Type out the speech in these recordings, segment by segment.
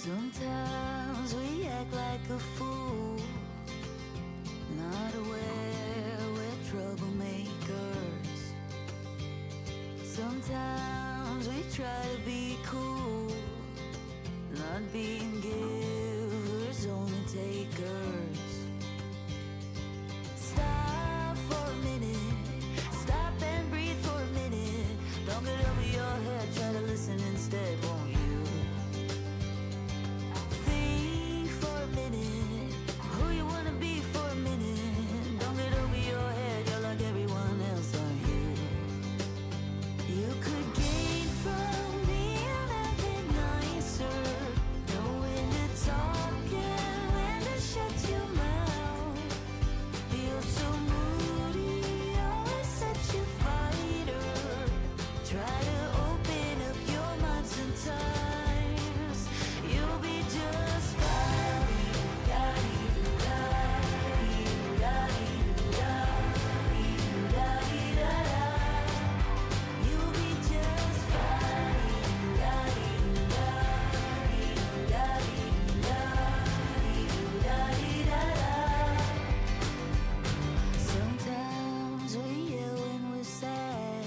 Sometimes we act like a fool, not aware we're troublemakers. Sometimes we try to be cool, not being givers, only takers. Stop for a minute, stop and breathe for a minute. Don't get over your head, try to listen instead, won't you? Think for a minute, who you wanna be for a minute. Don't get over your head, you're like everyone else, aren't you? You could gain from being a bit nicer, know when to talk and when to shut your mouth. You're so moody, always such a fighter. Try to open up your mind sometimes, you'll be just fine. You'll be just Sometimes we yell when we're sad,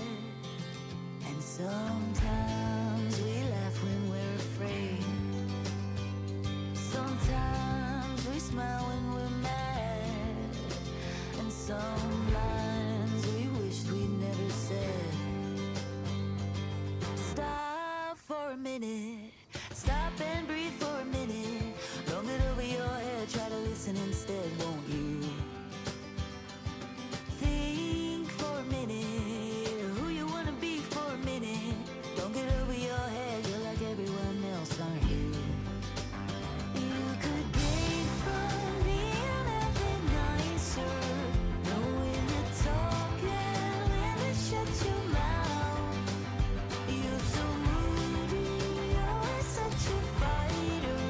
and sometimes we laugh when we're afraid. Sometimes we smile when we're mad, and some lines we wished we'd never said. Stop for a minute, stop and breathe for a minute. Don't get over your head, try to listen instead, won't you? Think for a minute, who you wanna be for a minute. Don't get over your head, you're like everyone else, aren't you? You could gain from being a bit nicer, know when to talk and when to shut your mouth. You're so moody, always such a fighter.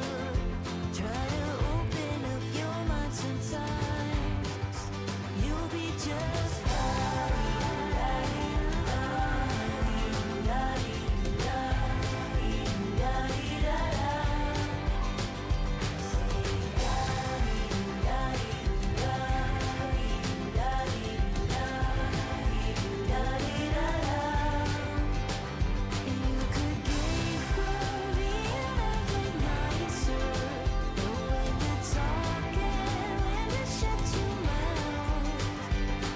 Try to open up your mind sometimes, you'll be just You could gain from being a bit nicer, know when to talk and when to shut your mouth.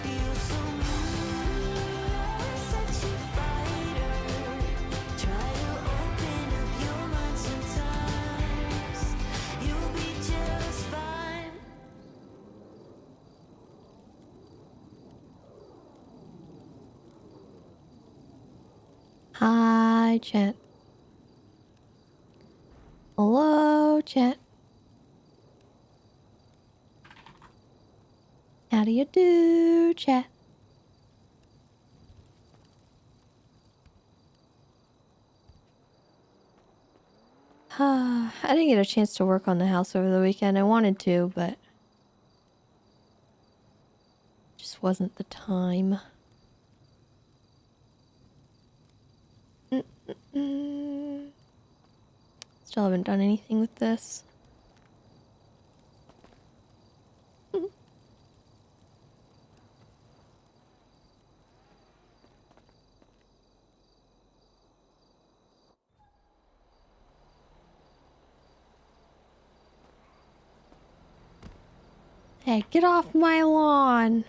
You're so moody, always such a fighter. Try to open up your mind sometimes, you'll be just fine. Hi, chat. Hello, chat. How do you do, chat? I didn't get a chance to work on the house over the weekend. I wanted to, but just wasn't the time. Still haven't done anything with this. Hey, get off my lawn!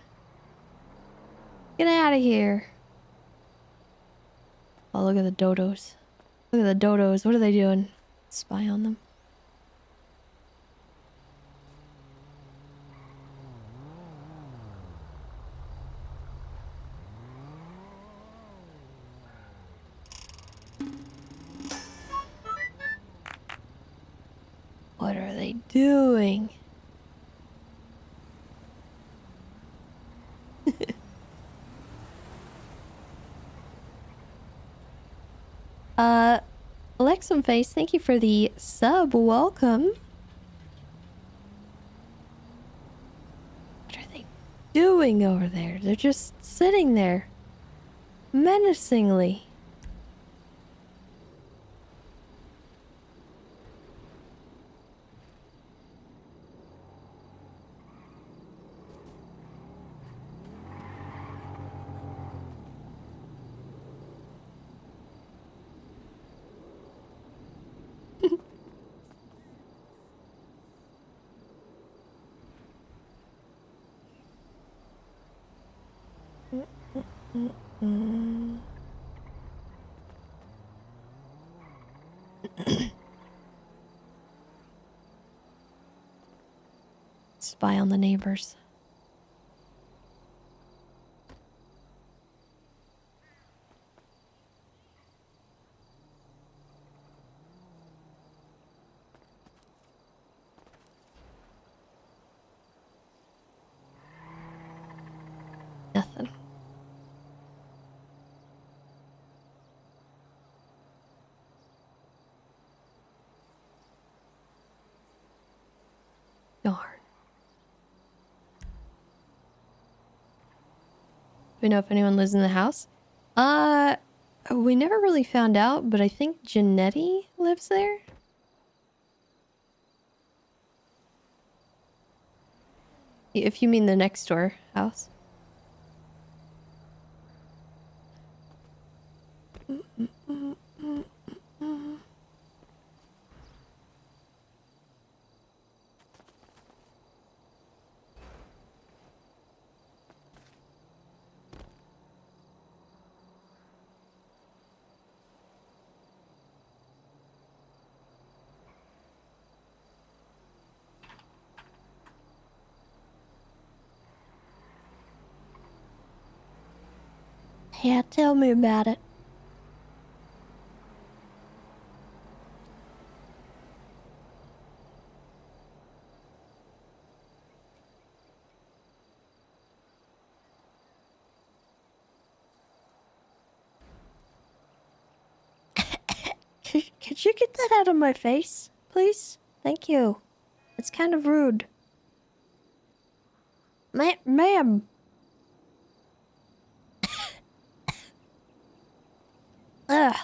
Get out of here! Oh, look at the dodos. Look at the dodos. What are they doing? Spy on them. What are they doing? Alexum Face, thank you for the sub. Welcome. What are they doing over there? They're just sitting there. Menacingly. Mm. Spy on the neighbors. Nothing. Darn. Do we know if anyone lives in the house? We never really found out, but I think Janetti lives there. If you mean the next door house. Yeah, tell me about it. Could you get that out of my face, please? Thank you. It's kind of rude. Ma'am. Ugh.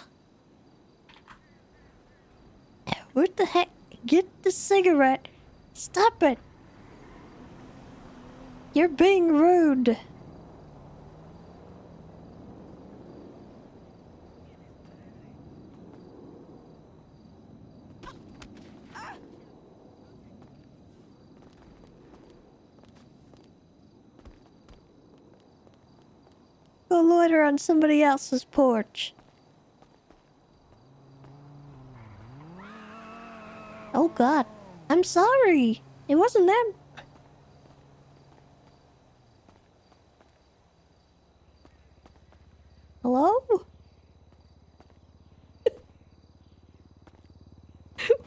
What the heck? Get the cigarette. Stop it. You're being rude. Go loiter on somebody else's porch. Oh God. I'm sorry. It wasn't them. Hello?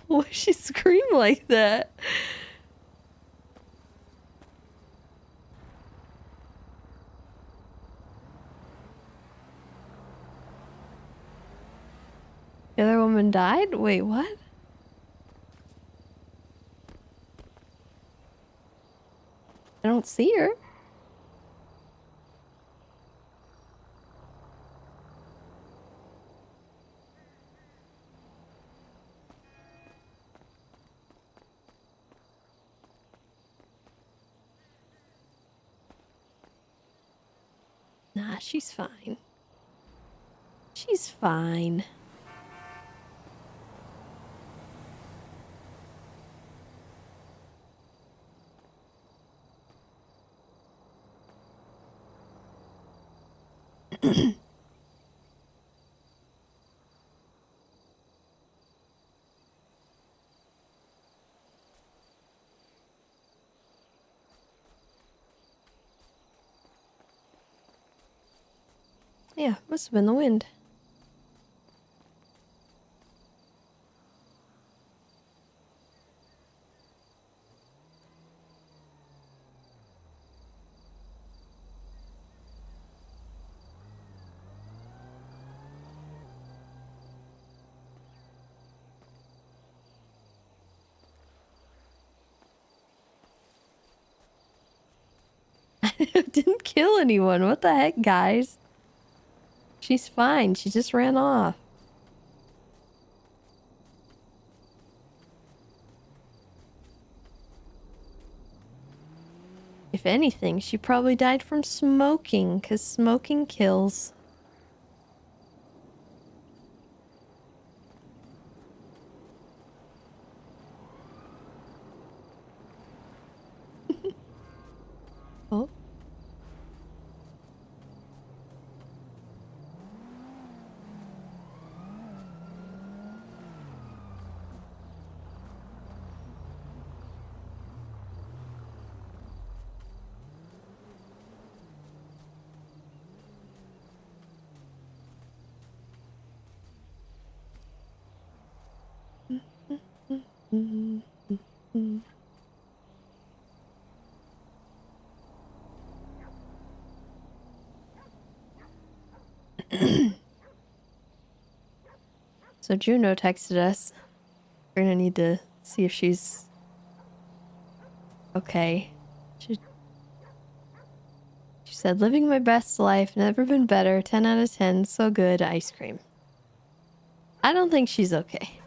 Why'd she scream like that? The other woman died? Wait, what? I don't see her. Nah, she's fine. She's fine. Yeah, must have been the wind. Didn't kill anyone. What the heck, guys? She's fine. She just ran off. If anything, she probably died from smoking, because smoking kills. Oh. So Juno texted us. We're gonna need to see if she's okay. She said, living my best life, never been better, 10 out of 10, so good, ice cream. I don't think she's okay.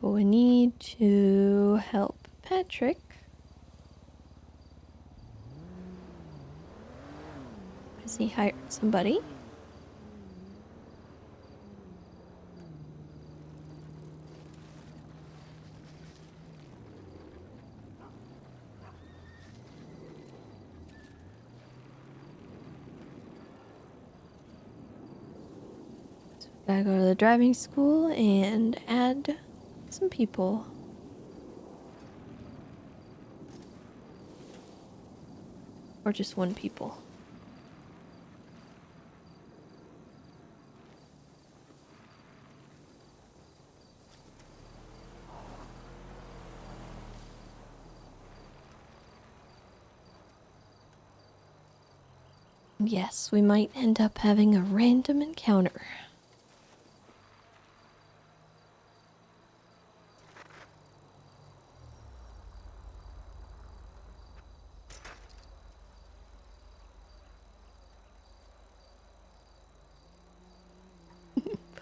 But we need to help Patrick. Because he hired somebody. So we gotta go to the driving school and add some people. Or just one people. Yes, we might end up having a random encounter.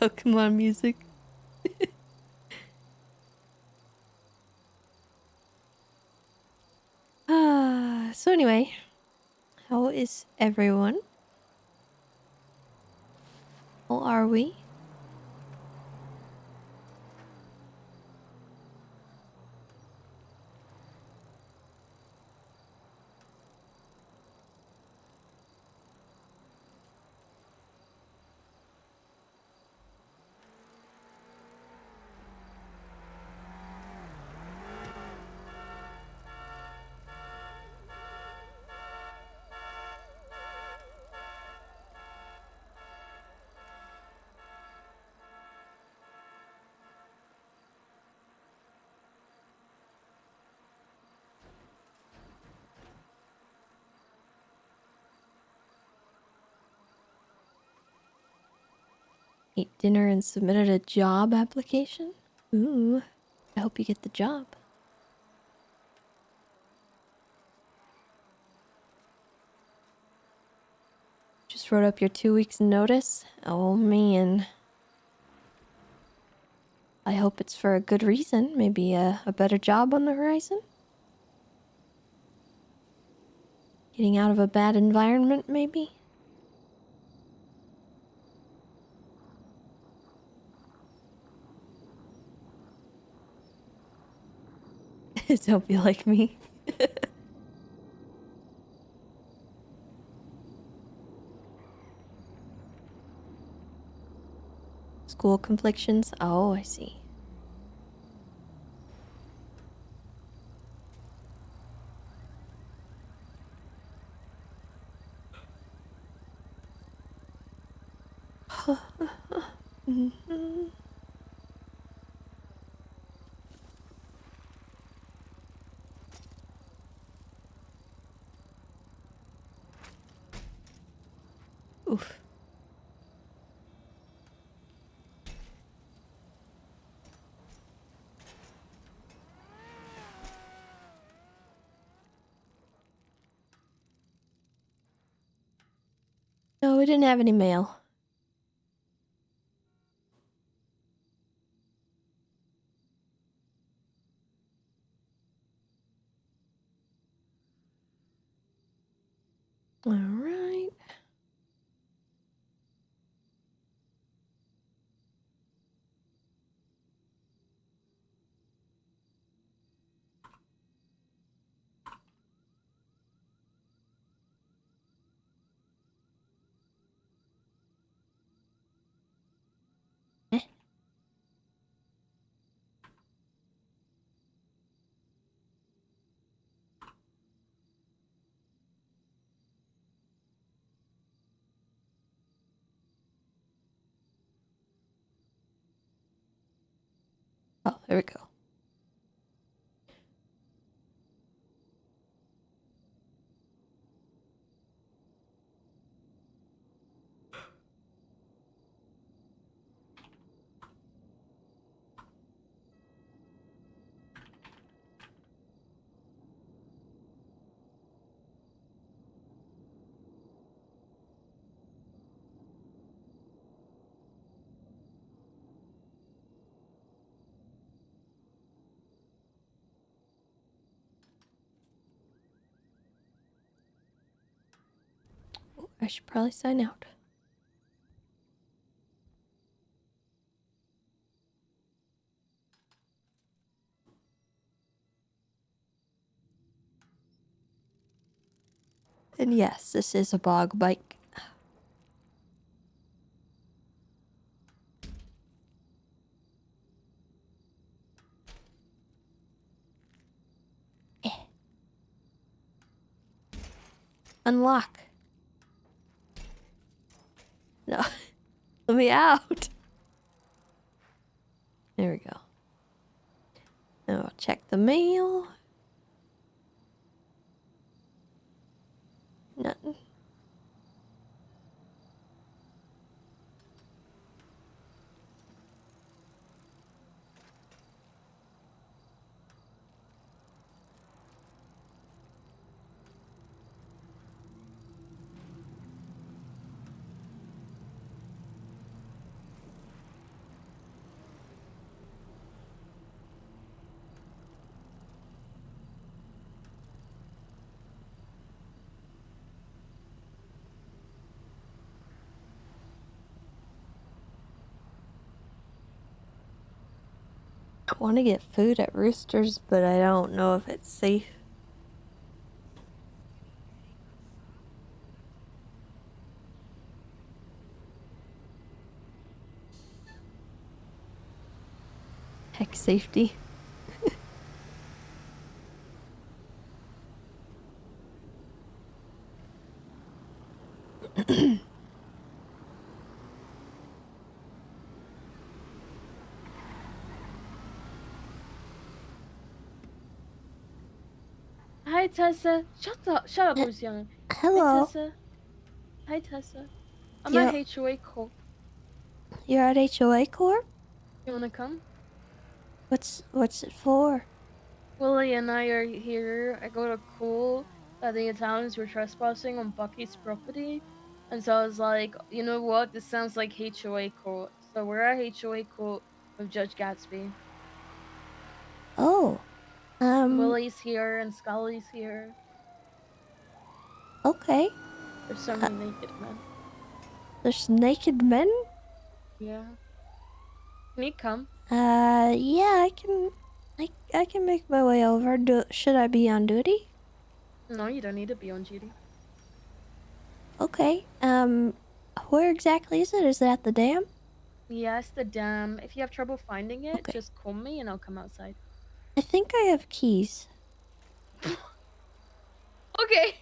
Pokemon music. So anyway, how is everyone? How are we? Ate dinner and submitted a job application? Ooh, I hope you get the job. Just wrote up your 2 weeks notice? Oh man. I hope it's for a good reason. Maybe a better job on the horizon? Getting out of a bad environment, maybe? Don't be like me. School conflictions? Oh, I see. Oof. No, we didn't have any mail. All right. Eh. Oh, there we go. I should probably sign out. And yes, this is a bog bike. Eh. Unlock. No. Let me out. There we go. Now I'll check the mail. Nothing. I want to get food at Roosters, but I don't know if it's safe. Heck, safety. Hi, Tessa. Shut up, Luciana. Hi, Hello. Tessa. Hi, Tessa. I'm You're, at HOA Corp. you're at HOA Corp? You wanna come? What's it for? Willie and I are here. I got a call that the Italians were trespassing on Bucky's property. And so I was like, you know what? This sounds like HOA court. So we're at HOA court with Judge Gatsby. Oh. Willie's here and Scully's here. Okay. There's some naked men. There's naked men? Yeah. Can you come? Yeah, I can make my way over. Should I be on duty? No, you don't need to be on duty. Okay. Where exactly is it? Is it at the dam? Yes, the dam. If you have trouble finding it, Okay. just call me and I'll come outside. I think I have keys. Okay.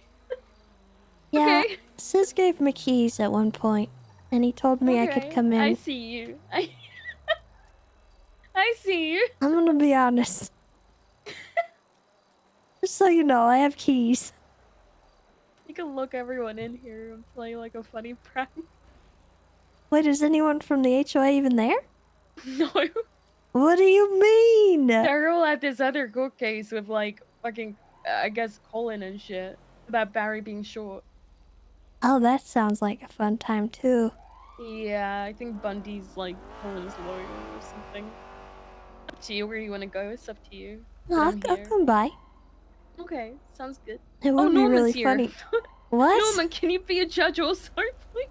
Yeah, Okay. Sis gave me keys at one point, and he told me I could Okay. come I in. see you. I see you. I'm gonna be honest. Just so you know, I have keys. You can look everyone in here and play like a funny prank. Wait, is anyone from the HOA even there? No. What do you mean? They're all at this other court case with like fucking I guess Colin and shit about Barry being short. Oh, that sounds like a fun time too. Yeah, I think Bundy's like Cohen's lawyer or something. Up to you where you want to go. It's up to you. No, But I'm I'll here. come by. Okay, sounds good. It Oh, would be Norman's really here. funny. What? Norman, can you be a judge also, please?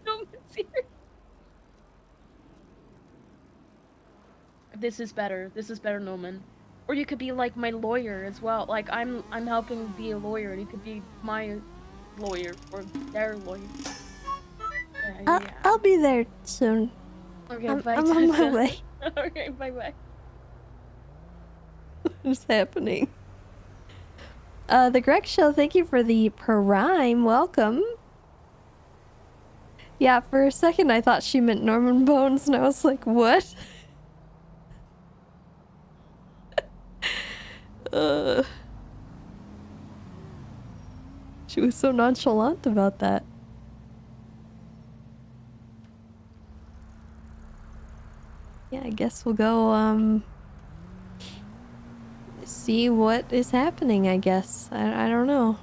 Norman's here. This is better. This is better, Norman. Or you could be like my lawyer as well. Like I'm helping be a lawyer, and you could be my lawyer for their lawyer. Yeah, yeah. I'll be there soon. Okay, bye, I'm on my Tessa. way. Okay, bye bye. What's happening? The Greg Show, thank you for the prime. Welcome. Yeah, for a second I thought she meant Norman Bones, and I was like, what? uh, she was so nonchalant about that. Yeah, I guess we'll go, see what is happening, I guess. I don't know.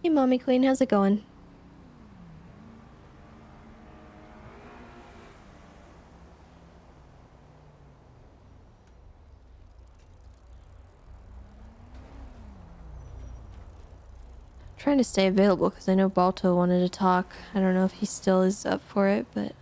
Hey, Mommy Queen, how's it going? Trying to stay available because I know Balto wanted to talk. I don't know if he still is up for it, but...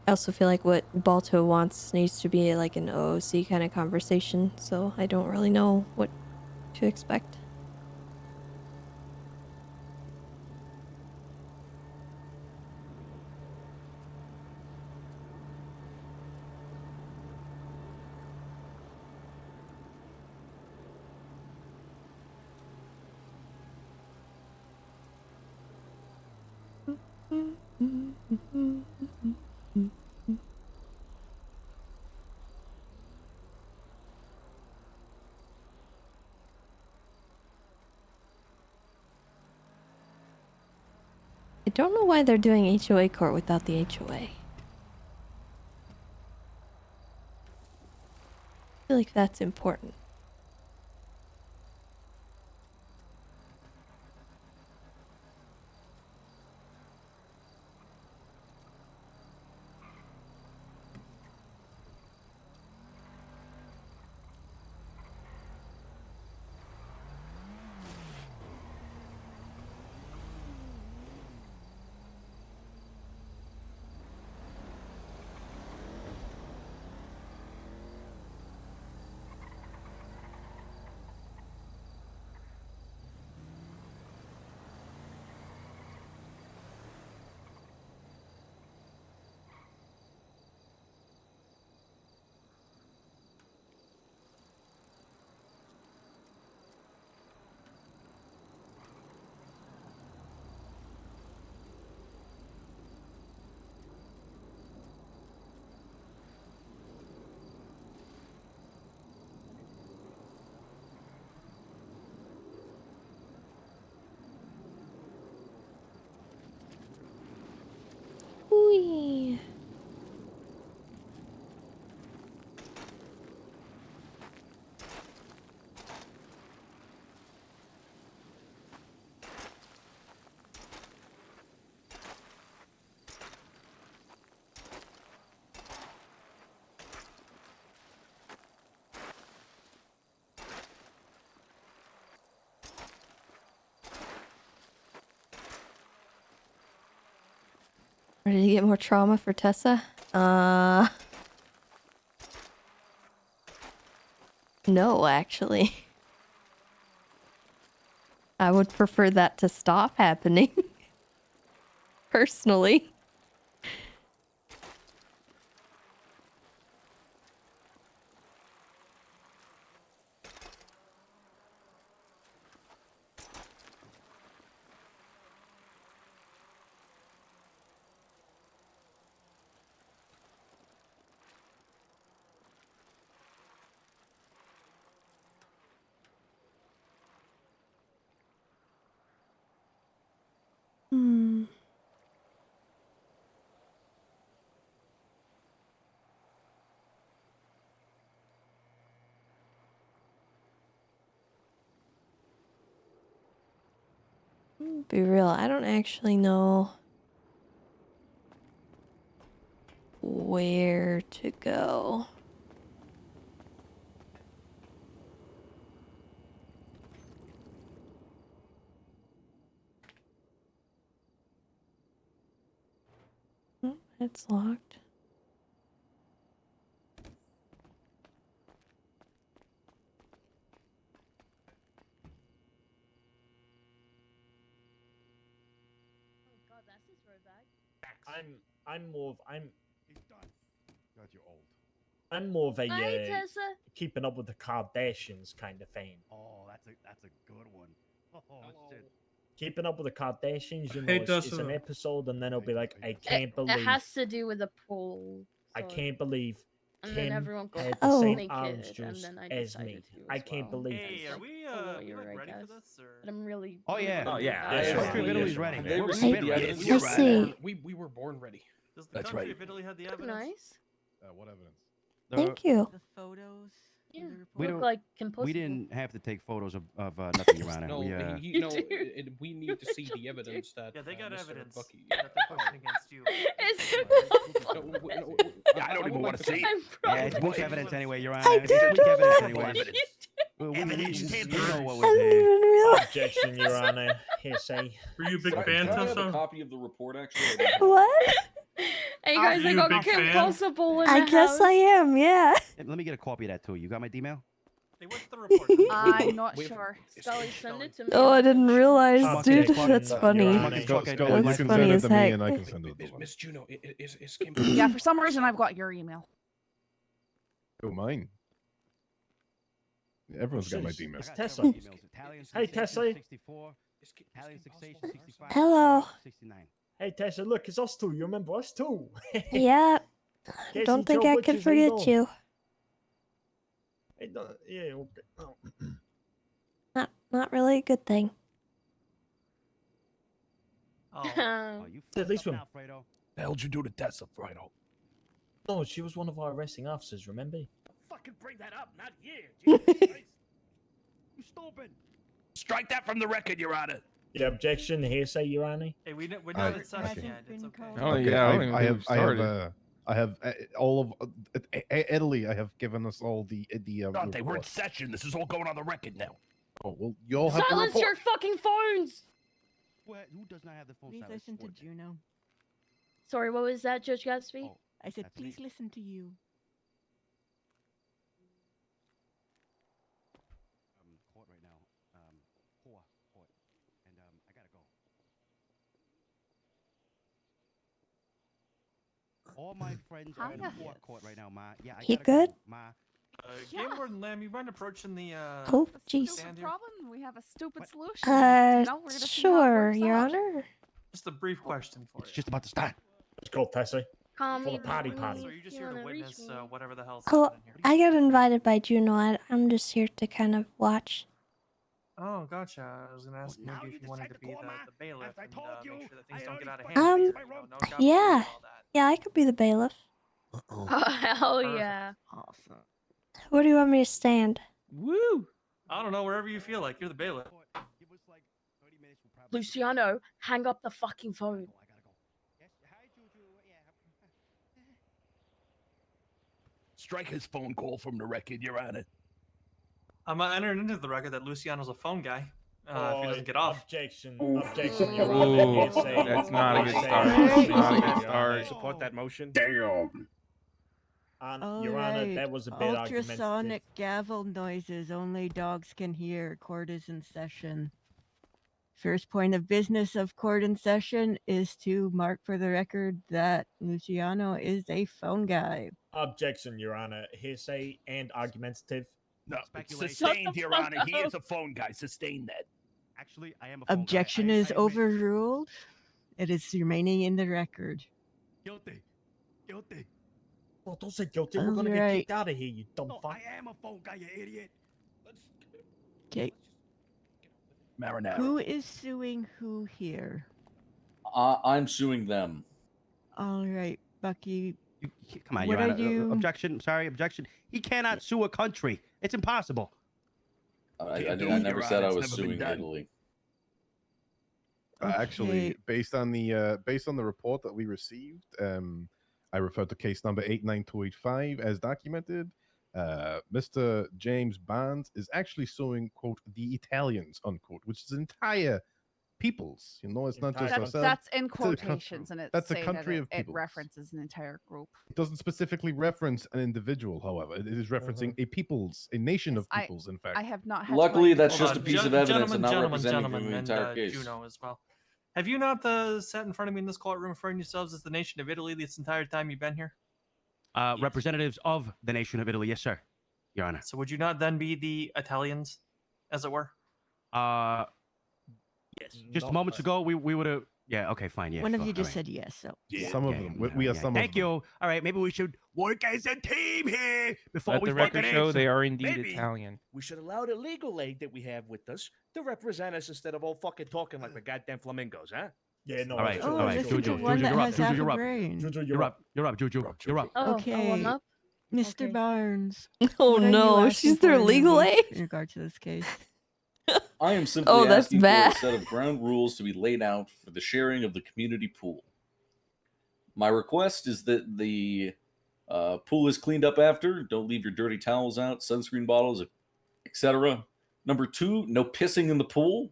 I also feel like what Balto wants needs to be like an OOC kind of conversation, so I don't really know what to expect. I don't know why they're doing HOA court without the HOA. I feel like that's important. Whee! Ready to get more trauma for Tessa? No, actually. I would prefer that to stop happening. Personally. Hmm. Be real, I don't actually know where to go. Oh, it's locked. Oh god, that's his road bag. I'm more of He's done. God, you're old. I'm more of a Hi, Tessa. keeping up with the Kardashians kind of fan. Oh, that's a good one. Oh shit. Keeping up with the Kardashians, you know, Hey, it's an Tessa. episode, and then it'll be like, I It, can't it believe, has to do with a poll. I so- can't believe And then Kim everyone got had the Oh. same naked, orange and juice then I as decided me. to I as can't well. believe Hey, this. are we a we lawyer, I ready for guess. this or? But I'm really. Oh, yeah. really Oh yeah, bad. Yeah, sure. Country of Yeah, Italy's sure. ready. They were We've ready. been Yeah, ready. we I were see. born- We were born ready. Does the That's country right. of Italy have the Look evidence? nice. What evidence? Thank you. The photos. Yeah. We Look don't- like We composable. didn't have to take photos of nothing, Your Honor. No, we, You no. do. We need to see the evidence that. Yeah, they got Mr. evidence Bucky. that they're pushing against you. It's No, no, Yeah, I don't even would wanna like see it. I'm Yeah, it's probably- weak evidence anyway, Your I Honor. It's did weak evidence know anyway. You do. We Evidence know tampering. what I was didn't there. even realize. Objection, Your Honor. Hearsay. Are you a big Can fan, I have a Tessa? copy of the report, actually? What? Hey guys, Are I you a got big Kim fan? Possible in I the guess house. I am, yeah. Let me get a copy of that too. You got my email? Hey, what's the report? I'm not Wait, sure. Scully, send it to me. Oh, I didn't realize, Objection, dude. That's Your funny. Honor. Fucking Go- fuck, I go- know. you That's can funny send as it to me heck. and I can send it to Miss Juno, is Kim? Yeah, for some reason I've got your email. Oh, mine. Everyone's got my It's- email. it's I got Tessa. several emails. Italian Hey, 66, Tessa. 64, Is Kim Italian possible? 68, 65, Hello. 69. Hey, Tessa, look, it's us two. You remember us too? Yeah. Casey, Don't think Joe I can Butchers, how you forget doing? you. Hey, yeah, okay. Oh. Not really a good thing. Oh, Oh, you At fucked least up when- now, Fredo. The hell'd you do to Tessa, Fredo? No, she was one of our arresting officers, remember? Fucking bring that up, not you. Jesus Christ. You stupid. Strike that from the record, Your Honor. Yeah, objection, hearsay, Your Honor. hey, we're I- not at session Hasn't yet. It's been okay. called. Oh Okay, yeah, I don't even I think have, we've I have, started. I have all of Italy. I have given us all the Dante, we're in report. session. This is all going on the record now. Oh well, you'll have to Silence report. your fucking phones! Who does not have the phone Please silence listen to word? Juno. Sorry, what was that, Judge Gatsby? Oh, I said, That's me. please listen to you. Court right now. Court. And I gotta go. All my friends are in Hiya. court right now, Ma. Yeah, I He gotta good? go, Ma. Yeah. Game Warden Lamb, you mind approaching the Oh, That's a jeez. stupid stand here? problem. We have a stupid What? solution. We're gonna see how it Sure, works Your out. Honor. Just a brief question for It's you. just about to start. It's called Tessa. Call For me. the potty please, potty. So you're just if you here to wanna reach witness me. whatever the hell's Oh, happening here. I got invited by Juno. I'm just here to kind of watch. Oh, gotcha. I was gonna ask now maybe you if you wanted decide to to be call, Ma? the bailiff As I and told make you, sure that things I don't get out already of fucking hand. Um, here, you know, no job security yeah. and all that. Yeah, I could be the bailiff. Oh, hell Perfect. yeah. Awesome. Where do you want me to stand? Woo! I don't know, wherever you feel like. You're the bailiff. Give us like 30 minutes. We'll probably- Luciano, hang up the fucking phone. I gotta go. Yes. Hi, Juju. Yeah. Strike his phone call from the record, Your Honor. I'm entering into the record that Luciano's a phone guy. If he doesn't get off. Objection, objection, Your Honor. Ooh, Hearsay. that's not a good Hearsay. start. Hearsay, Not a good Your Honor. start. Support that motion. Damn. And, Your Honor, that was a bit Ultrasonic argumentative. gavel noises only dogs can hear. Court is in session. First point of business of court in session is to mark for the record that Luciano is a phone guy. Objection, Your Honor. Hearsay and argumentative. No, Shut sustained, the Your fuck Honor. He up. is a phone guy. Sustain that. Actually, I am a phone guy. Objection I is admit- overruled. It is remaining in the record. Guilty. Guilty. Well, don't say guilty. We're gonna get Alright. kicked out of here, you dumb No, fuck. I am a phone guy, you idiot. Okay. Marinara. Who is suing who here? I'm suing them. All right, Bucky. Come on, What Your are Honor. you- Objection. Sorry, objection. He cannot sue a country. It's impossible. I Can't do I it, never Your said Honor. I It's was never been suing done. Italy. Actually, Okay. based on the report that we received, I refer to case number 89285 as documented. Mr. James Bonds is actually suing, quote, the Italians, unquote, which is entire peoples. You know, it's not just Entire ourselves. That's in It's a coun- quotations, and it's that's a saying that country of it peoples. references an entire group. It doesn't specifically reference an individual, however. It is referencing a peoples, a nation of I- peoples, in fact. I have not had. Luckily, time to that's go just a through piece the- of evidence and not Gentlemen, representing the and entire case. Juno as well. Have you not sat in front of me in this courtroom referring yourselves as the nation of Italy this entire time you've been here? Representatives of the nation of Italy. Yes, sir. Your Honor. So would you not then be the Italians, as it were? Yes. Just Not moments us. ago, we would have. Yeah. Okay. Fine. Yeah. One of sure, you just all right. said yes, so. Yeah. Some of Yeah, them. whatever, We are yeah. some Thank of them. you. All right. Maybe we should work as a team here before Let we the record fucking show answer. they are indeed Maybe. Italian. We should allow the legal aid that we have with us to represent us instead of all fucking talking like the goddamn flamingos, huh? Yeah, no. All right, Juju, Oh, all right, listen Juju, to one Juju, that you're up, has Juju, half a you're up. brain. Juju, You're up. You're up, Juju. You're up. Oh, Okay. I'm up. Mr. Okay. Barnes. Oh what are you no, asking she's their for in legal relief aid. in regard to this case. I am simply Oh, that's asking bad. for a set of ground rules to be laid out for the sharing of the community pool. My request is that the pool is cleaned up after. Don't leave your dirty towels out, sunscreen bottles, etc. Number 2, no pissing in the pool.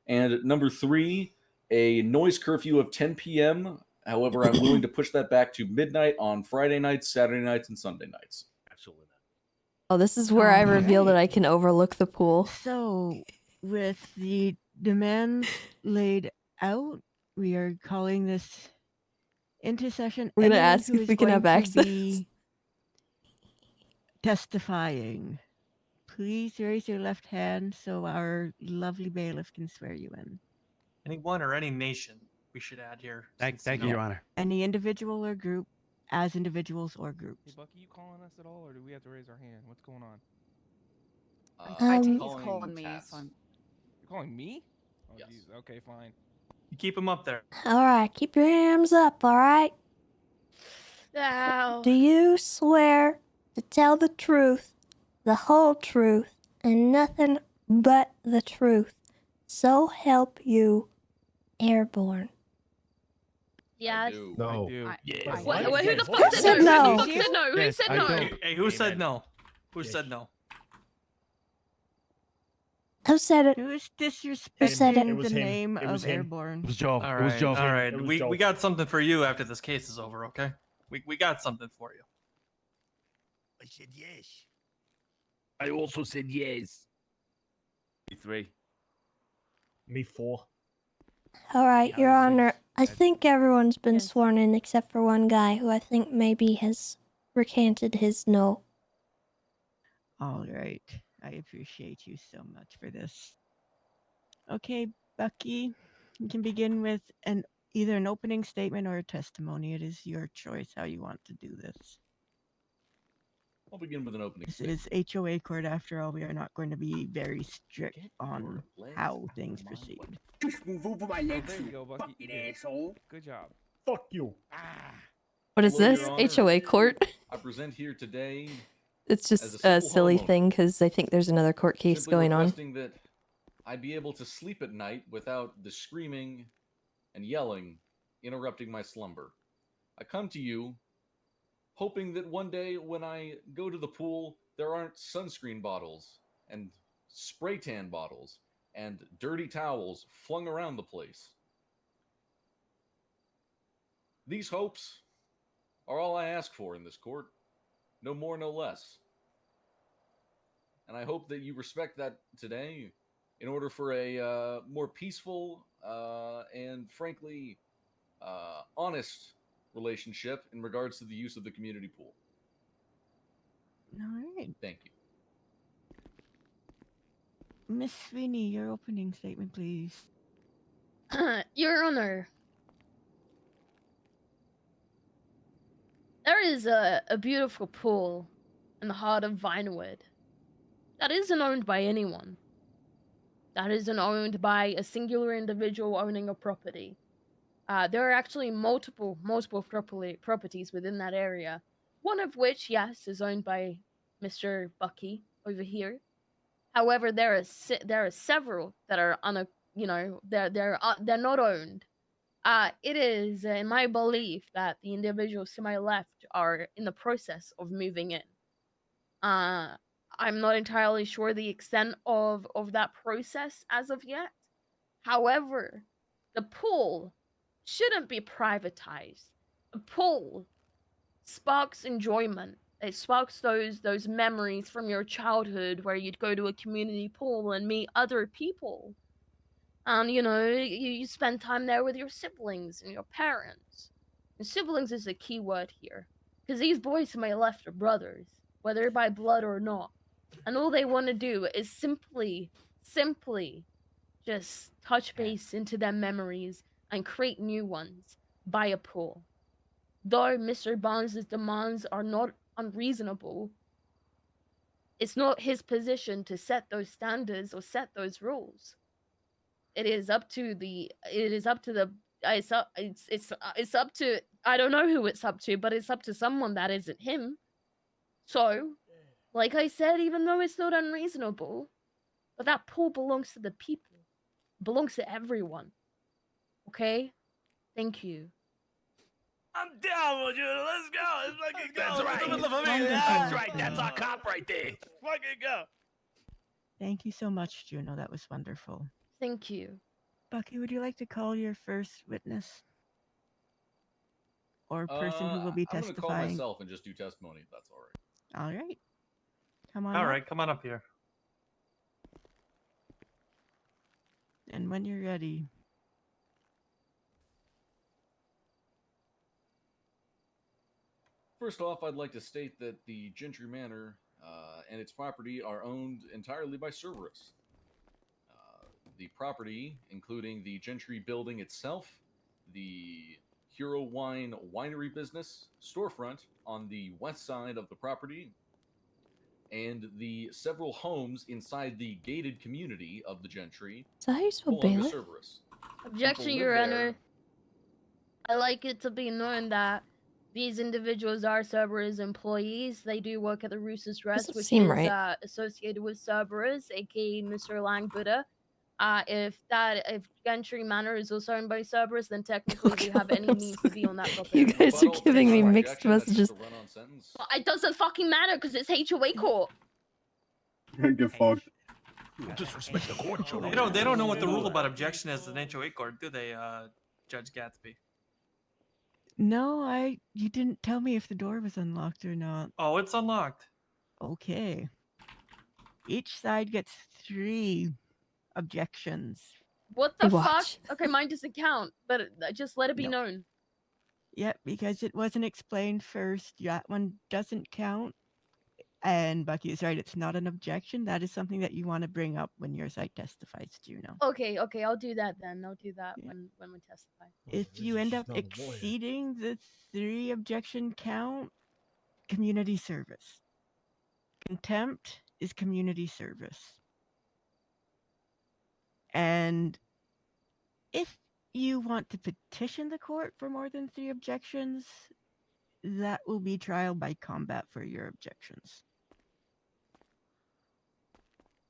And number 3, a noise curfew of 10 p.m. However, I'm willing to push that back to midnight on Friday nights, Saturday nights, and Sunday nights. Absolutely not. Oh, this is where I reveal that I can overlook the pool. So, with the demands laid out, we are calling this into session. We're gonna Anyone ask who if is we can have going to access. be testifying, please raise your left hand so our lovely bailiff can swear you in. Anyone or any nation, we should add here. Thank since, you, Your Honor. Any individual or group, as individuals or Hey, groups. Bucky, you calling us at all, or do we have to raise our hand? What's going on? I think he's Calling calling me, Tess. so I'm. You're calling me? Oh, Yes. jeez. Okay, fine. You keep him up there. All right, keep your arms up, all right? Ow. Do you swear to tell the truth, the whole truth, and nothing but the truth? So help you, Airborne. Yes. No. I do. Yeah. What, who the fuck Who said said no? no? Who said no? Who Yes, said I no? don't. Hey, who said Amen. no? Who Yeah. said no? Who said it? Who is said it? disrespecting It was the him. name It was of him. Airborne? It was Joe. All It was right, Joe. all right. It was We Joe. got something for you after this case is over. Okay, we got something for you. I said yes. I also said yes. 3. Me 4. All right, Yeah, Your I would say Honor. yes. I think everyone's been Yes. sworn in except for one guy who I think maybe has recanted his no. All right. I appreciate you so much for this. Okay, Bucky, you can begin with either an opening statement or a testimony. It is your choice how you want to do this. I'll begin with an opening This statement. is HOA court after all. We are not going to be very strict Get on your legs how out of things my proceed. way. Just move over my Oh, legs, there you you go, Bucky. fucking Yeah. asshole. Good job. Fuck you. Ah. What is Hello, this? Your Honor. HOA court? I present here today It's As just a a simple silly homeowner, thing because I think there's another court case simply going on. requesting that I be able to sleep at night without the screaming and yelling interrupting my slumber. I come to you hoping that one day when I go to the pool, there aren't sunscreen bottles and spray tan bottles and dirty towels flung around the place. These hopes are all I ask for in this court. No more, no less. And I hope that you respect that today in order for a more peaceful and frankly honest relationship in regards to the use of the community pool. All right. Thank you. Miss Sweeney, your opening statement, please. Your Honor. There is a beautiful pool in the heart of Vinewood that isn't owned by anyone. That isn't owned by a singular individual owning a property. There are actually multiple properties within that area. One of which, yes, is owned by Mr. Bucky over here. However, there are several that are they're not owned. It is in my belief that the individuals to my left are in the process of moving in. I'm not entirely sure the extent of that process as of yet. However, the pool shouldn't be privatized. The pool sparks enjoyment. It sparks those memories from your childhood where you'd go to a community pool and meet other people. And you spend time there with your siblings and your parents. And siblings is a key word here. Because these boys to my left are brothers, whether by blood or not. And all they want to do is simply just touch base into their memories and create new ones by a pool. Though Mr. Barnes' demands are not unreasonable, it's not his position to set those standards or set those rules. It's up to the it's up to, I don't know who it's up to, but it's up to someone that isn't him. So, like I said, even though it's not unreasonable, but that pool belongs to the people. It belongs to everyone. Okay? Thank you. I'm down with you. Let's go. Let's fucking go. That's right. Wonderful. That's right. That's our cop right there. Fucking go. Thank you so much, Juno. That was wonderful. Thank you. Bucky, would you like to call your first witness? Or person who will be I'm going to call testifying? myself and just do testimony if that's all right. All right. Come on All up. right, come on up here. And when you're ready. First off, I'd like to state that the Gentry Manor and its property are owned entirely by Cerberus. The property, including the Gentry building itself, the Hero Wine winery business storefront on the west side of the property, and the several homes inside the gated community of the Gentry Is that how you spell belong to bailiff? Cerberus. Objection, People Your live there. Honor. I like it to be known that these individuals are Cerberus employees. They do work at the Rooster's Rest, Doesn't which seem is right. associated with Cerberus, aka Mr. Langbuddha. If Gentry Manor is also owned by Cerberus, then technically they have any means to be on that property. You guys are giving me mixed messages. Well, it doesn't fucking matter because it's HOA court. Get fucked. Disrespect the court, Joe. They don't know what the rule about objection is in HOA court, do they, Judge Gatsby? No, you didn't tell me if the door was unlocked or not. Oh, it's unlocked. Okay. Each side gets 3 objections. What the fuck? Watch. Okay, mine doesn't count, but just let it be Nope. known. Yep, because it wasn't explained first. That one doesn't count. And Bucky is right, it's not an objection. That is something that you want to bring up when your side testifies, Juno. Okay, I'll do that then. I'll do that when we testify. If you end up exceeding the 3 objection count, community service. Contempt is community service. And if you want to petition the court for more than 3 objections, that will be trial by combat for your objections.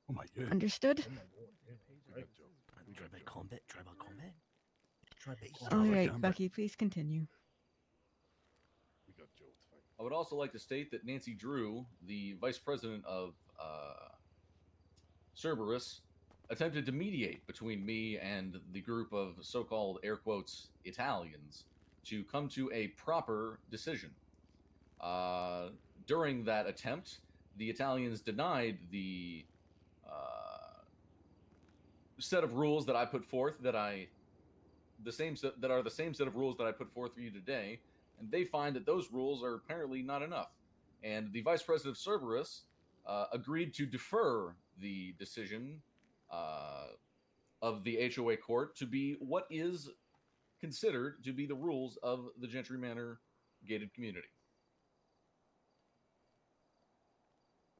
Oh my god. Understood? Try by combat. Try by combat. Try by All right, Bucky, please continue. I would also like to state that Nancy Drew, the vice president of Cerberus, attempted to mediate between me and the group of so-called air quotes Italians to come to a proper decision. During that attempt, the Italians denied the set of rules that I put forth that are the same set of rules that I put forth for you today, and they find that those rules are apparently not enough. And the vice president of Cerberus agreed to defer the decision of the HOA court to be what is considered to be the rules of the Gentry Manor gated community.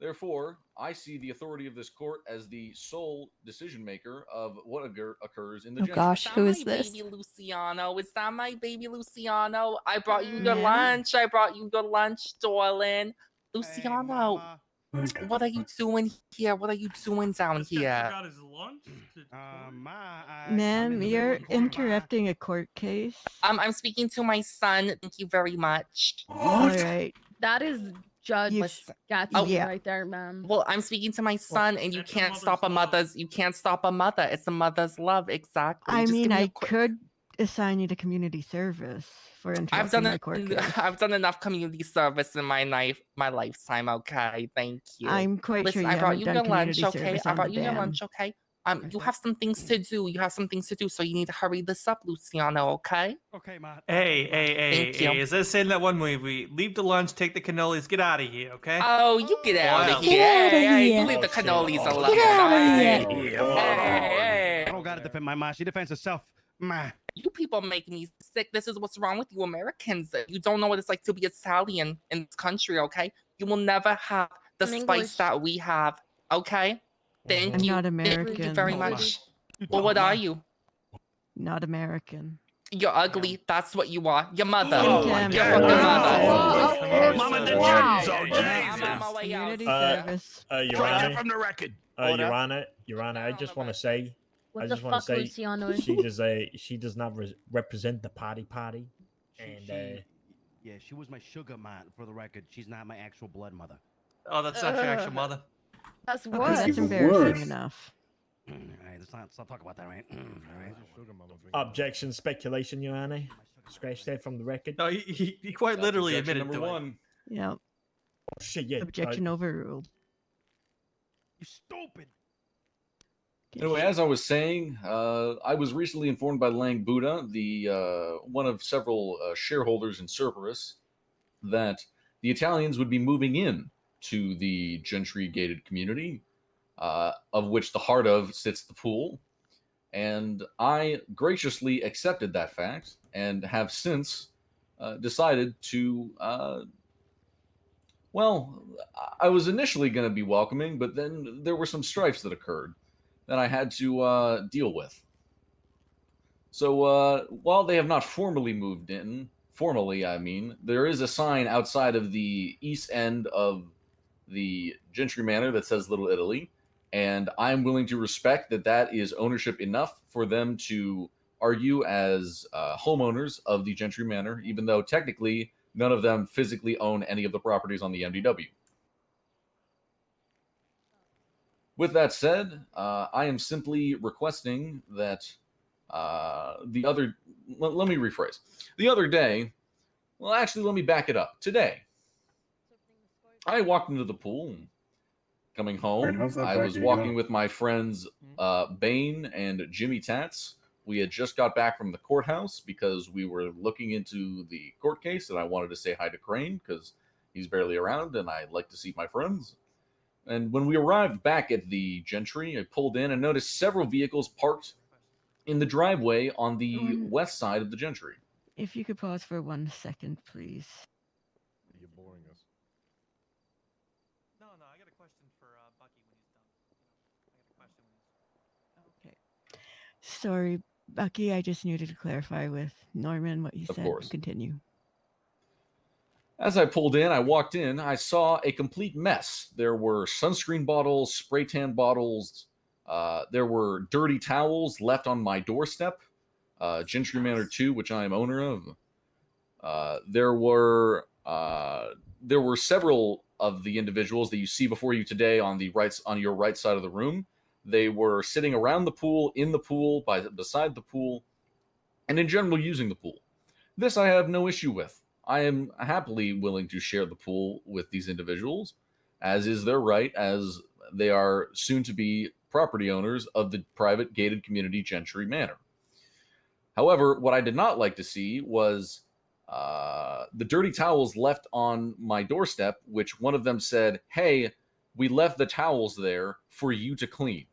Therefore, I see the authority of this court as the sole decision maker of what occurs in the Oh gentry. gosh, who is this? Baby Luciano. Is that my baby Luciano? I brought you your Ma'am? lunch. I brought you your lunch, darling. Luciano, what are you doing here? What are you doing down here? Forgot his lunch. Ma'am, you're interrupting a court case. I'm speaking to my son. Thank you very much. All right. That is Judge Gatsby yeah. right there, ma'am. Well, I'm speaking to my son, and you can't stop a mother's. You can't stop a mother. It's a mother's love, exactly. I Just mean, give me a I quick- could assign you to community service for interrupting my court case. I've done enough community service in my lifetime. Okay, thank you. I'm quite Listen, sure you I brought haven't you done your lunch. community Okay, service I on brought the you your dam. lunch. Okay. You have some things to do. You have some things to do, so you need to hurry this up, Luciano. Okay. Okay, ma. Thank you. Hey, is that saying that one movie? Leave the lunch, take the cannolis, get out of here, okay? Oh, you get out Well. of here. Get outta Hey, here. you leave the cannolis alone. Get outta Hey, here. hey. I don't gotta defend my ma. She defends herself. Ma. You people make me sick. This is what's wrong with you Americans. You don't know what it's like to be Italian in this country, okay? You will never have the I'm spice English. that we have, okay? Thank I'm you. not Thank you American. very much. Well, what are you? Not American. You're ugly. That's what you are. Your mother. Oh, Your my fucking God. mother. Mama the Wow. Jews, oh I'm on my Jesus. way out. Community service. Your Strike that Honor, from the record. Your Honor, I just want to say, What I the just want to fuck, say, Luciano? she does not represent the party, and Yeah, she was my sugar ma, for the record. She's not my actual blood mother. Oh, that's not your actual mother. That's Okay, what? that's even embarrassing worse. enough. All right, let's not talk about that, right? All right. objection, speculation, Your Honor. Scratch that from the record. No, he quite literally Objection admitted number to one. Yep. Oh, shit, yeah. Objection overruled. You stupid. Anyway, as I was saying, I was recently informed by Lang Buddha, the one of several shareholders in Cerberus, that the Italians would be moving in to the gentry gated community, of which the heart of sits the pool. And I graciously accepted that fact and have since decided to. Well, I was initially going to be welcoming, but then there were some strifes that occurred that I had to deal with. So while they have not formally moved in, I mean, there is a sign outside of the east end of the Gentry Manor that says Little Italy, and I'm willing to respect that that is ownership enough for them to argue as homeowners of the Gentry Manor, even though technically none of them physically own any of the properties on the MDW. With that said, I am simply requesting that let me rephrase. The other day, well, actually, let me back it up. Today, I walked into the pool. Coming home, how's that I back? was You walking know? with my friends Bane and Jimmy Tats. We had just got back from the courthouse because we were looking into the court case, and I wanted to say hi to Crane because he's barely around, and I like to see my friends. And when we arrived back at the Gentry, I pulled in and noticed several vehicles parked in the driveway on the west side of the Gentry. If you could pause for 1 second, please. You're boring us. No, I got a question for Bucky when he's done. I got a question when he's Okay. Sorry, Bucky, I just needed to clarify with Norman what you Of said. course. Continue. As I pulled in, I walked in, I saw a complete mess. There were sunscreen bottles, spray tan bottles, there were dirty towels left on my doorstep. Gentry Manor 2, which I am owner of. There were several of the individuals that you see before you today on your right side of the room. They were sitting around the pool, in the pool, beside the pool, and in general using the pool. This I have no issue with. I am happily willing to share the pool with these individuals, as is their right, as they are soon to be property owners of the private gated community Gentry Manor. However, what I did not like to see was the dirty towels left on my doorstep, which one of them said, "Hey, we left the towels there for you to clean."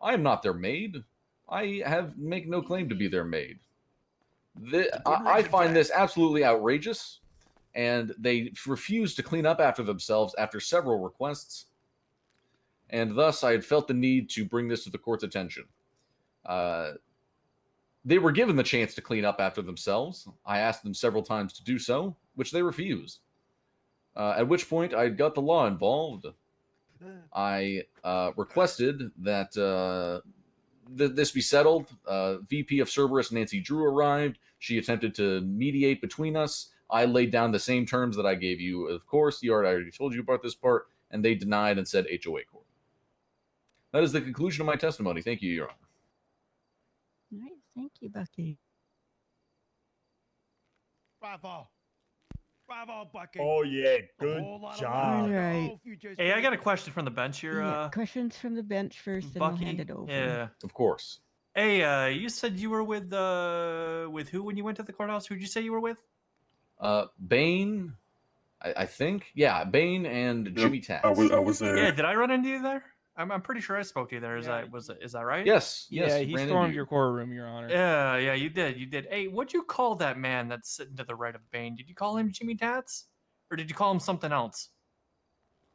I am not their maid. I make no claim to be their maid. I find this absolutely outrageous, and they refuse to clean up after themselves after several requests. and thus I had felt the need to bring this to the court's attention. They were given the chance to clean up after themselves. I asked them several times to do so, which they refused. At which point I got the law involved. I requested that this be settled. VP of Cerberus Nancy Drew arrived. She attempted to mediate between us. I laid down the same terms that I gave you. Of course, I already told you about this part, and they denied and said HOA court. That is the conclusion of my testimony. Thank you, Your Honor. All right, thank you, Bucky. Bravo. Bravo, Bucky. Oh yeah, good whole lot of job. All right. Hey, I got a question from the bench here. Yeah, questions from the bench first, and I'll Bucky. hand it over. Yeah. Of course. Hey, you said you were with who when you went to the courthouse? Who'd you say you were with? Bane, I think. Yeah, Bane and Jimmy Tats. I was there. Yeah, did I run into you there? I'm pretty sure I spoke to you there. Is that right? Yes. Yeah, yes. he ran stormed into your courtroom, Your Honor. Yeah, you did. Hey, what'd you call that man that's sitting to the right of Bane? Did you call him Jimmy Tats? Or did you call him something else?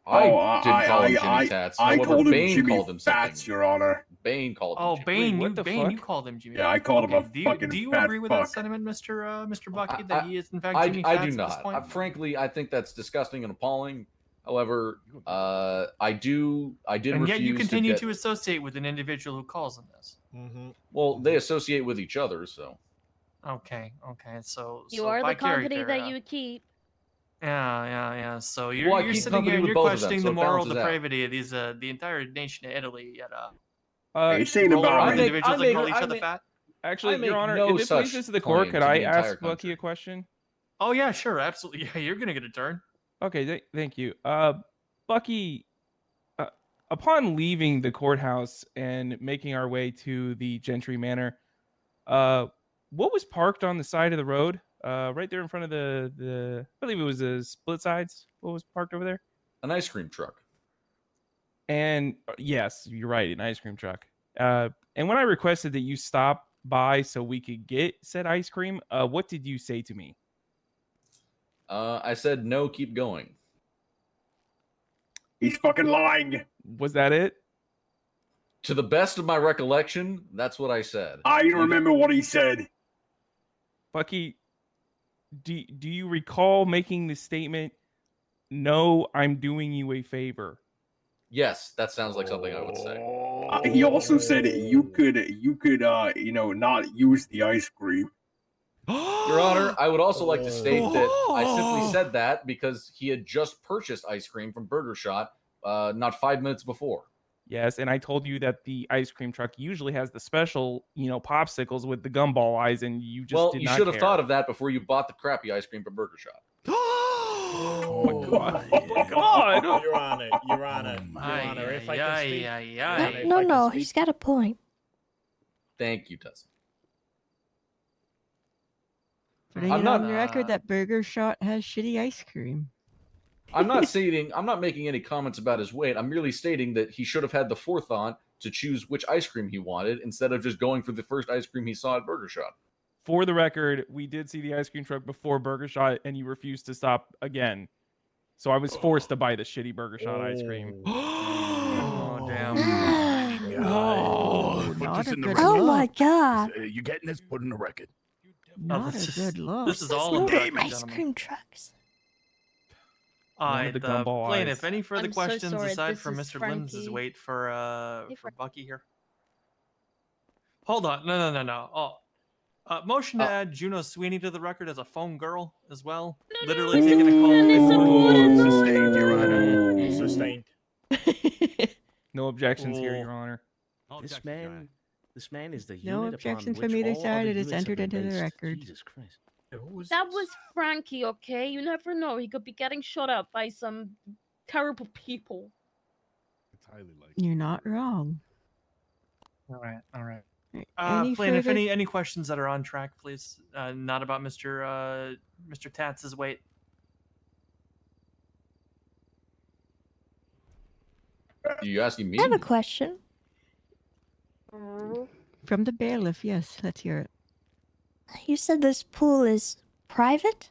I didn't call him Jimmy Tats. I However, called him Bane Jimmy called him Fats, something. Your Honor. Bane called him Oh, Jimmy. Bane, Wait, what the Bane, you fuck? called him Jimmy. Yeah, I called him a Do fucking you fat agree with fuck. that sentiment, Mr. Bucky, that he is in fact Jimmy I Fats do at this not. point? Frankly, I think that's disgusting and appalling. However, I did And refuse yet you continue get, to associate with an individual who calls him this. Well, they associate with each other, so. Okay, so You so are by the company character, that you keep. Yeah. So Well, I you're keep sitting company here and with you're both of them, questioning so the it moral balances out. depravity of these the entire nation of Italy. Yet Are you saying roll about around me? individuals that call each other fat. Actually, I Your make Honor, no if it such pleases the court, claim could to I the entire ask Bucky country. a question? Oh yeah, sure, absolutely. Yeah, you're gonna get a turn. Okay, thank you. Bucky, upon leaving the courthouse and making our way to the Gentry Manor, what was parked on the side of the road? Right there in front of the I believe it was the split sides. What was parked over there? An ice cream truck. And yes, you're right, an ice cream truck. And when I requested that you stop by so we could get said ice cream, what did you say to me? I said no, keep going. He's fucking lying. Was that it? To the best of my recollection, that's what I said. I remember what he said. Bucky, do you recall making the statement, "No, I'm doing you a favor"? Yes, that sounds like something I would say. He also said you could not use the ice cream. Your Honor, I would also like to state that I simply said that because he had just purchased ice cream from Burger Shot not 5 minutes before. Yes, and I told you that the ice cream truck usually has the special, popsicles with the gumball eyes, and you just Well, did you not should have care. thought of that before you bought the crappy ice cream from Burger Shot. Oh my god! Oh my god! Your Honor, if I can speak. Your Honor, if I can No, speak. he's got a point. Thank you, Tessa. Putting I'm it not- on the record that Burger Shot has shitty ice cream. I'm not making any comments about his weight. I'm merely stating that he should have had the forethought to choose which ice cream he wanted instead of just going for the first ice cream he saw at Burger Shot. For the record, we did see the ice cream truck before Burger Shot, and you refused to stop again. So I was forced to buy the shitty Burger Shot ice cream. Oh damn! Oh, put not this a in the good record. Oh my god. You getting this? Put in the record. Not a good look. This is all on No the record, ice gentlemen. cream trucks. All One right, of the gumball plaintiff. eyes. Any further I'm so questions sorry, aside this from is Mr. Lim's Frankie. wait for Bucky here? Hold on, no. Motion to add Juno Sweeney to the record as a phone girl as well. Literally taking a call. Sustained, Your Honor. Sustained. No objections here, Oh. Your Honor. This man is the unit No upon objections which from either all side. other It is units have entered been into the based. record. Jesus Christ. That was Frankie, okay? You never know. He could be getting shot up by some terrible people. It's highly likely. You're not wrong. All right. Any Plaintiff, further- any questions that are on track, please? Not about Mr. Tatz's weight. Are you asking me? I have a question. From the bailiff, yes. Let's hear it. You said this pool is private?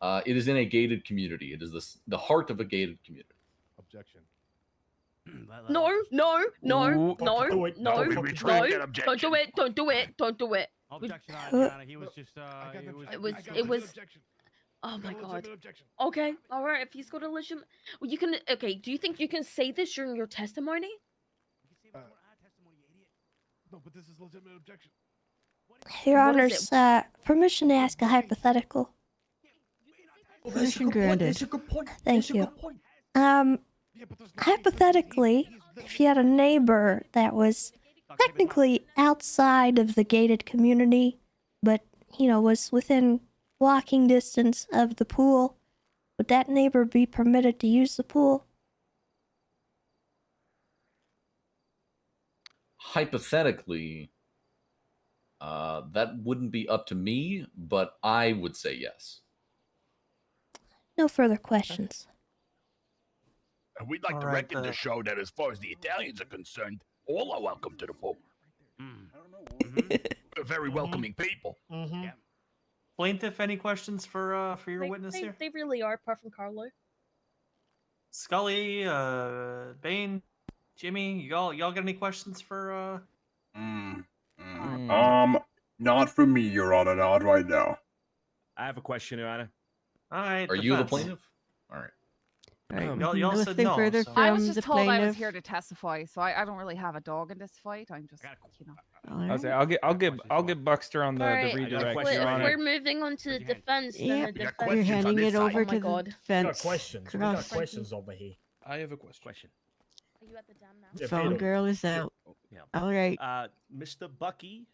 It is in a gated community. It is the heart of a gated community. Objection. No, no, no, Ooh, no, do it. no, Don't no. fucking Don't do do it. Don't do it. Don't do it. Objection, Who- Your Honor. He was just. It was. It was. Oh my god. Okay. All right. If he's got a legitimate, well, you can. Okay. Do you think you can say this during your testimony? No, but this is legitimate objection. Your What is Honor's permission to ask a hypothetical. Permission granted. Thank you. Hypothetically, if you had a neighbor that was technically outside of the gated community, but, you know, was within walking distance of the pool, would that neighbor be permitted to use the pool? Hypothetically, that wouldn't be up to me, but I would say yes. No further questions. And we'd like the record to show that as far as the Italians are concerned, all are welcome to the pool. We're very welcoming people. Mm-hmm. Plaintiff, any questions for your witness here? They really are, apart from Carlo. Scully, Bane, Jimmy, y'all got any questions for Not for me, Your Honor, not right now. I have a question, Your Honor. All right. Are you the defense. plaintiff? All right. Y'all said Nothing no. further so- from I was just the told I was plaintiff. here to testify, so I don't really have a dog in this fight. I'm just, you know. I'll say I'll get Buckster on the Alright, redirect. if Your Honor. we're moving on to the defense, then Yep, the defense. you're handing it over Oh my to god. the We got defense. questions. We got questions over here. I have a question. Are you at the dam now? Yeah, Phone Vito. girl is out. Yeah. All right. Mr. Bucky,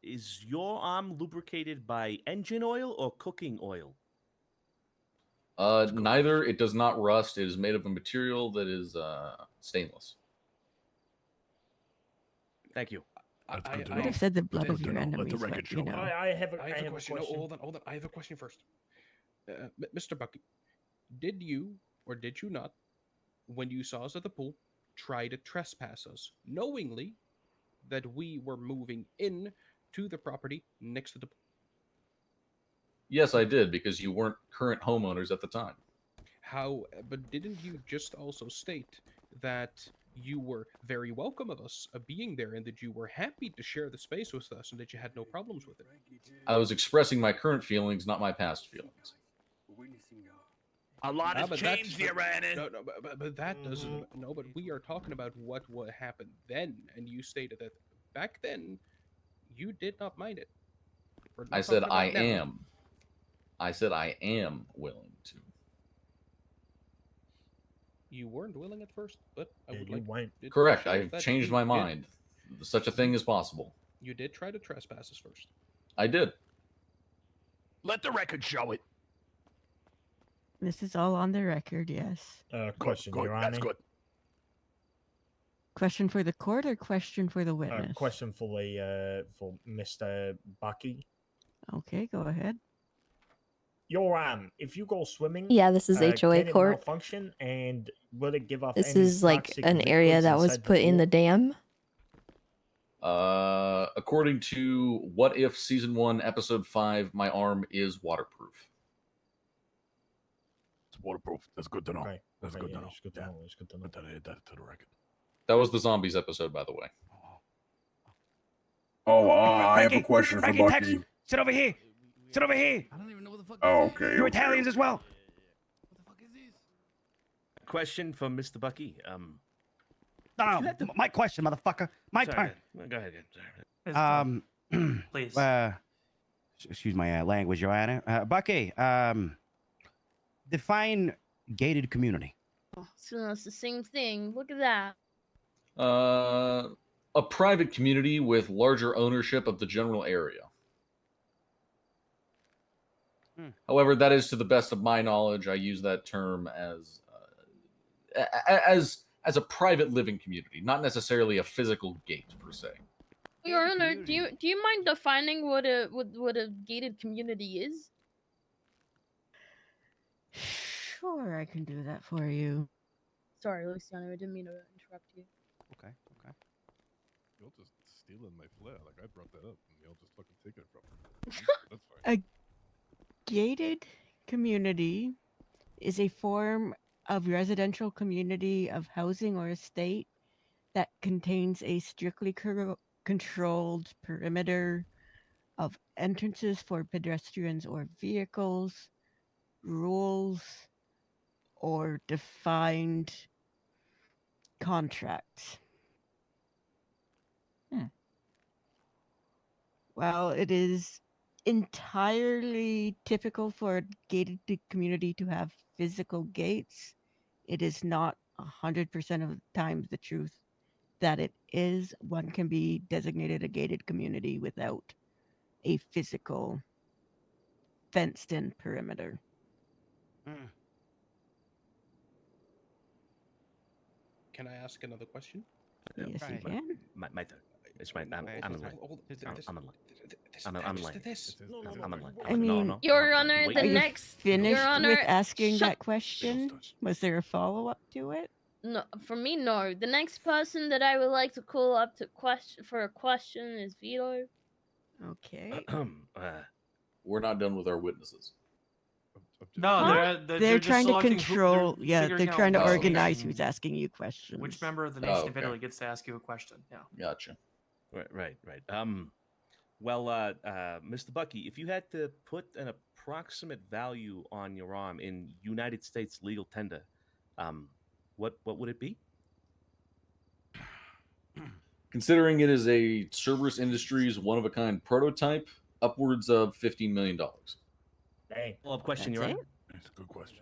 is your arm lubricated by engine oil or cooking oil? Neither. It does not rust. It is made of a material that is stainless. Thank you. I would have said the blood of your enemies, but you know. I have a question. No, hold on. I have a question first. Mr. Bucky, did you or did you not, when you saw us at the pool, try to trespass us, knowingly that we were moving in to the property next to the pool? Yes, I did, because you weren't current homeowners at the time. But didn't you just also state that you were very welcome of us being there and that you were happy to share the space with us and that you had no problems with it? I was expressing my current feelings, not my past feelings. A lot has but changed, that's- Your Honor. No, but that doesn't. No, but we are talking about what happened then, and you stated that back then you did not mind it. We're not I said talking I about now. am. I said I am willing to. You weren't willing at first, but I would you like. went. to Correct. show I've that changed you my did- mind. Such a thing is possible. You did try to trespass us first. I did. Let the record show it. This is all on the record, yes. Question, Good. Your That's Honor. good. Question for the court or question for the witness? Question for Mr. Bucky. Okay, go ahead. Your if you go swimming, Yeah, this is HOA can it court. malfunction, and will it give off? This any is like toxic an area liquids that was inside put in the pool? dam. According to What If Season 1, Episode 5, my arm is waterproof. It's waterproof. That's good to know. Okay. That's Okay, good yeah, to know. it's good to know. It's good to know. Put that to the record. That was the zombies episode, by the way. Oh, I have a question for Frankie, Tex, Bucky. sit over here. Sit over here. Oh, okay. You're okay, Italians okay. as well. Question from Mr. Bucky. No, my question, motherfucker. My turn. Go ahead. Please. Excuse my language, Your Honor. Bucky, define gated community. So it's the same thing. Look at that. A private community with larger ownership of the general area. However, that is to the best of my knowledge. I use that term as a private living community, not necessarily a physical gate per se. Your Honor, do you mind defining what a gated community is? Sure, I can do that for you. Sorry, Luciano, I didn't mean to interrupt you. Okay. You're just stealing my flair. Like, I brought that up, and you'll just fucking take it from me. That's fine. A gated community is a form of residential community of housing or estate that contains a strictly controlled perimeter of entrances for pedestrians or vehicles, rules, or defined contracts. While it is entirely typical for a gated community to have physical gates, it is not 100% of the time the truth that it is. One can be designated a gated community without a physical fenced-in perimeter. Can I ask another question? Yes, you can. My turn. It's my. I'm in line. I'm in line. I'm in line. I'm in line. I mean, no. Your Honor, wait. the Are you next. finished Your Honor, with asking shut- that question? Was there a follow-up to it? No, for me, no. The next person that I would like to call up to a question is Vito. Okay. We're not done with our witnesses. No, They're just trying to selecting control. they're Yeah, figuring they're out trying to which organize nation- who's asking you questions. Which member of the nation of okay. Italy gets to ask you a question? Yeah. Gotcha. Right. Well, Mr. Bucky, if you had to put an approximate value on your arm in United States legal tender, what would it be? Considering it is a Cerberus Industries one-of-a-kind prototype, upwards of $15 million. Hey, follow-up question, Your That's Honor. That's a good question.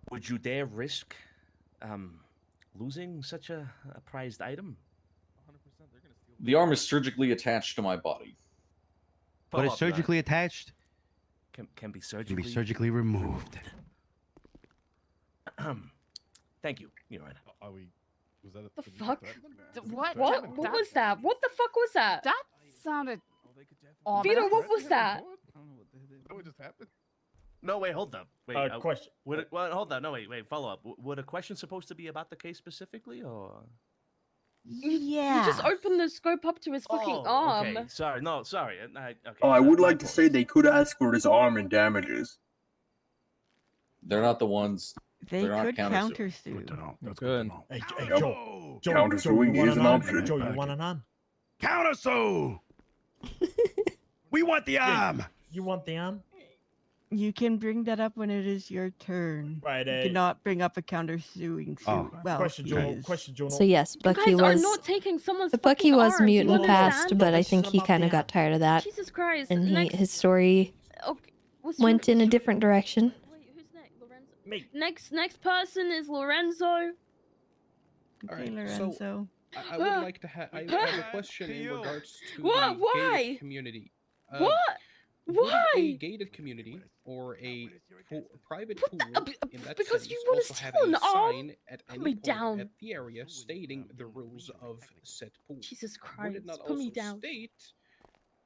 Would you dare risk losing such a prized item? The arm is surgically attached to my body. What is Follow-up, Your Honor. surgically attached Can be can surgically be surgically removed. Thank you, Your Honor. Are we? Was that The fuck? What? What was that? What the fuck was that? That sounded. Vito, ominous. what was that? What just happened? No, wait, hold up. Wait, Question. Well, hold on. No, wait, follow up. Would a question supposed to be about the case specifically, or? Yeah. You just opened the scope up to his fucking arm. Okay, sorry. No, sorry. Okay, Oh, I sorry, would my like to say they could ask for his arm and damages. They're not the ones. They they're not could countersue. countersue. That's good. Hey, Yep. Joe. Countersuing you want is an arm? option. Joe, you want an arm? Countersue. We want the arm. You want the arm? You can bring that up when it is your turn. Right. You cannot bring up a countersuing suit. Oh. Well, Question, he Joe. is. Question, Joe. So yes, You Bucky guys are was not taking someone's Bucky fucking was arm. mute Do in you the past, understand? but I This is think he about kind of the got tired of that, Jesus Christ. and next, his story okay, went in a different direction. Wait, who's next? Lorenzo. Me. Next person is Lorenzo. Okay, Alright, so Lorenzo. I would like to have. I have a question in regards to What? the Why? gated community. What? Would a Why? gated community or a private What pool the- in that because sense you wanna also have steal a an arm? sign at Put any me point down. at the area stating the rules of said pool? Jesus Would Christ. it not Put me also down. state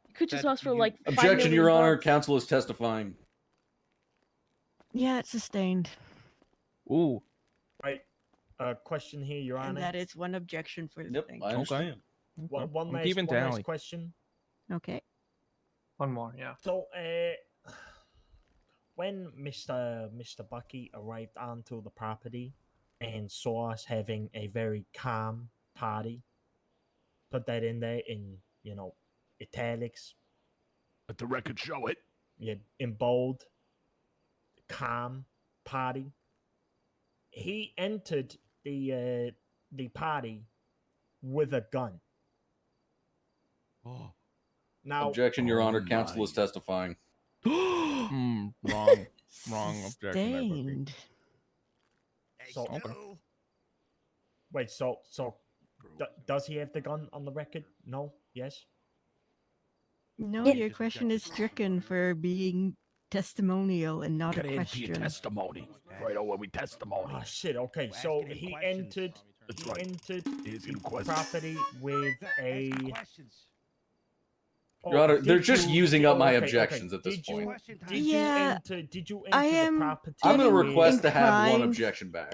You could just that ask for you- like $5 Objection, million Your Honor. bucks. Counsel is testifying. Yeah, it's sustained. Ooh. Right. Question here, Your And Honor. that is one objection for the Yep, thing. I understand. One I'm last, keeping one last tally. question. Okay. One more, yeah. So, when Mr. Bucky arrived onto the property and saw us having a very calm party, put that in there in, italics, Let the record show it. yeah, in bold, calm party. He entered the party with a gun. Oh. Now, Objection, Your Oh Honor. Counsel my. is testifying. Wrong objection there, Bucky. Sustained. so wait, does he have the gun on the record? No? Yes? No, Yeah. your question is stricken for being testimonial and not Get a into your question. testimony. Right over with testimony. Oh shit, okay. So asking him he questions. entered That's he right. entered He's the in question. property with a Your Honor, did they're just you- using did- up my okay, objections okay. at this Did you- point. Did Yeah, did you I enter am the property? I'm going to getting request to have one inclined- objection back.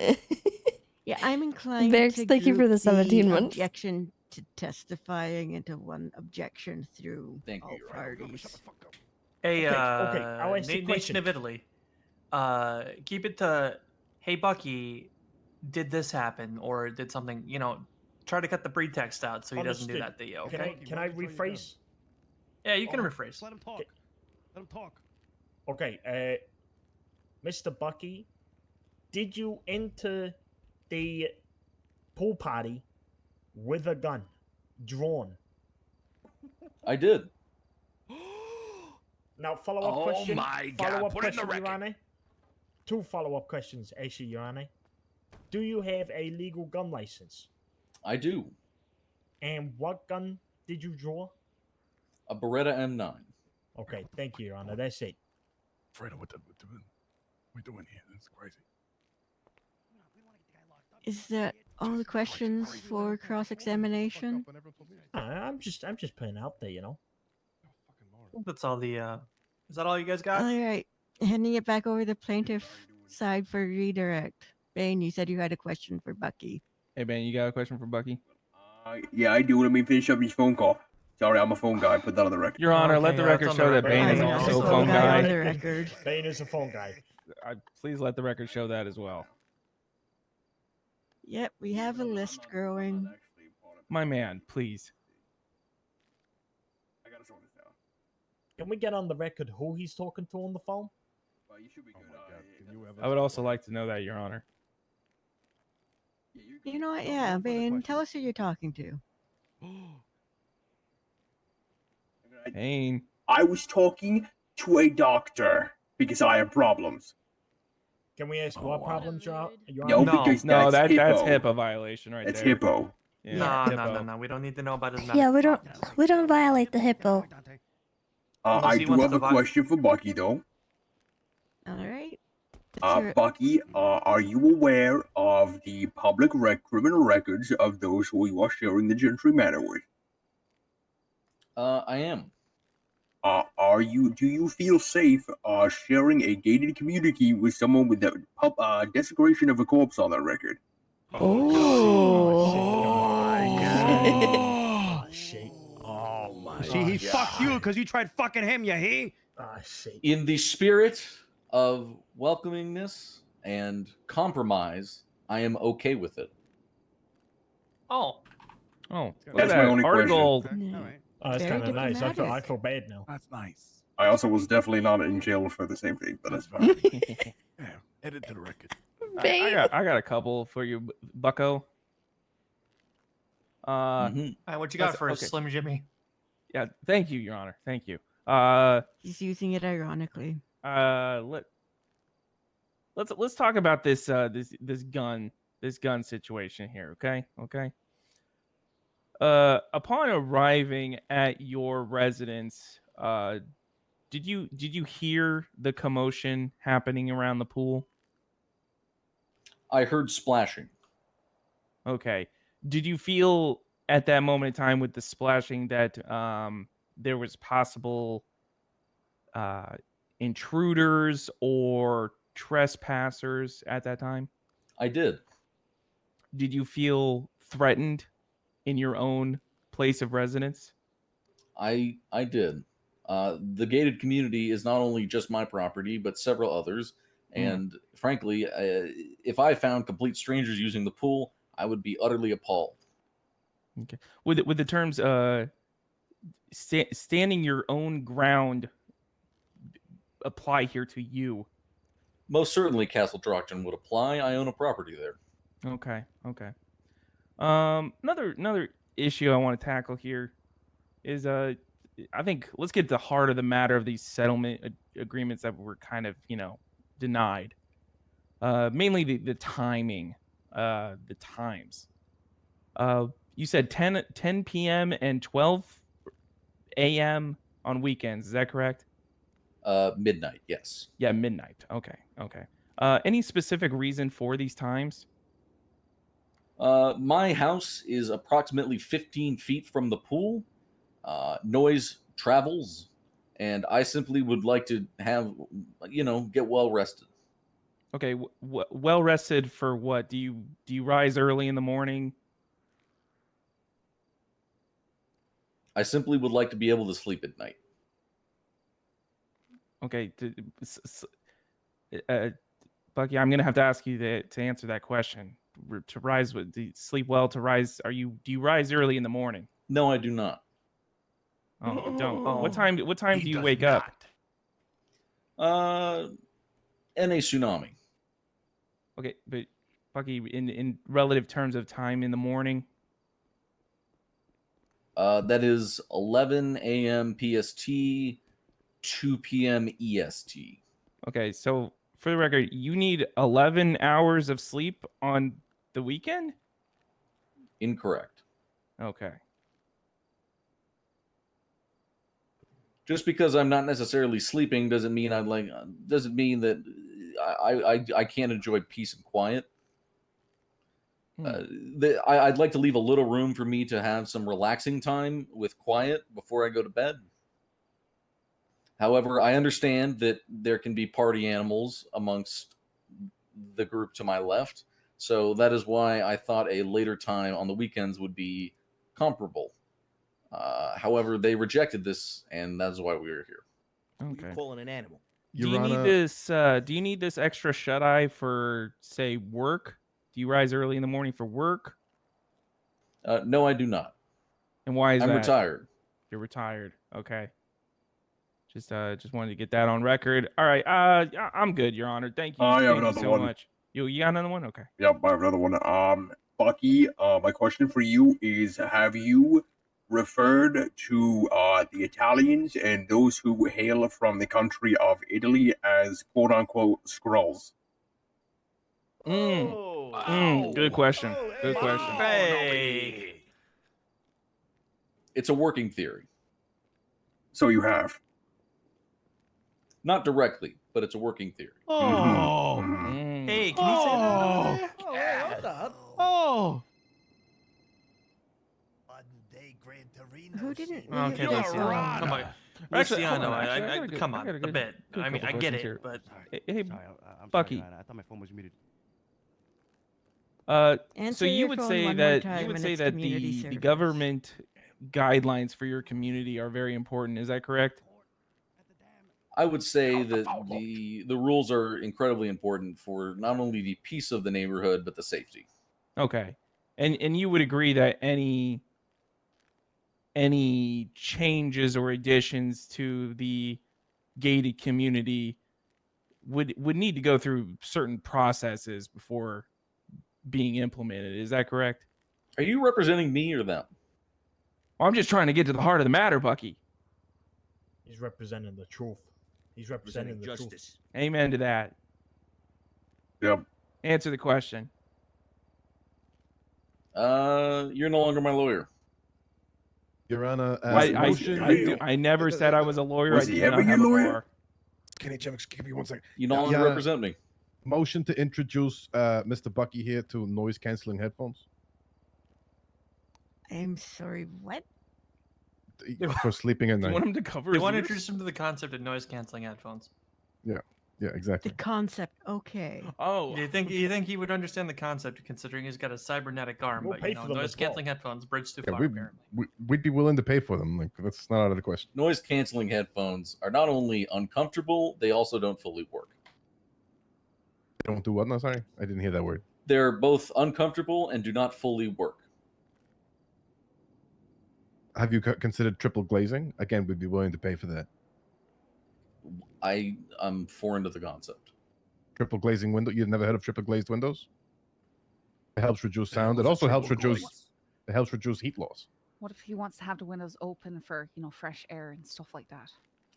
Yeah, I'm inclined Bex, to thank you for group the 17 months. objection to testifying into one objection through Thank you, all Your Honor. parties. Hey, Okay, I'll ask the Nation question. of Italy. Keep it to hey Bucky, did this happen or did something, try to cut the pretext out so he doesn't do Understood. that to you, Can okay? can I rephrase? Yeah, you can rephrase. Let him talk. Let him talk. Okay, Mr. Bucky, did you enter the pool party with a gun drawn? I did. Now, follow-up Oh question. my God, Follow-up put it in the question, Your record. Honor. 2 follow-up questions, actually, Your Honor. Do you have a legal gun license? I do. And what gun did you draw? A Beretta M9. Okay, thank you, Your Honor. That's it. Fredo, what we doing here? This is crazy. Is that all the questions for cross-examination? I'm just putting it out there, you know. That's all the is that all you guys got? All right, handing it back over to the plaintiff side for redirect. Bane, you said you had a question for Bucky. Hey, Ben, you got a question for Bucky? Yeah, I do. Let me finish up his phone call. Sorry, I'm a phone guy. Put that on the record. Your Honor, let the record show that Bane is also a phone guy. On the record. Bane is a phone guy. Please let the record show that as well. Yep, we have a list growing. My man, please. I gotta sort this out. Can we get on the record who he's talking to on the phone? Well, you should be good. I would also like to know that, Your Honor. You know what? Yeah, Bane, tell us who you're talking to. Bane. I was talking to a doctor because I have problems. Can we ask what problems you're No, because no, that's that's HIPPO. HIPAA violation right That's there. HIPPO. Yeah, No. We don't need to know about his Yeah, medical we don't violate the hippo. Unless I he do wants have to a vi- question for Bucky, though. All right. Let's hear it. Bucky, are you aware of the public criminal records of those who you are sharing the Gentry Manor with? I am. Do you feel safe sharing a gated community with someone with the desecration of a corpse on their record? Shit. Oh my. See, See, he he fucked you because you tried fucking him, you he? Shit. In the spirit of welcomingness and compromise, I am okay with it. Oh, That's my only article. question. Oh, that's Very kind of nice. I diplomatic. feel bad now. That's nice. I also was definitely not in jail for the same thing, but that's fine. Yeah, edit to the record. I got a couple for you, Bucko. what you got for us, Slim Jimmy? Yeah, thank you, Your Honor. Thank you. He's using it ironically. Let's talk about this this gun situation here, okay? Upon arriving at your residence, did you hear the commotion happening around the pool? I heard splashing. Okay. Did you feel at that moment in time with the splashing that there was possible intruders or trespassers at that time? I did. Did you feel threatened in your own place of residence? I did. The gated community is not only just my property, but several others. And frankly, if I found complete strangers using the pool, I would be utterly appalled. Okay. With the terms standing your own ground apply here to you? Most certainly, Castle Drockton would apply. I own a property there. Okay. Another issue I want to tackle here is I think let's get to the heart of the matter of these settlement agreements that were kind of denied. Mainly the timing, the times. You said 10 p.m. and 12 a.m. on weekends. Is that correct? Midnight, yes. Yeah, midnight. Okay. Any specific reason for these times? My house is approximately 15 feet from the pool. Noise travels, and I simply would like to have, get well rested. Okay, well rested for what? Do you rise early in the morning? I simply would like to be able to sleep at night. Bucky, I'm gonna have to ask you to answer that question. To rise with sleep well, to rise. Do you rise early in the morning? No, I do not. Oh, you don't. Oh. What time He do you does wake not. up? In a tsunami. Okay, but Bucky, in relative terms of time in the morning. That is 11 a.m. PST, 2 p.m. EST. Okay, so for the record, you need 11 hours of sleep on the weekend? Incorrect. Okay. Just because I'm not necessarily sleeping doesn't mean doesn't mean that I can't enjoy peace and quiet. I'd like to leave a little room for me to have some relaxing time with quiet before I go to bed. However, I understand that there can be party animals amongst the group to my left, so that is why I thought a later time on the weekends would be comparable. However, they rejected this, and that's why we are here. Okay. Calling an animal. Do you need this? Do you need this extra shut eye for, say, work? Do you rise early in the morning for work? No, I do not. And why is I'm that? retired. You're retired. Okay. Just wanted to get that on record. All right. I'm good, Your Honor. Thank you. I have Thank you another so one. much. You got another one? Okay. Yep, I have another one. Bucky, my question for you is: have you referred to the Italians and those who hail from the country of Italy as "quote unquote" Skrulls? Good question. Good question. Hey. It's a working theory. So you have. Not directly, but it's a working theory. Oh. Hey, can you say that over there? Oh, wait, what the? Oh. Who didn't? Okay, You're Luciano, right. come on. Actually, hold Luciano, on, actually, I got a good- come I on, got a a good- bit. good I mean, couple I get questions it, here. but Hey, I'm Bucky. sorry, I thought my phone was muted. So Answer you your would phone say one more that time and it's community the service. government guidelines for your community are very important. Is that correct? I would say that the rules are incredibly important for not only the peace of the neighborhood but the safety. Okay. And you would agree that any changes or additions to the gated community would need to go through certain processes before being implemented. Is that correct? Are you representing me or them? Well, I'm just trying to get to the heart of the matter, Bucky. He's representing the truth. He's representing the justice. Amen to that. Yep. Answer the question. You're no longer my lawyer. Your Honor, I never said I was a lawyer. Was I he do not ever your have a lawyer? bar. Can you give me 1 second? You no longer represent me. Motion to introduce Mr. Bucky here to noise canceling headphones. I'm sorry. What? For sleeping at Do night. you want him to cover you his want to ears? introduce him to the concept of noise canceling headphones? Yeah, exactly. The concept. Okay. Oh, You think he would understand the concept, considering he's got a cybernetic arm? We'll But pay you know, for them noise as well. canceling headphones bridge too Yeah, far. Apparently. we'd be willing to pay for them. Like, that's not out of the question. Noise canceling headphones are not only uncomfortable, they also don't fully work. Don't do what? No, sorry, I didn't hear that word. They're both uncomfortable and do not fully work. Have you considered triple glazing? Again, we'd be willing to pay for that. I'm foreign to the concept. Triple glazing window. You've never heard of triple glazed windows? It helps reduce sound. It also helps reduce heat loss. What if he wants to have the windows open for, fresh air and stuff like that?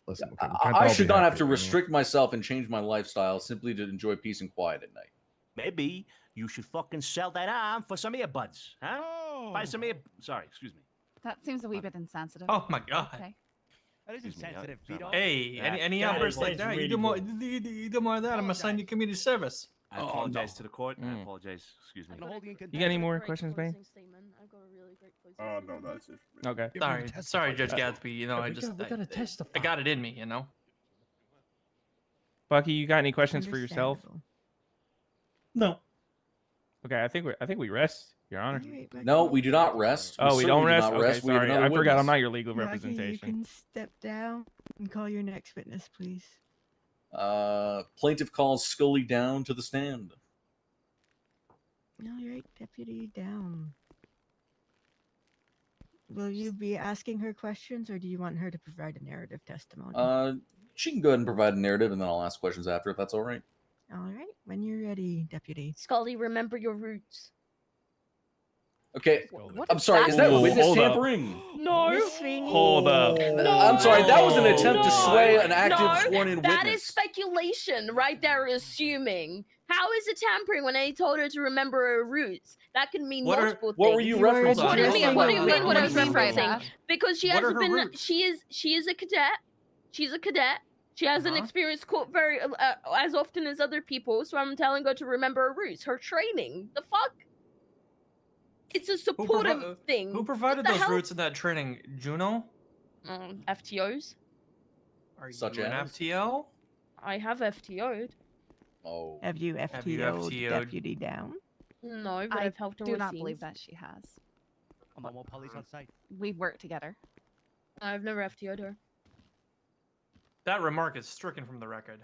Listen, I should not have to restrict myself and change my lifestyle simply to enjoy peace and quiet at night. Maybe you should fucking sell that arm for some earbuds, huh? Buy some Sorry, excuse me. That seems a wee bit insensitive. Oh my god. Okay. That is insensitive, Vito. Hey, any God, outbursts like it's that? really You do more. good. You do more of that. I'm gonna sign you community service. I apologize to the court. I apologize. Excuse me. You got any more questions, Bane? No, that's it. Okay. Sorry, Judge Gatsby. You know, we gotta testify. I got it in me. You know. Bucky, you got any questions for yourself? No. Okay, I think we rest, Your Honor. No, we do not rest. Oh, we don't certainly do rest. not Okay, rest. We have sorry. another I forgot. I'm witness. not your legal Rocky, you representation. can step down and call your next witness, please. Plaintiff calls Scully down to the stand. All right, Deputy Down. Will you be asking her questions, or do you want her to provide a narrative testimony? She can go ahead and provide a narrative, and then I'll ask questions after, if that's all right. All right, when you're ready, Deputy. Scully, remember your roots. Okay, What I'm sorry. Is that Ooh, witness hold up. tampering? No. Miss Sweeney? Hold up. I'm sorry. That was an attempt to sway an active No, sworn-in that witness. is speculation right there, assuming. How is it tampering when I told her to remember her roots? That can mean What are- multiple things. What were you You were referencing? What do you mean? addressing What do you a mean? What I was witness. referencing? Because she What are hasn't her been. roots? She is a cadet. She's a cadet. She hasn't Uh-huh. experienced court very as often as other people. So I'm telling her to remember her roots, her training. The fuck? It's a supportive thing. Who provided What the those hell? roots in that training? Juno? FTOs. Are Such you an as? FTO? I have FTO'd. Oh. Have you Have you FTO'd FTO'd? Deputy Down? No, but I I've helped her do with not believe scenes. that she has. More police on site. We've worked together. I've never FTO'd her. That remark is stricken from the record.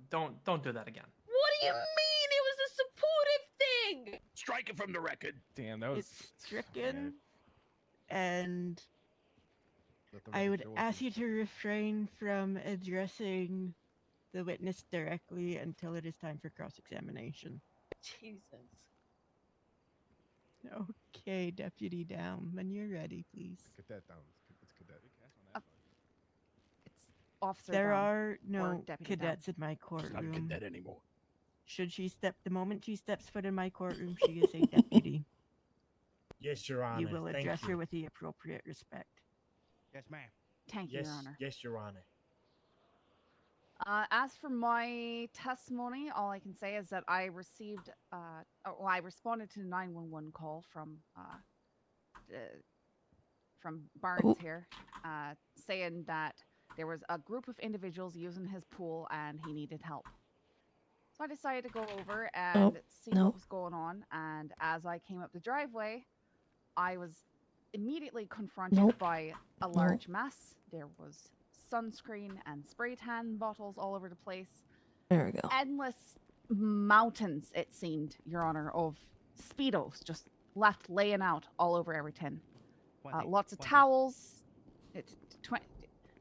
Don't do that again. What do you mean? It was a supportive thing. Strike it from the record. Damn, that was. It's stricken, and I would ask you to refrain from addressing the witness directly until it is time for cross-examination. Jesus. Okay, Deputy Down, when you're ready, please. Cadet Down. It's cadet. Officer There Down are or no Deputy Down. cadets in my She's not a courtroom. cadet anymore. The moment she steps foot in my courtroom, she is a deputy. Yes, Your Honor. You will Thank address you. her with the appropriate respect. Yes, ma'am. Thank you, Yes, Your Honor. yes, Your Honor. As for my testimony, all I can say is that I received, I responded to a 911 call from Barnes here, saying that there was a group of individuals using his pool and he needed help. So I decided to go over and see what was going on. And as I came up the driveway, I was immediately confronted by a large mess. There was sunscreen and spray tan bottles all over the place. There we go. Endless mountains, it seemed, Your Honor, of Speedos just left laying out all over everything. Lots of towels. It's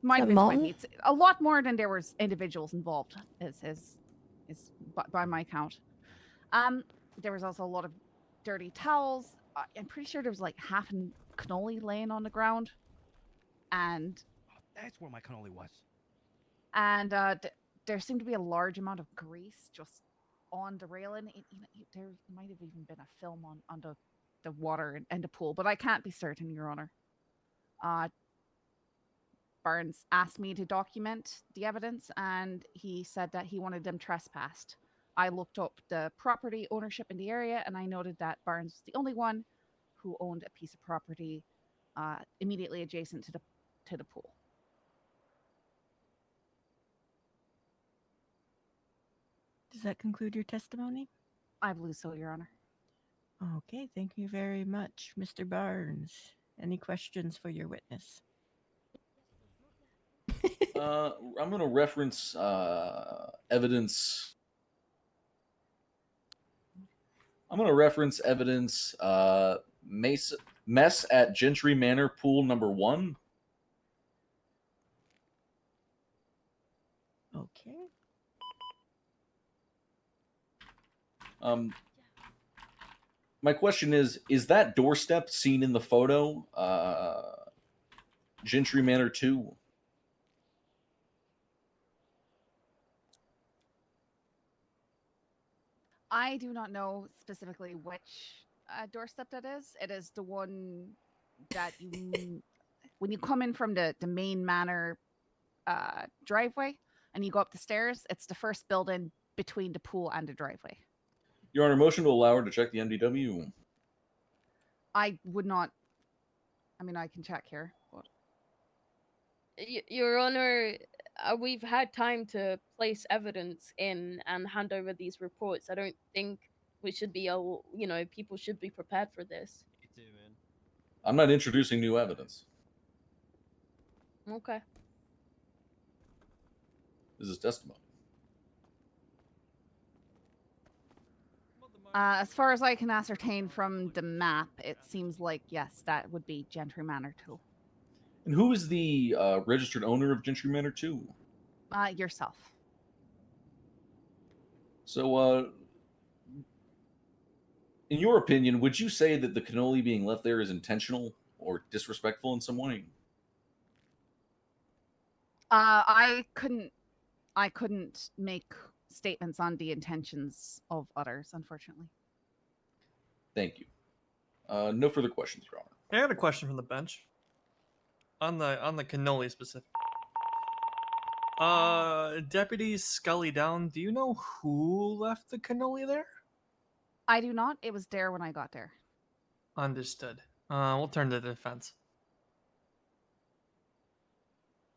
might have been 20. It's a lot more than there was individuals involved, is by my count. There was also a lot of dirty towels. I'm pretty sure there was like half a cannoli laying on the ground, and That's where my cannoli was. and there seemed to be a large amount of grease just on the railing. There might have even been a film on the water and the pool, but I can't be certain, Your Honor. Barnes asked me to document the evidence, and he said that he wanted them trespassed. I looked up the property ownership in the area, and I noted that Barnes was the only one who owned a piece of property immediately adjacent to the pool. Does that conclude your testimony? I believe so, Your Honor. Okay, thank you very much, Mr. Barnes. Any questions for your witness? I'm going to reference evidence. I'm going to reference evidence mess at Gentry Manor, pool number 1. Okay. My question is that doorstep seen in the photo Gentry Manor 2? I do not know specifically which doorstep that is. It is the one that you, when you come in from the main manor driveway and you go up the stairs, it's the first building between the pool and the driveway. Your Honor, motion to allow her to check the MDW. I would not. I mean, I can check here. But... Your Honor, we've had time to place evidence in and hand over these reports. I don't think we should be, people should be prepared for this. I'm not introducing new evidence. Okay. This is testimony. As far as I can ascertain from the map, it seems like, yes, that would be Gentry Manor 2. And who is the registered owner of Gentry Manor 2? Yourself. So, in your opinion, would you say that the cannoli being left there is intentional or disrespectful in some way? I couldn't make statements on the intentions of others, unfortunately. Thank you. No further questions, Your Honor. I got a question from the bench. On the cannoli specific. Deputy Scully down, do you know who left the cannoli there? I do not. It was there when I got there. Understood. We'll turn to the defense.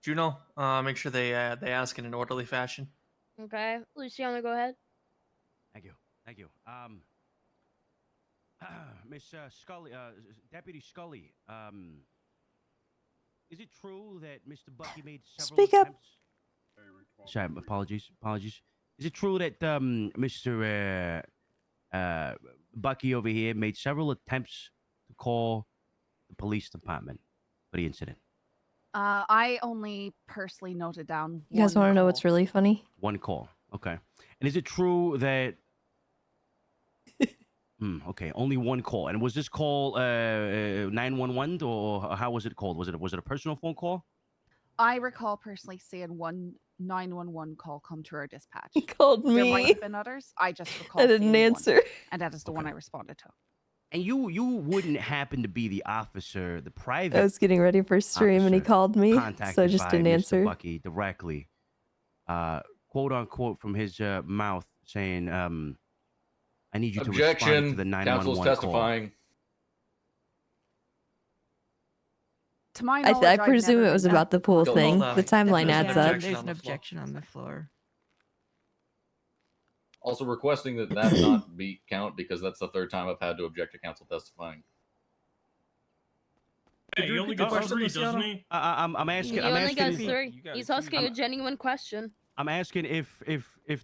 Juno, make sure they ask in an orderly fashion. Okay, Luciano, go ahead. Thank you. Thank you. Miss Scully, Deputy Scully, is it true that Mr. Bucky made several Speak up. attempts? Sorry, apologies. Is it true that Mr. Bucky over here made several attempts to call the police department for the incident? I only personally noted down. You guys want to know what's really funny? One call. Okay. And is it true that... okay, only one call. And was this call 911 or how was it called? Was it a personal phone call? I recall personally seeing one 911 call come to our dispatch. He called There might me. have been others. I just recall I didn't seeing answer. one, and that is the one I responded to. And you wouldn't happen to be the officer, the private... I was getting ready for stream and he called me, so I just by didn't Mr. answer. Bucky directly, quote unquote, from his mouth, saying, "I need you to respond to the 911 Counsel's testifying. To my I knowledge, presume it was about the pool thing. on. The timeline adds up. There's an objection on the floor. Also requesting that not be count because that's the third time I've had to object to counsel testifying. Hey, you only get three, doesn't he? I'm asking. He I'm only got asking. three. He's asking a genuine question. I'm asking if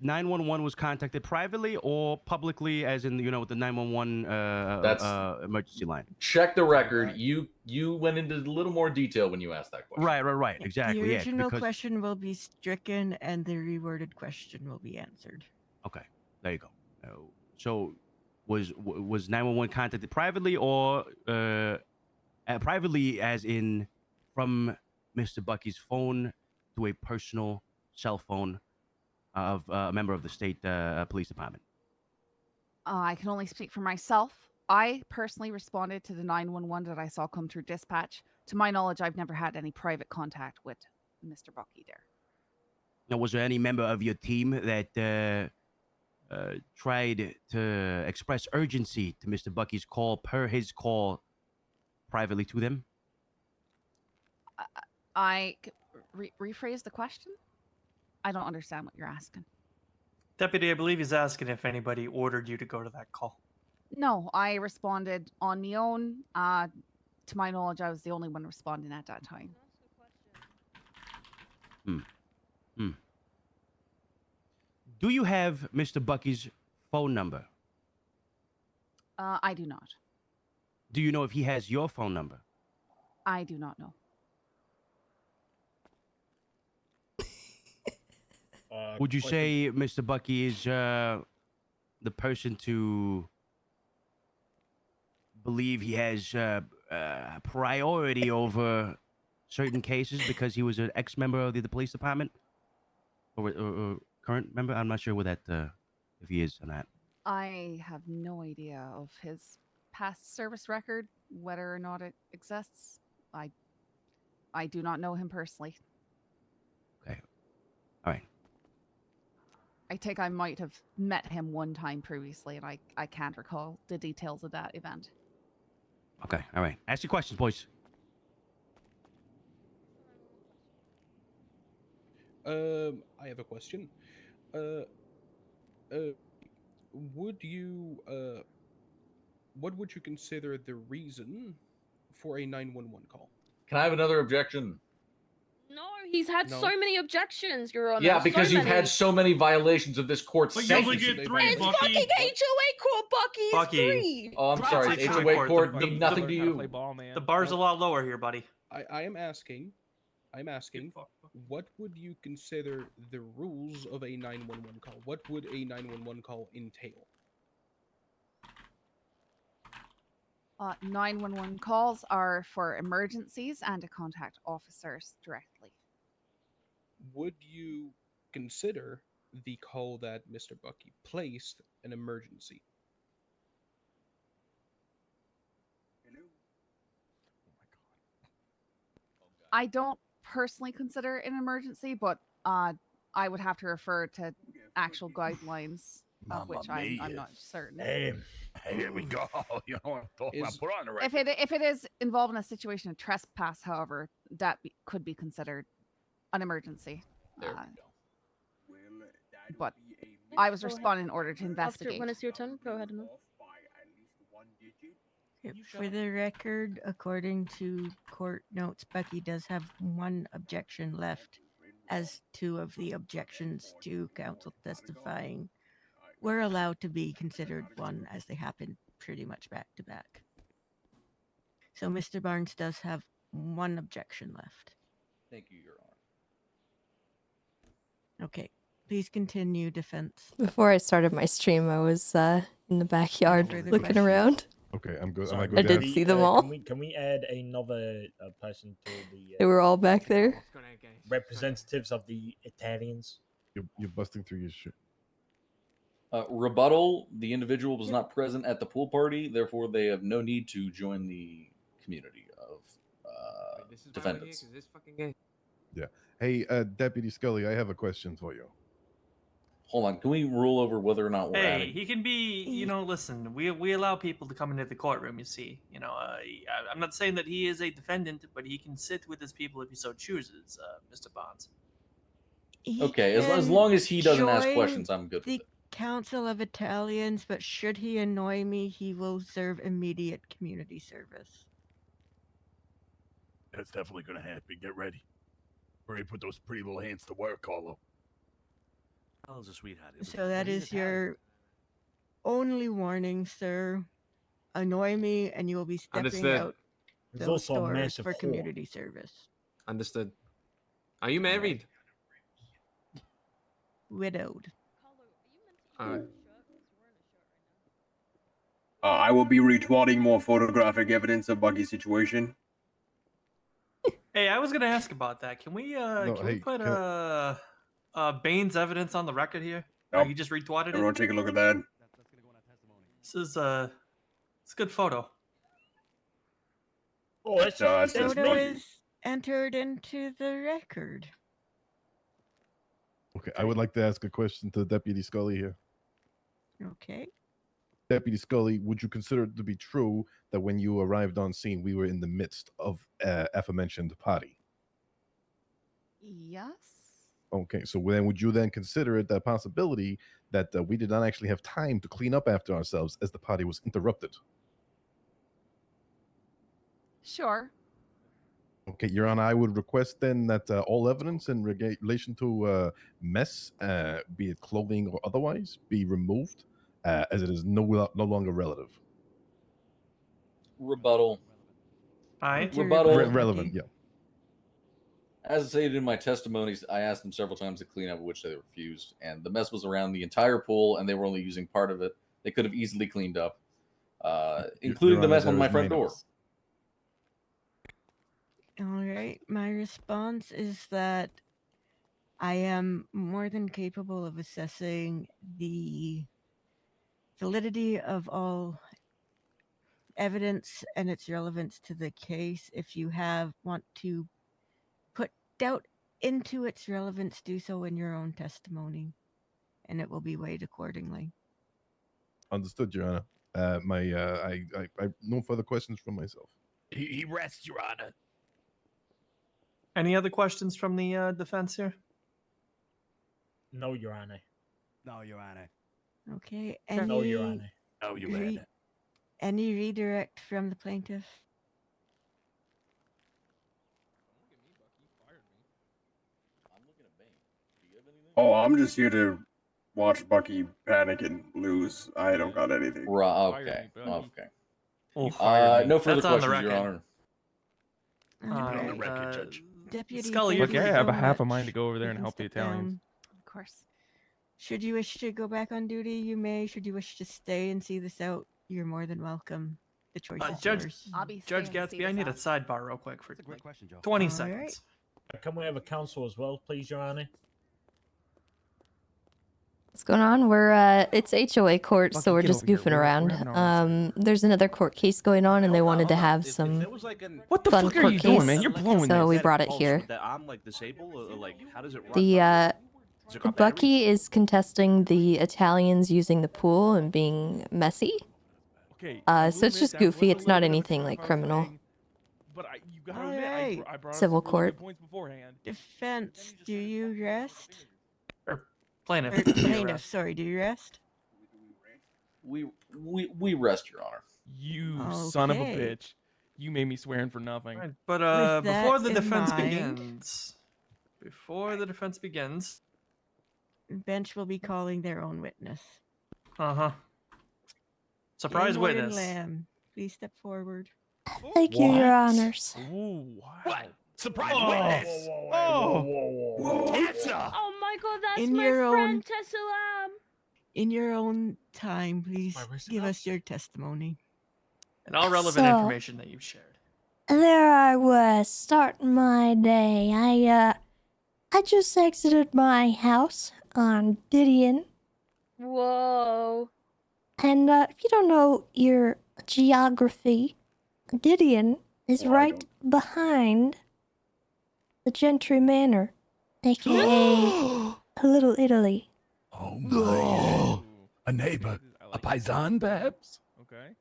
911 was contacted privately or publicly, as in with the 911 That's emergency line. Check the record. You went into a little more detail when you asked that question. Right. Exactly. The Yeah. original Because question will be stricken and the reworded question will be answered. okay, there you go. So, was 911 contacted privately or privately, as in from Mr. Bucky's phone to a personal cell phone of a member of the state police department? I can only speak for myself. I personally responded to the 911 that I saw come through dispatch. To my knowledge, I've never had any private contact with Mr. Bucky there. Now, was there any member of your team that tried to express urgency to Mr. Bucky's call per his call privately to them? Rephrase the question? I don't understand what you're asking. Deputy, I believe he's asking if anybody ordered you to go to that call. No, I responded on my own. To my knowledge, I was the only one responding at that time. Do you have Mr. Bucky's phone number? I do not. Do you know if he has your phone number? I do not know. Would you say Mr. Bucky is the person to believe he has priority over certain cases because he was an ex-member of the police department? Or current member? I'm not sure what that, if he is or not. I have no idea of his past service record, whether or not it exists. I do not know him personally. Okay. All right. I think I might have met him one time previously, and I can't recall the details of that event. Okay. All right. Ask your questions, boys. I have a question. Would you what would you consider the reason for a 911 call? Can I have another objection? No, he's had No. so many objections, Your Honor. Yeah, because so you've many. had so many violations of this court's But you only sanctity. get 3, It's Bucky. fucking HOA court, Bucky. It's Bucky. 3. Oh, I'm Drop sorry. it, HOA HOA court court. mean nothing to you. The bar's a lot lower here, buddy. I am asking, what would you consider the rules of a 911 call? What would a 911 call entail? 911 calls are for emergencies and to contact officers directly. Would you consider the call that Mr. Bucky placed an emergency? I don't personally consider it an emergency, but I would have to refer to actual guidelines, of which I'm not certain. Here we go. You know what I'm talking about. Put on the record. If it is involved in a situation of trespass, however, that could be considered an emergency. There we go. But I was responding in order to investigate. When it's your turn, go ahead and. For the record, according to court notes, Bucky does have one objection left, as 2 of the objections to counsel testifying were allowed to be considered one, as they happened pretty much back to back. So Mr. Barnes does have one objection left. Thank you, Your Honor. Okay, please continue, defense. Before I started my stream, I was in the backyard Further looking questions? around. Okay, I'm good. Sorry, Am I I good did to see them all. Can we add another person to the They were all back there. representatives of the Italians? You're busting through your shit. Rebuttal: the individual was not present at the pool party, therefore they have no need to join the community of defendants. Yeah. Hey, Deputy Scully, I have a question for you. Hold on, can we rule over whether or not we're Hey, adding? he can be, listen, we allow people to come into the courtroom, you see. I'm not saying that he is a defendant, but he can sit with his people if he so chooses, Mr. Bonds. Okay, as long as he doesn't ask questions, I'm good with the it. Council of Italians, but should he annoy me, he will serve immediate community service. That's definitely going to happen. Get ready. Ready to put those pretty little hands to work, Carlo. Carlo's a sweetheart. So that is your only warning, sir. Annoy me, and you will be stepping Understood. out There's those also a doors massive for whore. community service. Understood. Are you married? Widowed. Alright. I will be retweeting more photographic evidence of Bucky's situation. Hey, I was gonna ask about that. Can we put Bane's evidence on the record here? Nope. He just retweeted it. Everyone take a look at that. This is it's a good photo. Oh, that's Photo is entered into the record. Okay, I would like to ask a question to Deputy Scully here. Okay. Deputy Scully, would you consider it to be true that when you arrived on scene, we were in the midst of aforementioned party? Yes. Okay, so then would you then consider it that possibility that we did not actually have time to clean up after ourselves as the party was interrupted? Sure. Okay, Your Honor, I would request then that all evidence in relation to mess, be it clothing or otherwise, be removed, as it is no longer relative. Rebuttal. Rebuttal. Relevant, yeah. As stated in my testimonies, I asked them several times to clean up, which they refused. And the mess was around the entire pool, and they were only using part of it. They could have easily cleaned up, including the mess on my front door. All right. My response is that I am more than capable of assessing the validity of all evidence and its relevance to the case. If you want to put doubt into its relevance, do so in your own testimony, and it will be weighed accordingly. Understood, Your Honor. I no further questions from myself. He rests, Your Honor. Any other questions from the defense here? No, Your Honor. No, Your Honor. Okay. No, Your Honor. No, Your Honor. Any redirect from the plaintiff? Oh, I'm just here to watch Bucky panic and lose. I don't got anything. Okay. Oh, No further That's on the questions, Your record. Honor. On the record, Judge. Deputy, Scully, thank Look, I you have so a half a much. mind to go over there You and can help the step Italians. down. Of course. Should you wish to go back on duty, you may. Should you wish to stay and see this out, you're more than welcome. The choice is Judge, yours. I'll be Judge staying to see Gatsby, I this need a out. sidebar real quick for That's a great question, Joe. 20 All seconds. right. Can we have a counsel as well, please, Your Honor? What's going on? We're it's HOA court, Bucky, so we're get just over here. goofing We're around. having our There's another court case going on, and they wanted to have some What the fun fuck are court you case. doing, man? You're blowing so this. we brought it here. That I'm like disabled, or like how does it run? The Does it got Bucky is contesting the Italians using the pool and being messy. Okay. So it's just goofy. It's not anything like criminal. But you gotta All admit, right. I brought Civil up some really court. good points beforehand. Defense, do you rest? Plaintiff. Or do you plaintiff, rest? sorry, do you rest? We rest, Your Honor. You son of a Okay. bitch. You made me swearing for nothing. Right, but With before that the in defense mind- begins, Bench will be calling their own witness. surprise Game Warden witness. Lamb, please step forward. Thank you, Your Honors. Ooh, wow. What? Surprise Oh. witness! Tessa! Oh my god, that's In my your friend own- Tessa Lamb. In your own time, please where's the give notes? us your testimony. And all relevant So- information that you've shared. There I was, starting my day. I just exited my house on Didion. Whoa. And if you don't know your geography, Didion is right behind the Gentry Manor, aka Little Italy. Oh my. A neighbor. A paisan, perhaps? Okay.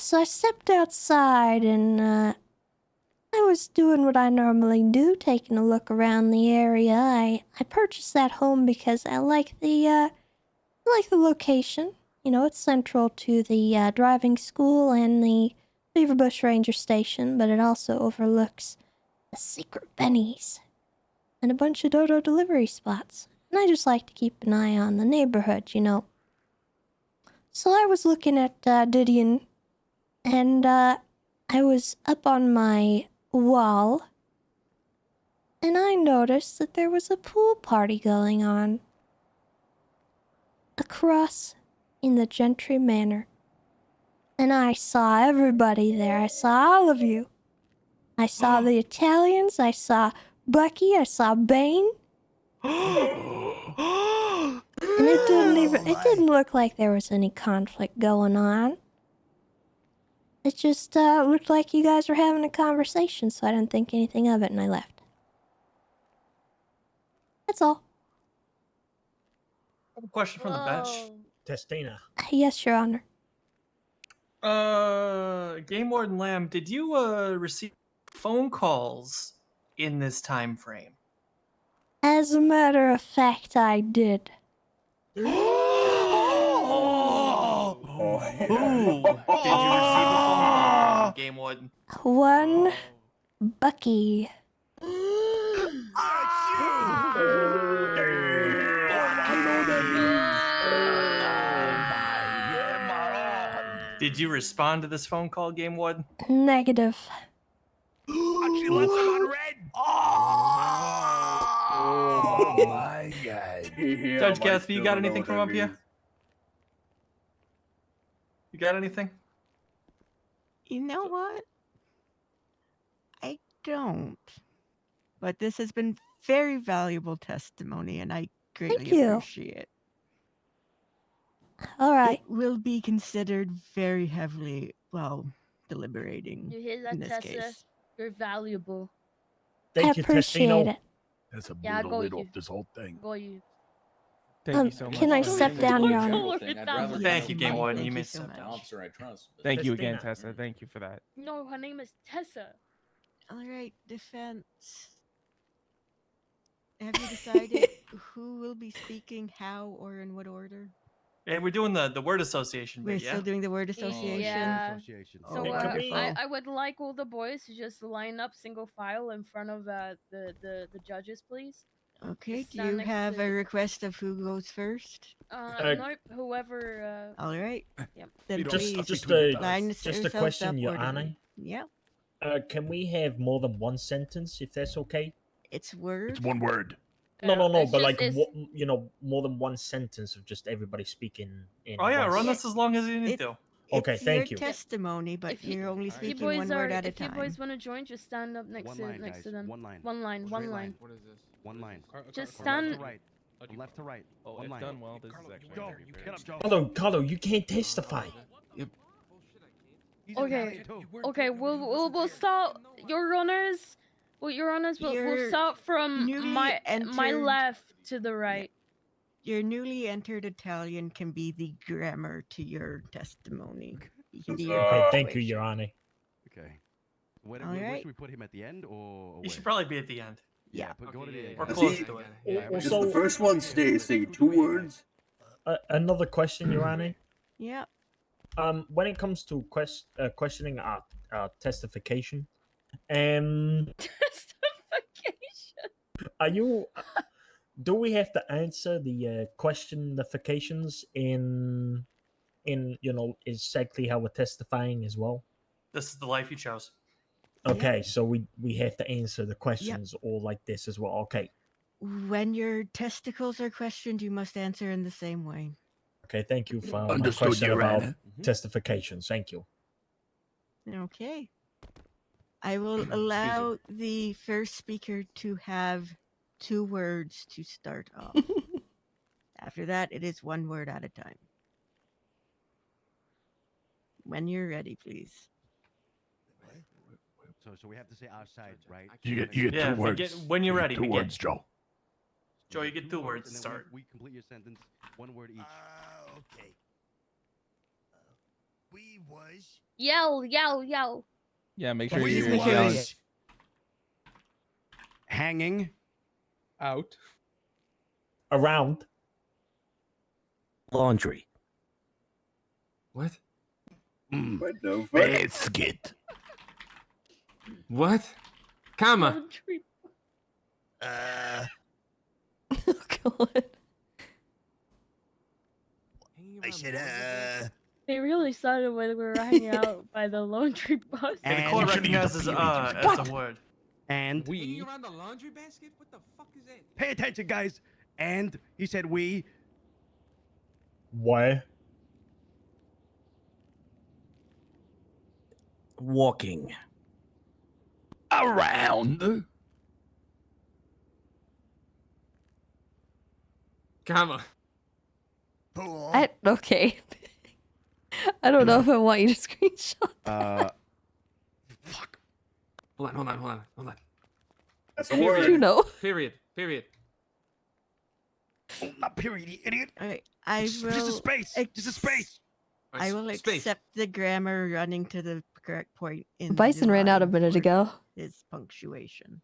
So I stepped outside and I was doing what I normally do, taking a look around the area. I purchased that home because I like the location. You know, it's central to the driving school and the Beaverbush Ranger Station, but it also overlooks a secret Benny's and a bunch of Dodo delivery spots. And I just like to keep an eye on the neighborhood, you know. So I was looking at Didion, and I was up on my wall, and I noticed that there was a pool party going on across in the Gentry Manor. And I saw everybody there. I saw all of you. I saw the Italians. I saw Bucky. I saw Bane. And it didn't look like there was any conflict going on. It just looked like you guys were having a conversation, so I didn't think anything of it and I left. That's all. I have a question from the bench. Testina. Yes, Your Honor. Game Warden Lamb, did you receive phone calls in this time frame? As a matter of fact, I did. Who did you receive a phone call from, Game Warden? One Bucky. Did you respond to this phone call, Game Warden? Negative. She left him on red. Oh my god. Judge Gatsby, you got anything from up here? You got anything? You know what? I don't. But this has been very valuable testimony, and I greatly Thank you. appreciate it. All right. It will be considered very heavily, well, deliberating You hear in that, this Tessa? case. You're valuable. Thank I you, appreciate Testino. it. That's a Yeah, brutal go lid you. off this whole thing. Go you. Thank you so much. Can I step down, Your Honor? General thing, I'd rather Thank you, Game Warden. Thank You you may so step much. an down. officer I trust. but- Thank you again, Testina. Tessa. Thank you for that. No, her name is Tessa. All right, defense. Have you decided who will be speaking, how, or in what order? And we're doing the word association We're bit, yeah? still doing the word association. Yeah. So Hey, can we- I would like all the boys to just line up single file in front of the judges, please. Okay, Just do stand you next have to a it. request of who goes first? Nope. Whoever. All right. Yep. Then Just, please just line a, just a yourselves question, up Your orderly. Honor. Yeah. Can we have more than one sentence, if that's okay? It's word. It's one word. No, it's but just- like, it's- more than one sentence of just everybody speaking in. Oh yeah, one run s- this as long as you need to. Okay, It's thank your you. testimony, but If you, you're only if you speaking boys one are, word at a if you time. boys want to join, just stand up next to them. One line. One line. One line. What is this? One line. Just From left stand. to right. From left to right. Oh, One if line. done well, this is actually Go. very You fair. get up, Joe. Carlo, you can't testify. Yep. Okay. Okay. We'll start. Your honors. Well, your honors. We'll You're start from newly my entered- left to the right. Your newly entered Italian can be the grammar to your testimony. He can be your Okay, thank you, punctuation. Your Honor. Okay. Where Alright. should we put him at the end or You should probably be at the end. Yeah. Go to the end. We're Yeah. close See, to it. Does the first one say 2 words? Another question, Your Honor. Yeah. When it comes to questioning our testification, are you? Do we have to answer the questionifications in exactly how we're testifying as well? This is the life you chose. Okay, so we have to answer the questions all like this as well. Okay. When your testicles are questioned, you must answer in the same way. Okay, thank you for my Understood, question Your about Honor. testifications. Thank you. Okay. I will allow the first speaker to have 2 words to start off. After that, it is 1 word at a time. When you're ready, please. So we have to say our side, right? You get 2 Yeah, words. when you're You get ready, 2 begin. words, Joe. Joe, you get 2 words to and then start. We complete your sentence, 1 word each. Okay. We was. Yell. Yeah, make sure We you're was. yelling. Hanging out around laundry. What? What the fuck? Basket. What? Comma. God. I said, They really started when we were hanging out by the laundry basket. And the court recognizes as a word. And Hanging around the laundry basket? What the fuck is that? pay attention, guys. And he said we. What? walking around. Comma. Okay. I don't know if I want you to screenshot. Fuck. Hold on. That's a How word. did you know? Period. Oh, not period, you idiot. Okay, I Just will. a space. Just a space. I will accept the grammar running to the correct point in Bison the ran out a line minute for ago. His punctuation.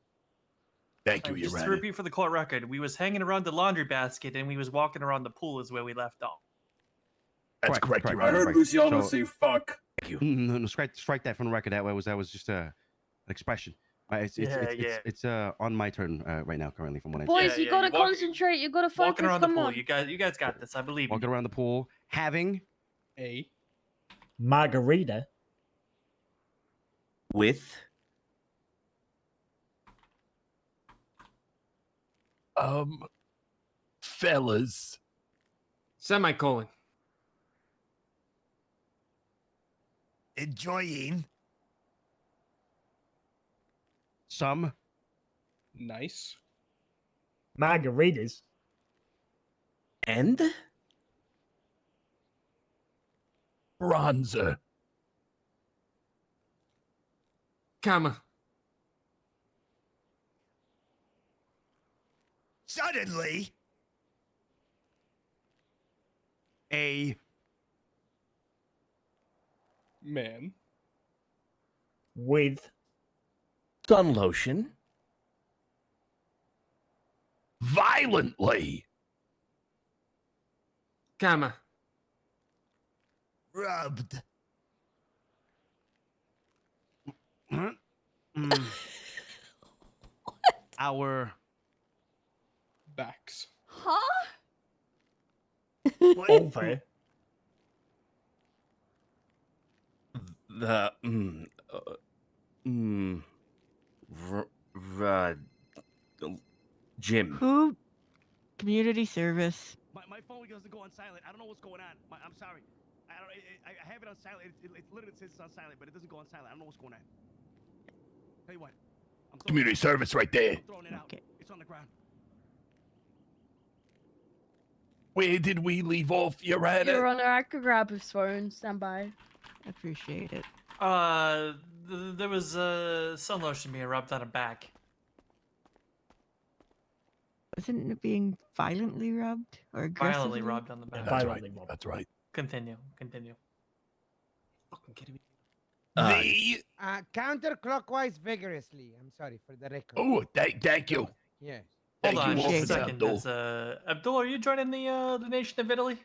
Thank you, Just Your to Honor. repeat for the court record, we was hanging around the laundry basket and we was walking around the pool is where we left off. That's correct, Your I Honor. heard Luciano So- say fuck. Thank you. No, strike that from the record. That was just an expression. It's on my turn right now, currently, from what I see. Boys, you gotta concentrate. You gotta focus. Walking around the Come pool. on. You guys got this. I believe in Walking you. around the pool, having a margarita with fellas. Semicolon. Enjoying some nice margaritas and bronzer. Comma. Suddenly, a man with sun lotion violently, comma, rubbed our Backs. Huh? Over. The Jim. Who? Community service. My phone doesn't go on silent. I don't know what's going on. I'm sorry. I don't. I have it on silent. It literally says it's on silent, but it doesn't go on silent. I don't know what's going on. Tell you what. Community service right there. I'm throwing it out. It's on the ground. Where did we leave off, Your Honor? Your Honor, I could grab his phone. Stand by. Appreciate it. There was sun lotion being rubbed on her back. Wasn't it being violently rubbed or aggressively? Violently rubbed on the back. Violently rubbed. That's right. Continue. Fucking kidding me. Counterclockwise vigorously. I'm sorry for the record. Oh, thank you. Yes. Hold on Thank you, just a Officer second. Abdul. That's, Abdul, are you joining the nation of Italy?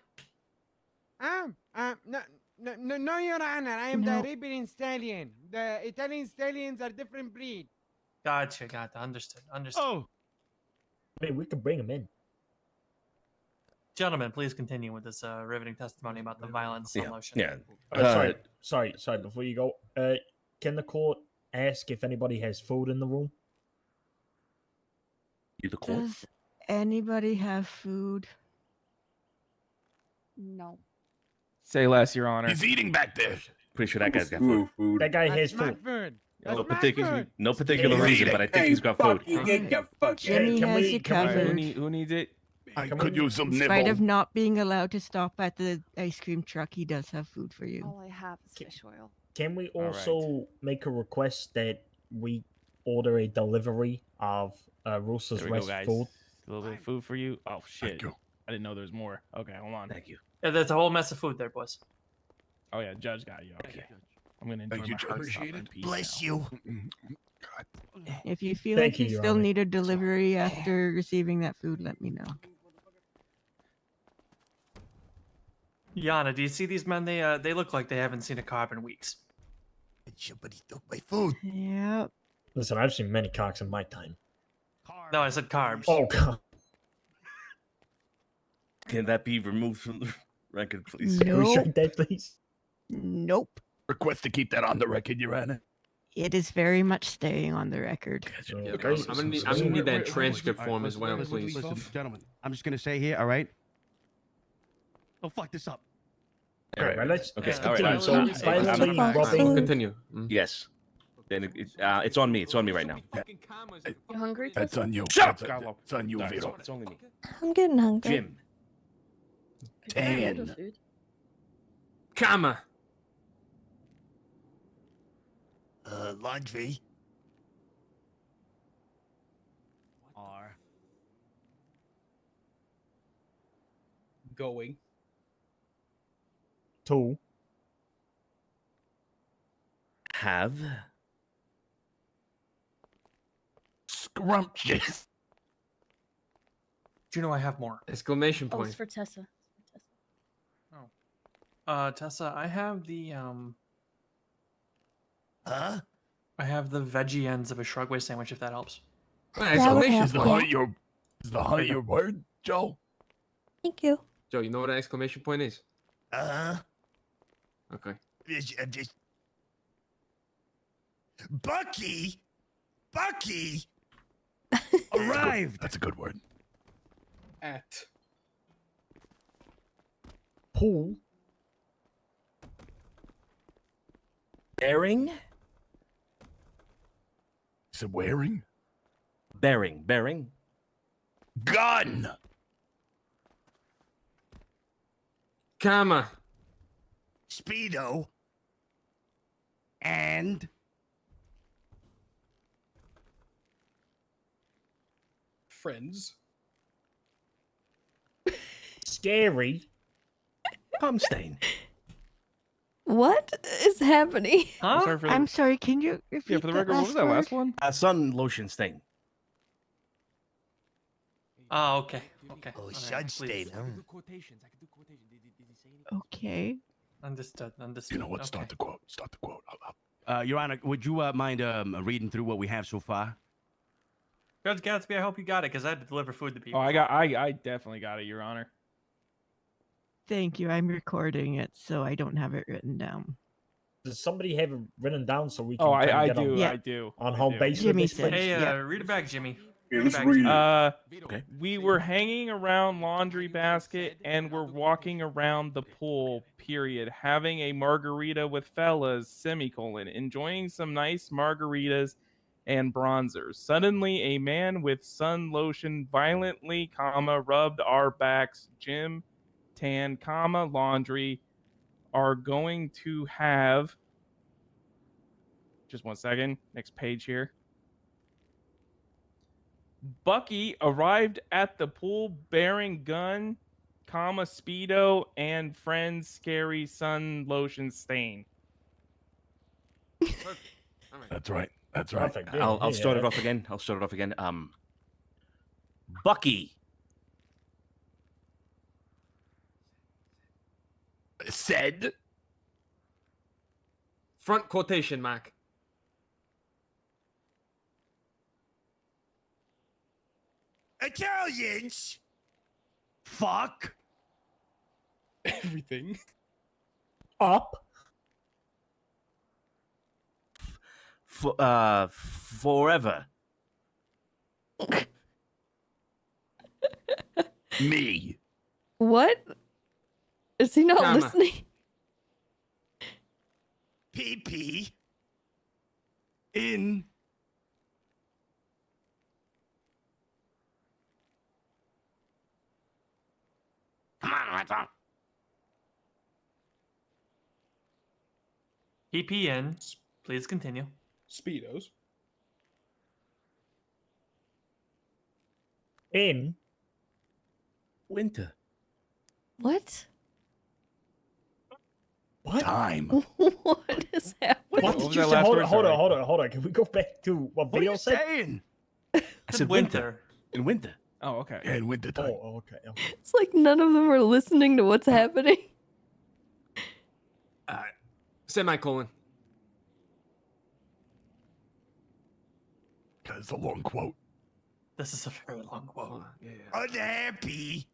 No, Your Honor. I am No. the Arabian stallion. The Italian stallions are different breed. Gotcha. Understood. I mean, we could bring him in. Gentlemen, please continue with this riveting testimony about the violent sun lotion. Yeah. Sorry. Before you go, can the court ask if anybody has food in the room? You the court? Does anybody have food? No. Say less, Your Honor. He's eating back there. Pretty sure that guy's got food. That guy has That's my food. food. No That's my particular, food. no particular Hey, reason, but I think he's got food. Jimmy Can has we- you can we- covered. Who needs it? I could use some In spite of nibble. not being allowed to stop at the ice cream truck, he does have food for you. All I have is fish oil. Can we All also make a request that we order a delivery of Rosa's There we go, Rest guys. food? A little bit of food for you. Oh shit! Thank you. I didn't know there was more. Okay, hold on. Thank you. Yeah, there's a whole mess of food there, boys. Oh yeah, Judge got you. Okay. I'm gonna enjoy Thank you, my Judge. heart Appreciate stop in it. peace Bless now. you. If you feel Thank like you, you Your still Honor. need a delivery after receiving that food, let me know. Yana, do you see these men? They look like they haven't seen a carb in weeks. Somebody took my food. Yep. Listen, I've seen many cocks in my time. No, I said carbs. Oh god. Can that be removed from the record, please? Can we Nope. strike that, please? Nope. Request to keep that on the record, Your Honor. It is very much staying on the record. Yeah, Okay. I'm gonna need that transcript form as well, please. Listen, gentlemen, I'm just gonna say here, all right? Don't fuck this up. Alright, right, let's Okay, continue. all right. So, I'm- violently robbing. Continue. Yes. Then it's on me. It's on me right now. You hungry? That's on you. Shut That's up! It's on you, Sorry, Vito. it's only me. I'm getting hungry. Jim. Could you order 10. food? Comma. Laundry. Are going 2. Have scrumptious. Do you know I have more? Exclamation Oh, point. it's for Tessa. Tessa, I have the Huh? I have the veggie ends of a shrugway sandwich, if that helps. Exclamation Is the point. hunt your word, Joe? Thank you. Joe, you know what an exclamation point is? Okay. Just Bucky arrived. That's a good word. at Pool. bearing. Is it wearing? Bearing. Gun. Comma. Speedo. And friends. Scary. Cum stain. What is happening? Huh? Sorry for the, I'm sorry, can you repeat yeah, for the record, what was that word? last one? Sun lotion stain. Oh, okay. Okay. Oh, All right, sun please. stain. Huh? Okay. Understood. You know what? Okay. Start the quote. Start the quote. Your Honor, would you mind reading through what we have so far? Judge Gatsby, I hope you got it because I had to deliver food to people. Oh, I definitely got it, Your Honor. Thank you. I'm recording it, so I don't have it written down. Does somebody have it written down so we can Oh, kind of I get do. on, Yeah. I do. on I home do. base Jimmy with this, said, please? Hey, yeah. read it back, Jimmy. Yeah, Read let's it back, read Jimmy. it. Okay. We were hanging around laundry basket and we're walking around the pool, period, having a margarita with fellas, semicolon, enjoying some nice margaritas and bronzers. Suddenly, a man with sun lotion violently, comma, rubbed our backs, Jim, tan, comma, laundry, are going to have, just one second, next page here. Bucky arrived at the pool bearing gun, comma, Speedo, and friend's scary sun lotion stain. Perfect. All right. That's right. That's right. Perfect. Yeah, I'll start it yeah. off again. Bucky. Said. Front quotation mark. Italians. Fuck. Everything. Up. Forever. Me. What? Is he not Comma. listening? PP. In. Come on, what's up? PPN. Please continue. Speedos. In. Winter. What? What? Time. What is happening? What did you say? Hold on. Can we go back to what What are Vito you said? saying? I said winter. In winter. Oh, okay. Yeah, in winter time. Oh, okay. It's like none of them are listening to what's happening. Semicolon. That's a long quote. This is a very long quote. Yeah. Unhappy.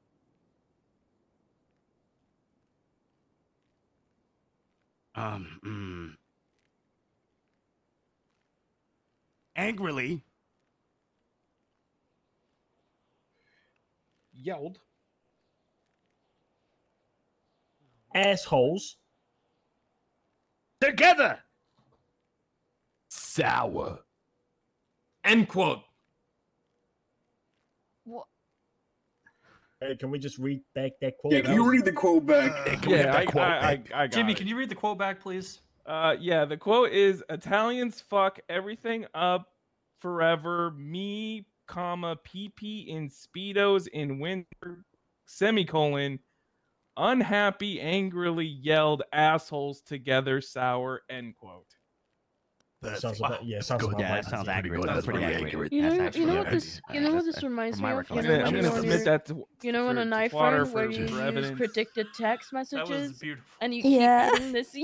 Angrily. Yelled. Assholes. Together. Sour. End quote. What? Hey, can we just read back that quote? Yeah, can you read the quote back? Can we get that quote I back? got Jimmy, it. can you read the quote back, please? Yeah, the quote is Italians fuck everything up forever. Me, comma, PP in Speedos in winter, semicolon, unhappy, angrily yelled assholes together, sour, end quote. Sounds about, yeah, sounds about Yeah, right. that sounds Yeah. accurate. That's pretty accurate. You know, That's you know actually what this, you know what this reminds me of. You know, I'm when gonna you're on submit your, that to you know, on a knife Twitter run where for you use evidence. predicted text That was messages, beautiful. and you Yeah. keep reading this.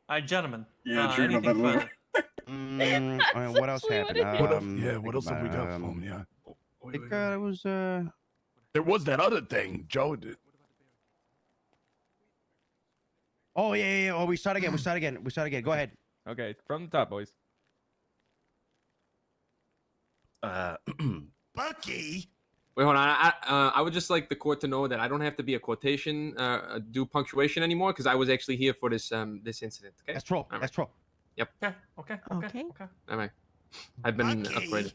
All right, gentlemen. Yeah, check out anything that letter. further? What else actually happened? what it Yeah, what else have we got from? Yeah. I think it was There was that other thing, Joe. Oh yeah. Oh, we start again. Go ahead. Okay, from the top, boys. Bucky. Wait, hold on. I would just like the court to know that I don't have to be a quotation, do punctuation anymore because I was actually here for this this incident. Okay. That's true. All right. That's true. Yep. Okay. All right. I've been Bucky. upgraded.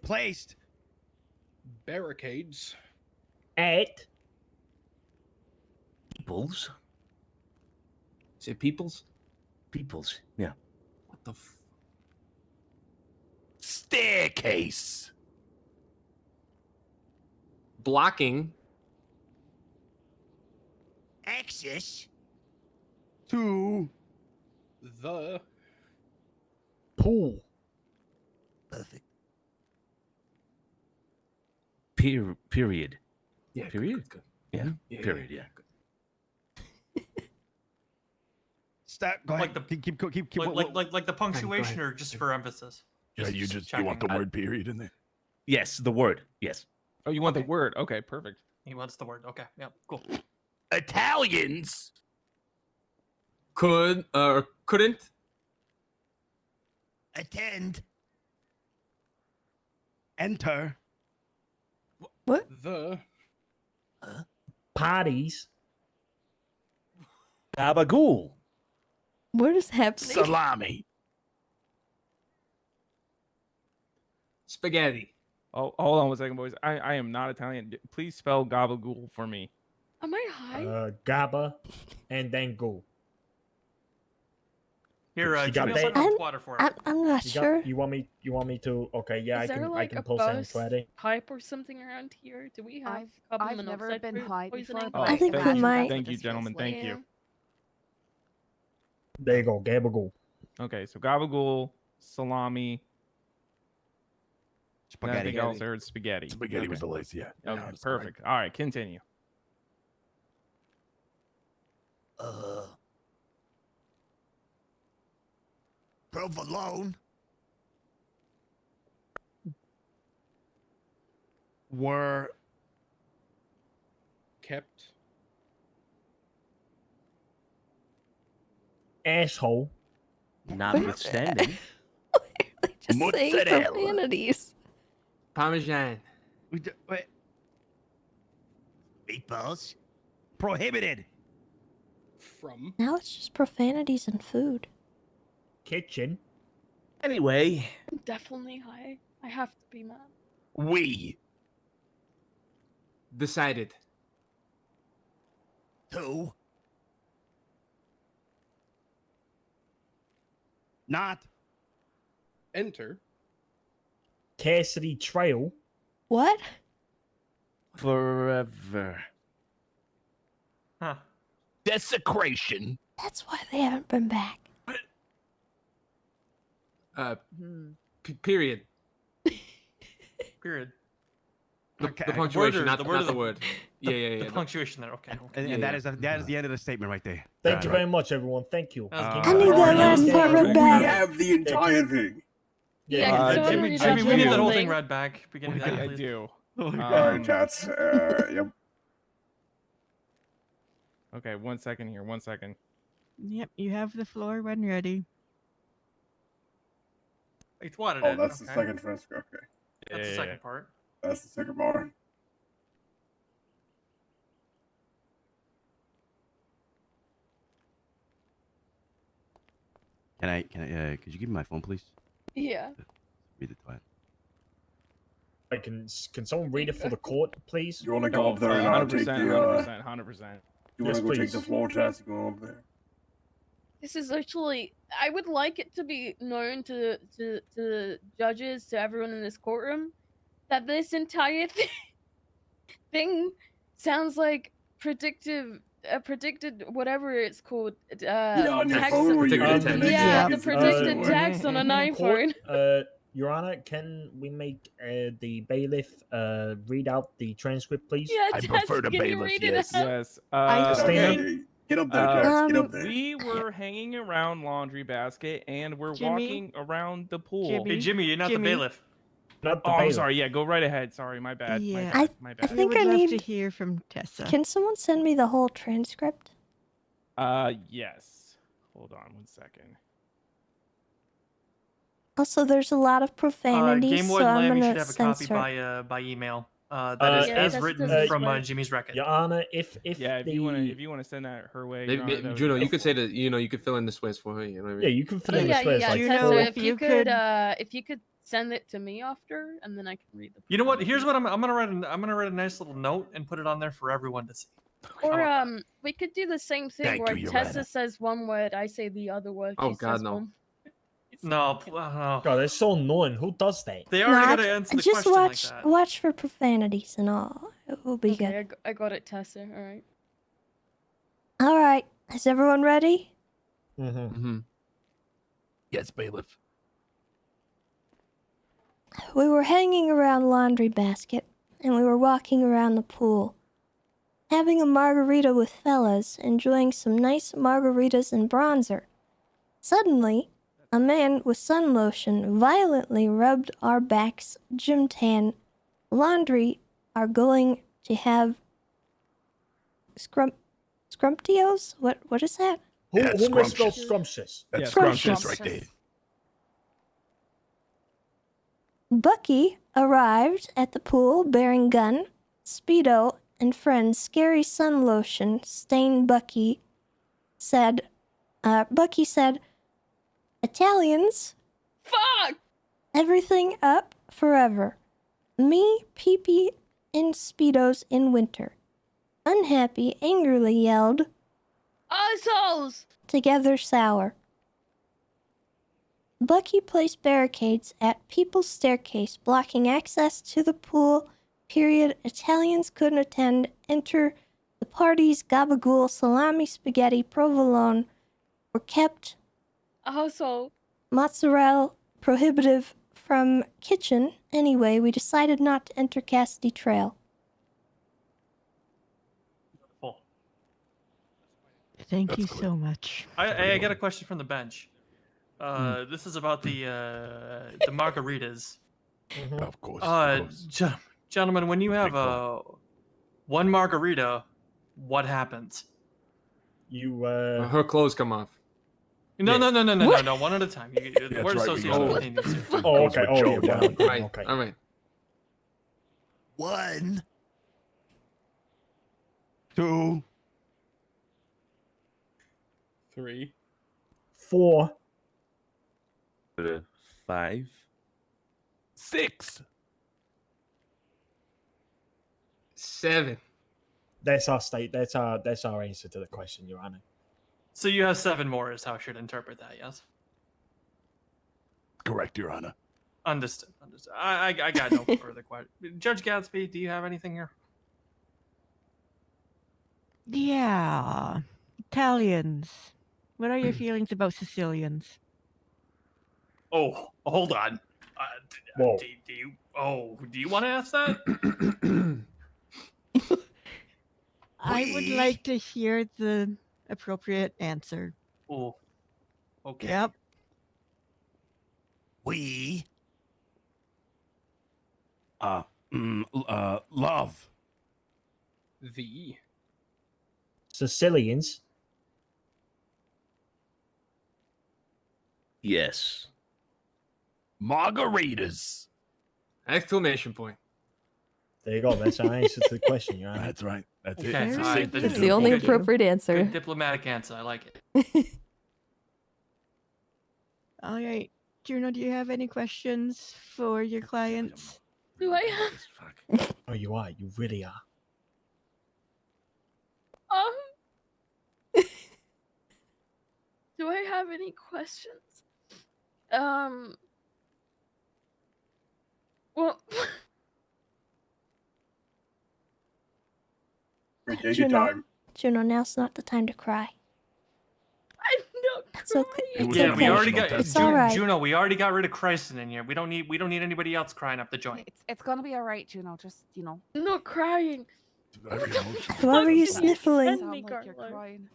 Placed. Barricades. At. Peoples. Is it peoples? Peoples. Yeah. What the? Staircase. Blocking. Access. To. The. Pool. Perfect. Period. Yeah. Period. Good. Yeah. Yeah. Period. Yeah. that? Go Like ahead. the keep like the punctuation, or just for emphasis. Yeah, you want the word period in there. Yes, the word. Yes. Oh, you want the word? Okay, perfect. He wants the word. Okay, yeah, cool. Italians could or couldn't attend. Enter. What? The parties. Gabagool. What is happening? Salami. Spaghetti. Oh, hold on one second, boys. I am not Italian. Please spell gabagool for me. Am I high? Gaba, and then go. Here, You got Jimmy, I'll that? send out water for it. I'm not sure. You want me to? Okay, yeah, Is there I like can a post that in bus Friday. pipe or something around here? Do we have carbon I've never monoxide been high before, poisoning? but I think we imagine might. that's what Thank you, this feels gentlemen. like. Thank you. There you go, gabagool. Okay, so gabagool, salami. Spaghetti. I think I also heard spaghetti. Spaghetti was the lazy. Yeah. Okay, that's perfect. All right, continue. Provolone. Were kept asshole. Notwithstanding. Just saying Mozzarella. profanities. Parmesan. Wait. Meatballs. Prohibited. From. Now it's just profanities and food. Kitchen. Anyway. I'm definitely high. I have to be, man. We. Decided. To. Not. Enter. Cassidy Trail. What? Forever. Huh. Desecration. That's why they haven't been back. Period. Period. The Okay. punctuation, not the the word. word. Not the word. Yeah. The punctuation there. Okay. And Yeah, that yeah. is that is the end of the statement right there. Thank you very much, everyone. Thank you. I need that last part read We back. have the entire thing. Yeah, can someone Jimmy, read Jimmy, out we the need whole that whole thing thing? read back. Beginning to end, I please. do. Alright, cats. Yep. Okay, 1 second here. 1 second. Yep, you have the floor when ready. It's what it Oh, is, that's the okay. second transfer. Okay. That's the second part. That's the second bar. Could you give me my phone, please? Yeah. Read it to Can someone read it for the court, please? You want to go up there and take 100%, the 100%. You want Yes, to go take the please. floor test? Go up there. This is actually, I would like it to be known to the judges, to everyone in this courtroom, that this entire thing sounds like predicted whatever it's called. On your text. phone where you hit the Yeah, the next predicted one. text on an iPhone. Court, Your Honor, can we make the bailiff read out the transcript, please? Yeah, I prefer the can you bailiff, read it yes. out? Yes. Okay, get up there, Jax. Get up there. We were hanging around Laundry Basket and we're Jimmy? walking around the pool. Jimmy? Hey, Jimmy, you're not Jimmy? the bailiff. Not the Oh, I'm bailiff. sorry. Yeah, go right ahead. Sorry, my bad. Yeah. My bad. I We think would I love need. to hear from Tessa. Can someone send me the whole transcript? Yes. Hold on 1 second. Also, there's a lot of profanities, Game Boy so I'm Lamb, you gonna should have a copy censor. by email. That is as written from Jimmy's record. Your Honor, if Yeah, if you wanna send that her way, Your Honor, that would Juno, be you could say that. You could fill in the swears for her. You know what I mean? Yeah, you can fill in the Yeah, swears. yeah, like Tessa, Juno, if if you you could, could- if you could send it to me after, and then I can read the. You know what? Here's what I'm gonna write. I'm gonna write a nice little note and put it on there for everyone to see. Or we could do the same thing Thank where you, Tessa Yoretta. says one word, I say the other word. Oh, she God, says no. one. No, God, that's so annoying. Who does that? they No, already I gotta ju- answer the just question watch, like that. watch for profanities and all. It will be Okay, good. I got it, Tessa. All right. All right, is everyone ready? Mm-hmm. Yes, bailiff. We were hanging around Laundry Basket, and we were walking around the pool, having a margarita with fellas, enjoying some nice margaritas and bronzer, Suddenly, a man with sun lotion violently rubbed our backs gym tan. Laundry are going to have scrumptios? What is that? Who misspelled scrumptious? That's Scrumptious. scrumptious right there. Bucky arrived at the pool bearing gun, Speedo, and friends. Scary sun lotion stained Bucky said, Italians, Fuck! everything up forever. Me, pee-pee in Speedos in winter. Unhappy angrily yelled, Assholes! together sour. Bucky placed barricades at People's Staircase, blocking access to the pool. Period. Italians couldn't attend. Enter the parties. Gabagool, salami, spaghetti, provolone were kept. Asshole. Mozzarella prohibitive from kitchen. Anyway, we decided not to enter Cassidy Trail. Thank you so much. I got a question from the bench. This is about the margaritas. Of course. Gentlemen, when you have one margarita, what happens? You her clothes come off. No, one at a time. That's Word right, association we continues. Oh, okay. Oh, Joe yeah, down. Right. Okay. All right. 1, 2, 3, 4, 5, 6. 7. That's our That's our answer to the question, Your Honor. So you have 7 more, is how I should interpret that, yes? Correct, Your Honor. Understood. I got no further question. Judge Gatsby, do you have anything here? Yeah. Italians. What are your feelings about Sicilians? Oh, hold on. Whoa. Do you want to ask that? I would like to hear the appropriate answer. Oh, okay. Yep. We love the Sicilians. Yes. margaritas. Exclamation point. There you go. That's our answer to the question, Your Honor. That's right. That's it. Okay, all right. It's the only appropriate answer. Good diplomatic answer. I like it. All right. Juno, do you have any questions for your clients? Do I have Oh, you are. You really are. do I have any questions? Well, Take your time. Juno, now's not the time to cry. I'm not It's okay. It's Yeah, okay. we already got It's all right. Juno. We already got rid of Christen in here. We don't need anybody else crying up the joint. It's gonna be all right, Juno. Just I'm not crying. Why were you sniffling? Send me, sound like you're Carlo. crying.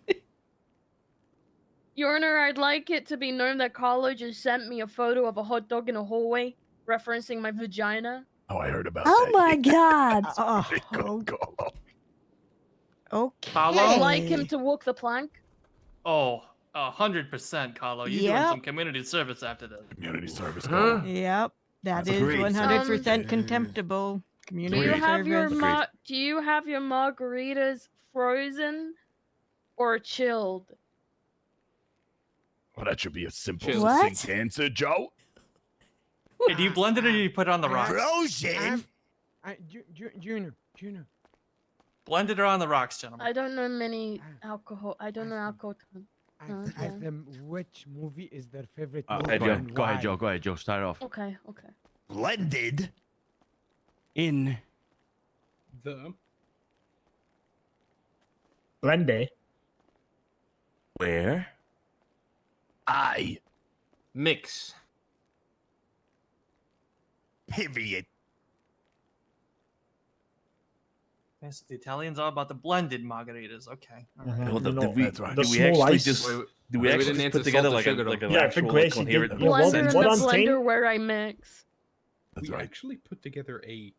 Your Honor, I'd like it to be known that Carlo just sent me a photo of a hot dog in a hallway, referencing my vagina. Oh, I heard about Oh that. my god. Okay. I'd like him to walk the plank. Oh, 100%, Carlo. You're doing Yep. some community service after this. Community service. Huh? Yep. That That's is agreed. 100% contemptible. Do Community you have your service. do you have your margaritas frozen or chilled? Well, that should be a simple, What? succinct answer, Joe. Hey, do you blend it or do you put it on the rocks? Frozen. Junior. Blend it or on the rocks, gentlemen. I don't know many alcohol. I don't know alcohol. Ask them which movie is their favorite Go movie. ahead, and Go ahead, why. Joe. Go ahead, Joe. Start off. Okay. Blended In the Blende. where I Mix. period. Okay, so the Italians are about the blended margaritas. Okay. All right. Mhm. Hold You up, know, did we, the did we small actually ice. just Wait, did we we actually didn't just answer put together salt or like sugar, a like though. an Yeah, I actual think like, Gracie coherent did. Yeah, Blender sentence? in the I'm saying? blender where I mix. We actually put together a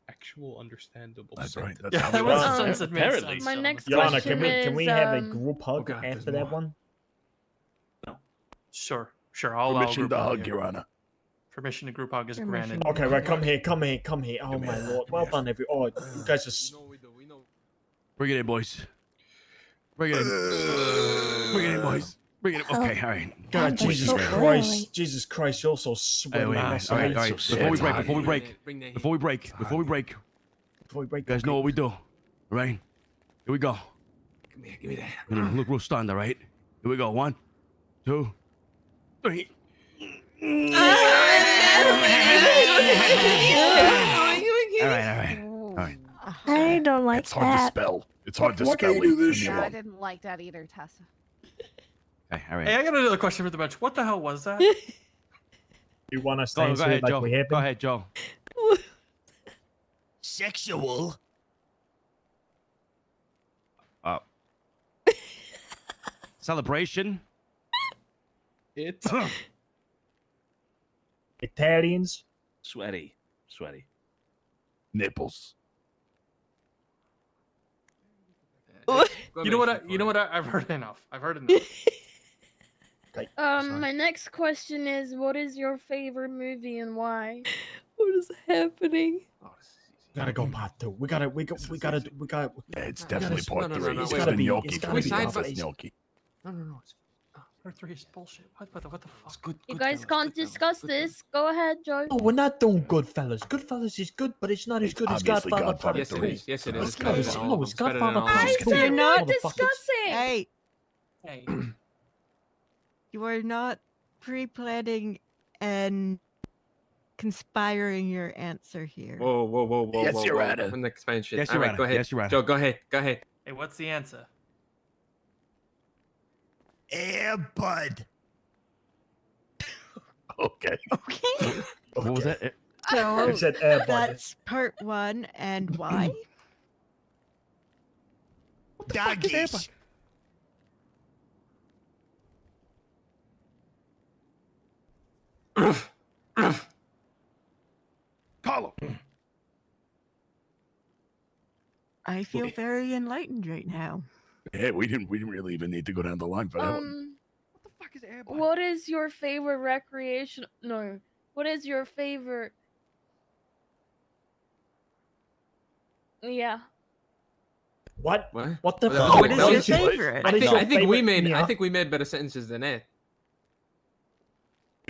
actual understandable That's right, sentence. that's Yeah, how there we was done a it. sentence that made Apparently. sense. My gentlemen. next Yana, question can we have a is, group hug God, there's after that more. one? Sure. I'll Permission group to hug hug, you. Your Honor. Permission to group hug is Permission. granted. Okay, right, come here. Oh my lord. Well done, Oh, you guys are. Bring it in, boys. Bring it in. Bring it in, boys. Bring it in. Okay, all right. God, Boys, Jesus you ready? Christ. Jesus Christ, you're so All sweaty. right, That's all right. amazing. Before we break, Bring that before we break, you guys know what we do, all right? Here we go. Give me that. We're gonna look real stunned, all right? Here we go. 1, 2, 3. All right. I don't like It's hard to that. spell. It's hard to What spell. can you do this when Yeah, you're I wrong. didn't like that either, Tessa. Okay, all right. Hey, I got another question for the bench. What the hell was that? You want us to Go answer ahead, it like Joe. we have Go been? ahead, Joe. Sexual. Celebration. It Italians. Sweaty. Nipples. You know what? I've heard enough. my next question is, what is your favorite movie and why? What is happening? Gotta go part 2. We gotta. Yeah, it's definitely No, part no, no, 3. no, It's wait, the wait. gnocchi It's for gotta me. be side It's by- gnocchi. No. Part 3 is bullshit. What the fuck? Good. You guys can't discuss this. Go ahead, Joe. No, we're not doing Goodfellas. Goodfellas is good, but it's not as It's good as obviously Godfather Godfather Part Yes, it 3. is. Yes, it No, is. it's It's better not. than all No, of it's them. It's better than Godfather all of Part them. I 2. said not discussing. Hey, Hey, you are not pre-planning and conspiring your answer here. Whoa. Yes, Your Honor. When the expansion. Yes, All Your right, Honor. go ahead. Yes, Your Honor. Joe, go ahead. hey, what's the answer? Air Bud. Okay. Okay. What was that? So I said Air Bud. that's part 1, and why? Doggies. Call him. I feel very enlightened right now. Yeah, we didn't really even need to go down the line for that one. What the fuck is Airbud? What is your favorite recreation? No. What is your favorite? Yeah. What? What? What the Well, fuck? What is that your was- favorite? What is your I think we favorite- made. Yeah. I think we made better sentences than that.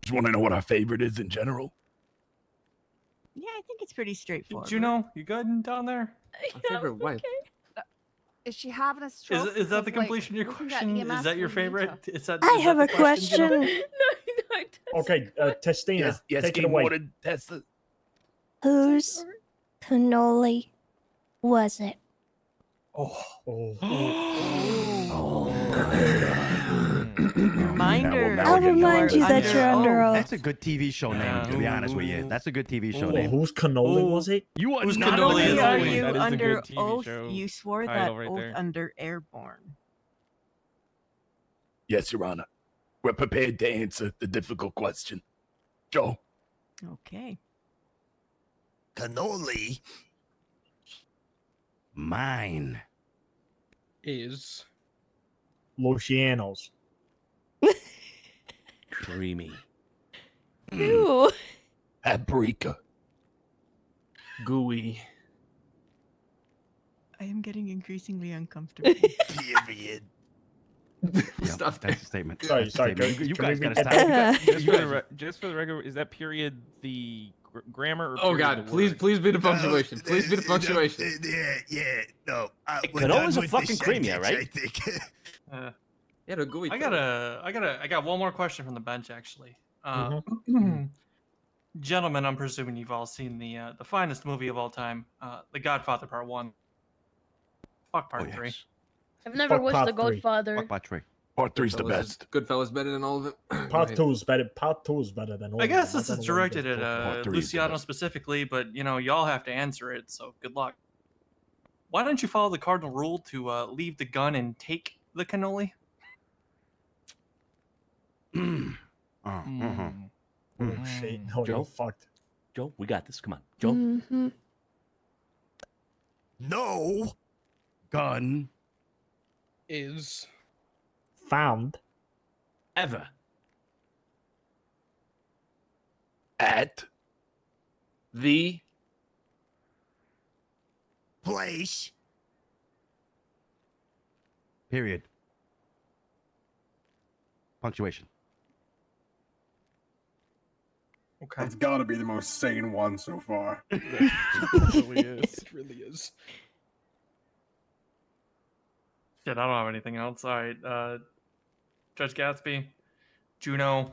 Just want to know what our favorite is in general. Yeah, I think it's pretty straightforward. Juno, you good down there? My favorite what? Is she having a stroke? Is that the Because, like, completion of your we can get question? EMS Is that your when we need favorite? to. Is that? I is have that a the Juno? question. Okay, Testina, Yes, take it game away. water. That's the. Whose cannoli was it? Reminder. now I'll we're getting remind you that under you're under oath. oath. That's a good TV show name, to be honest with you. That's a good TV show name. Whose cannoli was it? You are Whose not Not cannoli only is are it? you That is a under good TV oath, show you swore that title right oath there. under Airborne. Yes, Your Honor. We're prepared to answer the difficult question. Joe. Okay. Cannoli. Mine. is Luciano's. Creamy. Ew. Paprika. Gooey. I am getting increasingly uncomfortable. Period. Stuff. That's a statement. Sorry, That's a sorry, statement. can- You can guys we gotta get stop. that? Just for the record, is that period the grammar? Or Oh period God! the Please, word? please be the punctuation. Please be the punctuation. No. Cannolis are fucking creamy, all right? I think. Yeah, the gooey. I got one more question from the bench actually. Gentlemen, I'm presuming you've all seen the finest movie of all time, The Godfather Part 1. Fuck Part 3. I've never Fuck watched Part The 3. Godfather. Fuck Part 3. Part 3's the best. Goodfellas better than all of them. Part 2 is better. Part 2 is better than all. I of guess them. this don't is know what you directed guys at talking about. Part 3 is the Luciano best. specifically, but you know, y'all have to answer it, so good luck. why don't you follow the cardinal rule to leave the gun and take the cannoli? Oh shit! No, Joe? you're fucked. Joe, we got this. Come on, Joe. Mm-hmm. No gun is found ever at the place. Period. Punctuation. Okay. That's got to be the most sane one so far. It really is. It really is. Shit, I don't have anything else. All right, Judge Gatsby, Juno,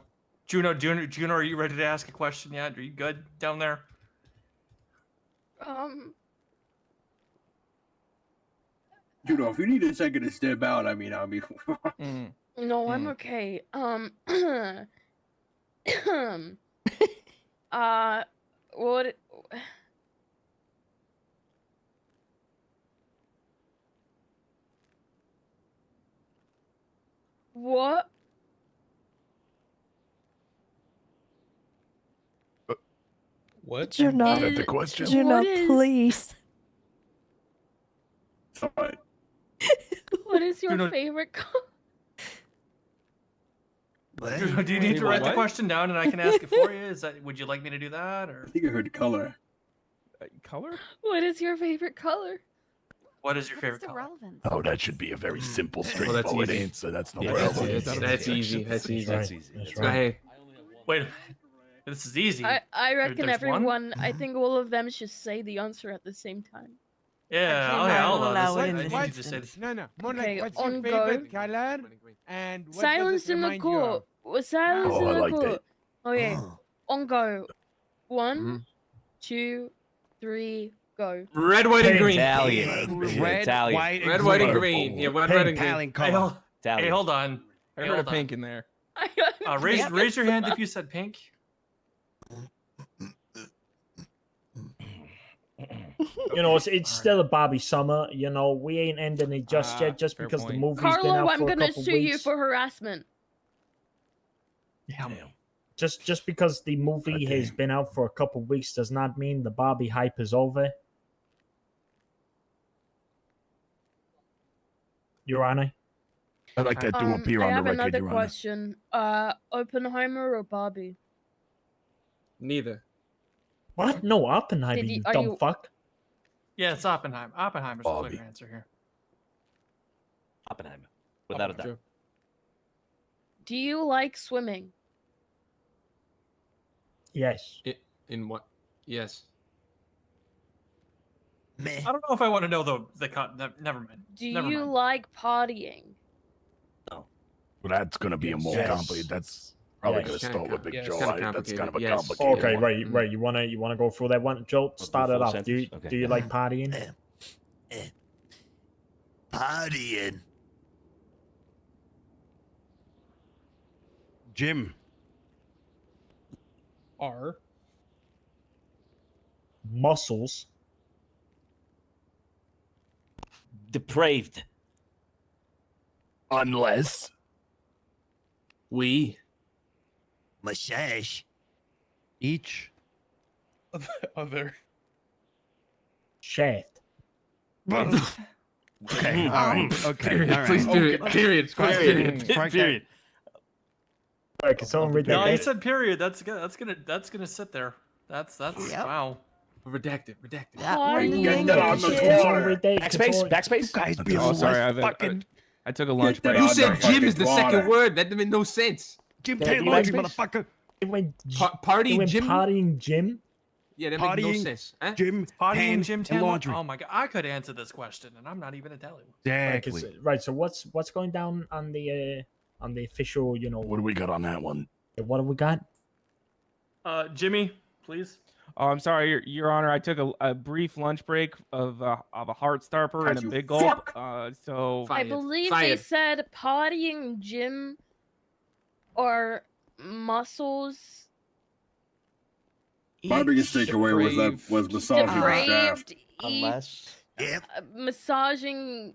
are you ready to ask a question yet? Are you good down there? Juno, if you need a second to step out, I mean, No, I'm okay. What? What? What? Juno, Is that the question? Juno, What is- please. Sorry. What is your Juno- favorite color? Juno, do you need to write the question down and I can ask it for you? Would you like me to do that, or I think I heard color. Color? What is your favorite color? what is your favorite color? Oh, that should be a very simple, that's straightforward easy. answer. That's no Yeah, problem. that's easy. That's easy. That's easy. That's Go right. ahead. Wait, a minute. This is easy. I reckon there's one? everyone. I think all of them should say the answer at the same time. Yeah, Actually, oh yeah, I will hold on. allow This- it in I this need you to say instance. No, no. More Okay, like, what's on your go. favorite color? And what Silence does it in the remind you court. of? Silence Oh, in I the like court. that. Okay, on go. 1, Mhm. 2, 3, go. Red, white, and green. Italian. Red, Italian. white, and Red, white, and purple. green. Yeah, red, Pink. white, and green. Italian Hey, color. hold, Italian. hey, hold on. I Hey, heard a hold on. pink in there. Raise your hand if you said pink. You know, it's still a Bobby Summer. You know, we ain't ending it just yet, just fair because the point. movie's been Carlo, out I'm for a gonna couple sue you weeks. for harassment. Just because the movie has been out for a couple weeks does not mean the Bobby hype is over. Your Honor. I'd like that to appear I on the have record, another Your Honor. question. Oppenheimer or Barbie? Neither. What? No, Oppenheimer, Did you- you are dumb you- fuck. Yeah, it's Oppenheimer. Oppenheimer's the Bobby. clear answer here. Oppenheimer, without a doubt. True. Do you like swimming? Yes. In what? Yes. I don't know if I want to know never mind. Do Never you mind. like partying? Well, that's going to be a more Yes. complicated. That's probably Yes. going to Kinda start with Big yes. Joe. Kinda That's kind of a complicated. Yes. complicated Okay, one. right, right. You wanna go through that one, Joe? Start full it off. sentence? Okay. Do you like partying? Partying. Jim. R. Muscles. Depraved. Unless. We. Massage. Each. Other. Shaft. Okay. All right. Okay. Period. All right. Please, period. Okay. Period. Strike Period. that. Strike that. Period. All right, can someone read that? No, you back? said period. That's gonna sit there. That's Yep. wow. Redacted. That Partying one. Get that on the Jim. Can someone water. read that? Can Backspace. someone- Backspace. Guys, be Oh, sorry. fucking I took a lunch that break. You on said the Jim is the fucking second water. word. That didn't make no sense. Jim Yeah, Taylor, you Laundry, like motherfucker. It went, Party it went Jim. partying Jim. Yeah, that makes no Partying sense. Huh? Jim, Potty Pan, and Jim and Tan. laundry. Oh my god, I could answer this question, and I'm not even Italian. Exactly. Right. So what's going down on the official? You know, What do we got on that one? what have we got? Jimmy, please. Oh, I'm sorry, Your Honor. I took a brief lunch break of a heart starper and a You big gulp. fuck. So I Fired. believe they Fired. said partying Jim or muscles. My biggest takeaway was massaging the shaft. Depraved. Unless. massaging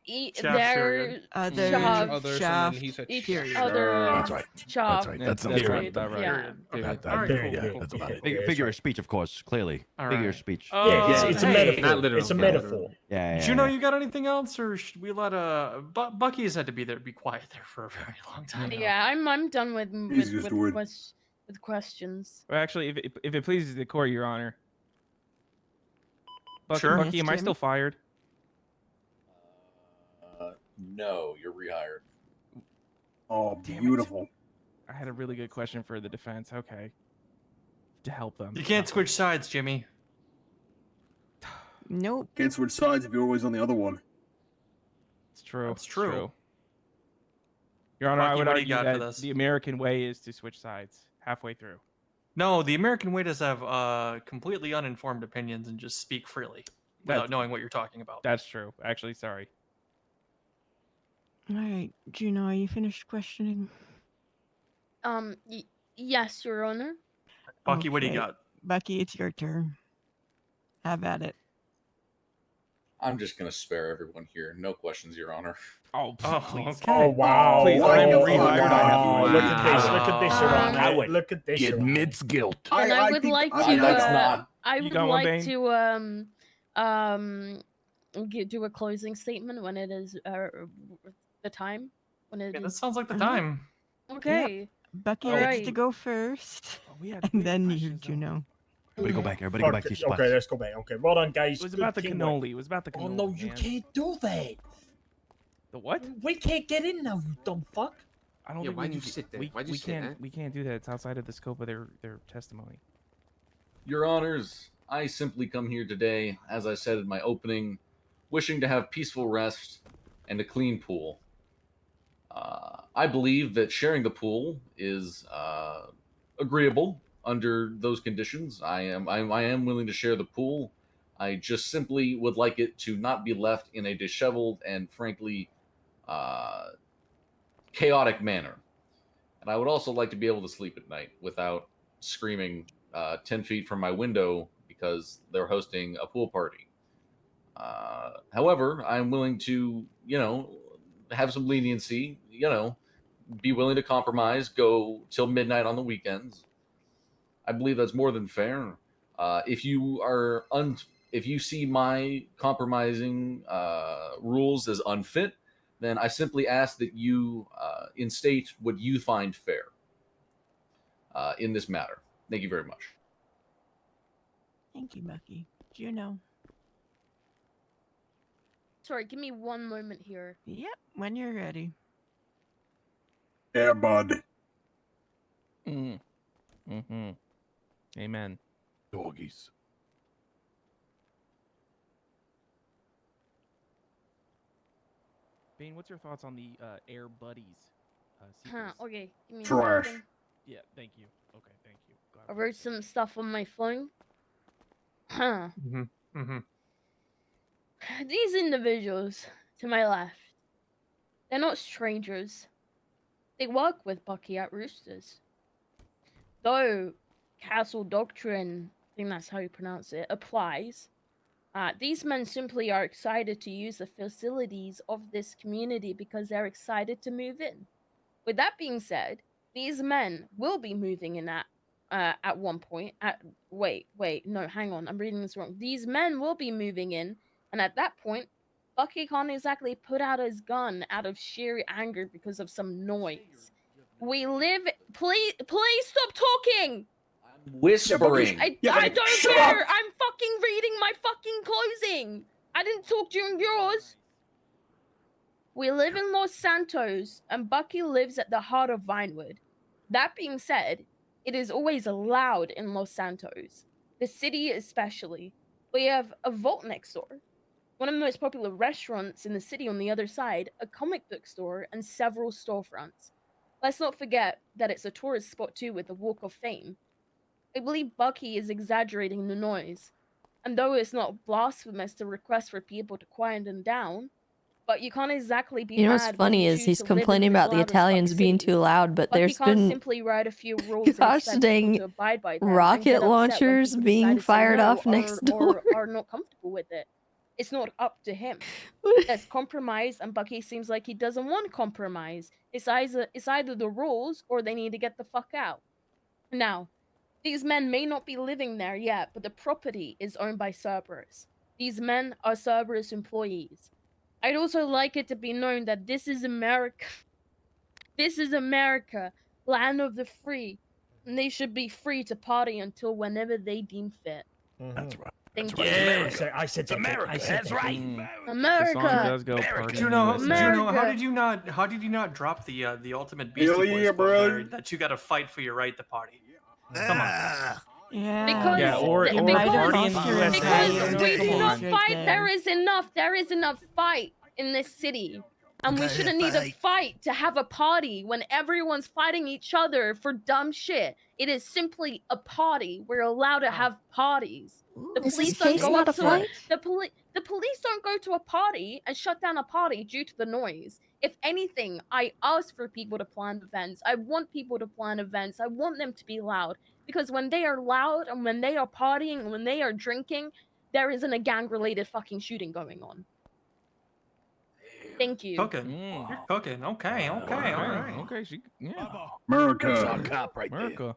Shaft their period. Other shaft, Others, and shaft then he said each period. other That's right. shaft. That's right. That sounds That's right. right. About right. Yeah. Period. That- All right, period, cool, yeah, cool, that's cool, about it. cool. Figure, figure of speech, of course. Clearly, All figure right. of speech. Yeah, it's a Hey, metaphor. Not literal. It's a not metaphor. literal. Yeah, yeah, Juno, yeah. you got anything else, or should we let Bucky has had to be there, be quiet there for a very long time. now. Yeah, I'm done with Jesus, dude. with questions. Well, actually, if it pleases the court, Your Honor. Sure. Bucky, Yes, am I Jimmy? still fired? No, you're rehired. Oh, Damn it. beautiful. I had a really good question for the defense. Okay. To help them. You can't switch sides, Jimmy. Nope. Can't switch sides if you're always on the other one. It's true. That's it's true. Your Honor, I Bucky, would what do you argue got for that this? the American way is to switch sides halfway through. No, the American way does have completely uninformed opinions and just speak freely without knowing what you're talking about. That's true. Actually, sorry. All right, Juno, are you finished questioning? Yes, Your Honor. Bucky, what do you Okay. got? Bucky, it's your turn. Have at it. I'm just going to spare everyone here. No questions, Your Honor. Oh, please. Oh, wow. Please, I am rehired. I have Wow. no Look idea. at this. Look at this, Your Honor. I would Look at this, He Your Honor. admits guilt. And I would think- like I- to. that's not- I You would got one, like Bane? to do a closing statement when it is the time when it Yeah, that is. sounds like the time. Okay. Bucky All gets right. to go first, we had and then you, Juno. Everybody go back. Everybody go back to your spots. Okay, let's go back. Okay, well done, guys. It was Good about the teamwork. cannoli. It was about the Oh, cannoli. no, you man. can't do that. The what? We can't get in now, you dumb fuck. I don't Yeah, think why'd we you can- sit there? We, Why'd you we sit can't. there? We can't do that. It's outside of the scope of their testimony. Your Honors, I simply come here today, as I said in my opening, wishing to have peaceful rest and a clean pool. I believe that sharing the pool is agreeable under those conditions. I am willing to share the pool. I just simply would like it to not be left in a disheveled and frankly chaotic manner. And I would also like to be able to sleep at night without screaming 10 feet from my window because they're hosting a pool party. However, I'm willing to, have some leniency, be willing to compromise, go till midnight on the weekends. I believe that's more than fair. If you see my compromising rules as unfit, then I simply ask that you instate what you find fair in this matter. Thank you very much. Thank you, Bucky. Juno. Sorry, give me one moment here. Yep, when you're ready. Yeah, bud. Mm-hmm. Amen. Doggies. Bane, what's your thoughts on the Air Buddies? Huh, okay. Give me Trash. one second. Yeah, thank you. Okay, thank you. I wrote some stuff on my phone. Huh. These individuals to my left, they're not strangers. They work with Bucky at Roosters. Though Castle Doctrine, I think that's how you pronounce it, applies, these men simply are excited to use the facilities of this community because they're excited to move in. With that being said, these men will be moving in at one point. Wait, no, hang on, I'm reading this wrong. These men will be moving in, and at that point, Bucky can't exactly put out his gun out of sheer anger because of some noise. We live. Please stop talking. Whispering. I don't care. I'm fucking reading my fucking closing. I didn't talk during yours. We live in Los Santos, and Bucky lives at the heart of Vinewood. That being said, it is always loud in Los Santos, the city especially. We have a vault next door, one of the most popular restaurants in the city on the other side, a comic book store, and several storefronts. Let's not forget that it's a tourist spot too with the Walk of Fame. I believe Bucky is exaggerating the noise, and though it's not blasphemous to request for people to quiet them down, but you can't exactly be You know what's mad when funny you is choose he's to live in complaining this about the loud as fuck Italians being city. too loud, but Bucky there's can't been simply write a few rules and gosh expect people dang to abide by them and rocket get upset when launchers people being decide to say fired no off next door. or are not comfortable with it. It's not up to him. There's compromise, and Bucky seems like he doesn't want compromise. It's either the rules or they need to get the fuck out. Now, these men may not be living there yet, but the property is owned by Cerberus. These men are Cerberus employees. I'd also like it to be known that this is America. This is America, land of the free, and they should be free to party until whenever they deem fit. That's right. Thank That's you. right. It's Yeah, I said It's that. America. I said That's that. right. America. The song does go party in the Juno, USA. Juno, how did you not drop the ultimate Beastie Hell Boys yeah, quote there, brother. that you got to fight for your right to party? Come on. Yeah. Because Yeah, or You might have party in the lost your USA. because entire we do Come not on. right fight. there. There is enough fight in this city. And we shouldn't need a fight to have a party when everyone's fighting each other for dumb shit. It is simply a party. We're allowed to have parties. The Is police this don't case go not up a to a, fight? the police don't go to a party and shut down a party due to the noise. If anything, I ask for people to plan events. I want people to plan events. I want them to be loud. Because when they are loud and when they are partying and when they are drinking, there isn't a gang-related fucking shooting going on. Thank you. Cooking. You're cooking. Okay, all right. Okay, she, yeah. That's our America. cop right there. America.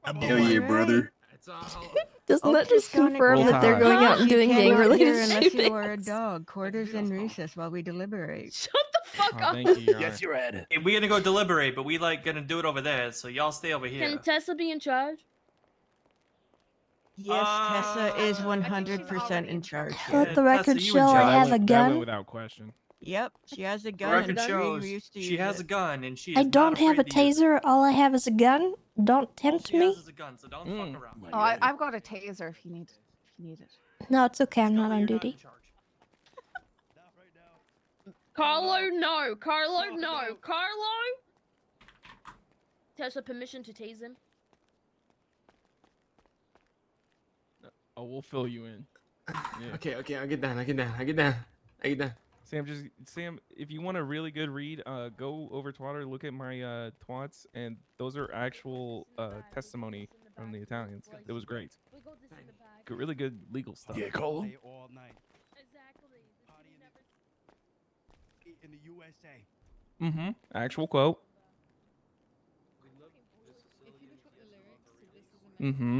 Hell yeah, brother. Doesn't that just Gonna confirm get that they're out. going out and You doing cannot hear gang-related unless you are a shootings? dog. Quarters and recess while we deliberate. Shut the fuck Oh, up. thank you, Your Honor. Yes, you're at it. Hey, we're gonna go deliberate, but we gonna do it over there, so y'all stay over here. Can Tessa be in charge? Yes, Tessa is Uh, 100% in charge. Let here. the record you show in I charge. have a That went gun. without question. Yep, she has a The gun. record and shows used to she use has it. a gun, and she is I not don't have a afraid to use it. taser. All I have is a gun. Don't All tempt she has me. is a gun, so don't fuck around. Oh, I've got a taser if you need it. No, it's okay. I'm not Scully, on you're not in duty. charge. Carlo, no. Carlo, no. Carlo? Tessa, permission to tase him? Oh, we'll fill you in. Yeah. Okay, I'll get down. Sam, if you want a really good read, go over Twitter, look at my twats, and those are actual testimony from the Italians. It was great. Really good legal stuff. Yeah, call him. All night. Exactly. In the USA. Mm-hmm. Actual quote. Mm-hmm.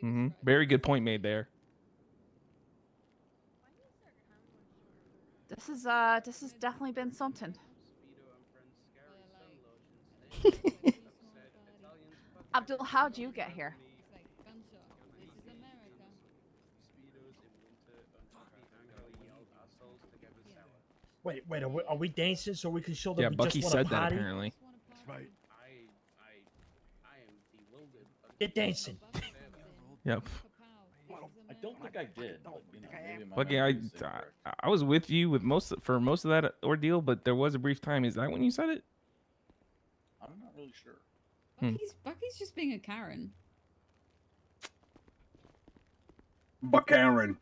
Mm-hmm. Very good point made there. This is definitely been something. Abdul, how'd you get here? Wait, are we dancing so we can show them Yeah, we Bucky just want said to that party? apparently. Right. Get dancing. Yep. I don't think I did. But, maybe my Bucky, memory is incorrect. I was with you with most of that ordeal, but there was a brief time. Is that when you said it? I'm not really sure. Bucky's just being a Karen. Buckaren.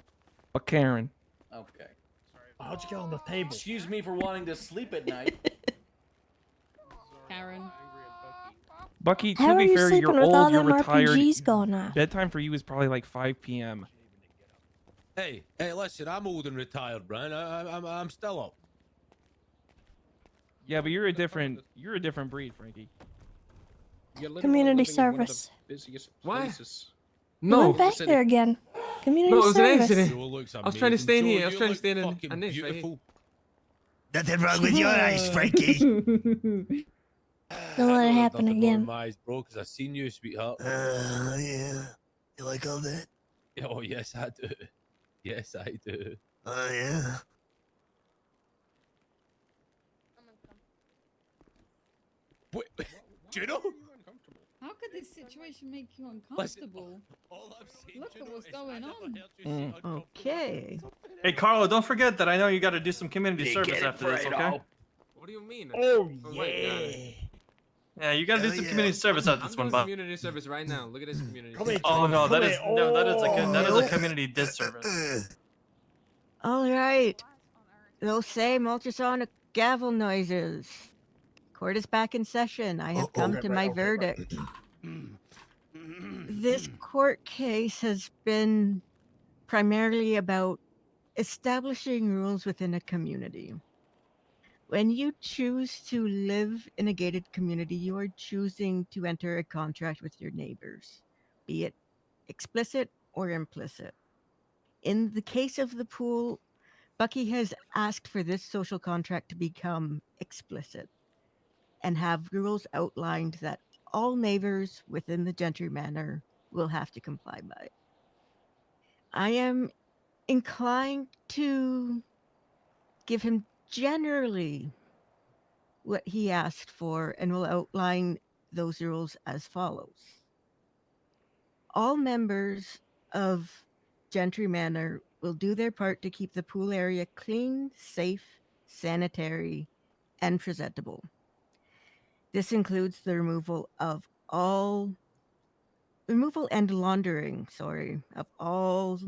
Karen. Okay. How'd you get on the table? Excuse me for wanting to sleep at night. Karen. Bucky, How to are be you fair, sleeping you're with all old, you're them retired. RPGs going on? Bedtime for you is probably like 5 p.m. Hey, listen, I'm old and retired, Brian. I'm still up. Yeah, but you're a different breed, Frankie. Community service. What? You No. went back there again. Community No, it was an service. accident. I was trying to stay in here. I was trying to stay in a niche right here. Nothing wrong with your eyes, Frankie. Don't let it happen again. My eyes, bro, because I seen you, sweetheart. Yeah. You like all that? Oh, yes, I do. Yes, I do. Oh, yeah. Wait, Juno? How could this situation make you uncomfortable? Look at what's going on. Okay. Hey, Carlo, don't forget that I know you got to do some community They service get it, after this, Fredo. okay? What do you mean? Oh, wait, Yeah, you got to do Hell some yeah. community service after I'm this doing one, bud. community service right now. Look at this community. Come here, service. Oh no, that Come is here. no, that is a Oh. community disservice. All right. Those same ultrasonic gavel noises. Court is back in session. I have come to my verdict. This court case has been primarily about establishing rules within a community. When you choose to live in a gated community, you are choosing to enter a contract with your neighbors, be it explicit or implicit. In the case of the pool, Bucky has asked for this social contract to become explicit and have rules outlined that all neighbors within the Gentry Manor will have to comply by. I am inclined to give him generally what he asked for and will outline those rules as follows. All members of Gentry Manor will do their part to keep the pool area clean, safe, sanitary, and presentable. This includes the removal and laundering, of all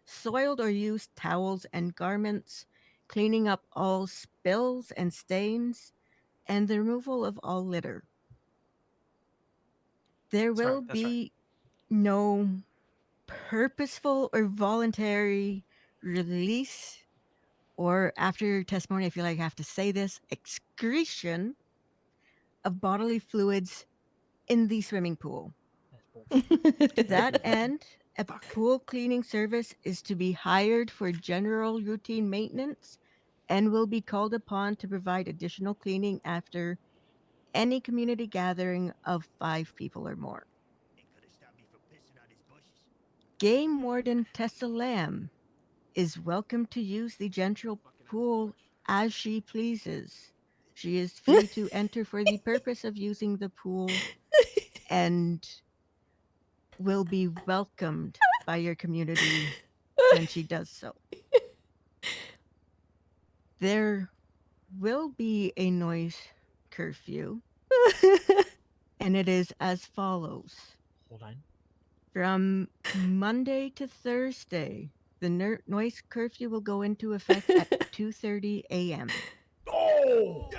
soiled or used towels and garments, cleaning up all spills and stains, and the removal of all litter. There will be no purposeful or voluntary release, or after your testimony, I feel like I have to say this, excretion of bodily fluids in the swimming pool. To that end, a pool cleaning service is to be hired for general routine maintenance and will be called upon to provide additional cleaning after any community gathering of 5 people or more. Game Warden Tessa Lamb is welcome to use the Gentry pool as she pleases. She is free to enter for the purpose of using the pool and will be welcomed by your community when she does so. There will be a noise curfew, and it is as follows. Hold on. From Monday to Thursday, the noise curfew will go into effect at 2:30 a.m. Oh!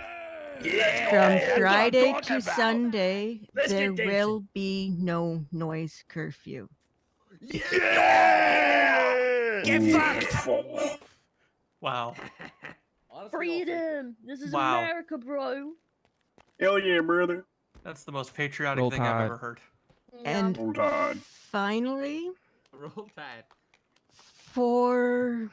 From Friday to Sunday, there will be no noise curfew. Yeah! Get fucked! Wow. Freedom! This is Wow. America, bro. Hell yeah, brother. That's the most patriotic Roll thing I've Tide. ever heard. And Roll Tide. finally, Roll Tide. for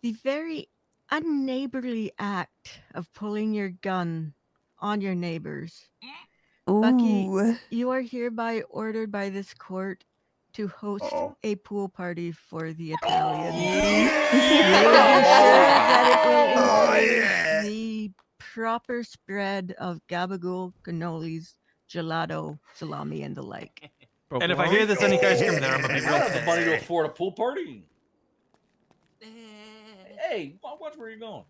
the very unneighborly act of pulling your gun on your neighbors, Bucky, Ooh. you are hereby ordered by this court to host a pool party for the Italians. You will be sure that it will include the proper spread of gabagool, cannolis, gelato, salami, and the like. And if I hear there's any ice cream there, I'm gonna be I real don't have the money to pissed. afford a pool party. Hey, watch where you're going.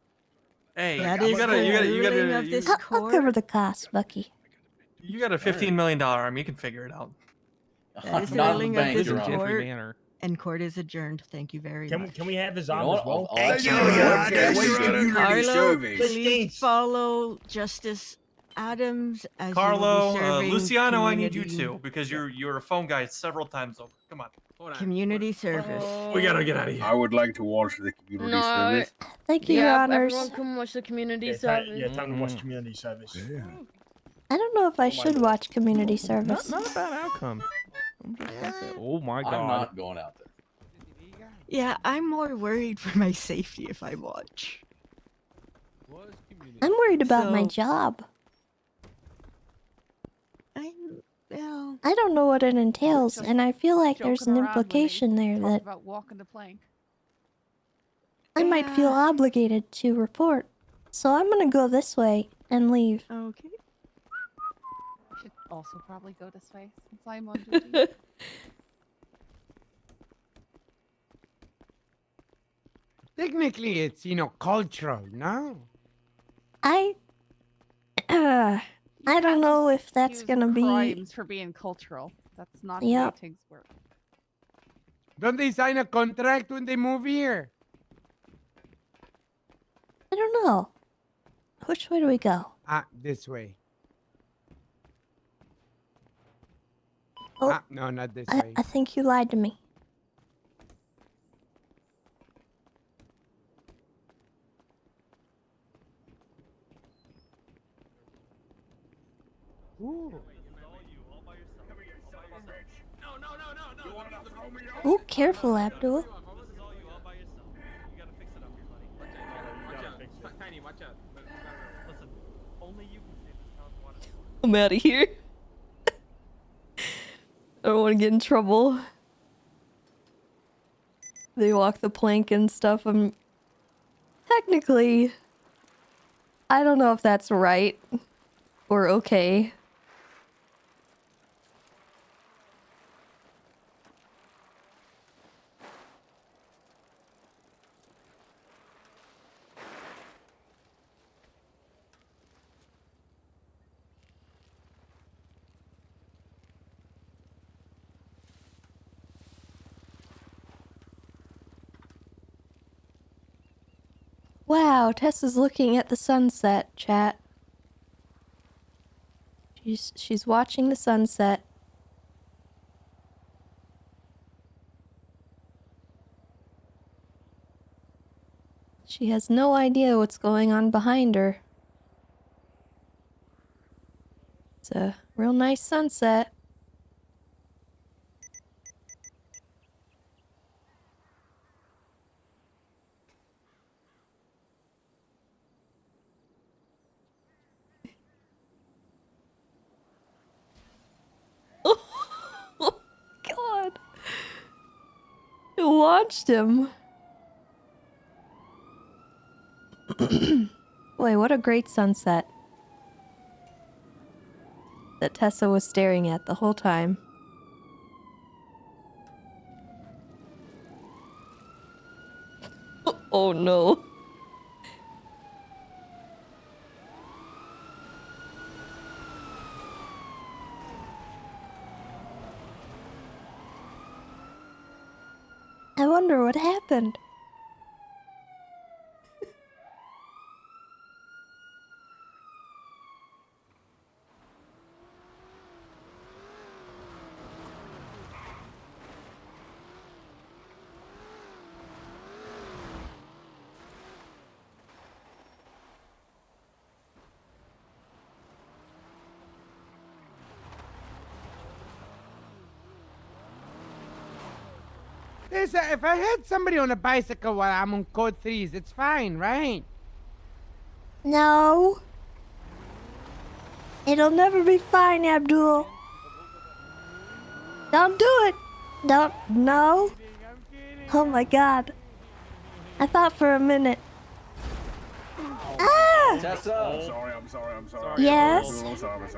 Hey, That you is gotta, the you gotta, ruling of this I'll court. cover the cost, Bucky. you got a $15 million arm. You can figure it out. That is the Not in the ruling bank, of this Your Honor. court, Manor. and court is adjourned. Thank you very much. Can we have his You arm know as what? well? I'll Thank you, community Carlo, service. please follow Justice Adams as you will Carlo, be serving Luciano, I need you community- too because you're a phone guy several times over. Come on. Community service. We gotta get out of here. I would like to watch the community No. service. Thank you, Your Yeah, Honors. everyone come watch the community Yeah, service. time to watch community service. I don't know if I should watch community Not, service. not a bad outcome. I'm just gonna say, oh my god. I'm not going out there. Yeah, I'm more worried for my safety if I watch. I'm worried about my So- job. Well, I don't know what it entails, Just and I feel like there's joking an around when they implication there talk that about walking the plank. I might feel obligated to report. So I'm gonna go this way and leave. Okay. I should also probably go this way since I'm on duty. Technically, it's, cultural, no? I don't know if that's Excuse gonna be. crimes for being cultural. That's not Yep. how things work. Don't they sign a contract when they move here? I don't know. Which way do we go? This way. Oh, No, not this I way. think you lied to me. Ooh, careful, Abdul. Tiny, watch out. Listen, only you can save this town's water supply. I'm out of here. I don't want to get in trouble. They walk the plank and stuff. Technically, I don't know if that's right or okay. Wow, Tessa's looking at the sunset, chat. She's watching the sunset. She has no idea what's going on behind her. It's a real nice sunset. Oh God. It launched him. Wait, what a great sunset that Tessa was staring at the whole time. Oh no. I wonder what happened. If I hit somebody on a bicycle while I'm on code 3s, it's fine, right? No. It'll never be fine, Abdul. Don't do it. Don't. No. Oh my God. I thought for a minute. Ah! Tessa! I'm sorry. Yes? I'm sorry.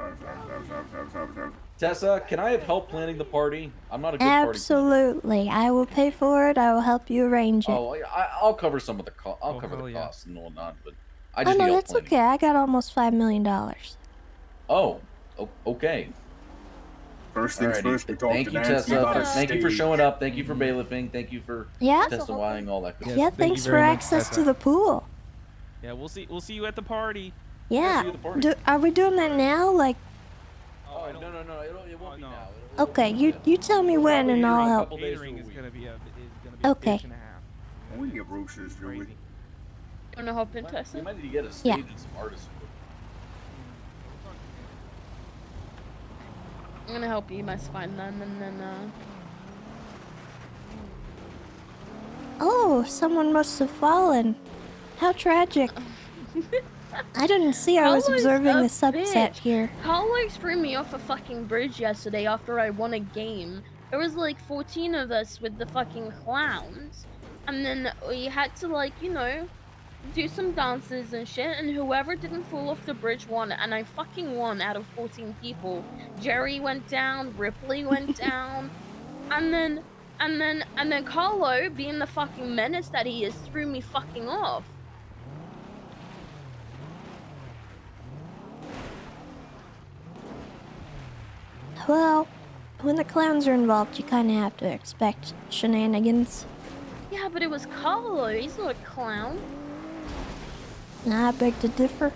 Tessa, can I have help planning the party? I'm not a good party. Absolutely. I will pay for it. I will help you arrange it. Oh, I'll cover some of the I'll cover the costs and whatnot, but I Oh just need no, help that's planning. okay. I got almost $5 million. Okay. First things Alrighty. first, we talked Thank to you, Nancy Tessa. about a Thank you for stage. showing up. Thank you for bailiffing. Thank you for Yeah. testifying, all that good Yeah, stuff. thanks for access to the pool. Yeah, we'll see you at the party. Yeah. see you at the party. Are we doing that now? Like, Oh, no, it won't be now. okay, you tell me when and I'll help. Catering is gonna be a Okay. bitch and a half. We can get roosters, do we? You wanna hop in, Tessa? We might need to get a stage Yeah. and some artists. I'm gonna help you guys find them, and then Oh, someone must have fallen. How tragic. I didn't see. I was Carlo's observing a the subset bitch. here. Carlo threw me off a fucking bridge yesterday after I won a game. There was like 14 of us with the fucking clowns, and then we had to, like, you know, do some dances and shit, and whoever didn't fall off the bridge won, and I fucking won out of 14 people. Jerry went down, Ripley went down, and then Carlo, being the fucking menace that he is, threw me fucking off. Well, when the clowns are involved, you kind of have to expect shenanigans. Yeah, but it was Carlo. He's not a clown. Nah, I beg to differ.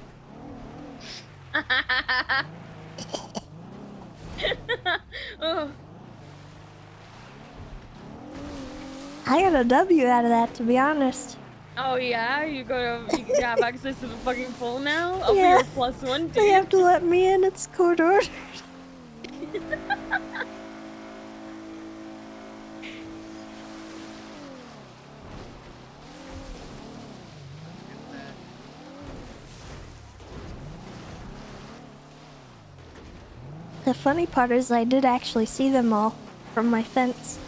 Oh. I got a W out of that, to be honest. Oh yeah, you have access to the fucking pool now? I'll be Yeah. your +1, dude. They have to let me in. It's court ordered. The funny part is I did actually see them all from my fence.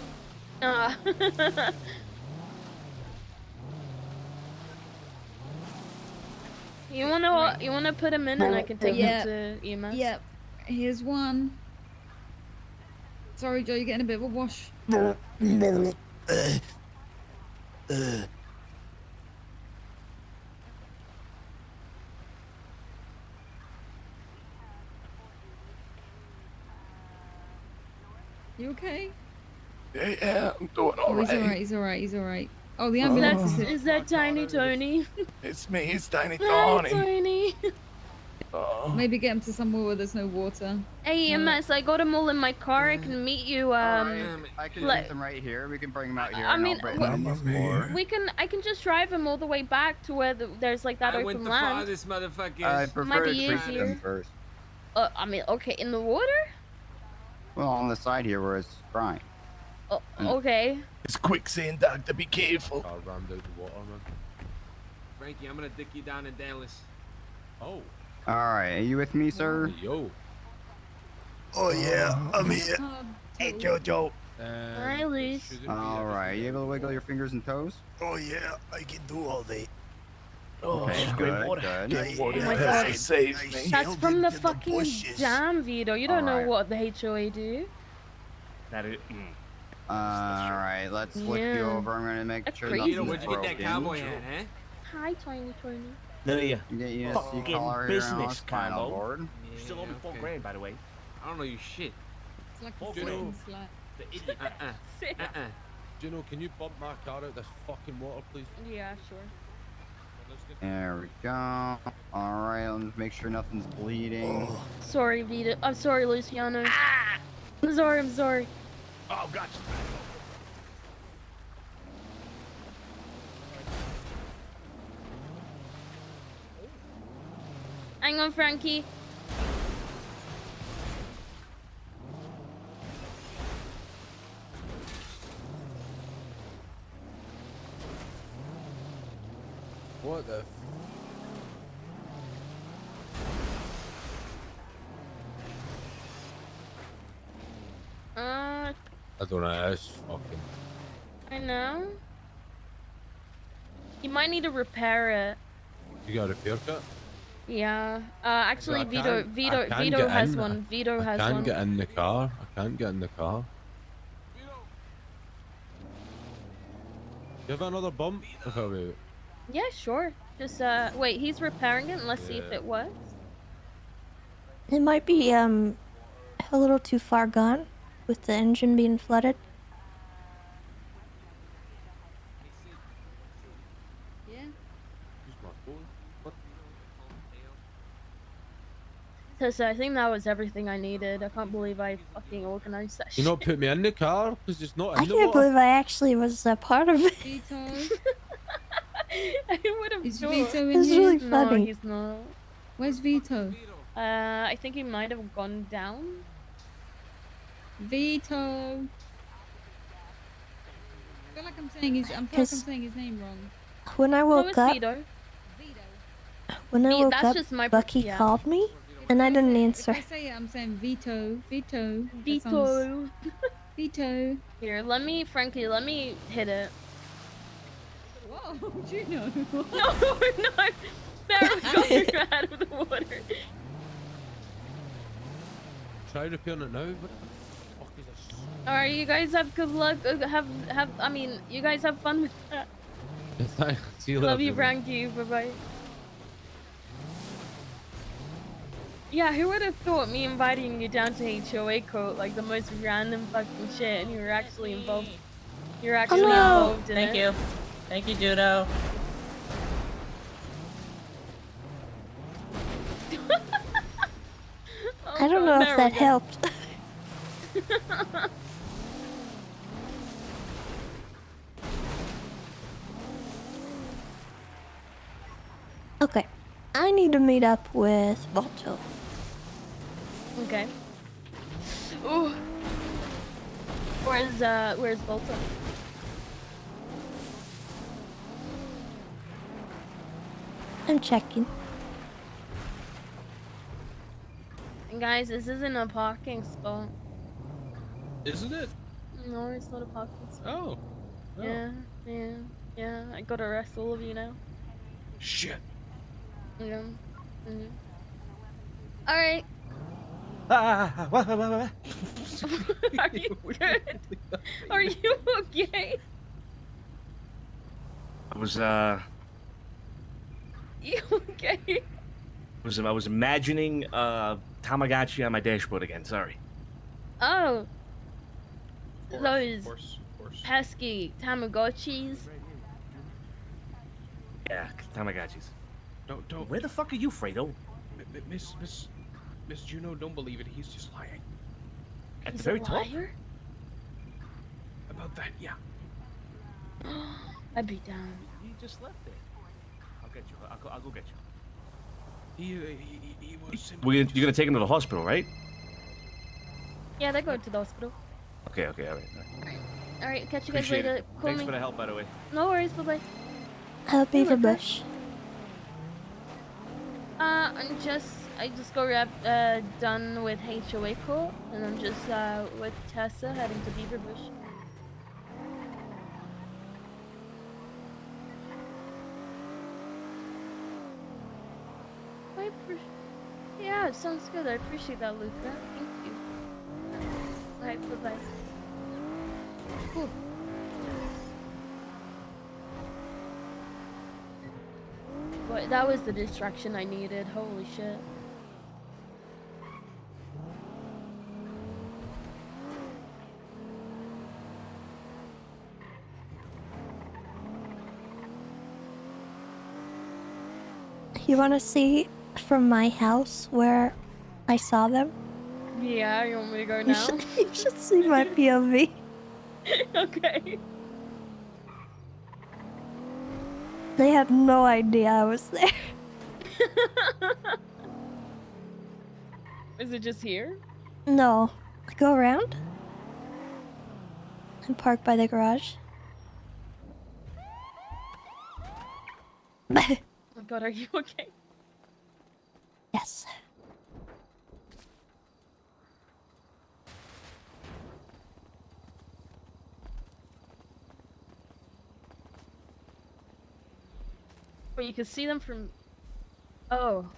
You wanna put him in and I can take Yeah. him to EMS? Yep. Here's one. Sorry, Joe, you're getting a bit of a wash. You okay? Yeah, I'm doing Oh, he's alright. alright, he's alright, he's alright. Oh, the ambulance is here. Is that Tiny Tony? It's me, it's Tiny Hi, Tony. Tony. Maybe get him to somewhere where there's no water. Hey, EMS, I got them all in my car. I can meet you. I can leave them right here. We can bring them out here. I and mean, I'll bring them on this floor. I can just drive him all the way back to where there's like that I open went the land. farthest, motherfuckers. I Might prefer be to treat easier. them first. I mean, okay, in the water? Well, on the side here where it's drying. Oh, okay. It's quicksand, Doctor. Be careful. I rammed out the water, man. Frankie, I'm gonna dick you down in Dallas. Oh. All right, are you with me, sir? Yo. Oh yeah, I'm here. Hey, Jojo. Hi, Luis. All right, you able to wiggle your fingers and toes? Oh yeah, I can do all day. Okay, good, good. Oh my God. Save me. That's from the fucking jam, Vito. You don't know Alright. what the HOA do. That is. All right, let's flip you Yeah. over. I'm gonna make That's sure crazy. nothing's Where'd you get that broken. cowboy hat, huh? Hi, Tiny Tony. No, yeah. You get you a Fucking collar here on business, spinal Combo. board. You still owe me okay. $4,000, by the way. I don't know you shit. It's like Fuck a you. fucking slap. The idiot. Juno, can you bump my car out this fucking water, please? Yeah, sure. There we go. All right, let's make sure nothing's bleeding. Sorry, Vito. I'm sorry, Luciano. I'm sorry, I'm sorry. Oh, gotcha. Hang on, Frankie. What the? I don't know. That's fucking. I know. You might need to repair it. You got a repair kit? Yeah. Actually, I Vito can't has get in. one. Vito has I can't one. get in the car. I can't get in the car. You have another bump? If I wait. Yeah, sure. Just wait. He's repairing it. And let's see if Yeah. it works. It might be a little too far gone with the engine being flooded. Yeah. Use my phone. What? Tessa, I think that was everything I needed. I can't believe I fucking organized that You shit. not put me in the car because it's not in I the can't water. believe I actually was a part of it. Vito. I would have Is thought. Vito in It's here? really No, funny. he's not. Where's Vito? I think he might have gone down. Vito. I feel like I'm saying his name wrong. When I So woke is up, Vito. when I woke That's up, just my Bucky yeah. called me, and I didn't If answer. I say it, I'm saying Vito. Vito. That Vito. sounds- Vito. Here, let me hit it. Whoa, Juno. No, no. There we go. You're out of the water. Try repairing it now. What the fuck is this? All right, you guys have good luck. I mean, you guys have fun with that. See you later. Love you, Juno. Frankie. Bye bye. Yeah, who would have thought me inviting you down to HOA court, like the most random fucking shit, and you were actually involved. You're actually involved in Thank it. you. Thank you, Judo. I don't know if that helped. Okay. I need to meet up with Volto. Okay. Ooh. Where's Bolton? I'm checking. And guys, this isn't a parking spot. Isn't it? No, it's not a parking spot. Oh. Oh. Yeah. I gotta arrest all of you now. Shit. Yeah. All right. What? Are you good? Are you okay? I was You okay? I was imagining Tamagotchi on my dashboard again. Sorry. Oh. Those Of course. pesky Tamagotchis. Yeah, Tamagotchis. Don't. Where the fuck are you, Fredo? Miss Juno, don't believe it. He's just lying. At He's the very a top? liar? About that, yeah. I'd be down. He just left it. I'll get you. I'll go get you. He was simply. You're gonna take him to the hospital, right? Yeah, they're going to the hospital. Okay, all right. All right, catch you guys Appreciate later. it. Call Thanks me. for the help, by the way. No worries. Bye bye. Beaver Bush. I just got done with HOA court, and I'm just with Tessa heading to Beaver Bush. Yeah, it sounds good. I appreciate that, Luca. Thank you. Alright, bye bye. Cool. But that was the distraction I needed. Holy shit. You want to see from my house where I saw them? Yeah, you want me to go You now? you should see my POV. Okay. They had no idea I was there. Is it just here? No. Go around and park by the garage. Oh my god, are you okay? Yes. But you can see them from... Oh.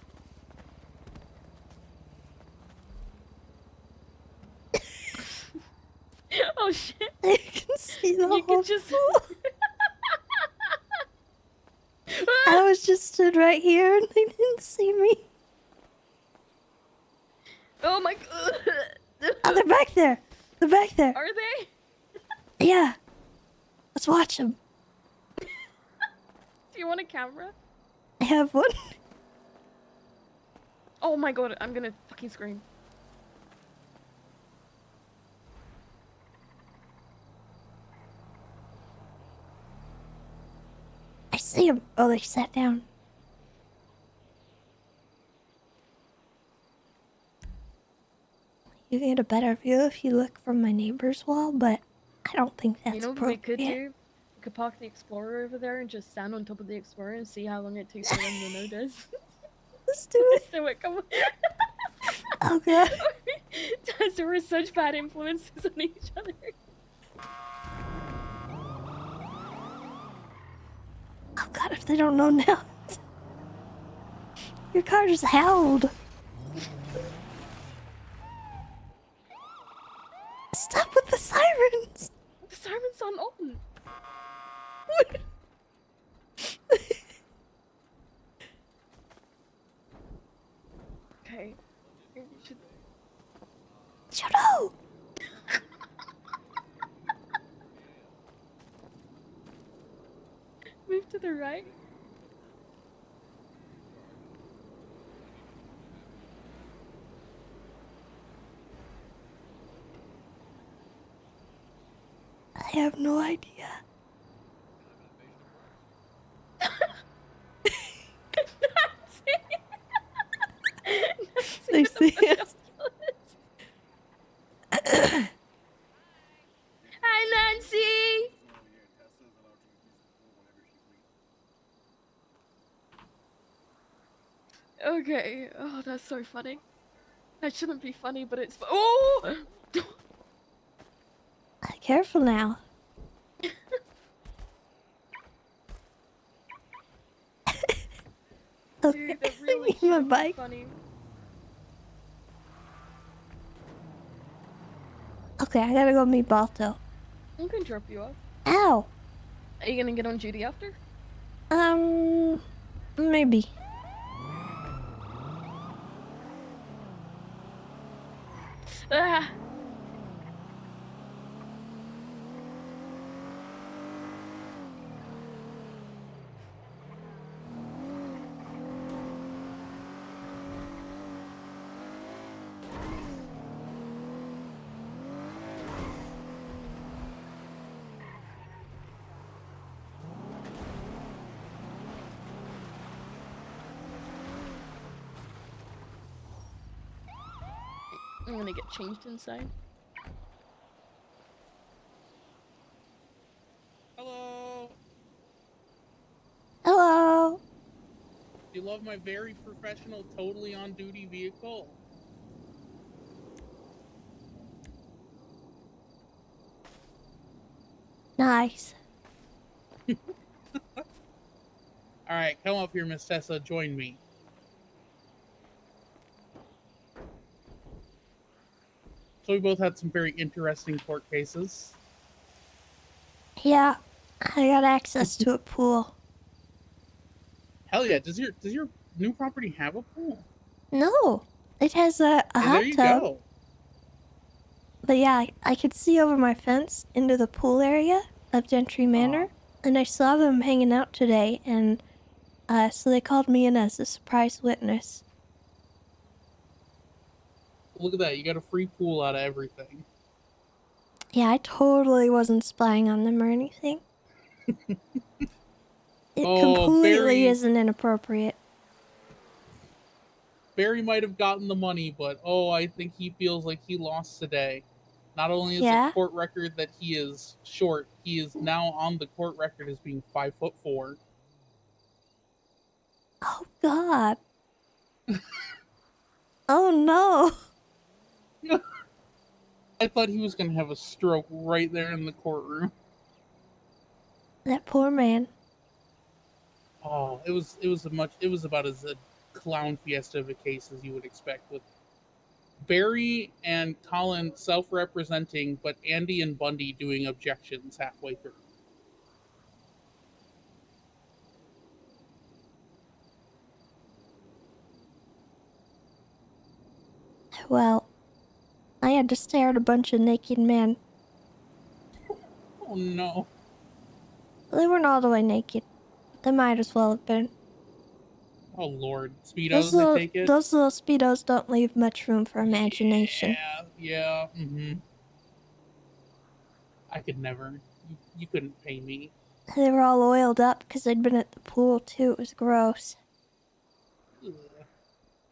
Oh shit. You can see the You whole can just... I was just stood right here and they didn't see me. Oh my god. Oh, they're back there. They're back there. Are they? Yeah. Let's watch them. Do you want a camera? I have one. Oh my god, I'm gonna fucking scream. I see them. Oh, they sat down. You get a better view if you look from my neighbor's wall, but I don't think that's You know what we appropriate. could do? We could park the Explorer over there and just stand on top of the Explorer and see how long it takes for them to notice. Let's do it. Let's do it, come on. Oh god. So we're such bad influences on each other. Oh god, if they don't know now. Your car just howled. Stop with the sirens. The sirens aren't on. Okay. You should... Judo! Move to the right. I have no idea. Okay. Oh, that's so funny. That shouldn't be funny, but it's. Oh! Careful now. Dude, that really My shouldn't be bike. funny. Okay, I gotta go meet Balto. I can drop you off. Ow! Are you gonna get on duty after? Maybe. Ah! I'm gonna get changed inside. Hello. Hello. Do you love my very professional, totally on duty vehicle? Nice. All right, come up here, Miss Tessa. Join me. So we both had some very interesting court cases. Yeah, I got access to a pool. Hell yeah! Does your new property have a pool? No, it has a Hey, hot there you tub. go. But yeah, I could see over my fence into the pool area of Gentry Manor, and I saw them hanging out today, and so they called me in as a surprise witness. Look at that! You got a free pool out of everything. Yeah, I totally wasn't spying on them or anything. It completely Barry, isn't inappropriate. Barry might have gotten the money, but I think he feels like he lost today. Not only is Yeah? the court record that he is short, he is now on the court record as being 5'4". Oh God. Oh no. I thought he was gonna have a stroke right there in the courtroom. That poor man. Oh, it was about as a clown fiesta of a case as you would expect, with Barry and Colin self-representing, but Andy and Bundy doing objections halfway through. Well, I had to stare at a bunch of naked men. Oh no. They weren't all the way naked. They might as well have been. Oh lord. Speedos, I take it? Those little Speedos don't leave much room for imagination. Yeah, I could never. You couldn't pay me. They were all oiled up because they'd been at the pool too. It was gross. Ugh.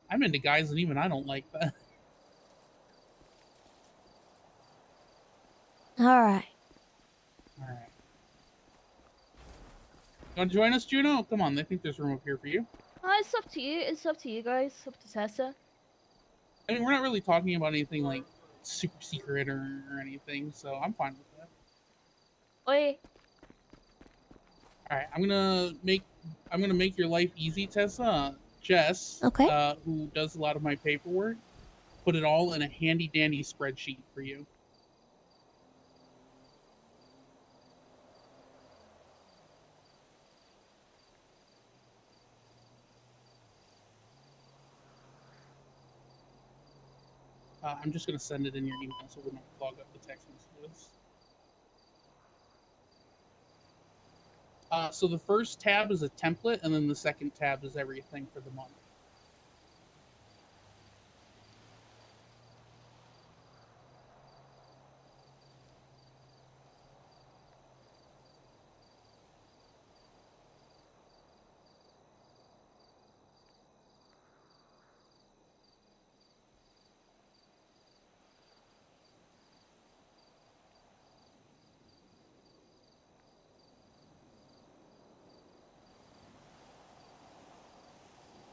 I'm into guys and even I don't like that. Alright. Alright. You want to join us, Juno? Come on, I think there's room up here for you. It's up to you. It's up to you guys. It's up to Tessa. I mean, we're not really talking about anything like super secret or anything, so I'm fine with that. Oi. Alright, I'm gonna make your life easy, Tessa. Jess, who does a lot of my paperwork, put it all in a handy dandy spreadsheet for you. I'm just gonna send it in your email so we don't clog up the text messages. So the first tab is a template, and then the second tab is everything for the month.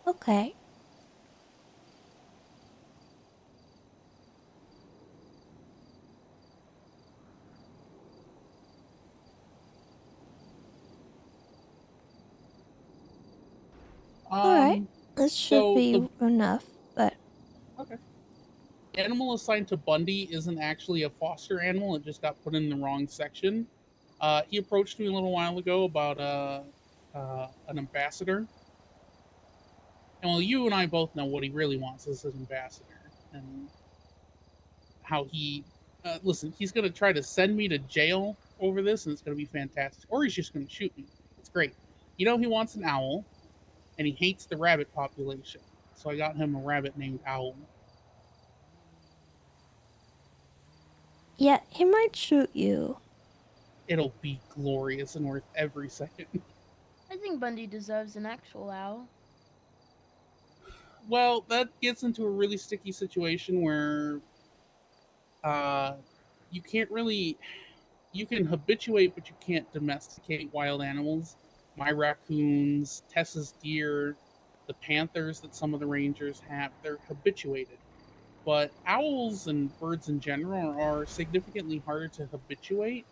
Okay. This should be enough, but... Okay. Animal assigned to Bundy isn't actually a foster animal. It just got put in the wrong section. He approached me a little while ago about an ambassador. And well, you and I both know what he really wants is an ambassador. And how he... listen, he's going to try to send me to jail over this, and it's going to be fantastic. Or he's just going to shoot me. It's great. You know, he wants an owl, and he hates the rabbit population. So I got him a rabbit named Owl. Yeah, he might shoot you. It'll be glorious and worth every second. I think Bundy deserves an actual owl. Well, that gets into a really sticky situation where you can't really... You can habituate, but you can't domesticate wild animals. My raccoons, Tessa's deer, the panthers that some of the rangers have, they're habituated. But owls and birds in general are significantly harder to habituate,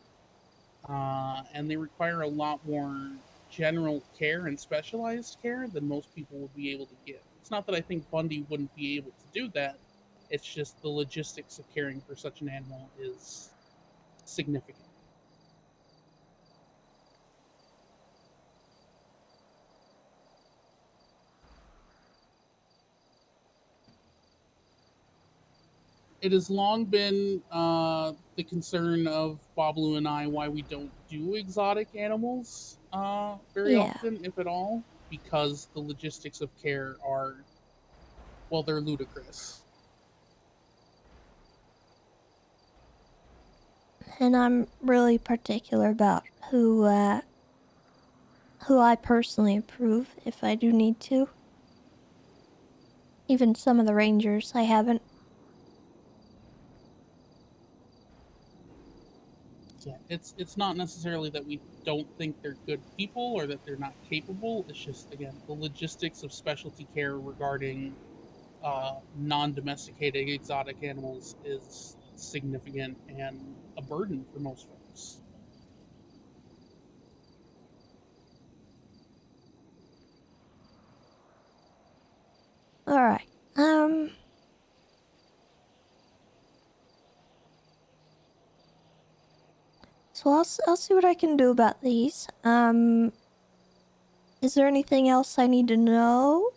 and they require a lot more general care and specialized care than most people would be able to give. It's not that I think Bundy wouldn't be able to do that, it's just the logistics of caring for such an animal is significant. It has long been the concern of Bablu and I why we don't do exotic animals very often, if at all, because the logistics of care are, well, they're ludicrous. And I'm really particular about who I personally approve if I do need to. Even some of the rangers, I haven't. Yeah, it's not necessarily that we don't think they're good people or that they're not capable. It's just, again, the logistics of specialty care regarding non-domesticated exotic animals is significant and a burden for most folks. Alright, so I'll see what I can do about these. Is there anything else I need to know?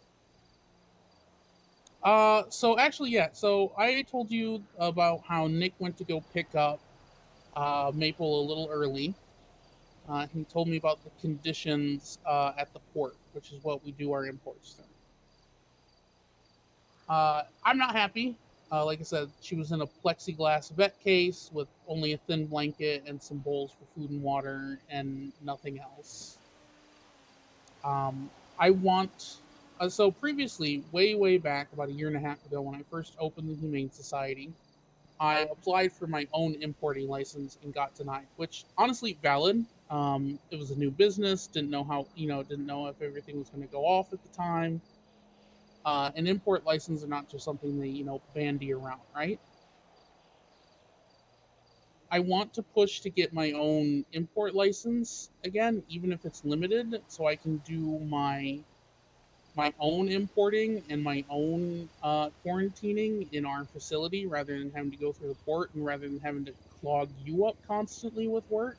So actually, yeah. So I told you about how Nick went to go pick up Maple a little early. He told me about the conditions at the port, which is what we do our imports through. I'm not happy. Like I said, she was in a plexiglass vet case with only a thin blanket and some bowls for food and water and nothing else. I want... so previously, way back, about a year and a half ago, when I first opened the Humane Society, I applied for my own importing license and got denied, which honestly valid. It was a new business, didn't know if everything was going to go off at the time. An import license are not just something they, bandy around, right? I want to push to get my own import license again, even if it's limited, so I can do my own importing and my own quarantining in our facility rather than having to go through the port and rather than having to clog you up constantly with work.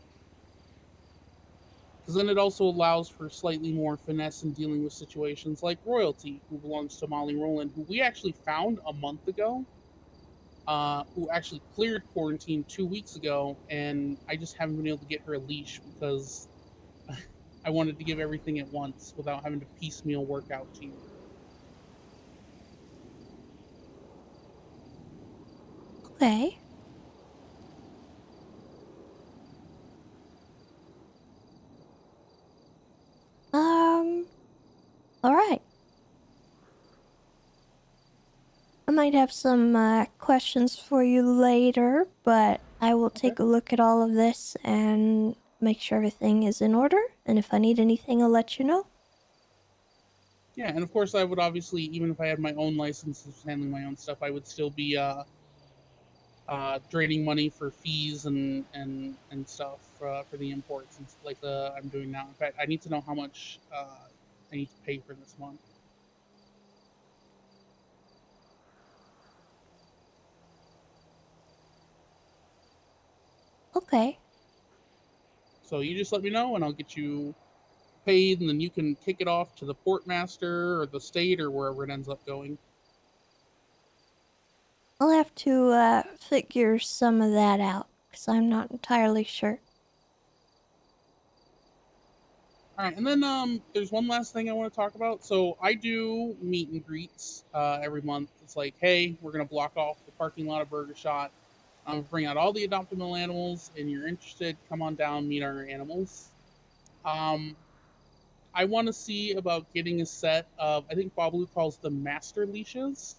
Because then it also allows for slightly more finesse in dealing with situations like Royalty, who belongs to Molly Rowland, who we actually found a month ago, who actually cleared quarantine 2 weeks ago, and I just haven't been able to get her a leash because I wanted to give everything at once without having to piecemeal work out to you. Okay. Alright. I might have some questions for you later, but I will take a look at all of this and make sure everything is in order, and if I need anything, I'll let you know. Yeah, and of course I would obviously, even if I had my own licenses handling my own stuff, I would still be draining money for fees and stuff for the imports and like I'm doing now. In fact, I need to know how much I need to pay for this month. Okay. So you just let me know, and I'll get you paid, and then you can kick it off to the portmaster or the state or wherever it ends up going. I'll have to figure some of that out, because I'm not entirely sure. All right, and then there's one last thing I want to talk about. So I do meet and greets every month. It's like, hey, we're gonna block off the parking lot of Burger Shot. Bring out all the adoptable animals, and you're interested, come on down, meet our animals. I want to see about getting a set of, I think Bob Blue calls them master leashes.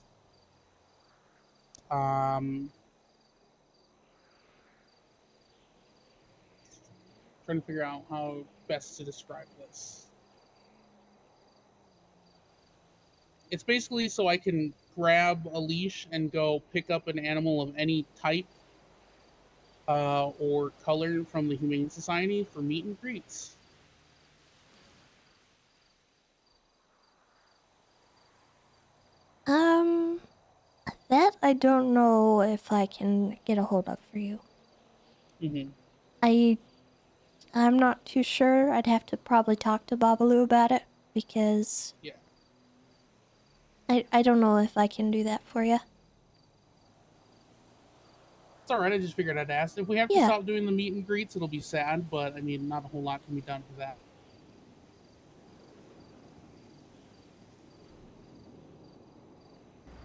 Trying to figure out how best to describe this. It's basically so I can grab a leash and go pick up an animal of any type or color from the Humane Society for meet and greets. That I don't know if I can get a hold of for you. Mm-hmm. I'm not too sure. I'd have to probably talk to Babalu about it, because... Yeah. I don't know if I can do that for you. It's alright, I just figured I'd ask. If we have to stop doing the meet and greets, it'll be sad, but I mean, not a whole lot can be done for that.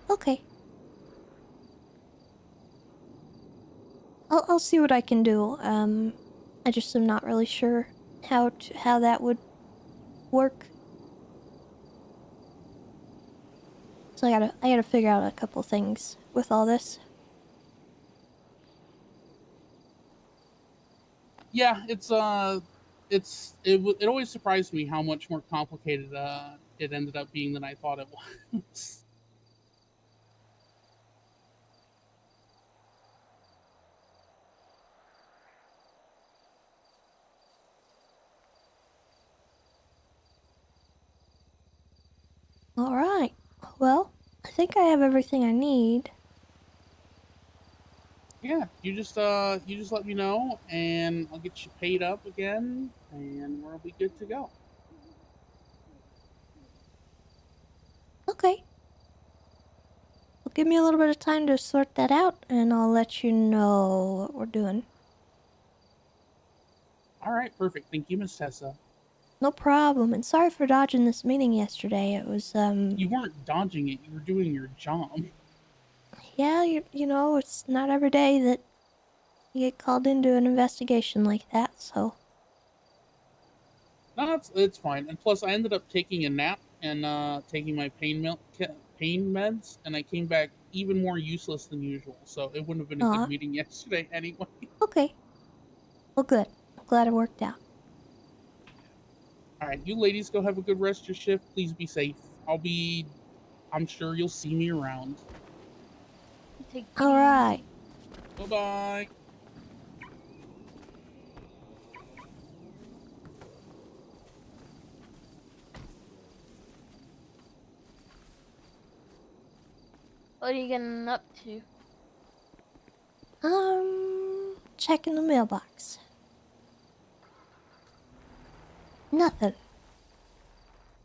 Okay. I'll see what I can do. I just am not really sure how that would work. So I gotta figure out a couple things with all this. Yeah, it always surprised me how much more complicated it ended up being than I thought it was. Alright. Well, I think I have everything I need. Yeah, you just let me know, and I'll get you paid up again, and we'll be good to go. Okay. Well, give me a little bit of time to sort that out, and I'll let you know what we're doing. All right, perfect. Thank you, Miss Tessa. No problem, and sorry for dodging this meeting yesterday. It was, You weren't dodging it, you were doing your job. Yeah, you know, it's not every day that you get called into an investigation like that, so... No, it's fine. And plus, I ended up taking a nap and taking my pain meds, and I came back even more useless than usual. So it wouldn't have been a Aw. good meeting yesterday anyway. Okay. Well, good. I'm glad it worked out. All right, you ladies go have a good rest of your shift. Please be safe. I'm sure you'll see me around. Alright. Bye bye. What are you getting up to? Checking the mailbox. Nothing.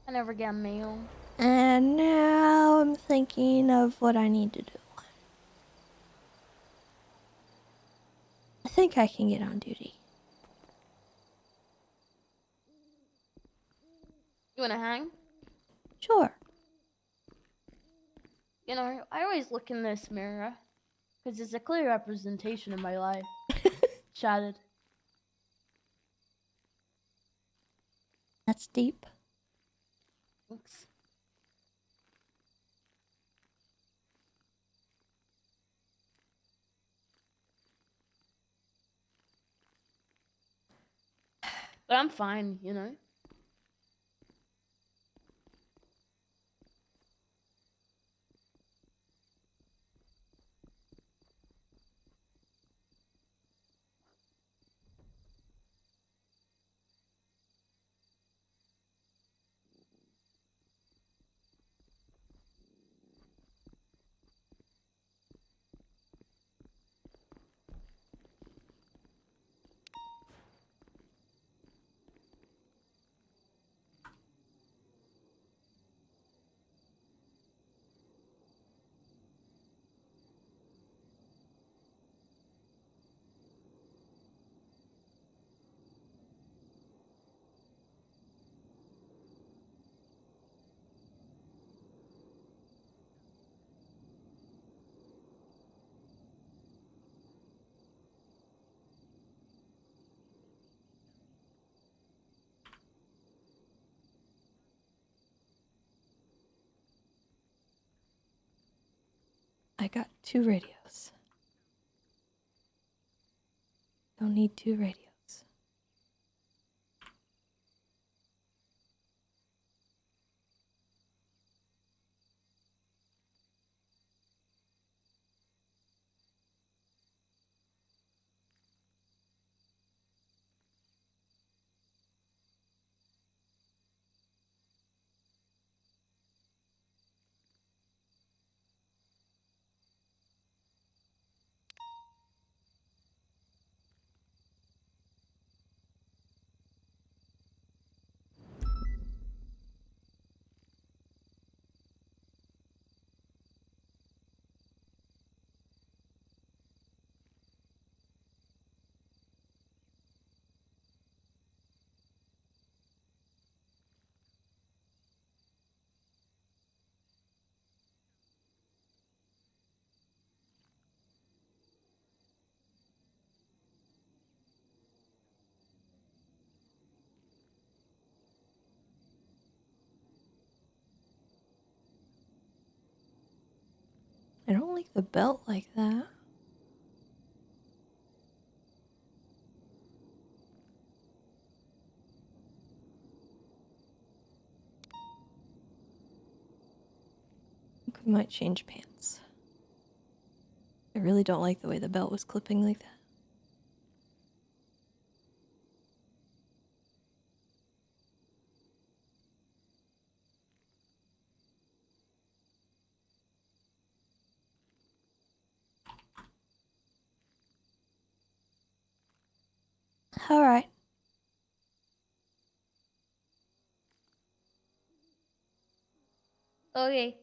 I never get mail. And now I'm thinking of what I need to do. I think I can get on duty. You wanna hang? Sure. You know, I always look in this mirror, because it's a clear representation of my life. Shattered. That's deep. Thanks. But I'm fine, you know? I got 2 radios. Don't need 2 radios. I don't like the belt like that. I think we might change pants. I really don't like the way the belt was clipping like that. All right. Okay.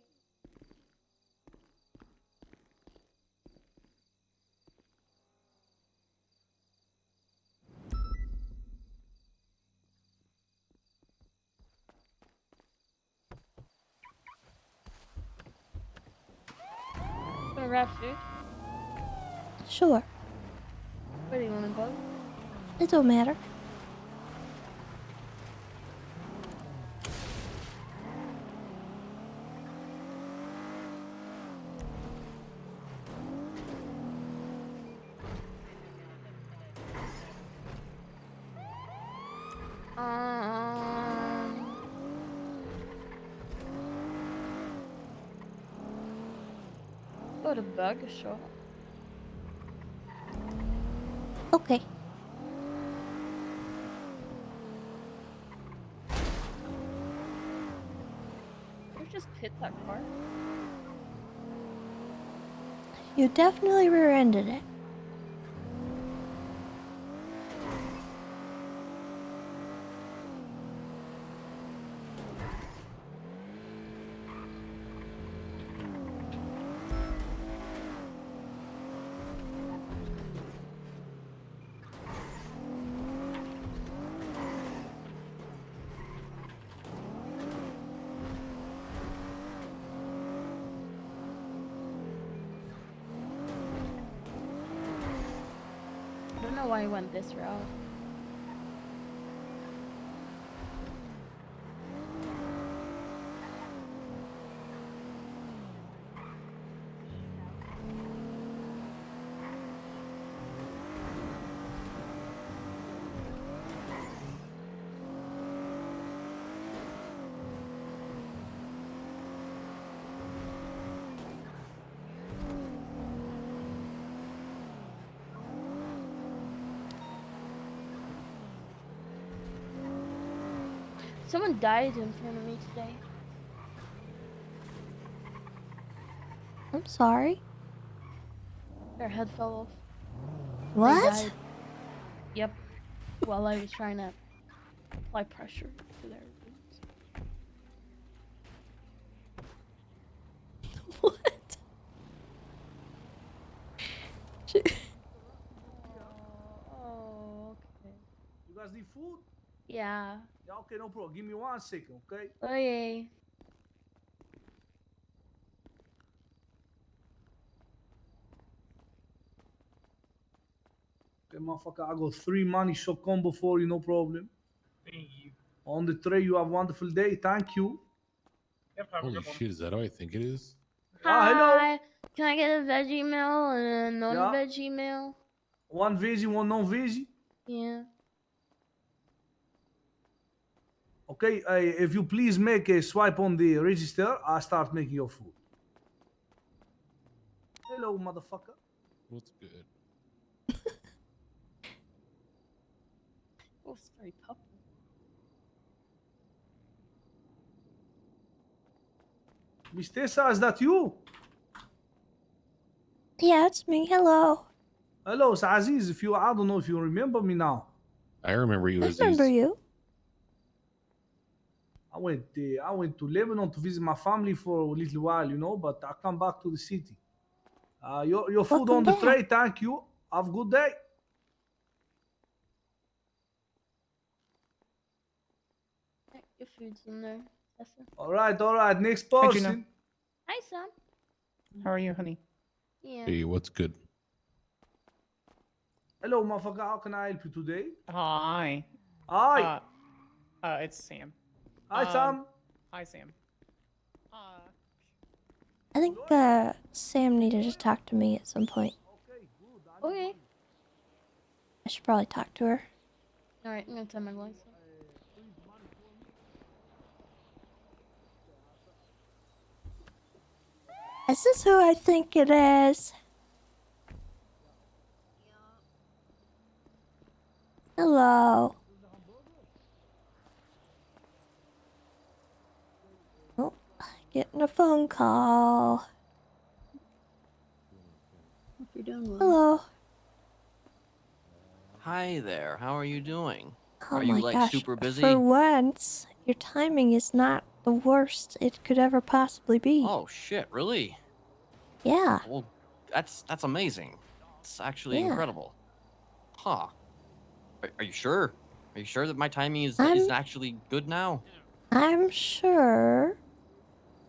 Wanna grab food? Sure. Where do you wanna go? It don't matter. Go to burger shop. Okay. Or just hit that car. You definitely rear-ended it. I don't know why I went this route. Someone died in front of me today. I'm sorry. Their head fell off. What? They died. Yep. While I was trying to apply pressure to their wounds. What? Oh, okay. You guys need food? Yeah. Yeah, okay, no problem. Give me 1 second, okay? Okay. Okay, motherfucker, I got 3 money shot combo for you, no problem. Thank you. On the tray, you have a wonderful day. Thank you. Yep, have a Holy good one. shit, is that how I think it is? hello. Hi. Can I get a veggie meal and a non-veggie meal? One veggie, one non-veggie. Yeah. Okay, if you please make a swipe on the register, I'll start making your food. Hello, motherfucker. What's good? Oh, sorry, puppy. Miss Tessa, is that you? Yeah, it's me. Hello. Hello, it's Aziz. I don't know if you remember me now. I remember you, I Aziz. remember you. I went to Lebanon to visit my family for a little while, but I come back to the city. Your food Welcome on the back. tray, thank you. Have a good day. Your food's in there, Tessa. All right. Next Hi, person. Gino. Hi, Sam. How are you, honey? Yeah. Hey, what's good? Hello, motherfucker. How can I help you today? Hi. Hi. It's Sam. Hi, Sam. Hi, Sam. I think Sam needed to talk to me at some point. Okay. I should probably talk to her. Alright, I'm gonna turn my lights on. Is this who I think it is? Hello. Oh, getting a phone call. Hope you're doing well. Hello. Hi there. How are you doing? Oh Are you my like gosh. super busy? For once, your timing is not the worst it could ever possibly be. Oh shit, really? Yeah. Well, that's amazing. It's actually Yeah. incredible. Huh. Are you sure? Are you sure that my timing is I'm- actually good now? I'm sure.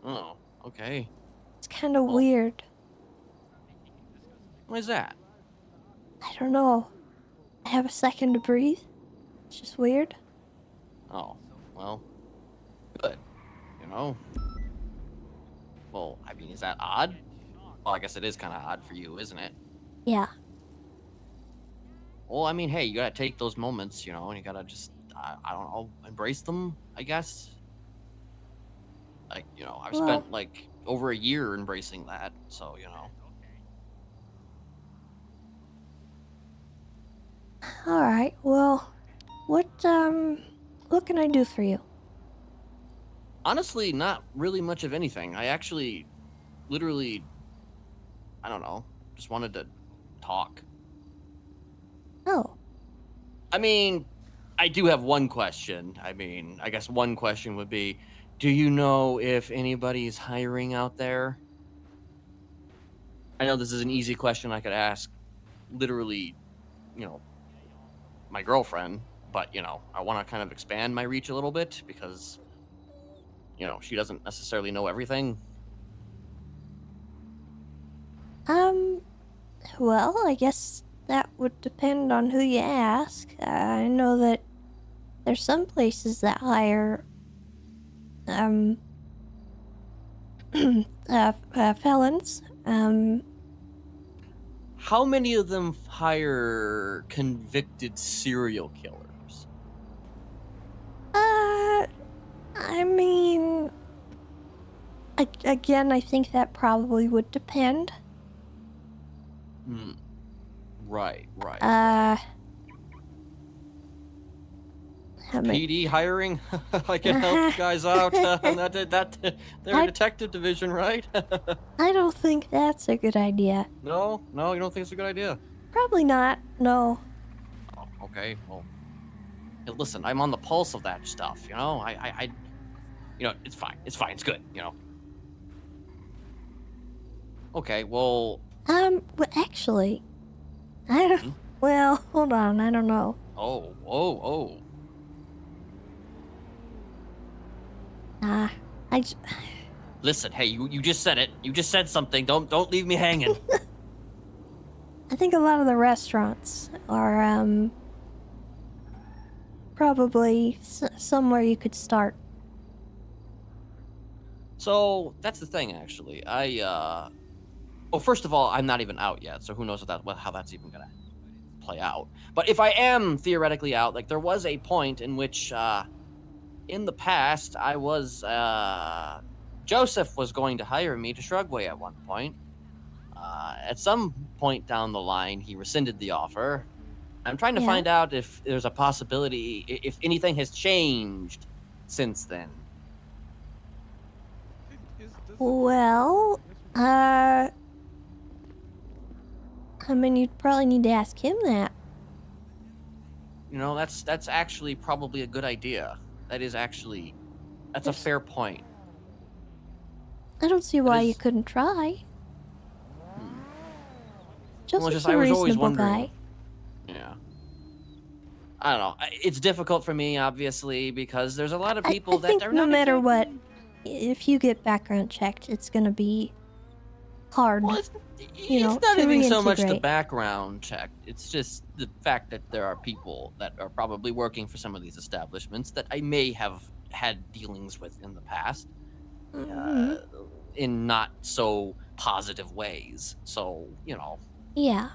Oh, okay. It's kind of weird. Why is that? I don't know. I have a second to breathe. It's just weird. Oh, well, good. You know. Well, I mean, is that odd? Well, I guess it is kind of odd for you, isn't it? Yeah. Well, I mean, hey, you gotta take those moments, and you gotta just, I don't know, embrace them, I guess. Like, I've Well- spent like over a year embracing that, so, All right. Well, what can I do for you? Honestly, not really much of anything. I actually, literally, I don't know, just wanted to talk. Oh. I mean, I do have one question. I mean, I guess one question would be, do you know if anybody's hiring out there? I know this is an easy question I could ask literally, my girlfriend, but, I want to kind of expand my reach a little bit because, she doesn't necessarily know everything. Well, I guess that would depend on who you ask. I know that there's some places that hire, felons. How many of them hire convicted serial killers? I mean, again, I think that probably would depend. Hmm. Right. How many- PD hiring? I can help you guys out. They're a detective division, right? I don't think that's a good idea. No, you don't think it's a good idea? Probably not. No. Oh, okay, well, hey, listen, I'm on the pulse of that stuff. I it's fine. It's fine. It's good. Okay, well. Well, actually, I don't. Well, hold on. I don't know. Oh. Listen, hey, you just said it. You just said something. Don't leave me hanging. I think a lot of the restaurants are probably somewhere you could start. So that's the thing, actually. Well, first of all, I'm not even out yet, so who knows how that's even gonna play out. But if I am theoretically out, like there was a point in which, in the past, Joseph was going to hire me to Shrugway at one point. At some point down the line, he rescinded the offer. I'm trying to Yeah. find out if there's a possibility, if anything has changed since then. Well, I mean, you'd probably need to ask him that. You know, that's actually probably a good idea. That's a fair point. I don't see why you couldn't try. Joseph's a I was always reasonable wondering. guy. Yeah. I don't know. It's difficult for me, obviously, because there's a lot of people I that think are no not matter what, if you get background checked, it's gonna be hard. It's not to even so much the reintegrate. background check. It's just the fact that there are people that are probably working for some of these establishments that I may have had dealings with in the past, in not so positive ways. So, Yeah.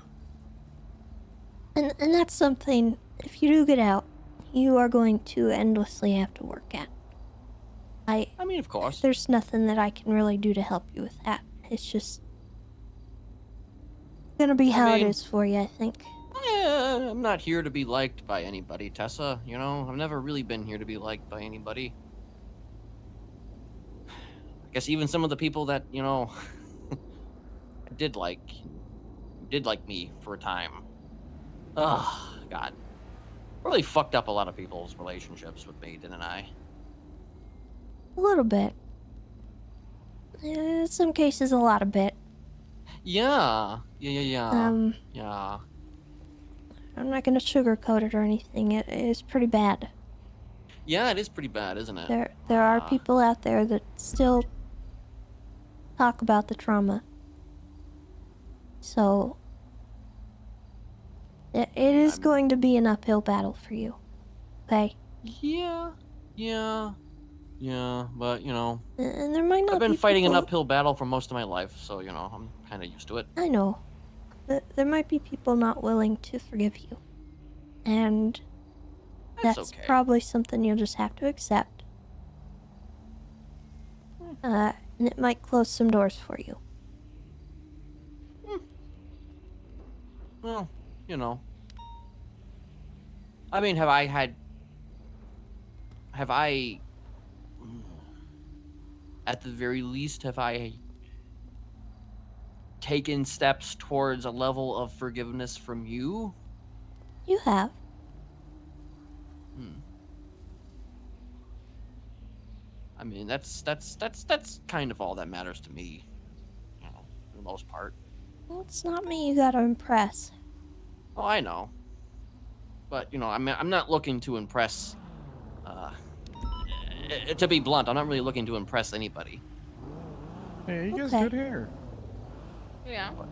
And that's something, if you do get out, you are going to endlessly have to work at. I mean, of course. There's nothing that I can really do to help you with that. It's just gonna be how it is for you, I think. I'm not here to be liked by anybody, Tessa. I've never really been here to be liked by anybody. I guess even some of the people that, I did like me for a time. Oh, God. Really fucked up a lot of people's relationships with me, didn't I? A little bit. In some cases, a lot of bit. Yeah. Yeah. I'm not gonna sugarcoat it or anything. It is pretty bad. Yeah, it is pretty bad, isn't it? There are people out there that still talk about the trauma. So it is going to be an uphill battle for you. Okay? Yeah, but And there might not I've been be fighting an people- uphill battle for most of my life, so I'm kind of used to it. I know. There might be people not willing to forgive you. And that's okay. probably something you'll just have to accept. And it might close some doors for you. Well, I mean, have I at the very least, have I taken steps towards a level of forgiveness from you? You have. I mean, that's kind of all that matters to me, for the most part. Well, it's not me you gotta impress. Oh, I know. But, I'm not looking to impress, to be blunt, I'm not really looking to impress anybody. Hey, you guys Okay. good hair. Yeah. But,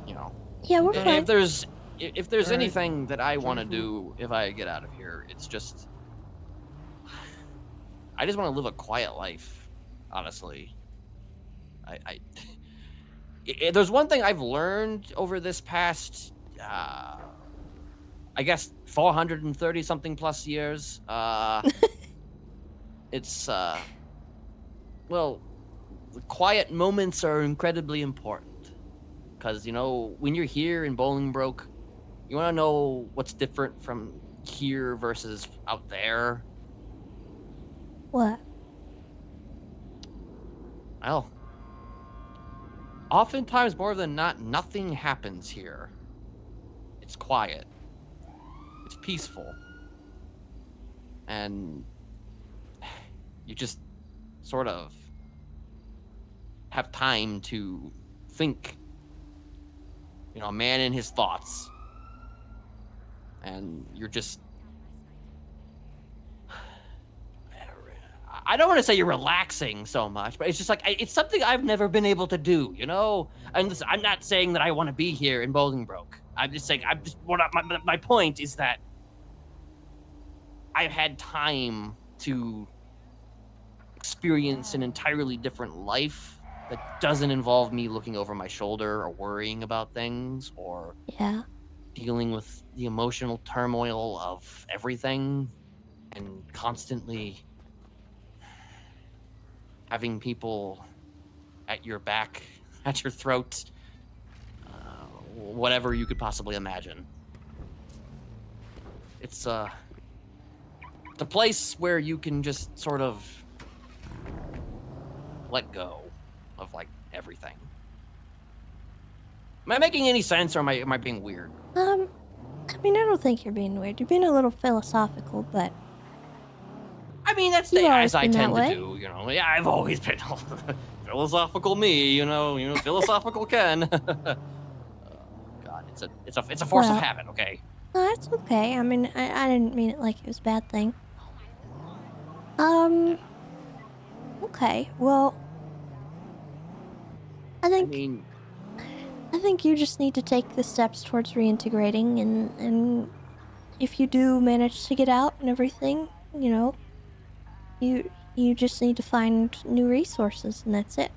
Yeah, we're fine. if there's All right. anything that I want to Joyful. do if I get out of here, it's just I just want to live a quiet life, honestly. There's one thing I've learned over this past I guess 430 something plus years. It's well, the quiet moments are incredibly important. Because, when you're here in Bolingbroke, you want to know what's different from here versus out there. What? Well, oftentimes more than not, nothing happens here. It's quiet. It's peaceful. And you just sort of have time to think. A man in his thoughts. And you're just... I don't want to say you're relaxing so much, but it's just like, it's something I've never been able to do, And listen, I'm not saying that I want to be here in Bolingbroke. I'm just saying, my point is that I've had time to experience an entirely different life that doesn't involve me looking over my shoulder or worrying about things or Yeah. dealing with the emotional turmoil of everything and constantly having people at your back, at your throat, whatever you could possibly imagine. It's a place where you can just sort of let go of like everything. Am I making any sense, or am I being weird? I mean, I don't think you're being weird. You're being a little philosophical, but I mean, that's you've always as I been that tend to way. do, you know. Yeah, I've always been philosophical me, you know, philosophical Ken. God, it's a force of Well, habit, okay? no, that's okay. I mean, I didn't mean it like it was a bad thing. Okay, well, I think you just need to take the steps towards reintegrating, and if you do manage to get out and everything, you know, you just need to find new resources, and that's it.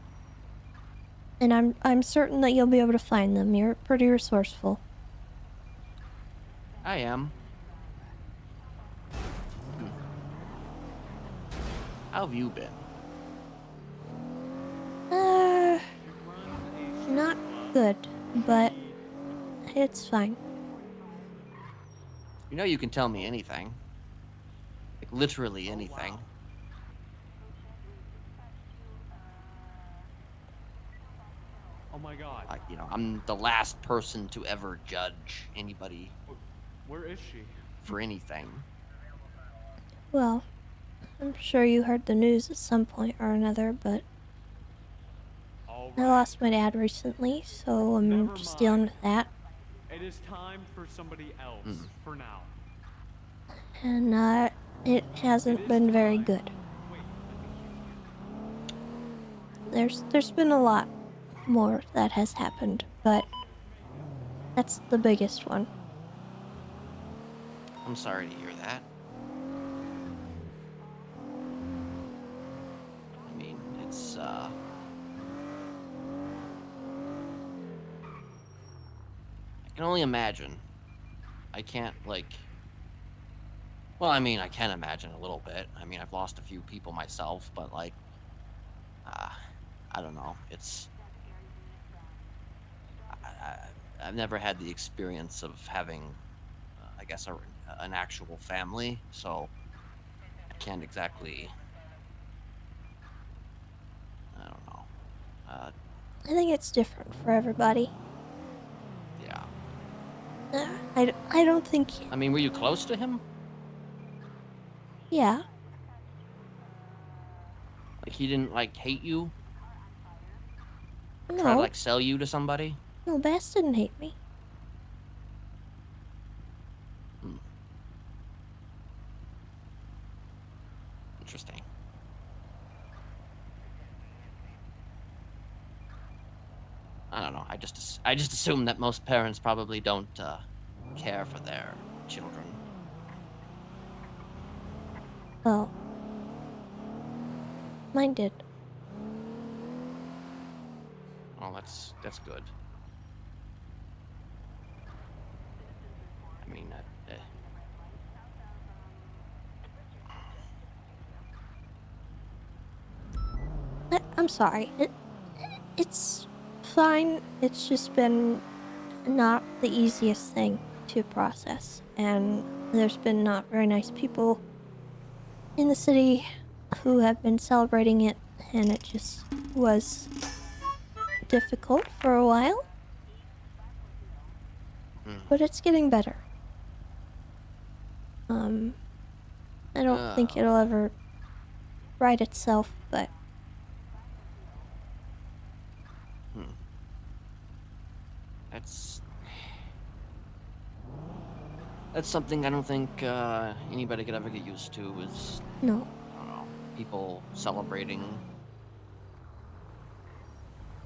And I'm certain that you'll be able to find them. You're pretty resourceful. I am. How have you been? Not good, but it's fine. You know you can tell me anything. Like literally anything. Oh my god. Like, you know, I'm the last person to ever judge anybody Where is she? for anything. Well, I'm sure you heard the news at some point or another, but I lost my dad recently, so I'm just dealing with that. It is time for somebody else for now. And it hasn't been very good. There's been a lot more that has happened, but that's the biggest one. I'm sorry to hear that. I mean, it's I can only imagine. I can't like well, I mean, I can imagine a little bit. I mean, I've lost a few people myself, but like I don't know. It's I've never had the experience of having I guess an actual family, so I can't exactly I don't know. I think it's different for everybody. Yeah. I don't think... I mean, were you close to him? Yeah. Like, he didn't, like, hate you? No. Try to, like, sell you to somebody? No, Bass didn't hate me. Interesting. I don't know. I just assume that most parents probably don't care for their children. Well, mine did. Oh, that's good. I mean, I'm sorry. It's fine. It's just been not the easiest thing to process, and there's been not very nice people in the city who have been celebrating it, and it just was difficult for a while. But it's getting better. I don't think it'll ever right itself, but... That's something I don't think anybody could ever get used to is... No. I don't know, people celebrating.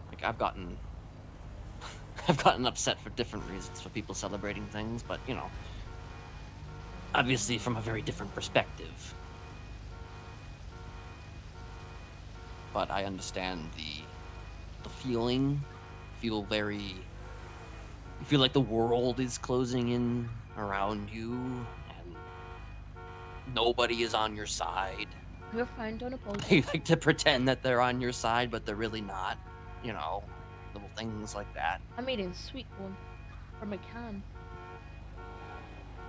Like, I've gotten upset for different reasons for people celebrating things, but, you know, obviously from a very different perspective. but I understand the feeling. You feel like the world is closing in around you, and nobody is on your side. You're fine, don't apologize. They like to pretend that they're on your side, but they're really not. You know, little things like that. I'm eating sweet corn from a can.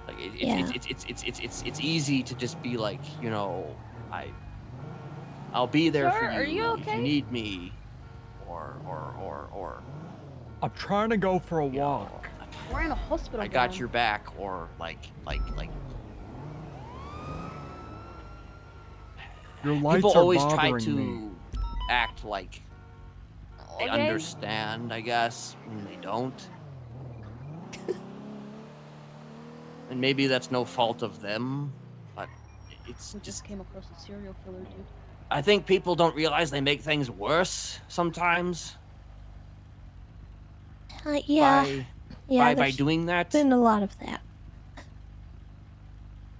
Like Yeah. it's easy to just be like, you know, I'll be there for Sir, you, are you if you okay? need me, or I'm trying to go for a walk. We're in a hospital. I got gown. your back, or like. Your lights People are always try bothering to me. act like they Okay. understand, I guess, when they don't. And maybe that's no fault of them, but it's We just. came across a serial killer, dude. I think people don't realize they make things worse sometimes. Yeah. Yeah, By there's doing that. been a lot of that.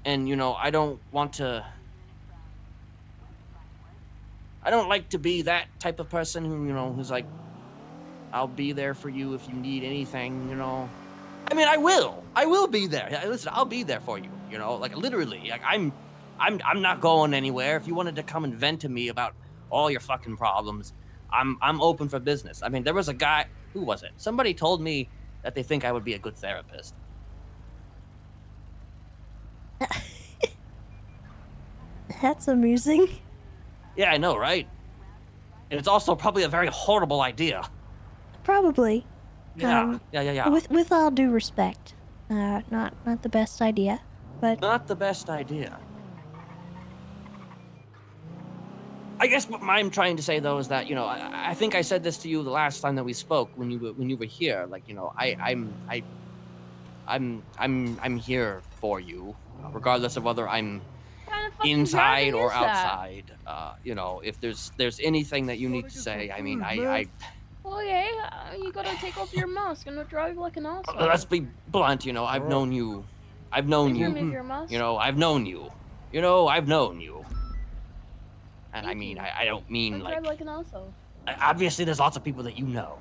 And, you know, I don't like to be that type of person who, you know, who's like, I'll be there for you if you need anything, you know. I mean, I will be there. Listen, I'll be there for you, you know, like literally. Like I'm not going anywhere. If you wanted to come and vent to me about all your fucking problems, I'm open for business. I mean, there was a guy, who was it? Somebody told me that they think I would be a good therapist. That's amusing. Yeah, I know, right? And it's also probably a very horrible idea. Probably. Yeah, yeah. With all due respect, not the best idea, but Not the best idea. I guess what I'm trying to say though is that, you know, I think I said this to you the last time that we spoke when you were here. Like, you know, I'm here for you, regardless of whether I'm inside or outside. You know, if there's anything that you need to say, I mean, Okay, you gotta take off your mask and not drive like an asshole. let's be blunt, you know, I've known you. Please remove your mask. You know, I've known you. You know, I've known you. And I mean, I don't mean Don't like. drive like an asshole. Obviously, there's lots of people that you know.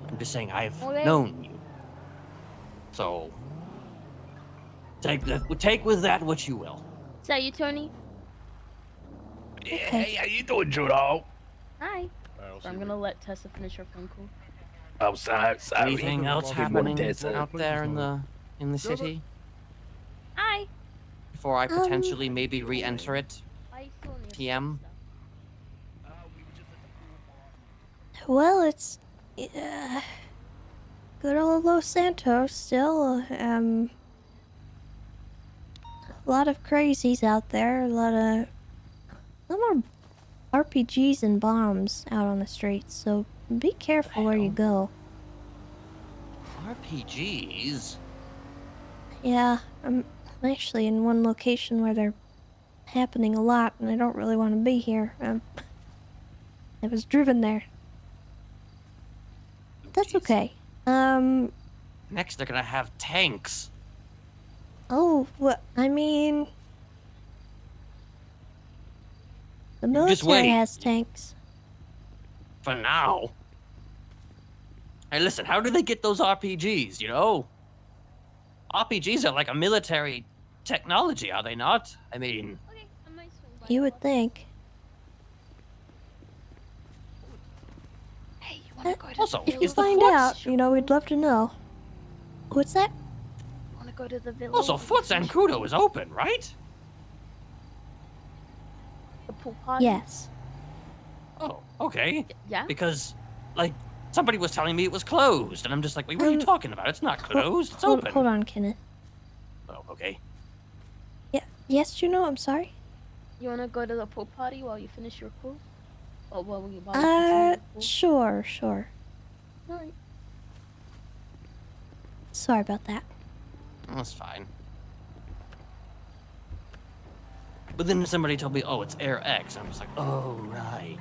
I'm just saying I've known you. So take with that what you will. Is that you, Tony? Hey, how you doing, Judo? Hi. So I'm gonna let Tessa finish her phone call. Oh, sorry. Anything else Good morning, happening Tessa. out there in the city Hi. before I potentially maybe re-enter it? TM. well, it's good old Los Santos still. A lot of crazies out there. A lot more RPGs and bombs out on the streets. So be careful where you go. RPGs. Yeah, I'm actually in one location where they're happening a lot, and I don't really want to be here. I was driven there. That's okay. Next, they're gonna have tanks. Oh, what? I mean, the Just military wait. has tanks. For now. Hey, listen, how do they get those RPGs, you know? RPGs are like a military technology, are they not? I mean... You would think. Also, if you is the find Fort... out, you know, we'd love to know. What's that? Wanna go to the village? Also, Fort Zancudo is open, right? The pool party? Yes. Oh, okay. Yeah? Because, like, somebody was telling me it was closed, and I'm just like, wait, what are you talking about? It's not closed, it's open. Hold on, Kenneth. Oh, okay. Yeah. Yes, Juno, I'm sorry. You wanna go to the pool party while you finish your pool? Oh, while you continue your pool? Sure. Alright. Sorry about that. That's fine. But then somebody told me, oh, it's Air X. I'm just like, oh, right.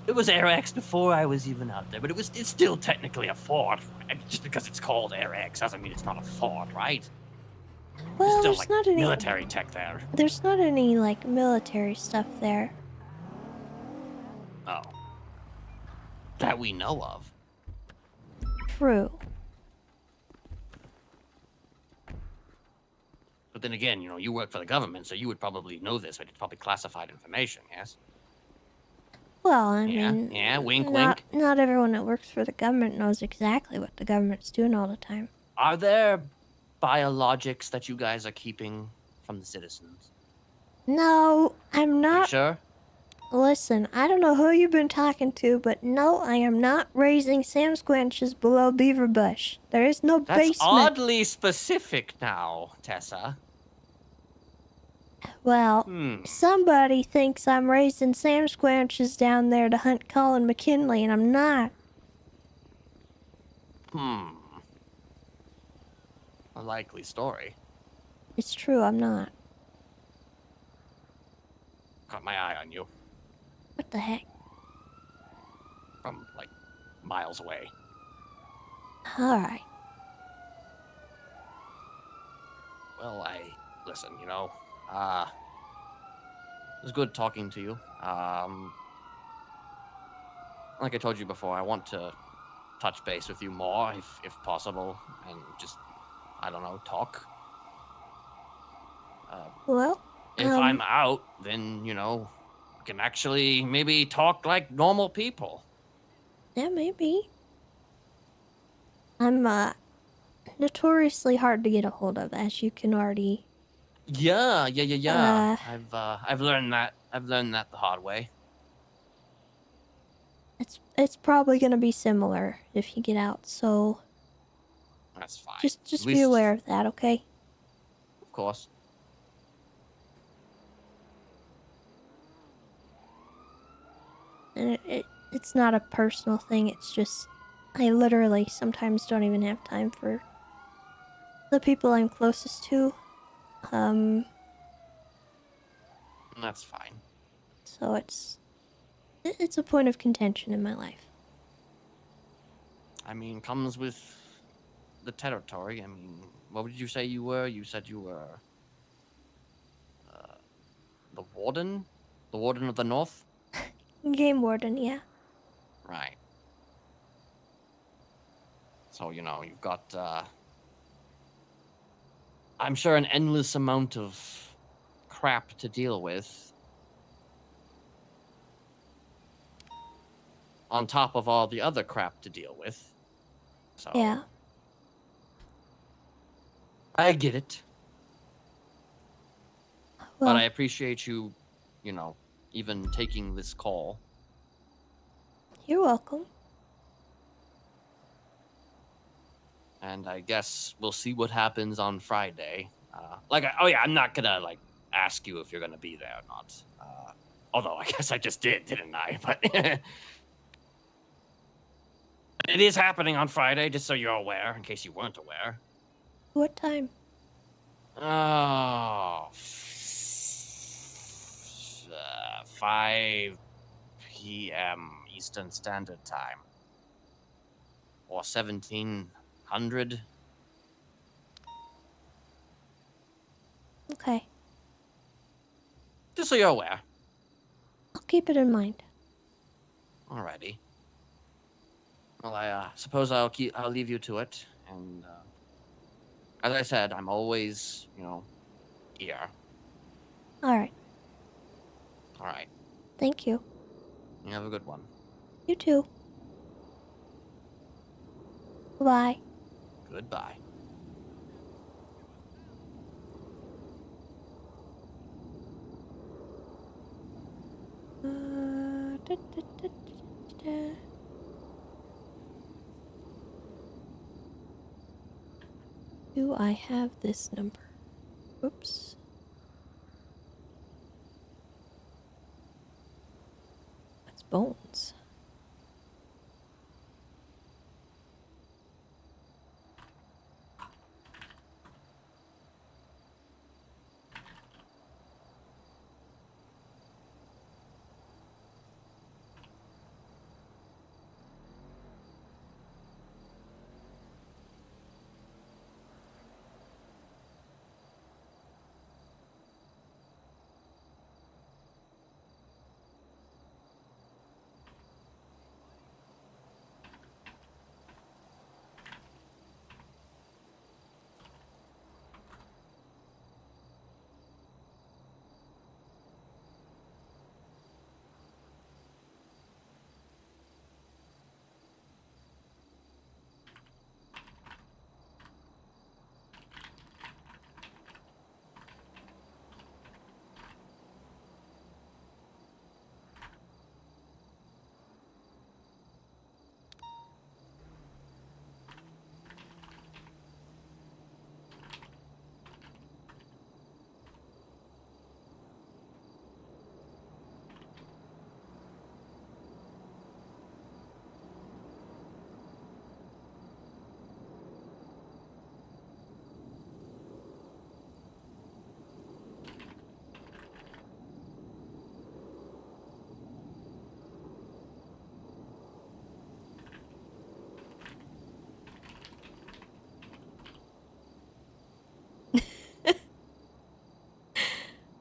It was Air X before I was even out there, but it's still technically a fort. Just because it's called Air X doesn't mean it's not a fort, right? Well, There's there's still, not like, any military tech there. There's not any like military stuff there. Oh. That we know of. True. But then again, you work for the government, so you would probably know this, but it's probably classified information, yes? Well, I Yeah, mean, yeah, wink, not, wink. not everyone that works for the government knows exactly what the government's doing all the time. Are there biologics that you guys are keeping from the citizens? No, I'm Are you not. sure? Listen, I don't know who you've been talking to, but no, I am not raising Sam Squanches below Beaver Bush. There is no That's basement. oddly specific now, Tessa. Well, somebody thinks I'm raising Sam Squanches down there to hunt Colin McKinley, and I'm not. A likely story. It's true, I'm not. Got my eye on you. What the heck? From, like, miles away. Alright. Well, listen, it was good talking to you. Like I told you before, I want to touch base with you more, if possible, and just, I don't know, talk. Well, if I'm out, then, we can actually maybe talk like normal people. Yeah, maybe. I'm, notoriously hard to get a hold of, as you can already... Yeah. I've learned that. I've learned that the hard way. It's probably gonna be similar if you get out, so... That's fine. Just be aware of that, okay? Of course. And it's not a personal thing, it's just... I literally sometimes don't even have time for the people I'm closest to. That's fine. So it's a point of contention in my life. I mean, comes with the territory. I mean, what did you say you were? You said you were the warden? The warden of the north? Game warden, yeah. Right. So, you've got, I'm sure an endless amount of crap to deal with. On top of all the other crap to deal with. So. Yeah. I get it. Well, But I appreciate you, even taking this call. You're welcome. And I guess we'll see what happens on Friday. I'm not gonna, ask you if you're gonna be there or not. Although, I guess I just did, didn't I? But it is happening on Friday, just so you're aware, in case you weren't aware. What time? 5 p.m. Eastern Standard Time. Or 1700. Okay. Just so you're aware. I'll keep it in mind. Alrighty. Well, I suppose I'll leave you to it. And as I said, I'm always, here. Alright. Alright. Thank you. You have a good one. You too. Bye. Goodbye. Do I have this number? Oops. That's Bones.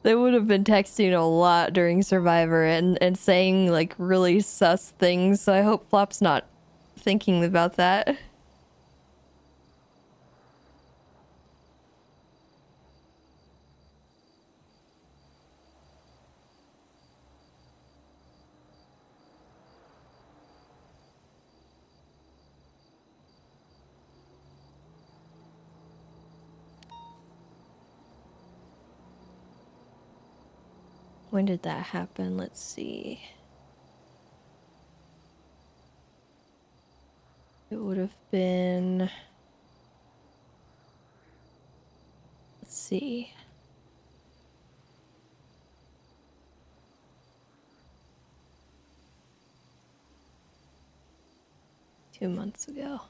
They would have been texting a lot during Survivor and saying like really sus things, so I hope Flop's not thinking about that. When did that happen? Let's see. It would have been... Let's see. Two months ago.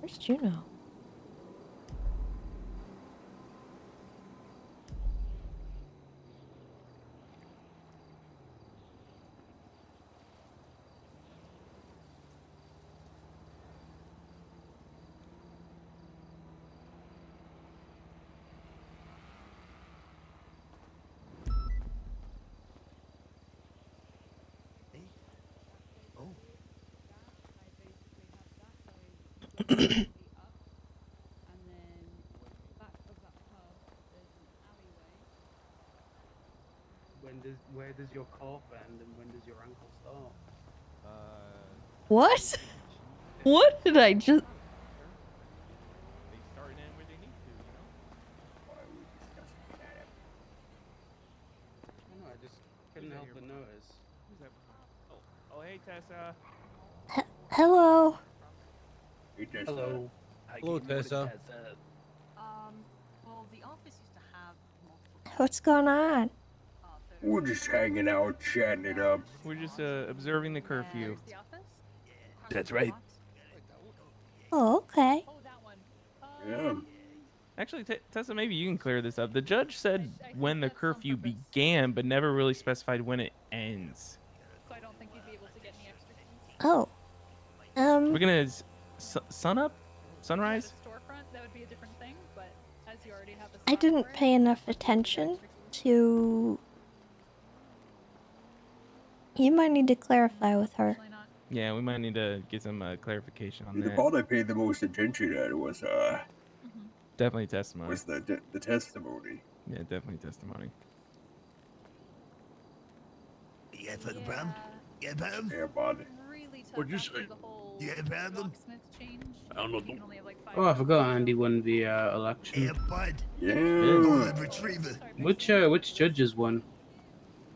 Where's Juno? Where does your calf end and when does your ankle start? What? What did I just... They start and end where they need to, you know? I don't know, I just couldn't help but notice. Who's that? Oh, hey, Tessa. Hello. Hey, Tessa. Hello. Hello, Tessa. Well, the office used to have multiple. What's going on? We're just hanging out, chatting it up. We're just observing the curfew. That's right. Oh, okay. Yeah. Actually, Tessa, maybe you can clear this up. The judge said when the curfew began, but never really specified when it ends. So I don't think you'd be able to get any extra keys. Oh. We're gonna sun up, sunrise. Storefront, that would be a different thing, but as you already have I didn't pay enough attention to... You might need to clarify with her. Yeah, we might need to get some clarification on The that. part I paid the most attention at was Definitely testimony. was the testimony. Yeah, definitely testimony. You got fucking problem? You got a problem? Yeah, bud. What'd you say? You got a problem? I don't know. Oh, I forgot Andy won the election. Yeah, bud. Yeah. Golden retriever. Which judges won?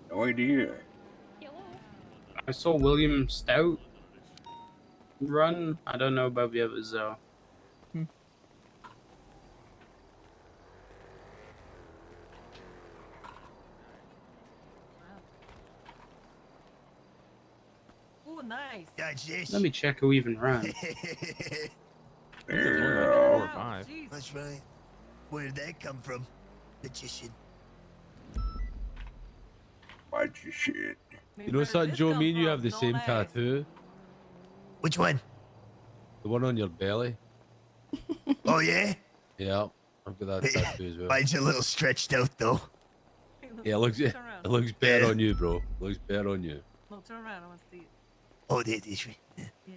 No idea. I saw William Stout run. I don't know about the others though. Oh, nice. Let me check who even ran. That's right. Where did that come from? Magician. Magician. You know something, Joe? Me and you have the same tattoo. Which one? The one on your belly. Oh, yeah? Yeah, I've got that tattoo as well. Mine's a little stretched out, though. Yeah, it looks better on you, bro. Looks better on you. No, turn around. I want to see it. Oh, there it is. Yeah. Yeah.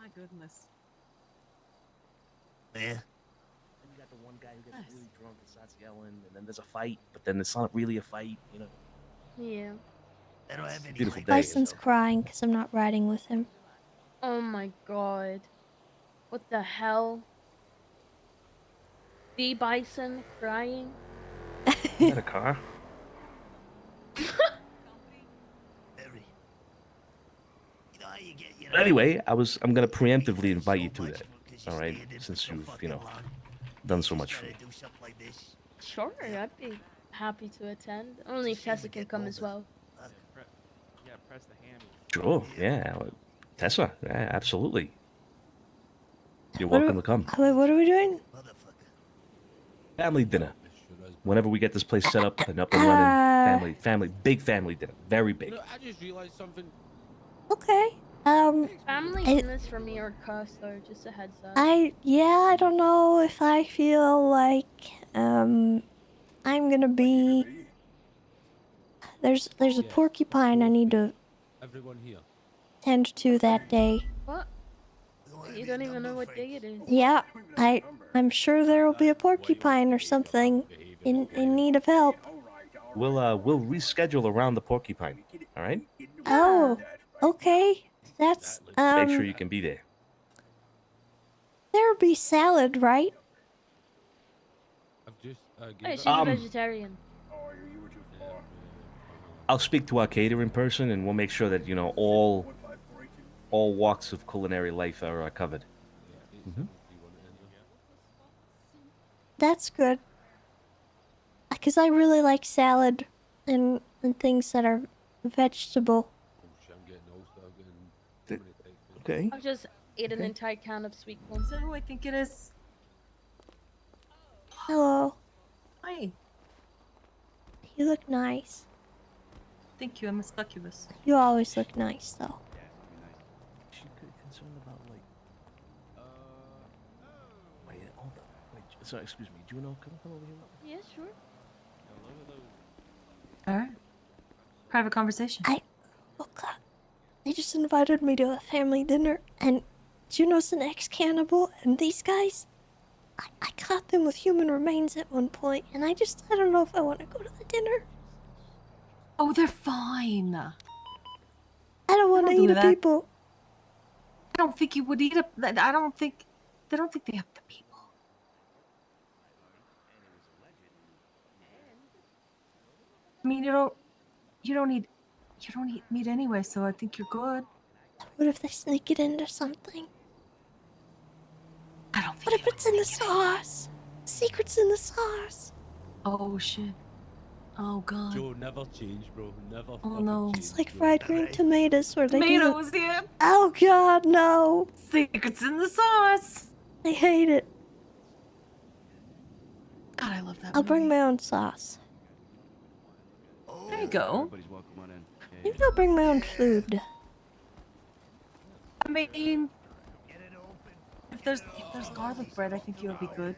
My goodness. Yeah. And you got the one guy who gets really drunk and starts yelling, and then there's a fight, but then it's not really a fight, you know. Yeah. Beautiful day. Bison's crying because I'm not riding with him. Oh my god. What the hell? The bison crying? Is that a car? Anyway, I'm gonna preemptively invite you to that. All right, since you've done so much for me. Sure, I'd be happy to attend. Only if Tessa can come as well. Yeah, press the hammy. Sure. Yeah, Tessa. Yeah, absolutely. You're What welcome to come. Wait, what are we doing? Family dinner. Whenever we get this place set up and running, big family dinner, very big. I just realized something. Okay. Family I- dinners for me are cost though, just a heads up. I don't know if I feel like I'm gonna be. There's a porcupine I need to Everyone here. tend to that day. What? You don't even know what day it is. Yeah, I'm sure there will be a porcupine or something in need of help. We'll reschedule around the porcupine. All right. Oh, okay. That's Make sure you can be there. There'll be salad, right? I've just Hey, she's a vegetarian. I'll speak to our catering person, and we'll make sure that all walks of culinary life are covered. That's good. Because I really like salad and things that are vegetable. Okay. I've just ate an entire can of sweet corn. Is that who I think it is? Hello. Hi. You look nice. Thank you. I'm a succubus. You always look nice, though. She concerned about Wait, hold on. Wait, sorry, excuse me. Do you know? Come over here. Yeah, sure. All right. Private conversation. They just invited me to a family dinner, and Juno's an ex-cannibal, and these guys, I caught them with human remains at one point, and I don't know if I want to go to the dinner. Oh, they're fine. I don't want to do eat that. people. I don't think you would eat a. I don't think. They don't think they have the people. I mean, you don't eat meat anyway, so I think you're good. What if they sneak it into something? What if it's in the sauce? Secret's in the sauce. Oh shit. Oh god. Joe, never change, bro. Never. Oh no. It's like fried green tomatoes where they Tomatoes, do yeah. Oh god, no. Secrets in the sauce. I hate it. God, I love that. I'll bring my own sauce. There you go. Maybe I'll bring my own food. I mean, if there's garlic bread, I think you'll be good.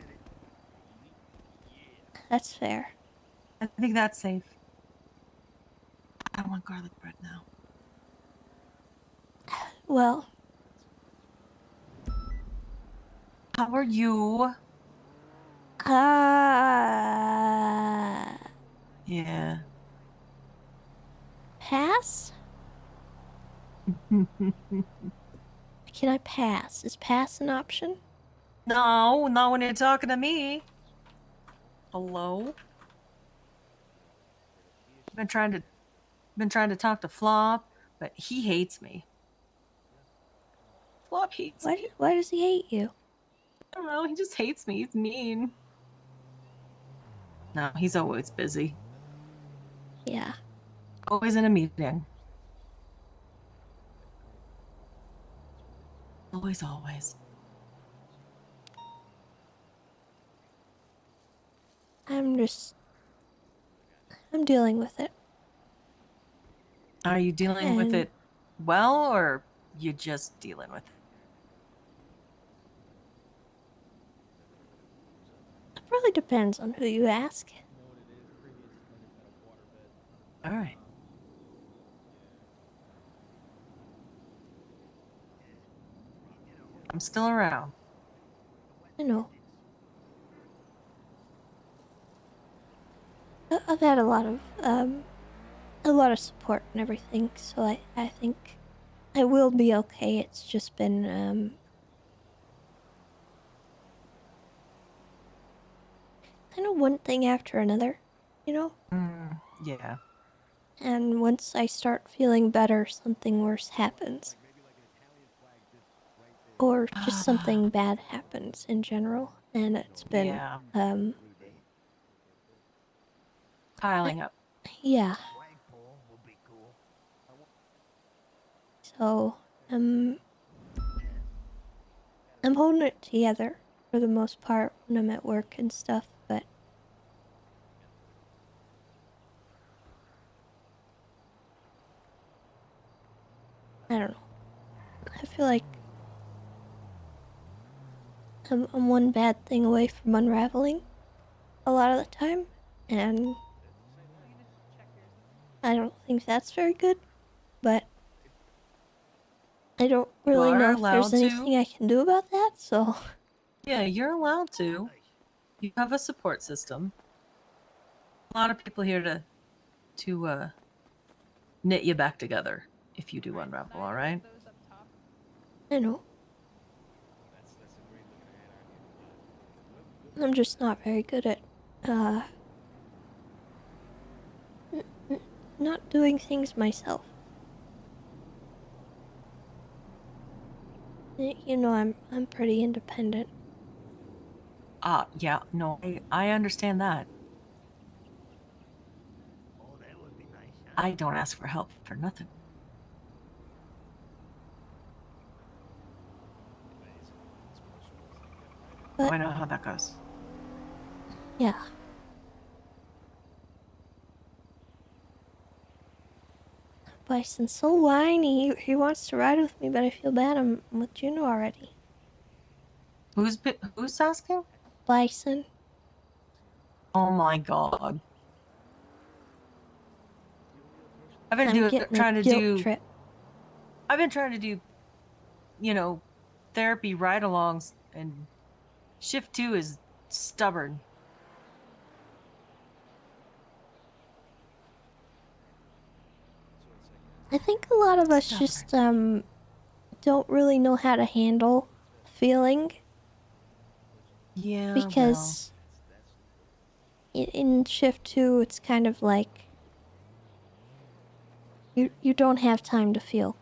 That's fair. I think that's safe. I want garlic bread now. Well, how are you? Yeah. Pass? Can I pass? Is pass an option? No, not when you're talking to me. Hello? Been trying to talk to Flop, but he hates me. Flop hates me. Why does he hate you? I don't know, he just hates me. He's mean. No, he's always busy. Yeah. Always in a meeting. Always. I'm dealing with it. Are you dealing with it well, or you just dealing with it? It really depends on who you ask. All right. I'm still around. I know. I've had a lot of a lot of support and everything, so I think I will be okay. It's just been, kind of one thing after another, you know? Yeah. And once I start feeling better, something worse happens. Or just something bad happens in general, and it's been, Yeah. Piling up. yeah. So, I'm holding it together for the most part when I'm at work and stuff, but I don't know. I feel like I'm one bad thing away from unraveling a lot of the time, and I don't think that's very good, but I don't You really are know if there's allowed to. anything I can do about that, so... Yeah, you're allowed to. You have a support system. A lot of people here to knit you back together if you do unravel, all right? I know. I'm just not very good at, not doing things myself. You know, I'm pretty independent. Yeah, no, I understand that. I don't ask for help for nothing. But I know how that goes. yeah. Bison's so whiny. He wants to ride with me, but I feel bad. I'm with Juno already. Who's asking? Bison. Oh my god. I've been I'm getting trying a to guilt do. trip. I've been trying to do, you know, therapy ride-alongs, and shift 2 is stubborn. I think a lot of us just don't really know how to handle feeling. Yeah, Because in shift 2 it's kind of like you don't have time to feel.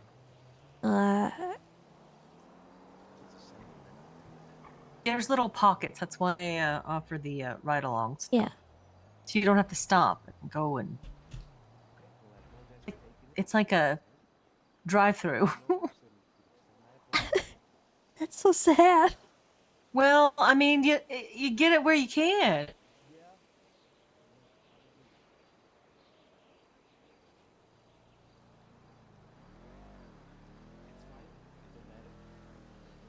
There's little pockets. That's why I offer the ride-alongs. Yeah. So you don't have to stop and go and. It's like a drive-through. That's so sad. Well, I mean, you get it where you can.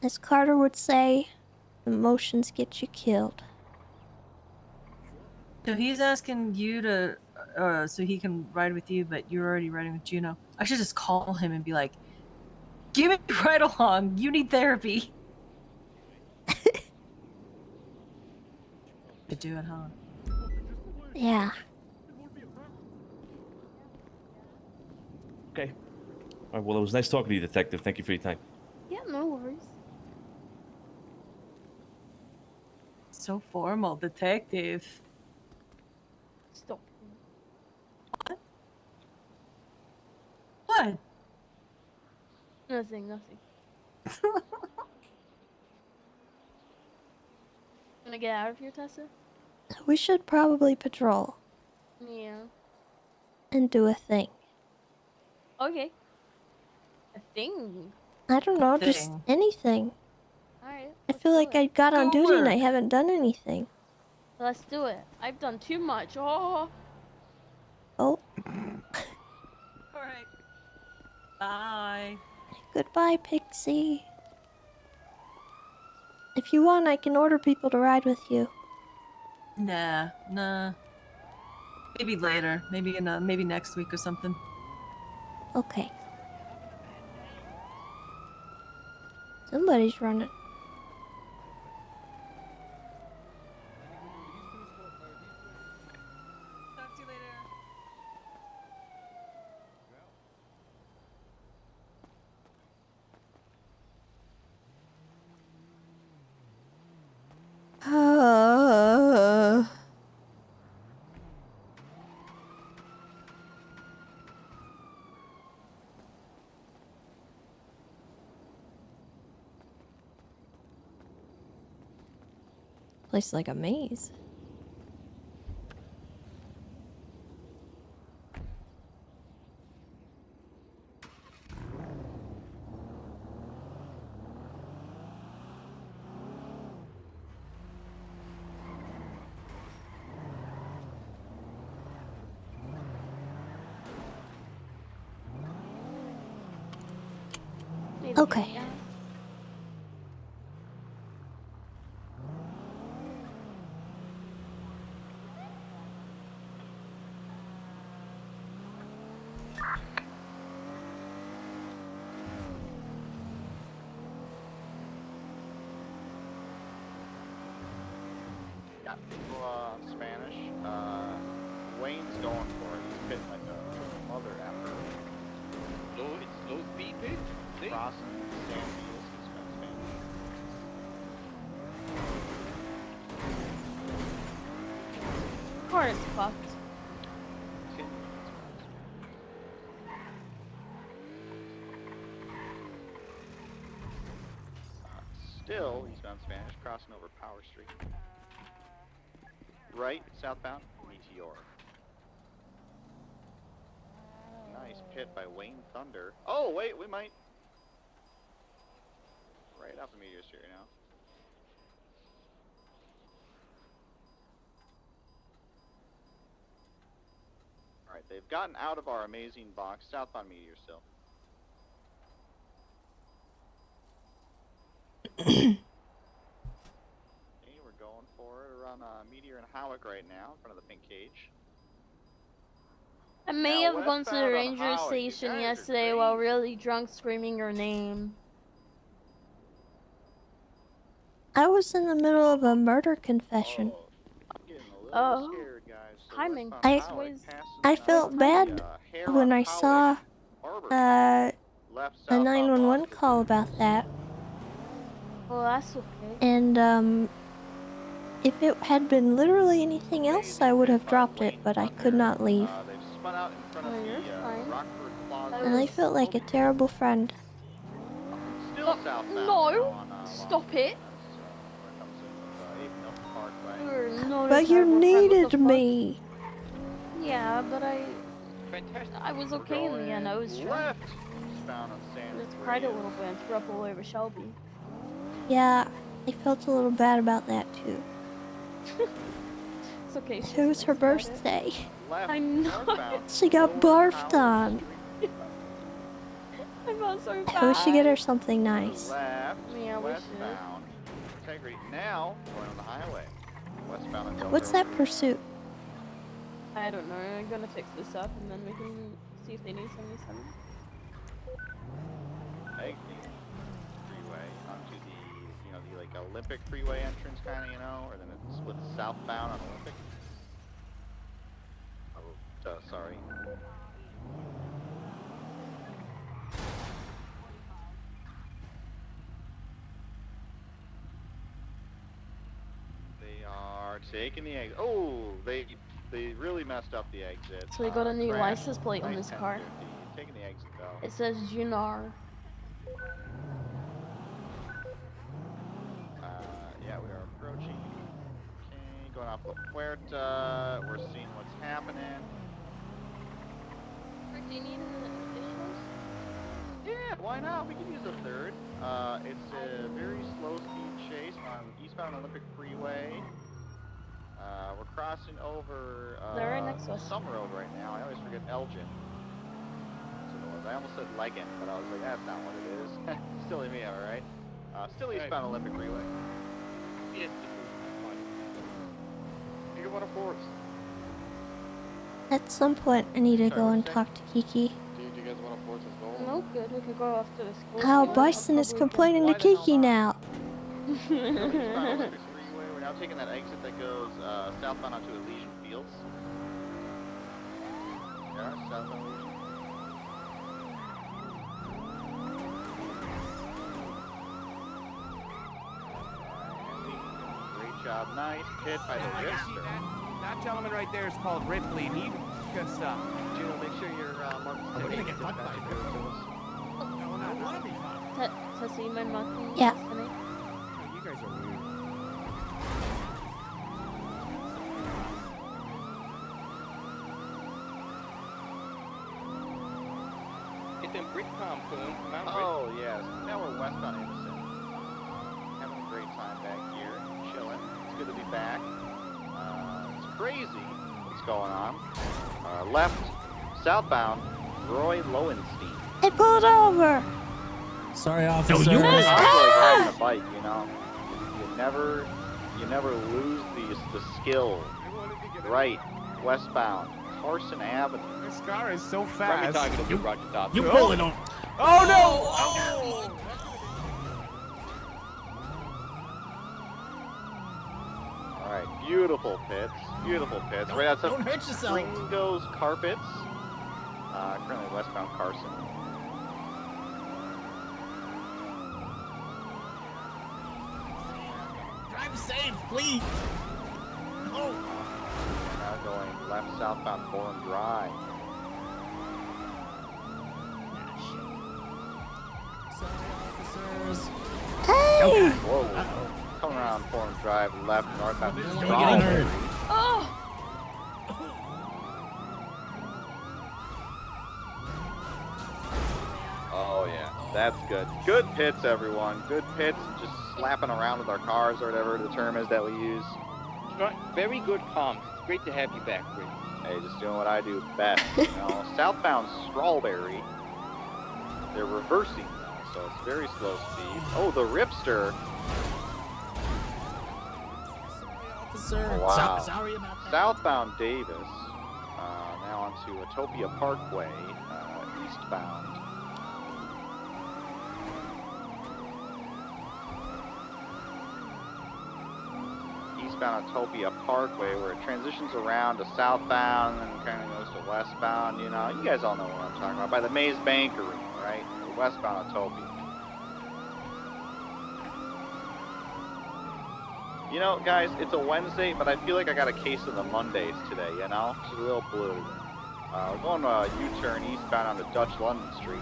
As Carter would say, emotions get you killed. So he's asking you to, so he can ride with you, but you're already riding with Juno. I should just call him and be like, "Give me a ride along. You need therapy." To do it, huh? Yeah. Okay. All right, well, it was nice talking to you, Detective. Thank you for your time. Yeah, no worries. So formal, detective. Stop. What? Nothing, nothing. Wanna get out of here, Tessa? We should probably patrol Yeah. and do a thing. Okay. A thing. I don't know, just Thing. anything. Alright. I feel like I got on duty and I haven't done anything. Let's do it. I've done too much. Oh. Oh, Alright. Bye. goodbye, Pixie. If you want, I can order people to ride with you. Nah. Maybe later. Maybe maybe next week or something. Okay. Somebody's running. Talk to you later. Place is like a maze. Okay. Got people on Spanish. Wayne's going for it. He's bitten like a mother after. Low speed pitch? Crossing San Diego. He's been Spanish. Car is fucked. Still, eastbound Spanish, crossing over Power Street. Right, southbound, Meteor. Nice pit by Wayne Thunder. Oh, wait, we might. Right off the Meteor Street now. Alright, they've gotten out of our amazing box, southbound Meteor still. Okay, we're going for it. We're on Meteor and Howick right now, in front of the pink cage. I may have gone to the ranger station yesterday while really drunk screaming her name. I was in the middle of a murder confession. Oh, timing. I felt bad when I saw a 911 call about that. Well, that's okay. And if it had been literally anything else, I would have dropped it, but I could not leave. Spun out in front of the Rockford Plaza. And I felt like a terrible friend. Still southbound. No, stop it. But you needed me. Yeah, but I was okay in the end. I was drunk. I just cried a little bit and threw up all over Shelby. Yeah, I felt a little bad about that too. It's okay. It was her birthday. I know. She got barfed on. I felt so bad. We should get her something nice. Left, Yeah, we should. westbound. Integrity now, going on the highway. Westbound until What's that pursuit? I don't know. I'm gonna fix this up and then we can see if they need 77. Exit freeway onto the, the like Olympic freeway entrance kind of, or then it splits southbound on Olympic. Oh, sorry. They are taking the exit. Oh, they really messed up the exit. So we got a new Crash. license plate on Nice this car. 1050. Taking the exit though. It says Junar. Yeah, we are approaching. Okay, going off La Puerta. We're seeing what's happening. Do you need additionals? Yeah, why not? We can use a third. It's a very slow speed chase on eastbound Olympic Freeway. We're crossing over They're right next to us. some road right now. I always forget Elgin. That's what it was. I almost said Legan, but I was like, that's not what it is. Still in me, alright? Still eastbound Olympic Freeway. You can want a force. At some point, I need to go and talk to Kiki. Do you guys want a force as well? No good. We can go after the school. Oh, Bison is complaining to Kiki now. Eastbound Olympic Freeway. We're now taking that exit that goes southbound onto Elysian Fields. Yeah, southbound Elysian. Great job, nice pit by the Ripster. That gentleman right there is called Ripley, and he good stuff. Juno, make sure your mark's We're gonna get fucked by you. No, I don't wanna be fucked. Tessie, my monkey. Yeah. You guys are weird. with them brick compounds. Oh, yes. Now we're westbound Anderson. Having a great time back here. Chilling. It's good to be back. It's crazy what's going on. Left, southbound, Roy Lowenstein. They pulled over. Sorry, officer. officer. It's like riding a bike, you know. You never lose the skill. Right, westbound, Carson Avenue. This car is so Let me fast. talk to you, Roger Top. You pulling on? Oh no! All right, beautiful pits, right outside Don't hurt yourself. Ringo's Carpets. Currently westbound Carson. Drive safe, please. Oh. Now going left southbound Forum Drive. Hey! Whoa. Coming around Forum Drive, left, northbound. getting hurt. Oh! Oh yeah, that's good. Good pits, everyone. Good pits. Just slapping around with our cars or whatever the term is that we use. Very good comms. It's great to have you back, Rick. Hey, just doing what I do best. You know, southbound Strawberry. They're reversing now, so it's very slow speed. Oh, the Ripster. Officer. Wow. Sorry about that. Southbound Davis. Now onto Utopia Parkway, eastbound. Eastbound Utopia Parkway, where it transitions around to southbound and then kind of goes to westbound. You know, you guys all know what I'm talking about. By the Maze Bank Arena, right? Westbound Utopia. You know, guys, it's a Wednesday, but I feel like I got a case of the Mondays today, you know? Just a little blue. We're going U-turn eastbound onto Dutch London Street.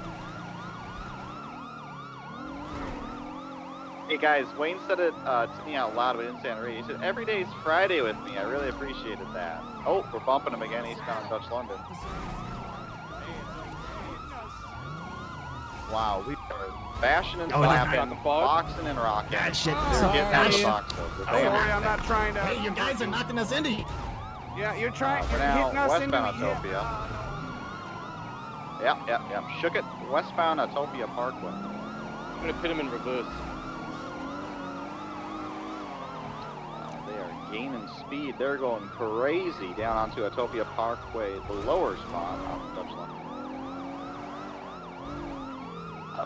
Hey guys, Wayne said it to me out loud, but didn't say on the radio. He said, every day's Friday with me. I really appreciated that. Oh, we're bumping him again eastbound on Dutch London. Wow, we are bashing and slapping, boxing and rocking. God, shit. They're getting out of the box, though. Sorry, I'm not trying to. Hey, you guys are knocking us into. Yeah, you're trying. We're You're now hitting us into westbound Utopia. Yep. Shook it. Westbound Utopia Parkway. I'm gonna put him in reverse. They are gaining speed. They're going crazy down onto Utopia Parkway, the lower spot on Dutch London.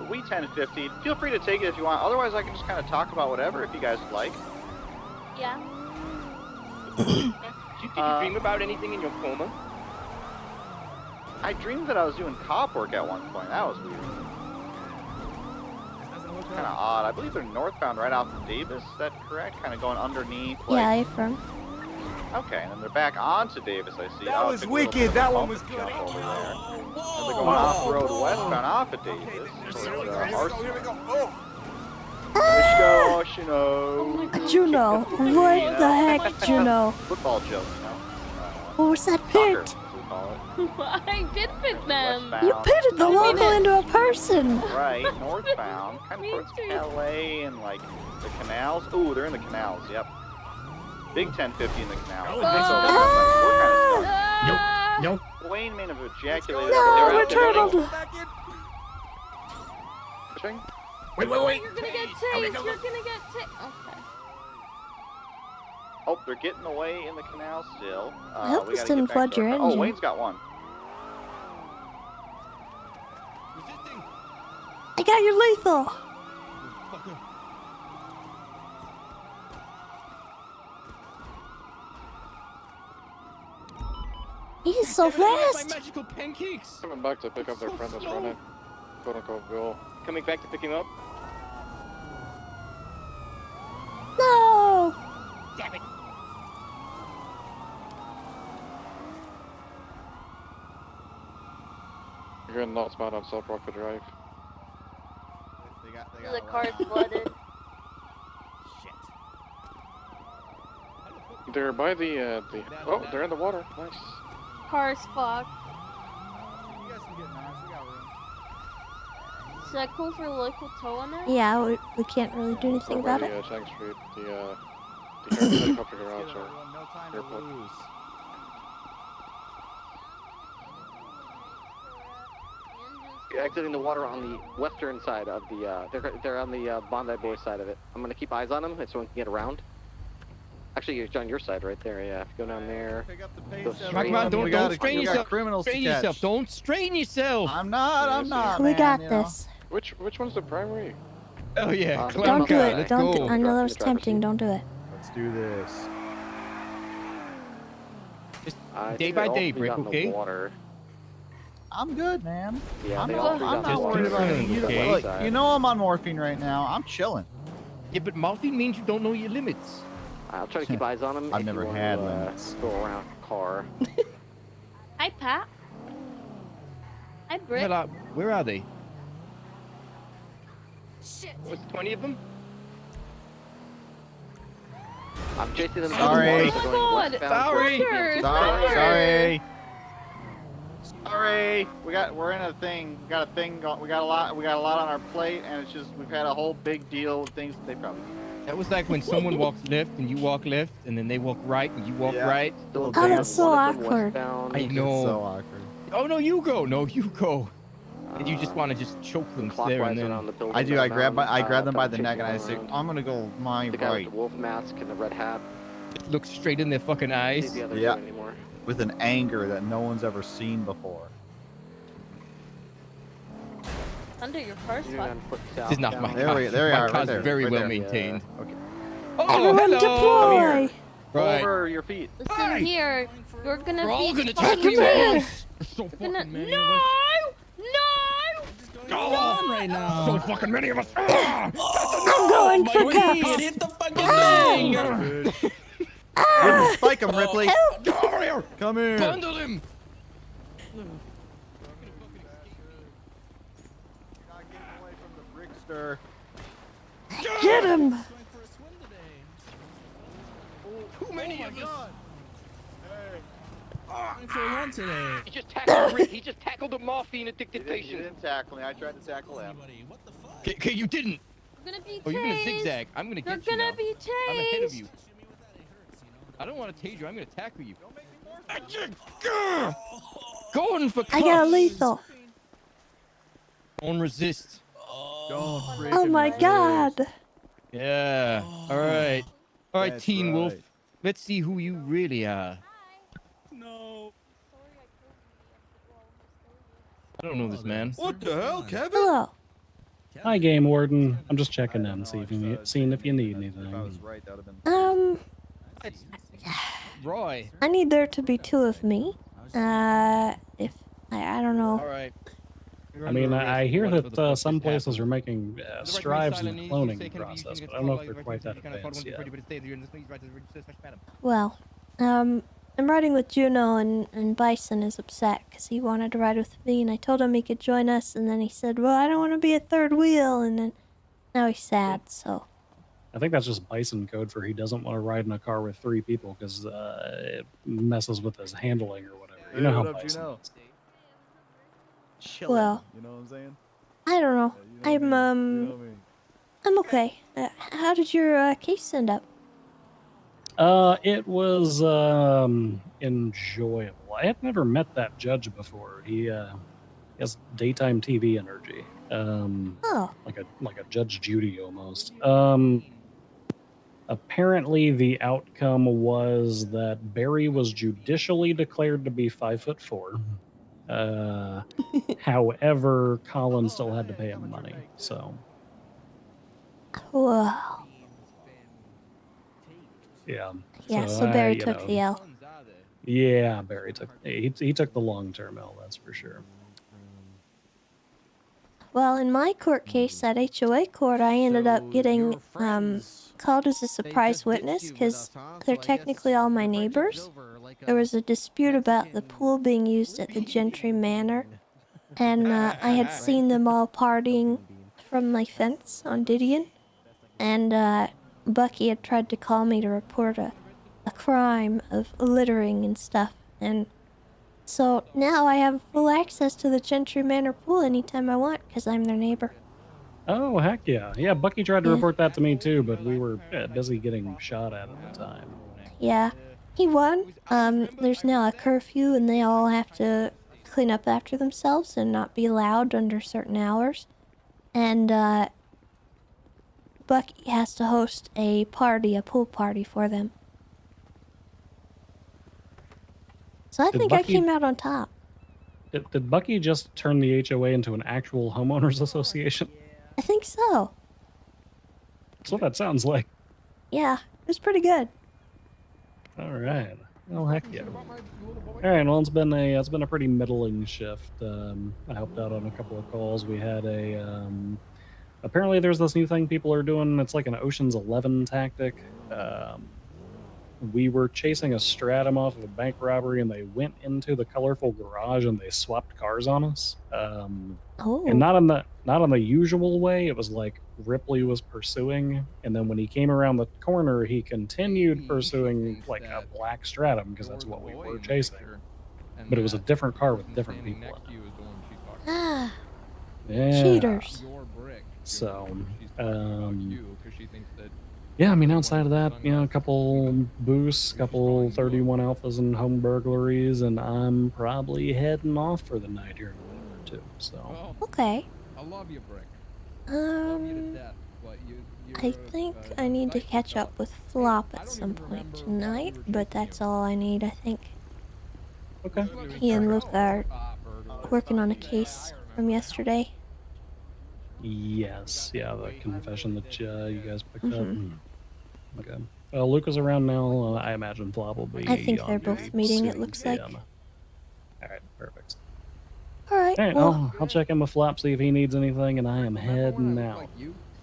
We 1050. Feel free to take it if you want. Otherwise, I can just kind of talk about whatever if you guys would like. Yeah. Did you dream about anything in your coma? I dreamed that I was doing cop work at one point. That was weird. Kind of odd. I believe they're northbound right off of Davis. Is that correct? Kind of going underneath. Yeah, from. Okay, and then they're back onto Davis. I see. That was wicked. That one was good. Over there. And they're going off road westbound off of Davis. Here we go. Oh. Juno, what the heck, Juno? Football joke, you know? What was that Soccer, pit? as we call it. I did pit them. You pitted the local into a person. Right, northbound, kind of towards Calais and like the canals. Ooh, they're in the canals. Yep. Big 1050 in the canals. We're kind of stuck. Wayne may have ejaculated. No, we're turtled. Pushing. Wait. You're gonna get tased. You're gonna get tased. Okay. Oh, they're getting away in the canal still. I hope we this gotta didn't get back flood to our your car. Oh, engine. Wayne's got one. I got your lethal. He's so fast. Magical pancakes. Coming back to pick up their friend that's running. Quote unquote goal. Coming back to pick him up. No. Damn it. You're getting northbound on South Rocket Drive. The car's flooded. They're by the oh, they're in the water. Nice. Car's fucked. You guys can get nice. We got room. Is that cool for local tow on it? Yeah, we can't really do anything Over about the it. Tank Street, the helicopter garage or airport. You're exiting the water on the western side of the, they're on the Bondi Boys side of it. I'm gonna keep eyes on them so someone can get around. Actually, it's on your side right there, yeah. If you go down there. Come on, don't strain yourself. Strain yourself. Don't strain yourself. I'm not, We got this. Which one's the primary? Oh yeah, Don't do it. Don't. I know that was tempting. Don't do it. Let's do this. Just day by day, Brick, okay? I'm good, man. Yeah, I'm they all not worried about it. Look, you know I'm on morphine right now. I'm chilling. Yeah, but morphine means you don't know your limits. I'll try to keep eyes on them. I've never had limits. Go around the car. Hi, Pat. Hi, Britt. Where are they? Shit. What's 20 of them? I'm chasing them. Sorry. Oh my God. Sorry. We're in a thing. We got a thing. We got a lot on our plate, and it's just we've had a whole big deal with things that they probably. That was like when someone walks left and you walk left, and then they walk right and you walk right. Oh, that's so awkward. I know. So awkward. Oh no, you go. No, you go. And you just want to just choke them there and then. I do. I grab them by the neck and I say, I'm gonna go my the guy right. with the wolf mask and the red hat. Look straight in their fucking eyes. Yeah. With an anger that no one's ever seen before. Under your car spot. This is not my There car. we are. My car's right there, very right well there. maintained. Okay. Oh, Everyone hello. deploy. Right. Over your feet. Listen here. You're gonna We're all be gonna fucking tackle you mad. ass. There's so Gonna... fucking many No! of us. No! Go on right now. So fucking many of us. I'm going for cuffs. Hit the fucking thing. Spike him, Ripley. Come over here. Come here. Bundle him. Get him. Too many of us. Today. He just tackled a morphine addicted He patient. didn't tackle me. I tried to tackle him. Okay, you didn't. You're gonna be tased. Oh, you're gonna zigzag. I'm gonna You're get you gonna now. be tased. I'm ahead of you. I don't want to tase you. I'm gonna tackle you. Going for cuffs. I got a lethal. Don't resist. Oh my God. Yeah. All right. All right, That's Teen Wolf. right. Let's see who you really are. No. I don't know this man. What the hell, Kevin? Hello. Hi, Game Warden. I'm just checking in, seeing if you need anything. If I was right, that would have been. Roy. I need there to be two of me. If I don't know. All right. I mean, I hear that some places are making strides in the cloning process, but I don't know if they're quite that advanced yet. Well, I'm riding with Juno, and Bison is upset because he wanted to ride with me, and I told him he could join us, and then he said, well, I don't want to be a third wheel, and then now he's sad, so. I think that's just Bison code for he doesn't want to ride in a car with 3 people because it messes with his handling or whatever. You know how Bison is. Chilling, Well, you know what I'm saying? I don't know. I'm okay. How did your case end up? It was enjoyable. I had never met that judge before. He has daytime TV energy. Like a Judge Judy almost. Apparently the outcome was that Barry was judicially declared to be 5'4". However, Colin still had to pay him money, so. Wow. Yeah. Yeah, so Barry took the L. Yeah, Barry took he took the long-term L, that's for sure. Well, in my court case at HOA court, I ended up getting called as a surprise witness because they're technically all my neighbors. There was a dispute about the pool being used at the Gentry Manor, and I had seen them all partying from my fence on Didion, and Bucky had tried to call me to report a crime of littering and stuff, and so now I have full access to the Gentry Manor pool anytime I want because I'm their neighbor. Oh, heck yeah. Yeah, Bucky tried to Yeah. report that to me too, but we were busy getting shot at the time. Yeah, he won. There's now a curfew, and they all have to clean up after themselves and not be loud under certain hours. And Bucky has to host a party, a pool party for them. So I Did think I Bucky- came out on top. Did Bucky just turn the HOA into an actual homeowners association? I think so. That's what that sounds like. Yeah, it was pretty good. All right. Well, heck yeah. All right. Well, it's been a pretty middling shift. I helped out on a couple of calls. We had a apparently there's this new thing people are doing. It's like an Ocean's 11 tactic. We were chasing a stratum off of a bank robbery, and they went into the colorful garage and they swapped cars on us. And not on the usual way. It was like Ripley was pursuing, and then when he came around the corner, he continued pursuing like a black stratum because that's what we were chasing. But it was a different car with different people in it. Ah, Yeah. cheaters. So, yeah, I mean, outside of that, a couple boosts, couple 31 alphas and home burglaries, and I'm probably heading off for the night here in a minute or two. So, Okay. I love you, Brick. I think I need to catch up with Flop at some point tonight, but that's all I need, I think. Okay. He and Luke are working on a case from yesterday. yes, yeah, the confession that you guys picked up. Mhm. Okay. Well, Luke is around now. I imagine Flop will be. I think they're on both duty meeting, it soon, looks like. All right, perfect. Alright, All right, well, I'll check in with Flop, see if he needs anything, and I am heading out.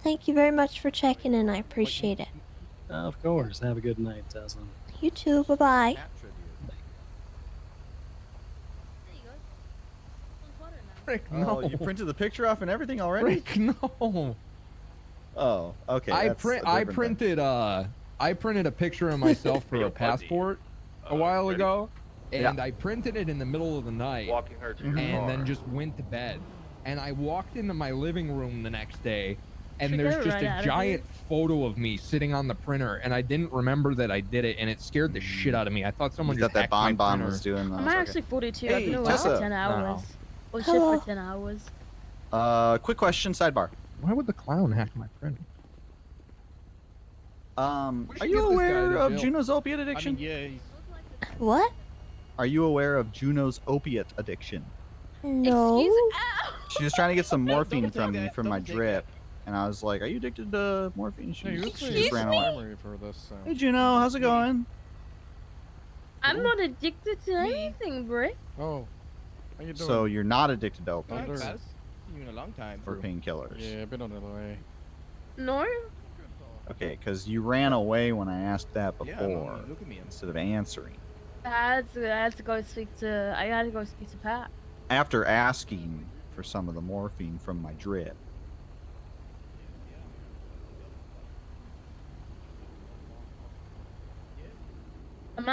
thank you very much for checking in, I appreciate it. Of course. Have a good night, Tessa. You too, bye-bye. Frick, Oh, no. you printed the picture off and everything already? Frick, no. Oh, okay. I that's a different thing. I printed a picture of myself for a passport a while ago, and Yeah. I printed it in the middle of the night, Walking her to her and then car. just went to bed. And I walked into my living room the next day, and Should there's go just right out a of giant photo of me sitting on the printer, and I didn't remember that I did it, and it scared the shit out of me. I thought someone You just thought that hacked my Bon printer. was doing I'm that. actually 42. I've Hey, been awake Tessa. for 10 hours. Was shit Hello. for 10 hours. Quick question, sidebar. Why would the clown hack my printer? Are should you get this guy aware to of jail. Juno's opiate addiction? What? Are you aware of Juno's opiate addiction? No. She was trying to get some morphine from me from my drip, and I was like, "Are you addicted to morphine?" She just ran away. For this, so. Hey Juno, how's it going? I'm not addicted to anything, Brick. Oh, how you doing? So you're not addicted to How you opiates doing? See you in a long time. or painkillers? Yeah, I've been on the way. No? Okay, because you ran away when I asked that Yeah, before no, look at me. instead of answering. I had to go speak to Pat. After asking for some of the morphine from my drip.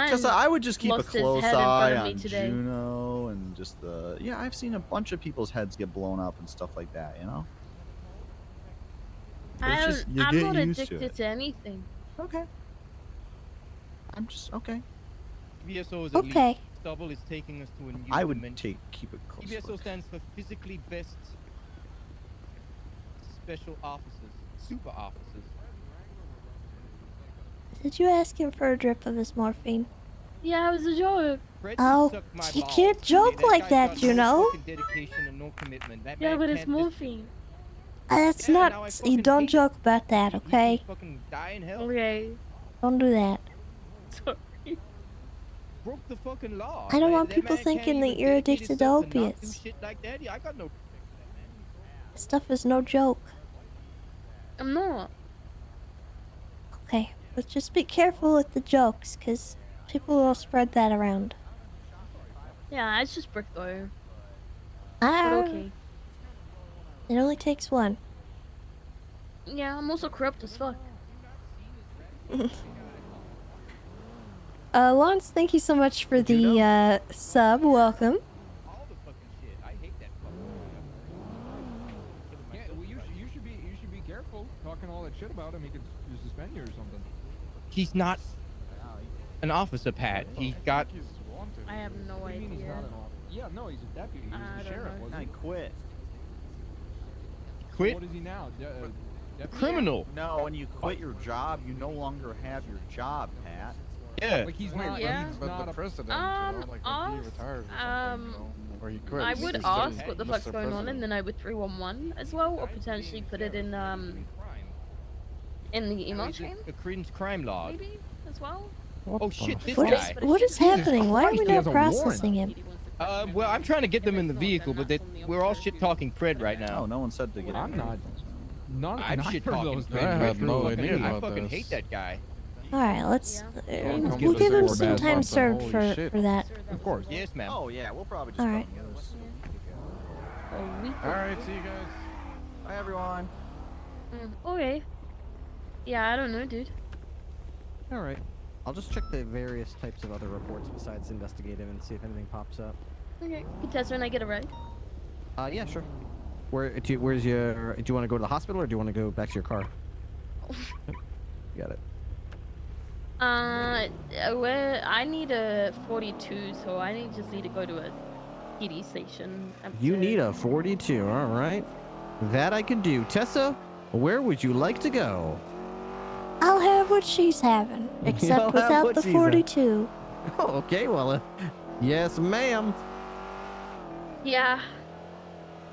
Just I would just keep a lost his close head in front eye of me on today. Juno and just the I've seen a bunch of people's heads get blown up and stuff like that, you know? It's just you I'm get not used to addicted it. to anything. Okay. I'm just okay. TBSO is Okay. elite. Stubble is taking us to a new I would dimension. keep it close. TBSO look. stands for physically best special officers, super officers. Did you ask him for a drip of his morphine? Yeah, it was a joke. Fred Oh, sucked my you balls. can't joke That like guy's that, got you no know? fucking dedication and no commitment. That Yeah, man but it's can't just morphine. That's Yeah, not. now I You fucking don't hate joke about that, okay? fucking die in hell. Okay. Don't do that. Sorry. Broke the fucking law. I don't man. want That people man thinking can't that even you're dedicate addicted to himself not do opiates. shit like that. Yeah, I got no. Stuff is no joke. I'm not. Okay, but just be careful with the jokes, because people will spread that around. Yeah, it's just Brick though. Ah, But okay. it only takes one. Yeah, I'm also corrupt as fuck. Lawrence, thank you so much for the sub. Welcome. All the fucking shit. I hate that fucking. Yeah, well, you should be shit about him, he could suspend you or something. He's not an officer, Pat. He got. I have no What do you mean he's idea. not an officer? Yeah, no, he's a deputy. He was I the don't sheriff, know. wasn't I he? quit. Quit? What is he now? Deputy? Criminal. No, when you quit your job, you no longer have your job, Pat. Yeah. Like he's not. Yeah. He's But not the a president, like when he retires or something, or he quits. I would he's ask just what the Mr. fuck's going on, President. and then I would 311 as well, or potentially put it in the email chain, A credence crime log. maybe as well. Oh shit, this What is, guy. what is happening? Why are we Christ, he not has a warrant. processing him? Well, I'm trying to get them in the vehicle, but we're all shit talking Pred right now. Oh, no one said to get. I'm not. None. I'm not shit for talking those Pred. things. I had no Fucking- idea I about fucking this. hate that guy. All right, let's. Don't We'll give him four some bad time months, served holy for shit. that. Of course. Yes, ma'am. Oh yeah, we'll probably just. All right. All right, see you guys. Bye everyone. Okay. Yeah, I don't know, dude. All right. I'll just check the various types of other reports besides investigative and see if anything pops up. Okay. Can Tessa and I get a ride? Yeah, sure. Where's your? Do you want to go to the hospital or do you want to go back to your car? Got it. Well, I need a 42, so I just need to go to a PD station. You need a 42. All right. That I can do. Tessa, where would you like to go? I'll have what she's having, You'll except have without what the she's having. 42. Oh, okay. Well, yes, ma'am. Yeah.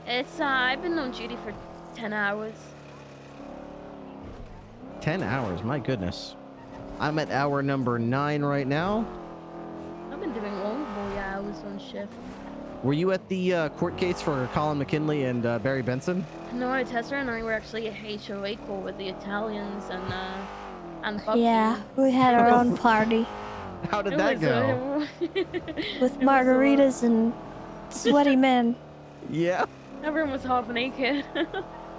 It's I've been on duty for 10 hours. 10 hours. My goodness. I'm at hour number 9 right now. I've been doing long boy hours on shift. Were you at the court case for Colin McKinley and Barry Benson? No, Tessa and I were actually at HOA call with the Italians and Bucky. Yeah, we had our own party How did It that was, go? with margaritas and sweaty men. Yeah. Everyone was half naked.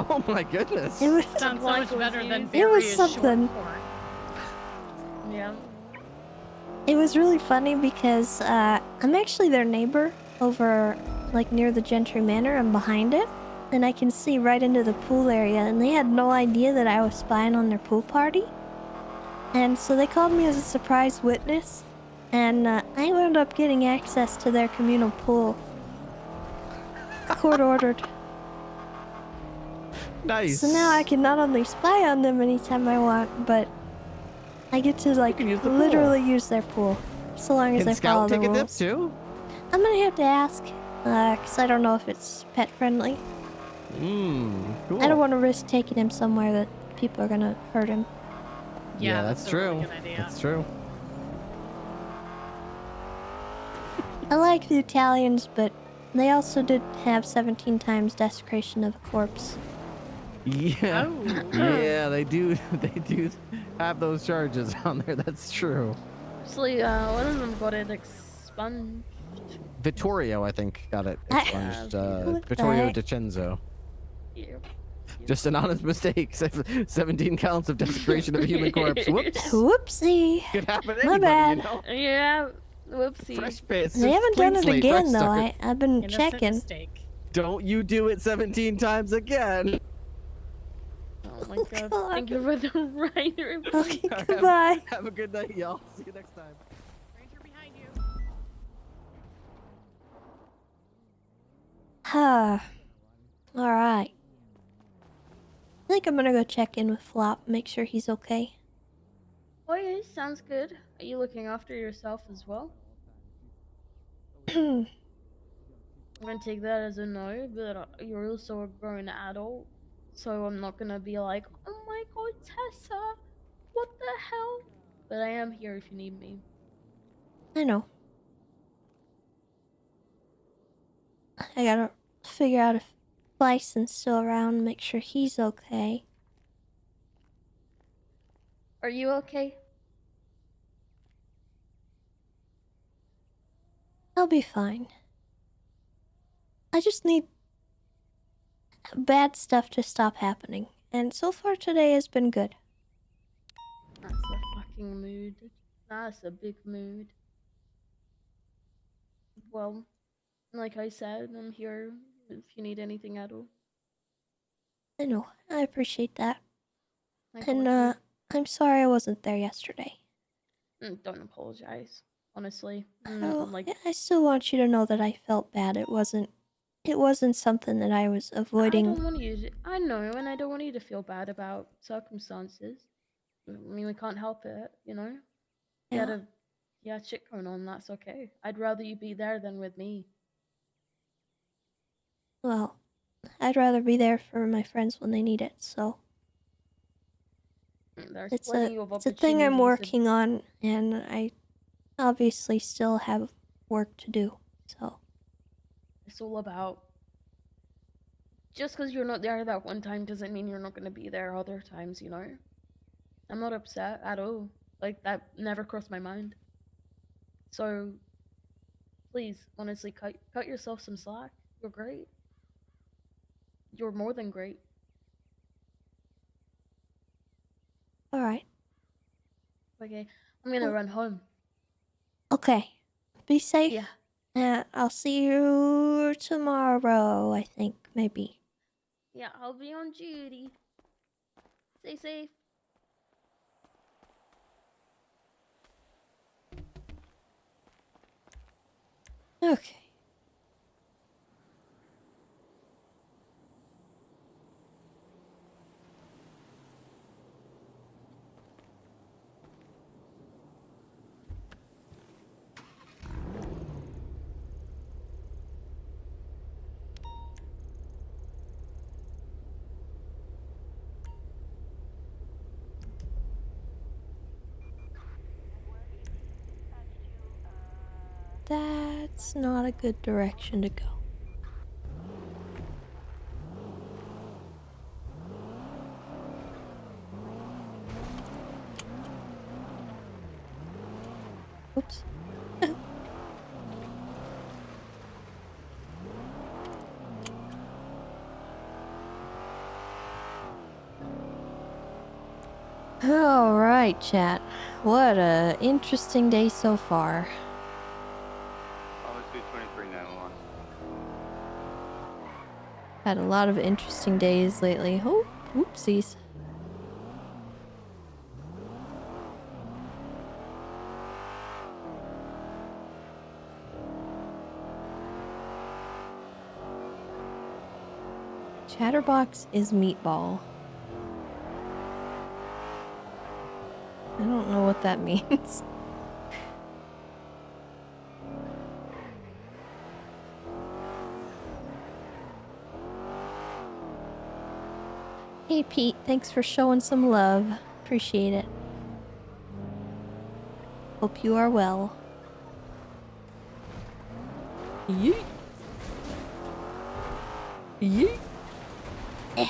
Oh my goodness. It was Sounds so much better than It was Barry's something. short form. Yeah. It was really funny because I'm actually their neighbor over like near the Gentry Manor. I'm behind it, and I can see right into the pool area, and they had no idea that I was spying on their pool party. And so they called me as a surprise witness, and I wound up getting access to their communal pool. Court ordered. Nice. So now I can not only spy on them anytime I want, but I get to like use the pool. literally use their pool, so long as Can I follow Scout the take a dip rules. too? I'm gonna have to ask, cause I don't know if it's pet friendly. Cool. I don't want to risk taking him somewhere that people are gonna hurt him. Yeah, that's that's a really true. good idea. That's true. I like the Italians, but they also did have 17 times desecration of a corpse. Yeah. Oh. Yeah, they do. They do have those charges on there. That's true. Actually, one of them got it expunged. Vittorio, I think, got it Ah. expunged. What the Vittorio heck? DiCenzo. Yeah. Just an honest mistake. 17 counts of desecration of a human corpse. Whoops. Whoopsie. Could happen to My anybody, bad. you know? Yeah. Whoopsie. Fresh face. They haven't done it Clean slate, again fresh though. start. I've been Innocent checking. mistake. Don't you do it 17 times again. Oh my god. Thank you for the rider. Okay, goodbye. Have a good night, y'all. See you next time. Ranger behind you. Huh. Alright. I think I'm gonna go check in with Flop, make sure he's okay. Oh yeah, sounds good. Are you looking after yourself as well? Hmm. I'm gonna take that as a no, but you're also a grown adult, so I'm not gonna be like, oh my god, Tessa, what the hell? But I am here if you need me. I know. I gotta figure out if Bison's still around, make sure he's okay. Are you okay? I'll be fine. I just need bad stuff to stop happening, and so far today has been good. That's a fucking mood. That's a big mood. Well, like I said, I'm here if you need anything at all. I know. I appreciate that. And I'm sorry I wasn't there yesterday. Don't apologize. Honestly, I still want you to know that I felt bad. It wasn't something that I was I avoiding. don't want you to. I know, and I don't want you to feel bad about circumstances. I mean, we can't help it, you know. Yeah. You had shit going on. That's okay. I'd rather you be there than with me. Well, I'd rather be there for my friends when they need it. So There's it's plenty of a thing I'm opportunities working on, and I obviously still have work to do. So It's all about. Just because you're not there that one time doesn't mean you're not going to be there other times, you know? I'm not upset at all. Like, that never crossed my mind. So, please, honestly, cut yourself some slack. You're great. You're more than great. all right. Okay, I'm gonna run home. Okay. Be safe. Yeah. I'll see you tomorrow, I think, maybe. Yeah, I'll be on duty. Stay safe. Okay. That's not a good direction to go. Oops. All right, chat. What a interesting day so far. Policy 2391. Had a lot of interesting days lately. Oh, whoopsies. Chatterbox is meatball. I don't know what that means. Hey Pete, thanks for showing some love. Appreciate it. Hope you are well. Yeet. Yeet. Eh.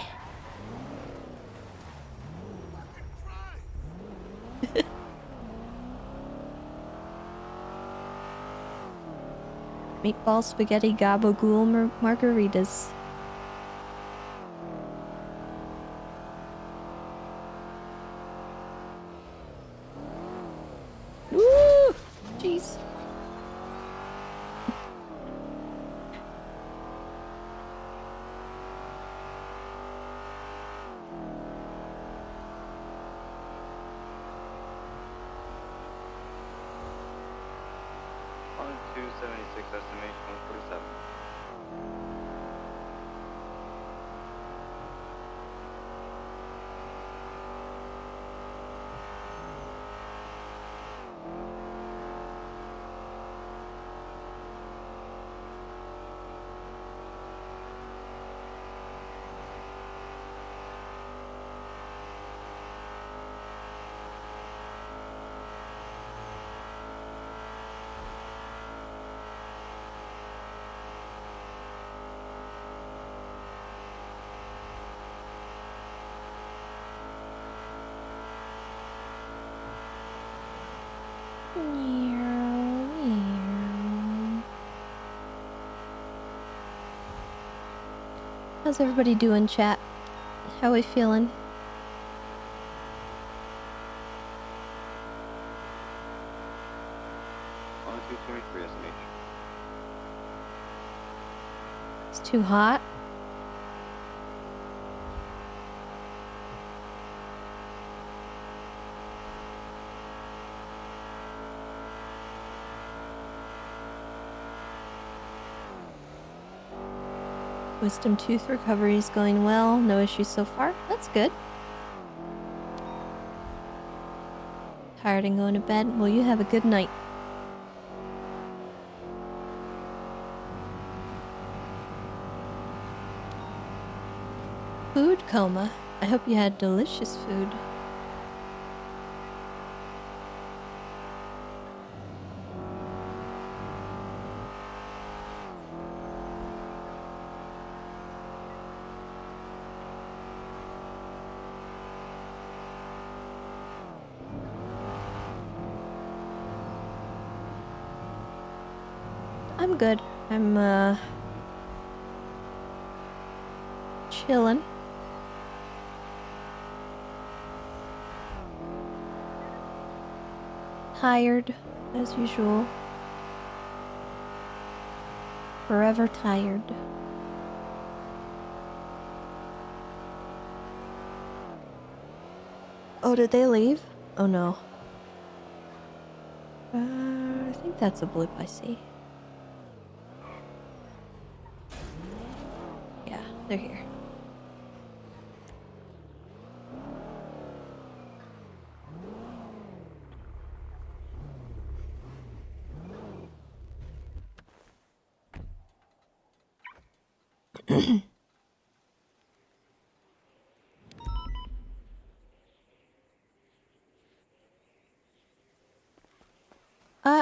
Meatball spaghetti gabagool margaritas. Woo! Jeez. On 276 estimation 147. How's everybody doing, chat? How we feeling? On 223 estimation. It's too hot. Wisdom tooth recovery is going well. No issues so far. That's good. Tired and going to bed? Well, you have a good night. Food coma. I hope you had delicious food. I'm good. I'm chilling. Tired, as usual. Forever tired. Oh, did they leave? Oh no. I think that's a blip I see. Yeah, they're here.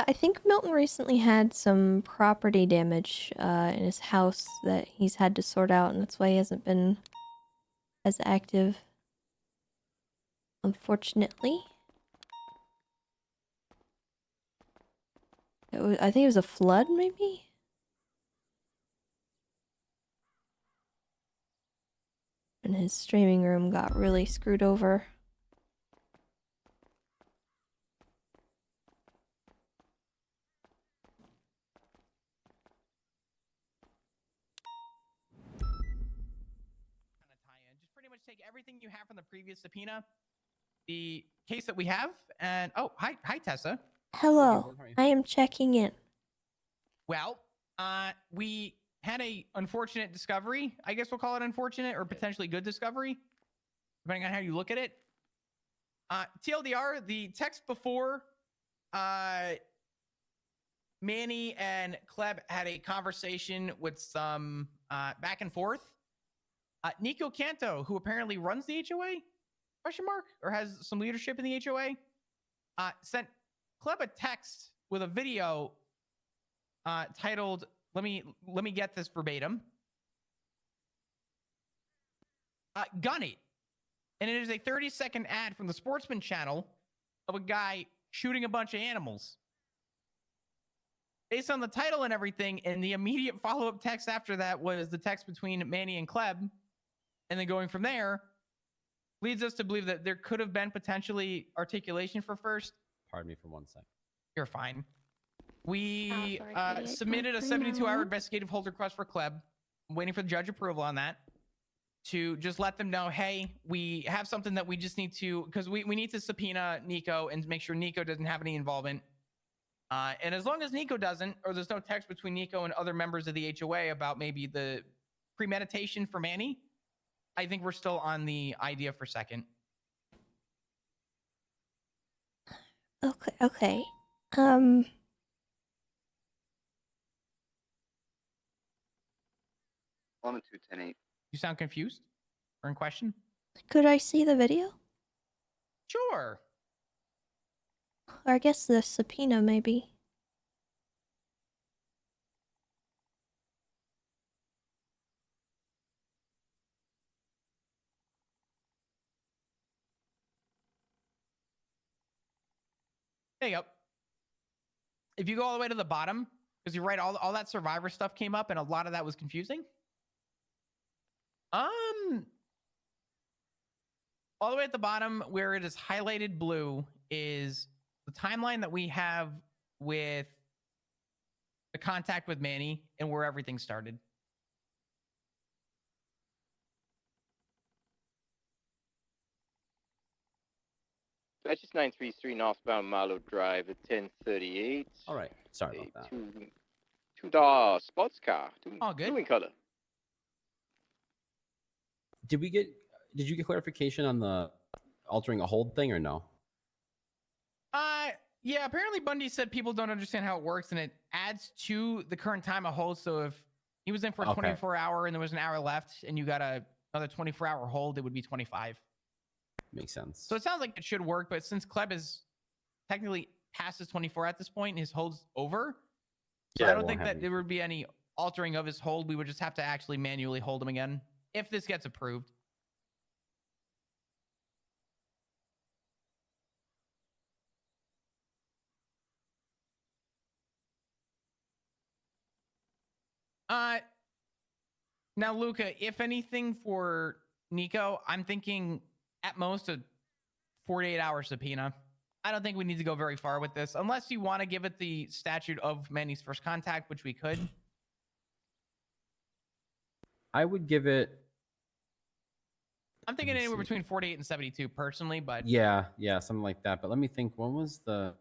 I think Milton recently had some property damage in his house that he's had to sort out, and that's why he hasn't been as active. Unfortunately. I think it was a flood, maybe? And his streaming room got really screwed over. Just pretty much take everything you have from the previous subpoena, the case that we have, and oh, hi Tessa. Hello, I am checking in. Well, we had a unfortunate discovery. I guess we'll call it unfortunate or potentially good discovery, depending on how you look at it. TLDR, the text before, Manny and Kleb had a conversation with some back and forth. Nico Canto, who apparently runs the HOA, question mark, or has some leadership in the HOA, sent Kleb a text with a video titled, let me get this verbatim. Gun it. And it is a 30-second ad from the Sportsman channel of a guy shooting a bunch of animals. Based on the title and everything, and the immediate follow-up text after that was the text between Manny and Kleb, and then going from there, leads us to believe that there could have been potentially articulation for first. Pardon me for 1 second. You're fine. We submitted a 72-hour investigative hold request for Kleb. I'm waiting for the judge approval on that. To just let them know, hey, we have something that we just need to, because we need to subpoena Nico and make sure Nico doesn't have any involvement. And as long as Nico doesn't, or there's no text between Nico and other members of the HOA about maybe the premeditation for Manny, I think we're still on the idea for second. Okay. Element 210-8. You sound confused or in question? Could I see the video? Sure. Or I guess the subpoena, maybe. There you go. If you go all the way to the bottom, because you're right, all that survivor stuff came up and a lot of that was confusing. All the way at the bottom where it is highlighted blue is the timeline that we have with the contact with Manny and where everything started. That's just 933 northbound Marlow Drive at 1038. All right. Sorry about that. $2 sports car. All good. Blue in color. Did you get clarification on the altering a hold thing or no? Yeah, apparently Bundy said people don't understand how it works, and it adds to the current time of hold. So if he was in for a 24-hour and there was an hour left, and you got another 24-hour hold, it would be 25. Makes sense. So it sounds like it should work, but since Kleb is technically past his 24 at this point, his hold's over. So Yeah, I don't think that there would be any altering of his hold. We would just have to actually manually hold him again if this gets approved. Now, Luca, if anything for Nico, I'm thinking at most a 48-hour subpoena. I don't think we need to go very far with this, unless you want to give it the statute of Manny's first contact, which we could. I would give it. I'm thinking anywhere between 48 and 72 personally, but Yeah, something like that. But let me think. When was the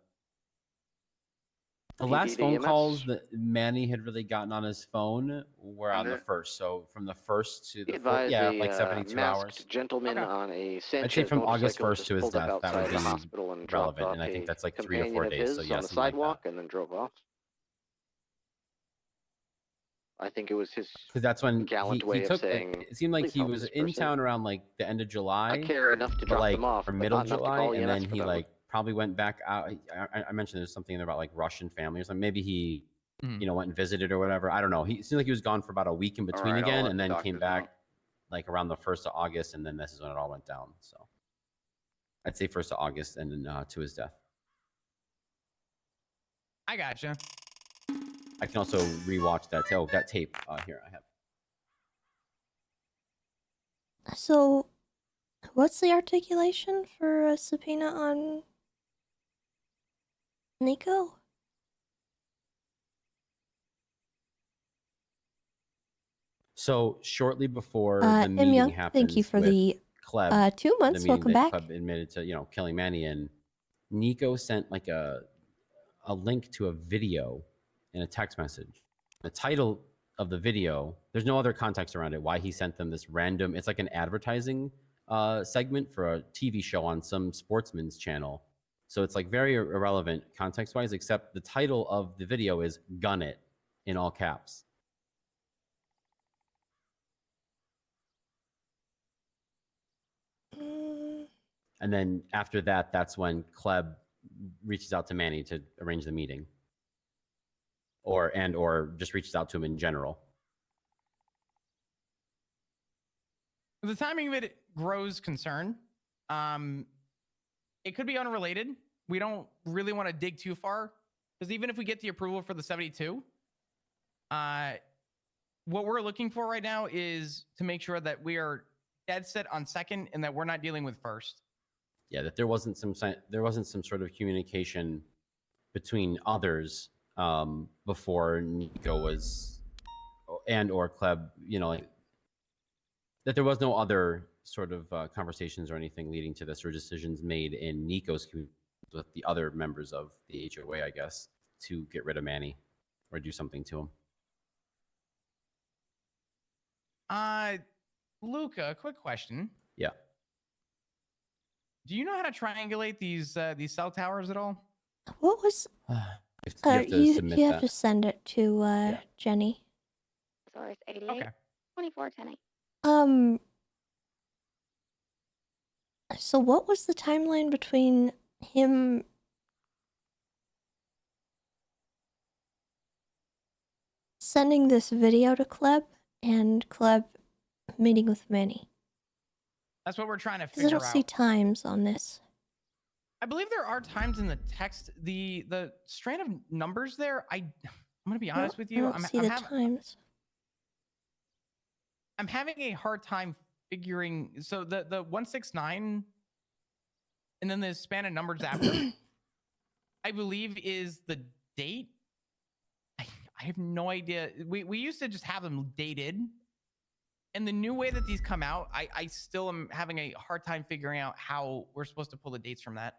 last phone calls that Manny had really gotten on his phone were on the first. So from the first to the fourth, like 72 hours. Gentleman on a I'd say from August motorcycle 1st just to his pulled up death. That would outside be the hospital and dropped relevant, off and I think a that's like 3 to companion 4 of days. his So on yeah, the something like sidewalk that. and then drove off. I think it was his Because that's when gallant way he of took. saying, It seemed like "Please he help was this in person. town around like the end of July. I care enough to drop like, them off, or but middle not enough to July, call and EMS then for he them." like probably went back out. I mentioned there's something about like Russian family or something. Maybe he, went and visited or whatever. I don't know. He seemed like he was gone for about a week in between right, I'll again, let and the then came doctors back know. like around the 1st of August, and then this is when it all went down. So I'd say 1st of August, and then to his death. I gotcha. I can also rewatch that. Oh, that tape here I have. So, what's the articulation for a subpoena on Nico? So shortly before the meeting Young, happens, thank you for with the Kleb, 2 months. the meeting Welcome that back. Kleb admitted to, killing Manny, and Nico sent like a link to a video in a text message. The title of the video, there's no other context around it. Why he sent them this random, it's like an advertising segment for a TV show on some sportsman's channel. So it's like very irrelevant context-wise, except the title of the video is "Gun It" in all caps. And then after that, that's when Kleb reaches out to Manny to arrange the meeting, or just reaches out to him in general. The timing of it grows concern. It could be unrelated. We don't really want to dig too far, because even if we get the approval for the 72, what we're looking for right now is to make sure that we are dead set on second and that we're not dealing with first. Yeah, that there wasn't some sort of communication between others before Nico was or Kleb, like, that there was no other sort of conversations or anything leading to this, or decisions made in Nico's community with the other members of the HOA, I guess, to get rid of Manny or do something to him. Luca, quick question. Yeah. Do you know how to triangulate these cell towers at all? What was? You have to submit you have that. to send it to Jenny. Sorry, it's 88. Okay. 24, 10. So what was the timeline between him sending this video to Kleb and Kleb meeting with Manny? That's what we're trying to Because figure I out. don't see times on this. I believe there are times in the text, the strand of numbers there. I'm gonna be honest with you. I don't see the times. I'm having a hard time figuring. So the 169, and then the span of numbers after, I believe is the date. I have no idea. We used to just have them dated, and the new way that these come out, I still am having a hard time figuring out how we're supposed to pull the dates from that.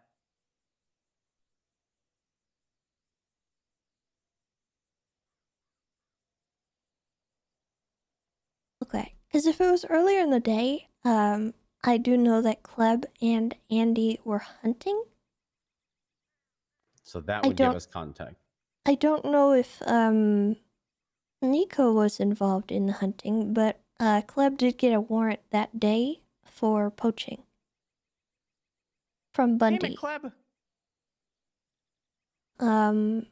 Okay, because if it was earlier in the day, I do know that Kleb and Andy were hunting. So that would give us contact. I don't know if Nico was involved in the hunting, but Kleb did get a warrant that day for poaching from Bundy. Damn it, Kleb.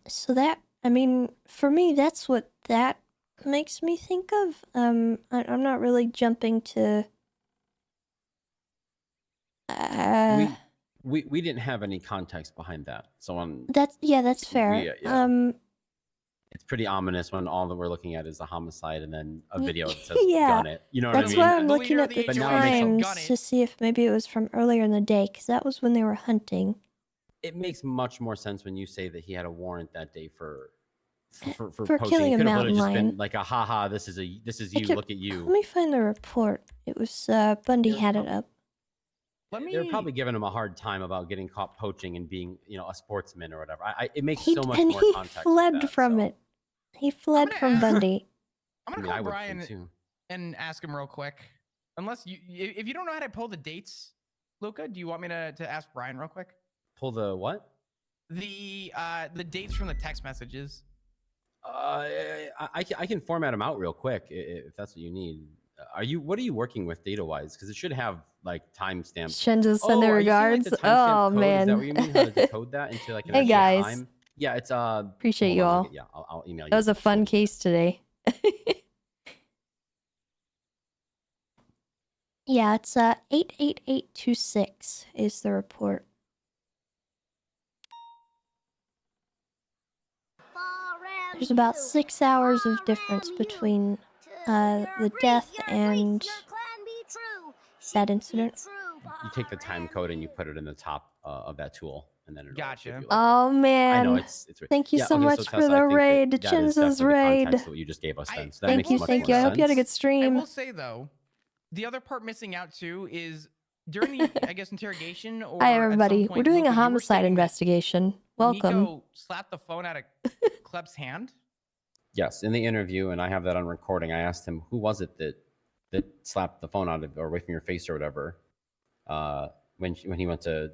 So that, I mean, for me, that's what that makes me think of. I'm not really jumping to. We didn't have any context behind that, so on. That's fair. It's pretty ominous when all that we're looking at is a homicide and then a video that says Yeah, gun it. You know what I that's mean? why I'm looking at the times to see if maybe it was from earlier in the day, because that was when they were hunting. It makes much more sense when you say that he had a warrant that day for For poaching. killing It a could have mountain just lion. been like a haha, this is you, look at you. Let me find the report. It was Bundy had it up. They're probably giving him a hard time about getting caught poaching and being, a sportsman or whatever. It makes so much more context. He fled from it. He fled from Bundy. I'm gonna call Brian and ask him real quick. Unless if you don't know how to pull the dates, Luca, do you want me to ask Brian real quick? Pull the what? The dates from the text messages. I can format them out real quick if that's what you need. What are you working with data wise? Because it should have like timestamps. Shenzo send their regards. Oh man. Is that what you mean? How to decode that into like an Hey actual guys. time? Yeah, it's Appreciate you all. Yeah, I'll email you. That was a fun case today. Yeah, it's 88826 is the report. There's about 6 hours of difference between the death and that incident. You take the time code and you put it in the top of that tool, and then it'll give you, like, Oh man! I know it's Thank you so much for the raid, Chinza's raid. That's what you just gave us then. So that Thank makes you, much thank more you. I hope you had a sense. good stream. I will say though, the other part missing out too is during the I guess interrogation. Or Hi at some everybody. point, We're doing Luca, a you were homicide saying that investigation. Welcome. Nico slapped the phone out of Kleb's hand. Yes, in the interview, and I have that on recording. I asked him, "Who was it that slapped the phone out of or away from your face or whatever?" When he went to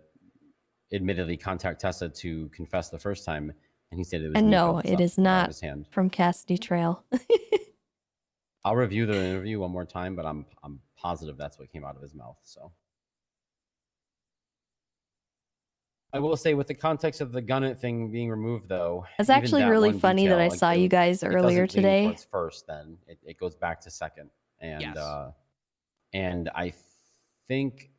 admittedly contact Tessa to confess the first time, and he said it was. And Nico no, that it slapped is the phone out of not his hand. from Cassidy Trail. I'll review the interview one more time, but I'm positive that's what came out of his mouth. So I will say, with the context of the gun it thing being removed, though, It's even actually that really one funny that I detail, saw you guys it earlier doesn't lean today. towards first, then it goes back to second, and and I think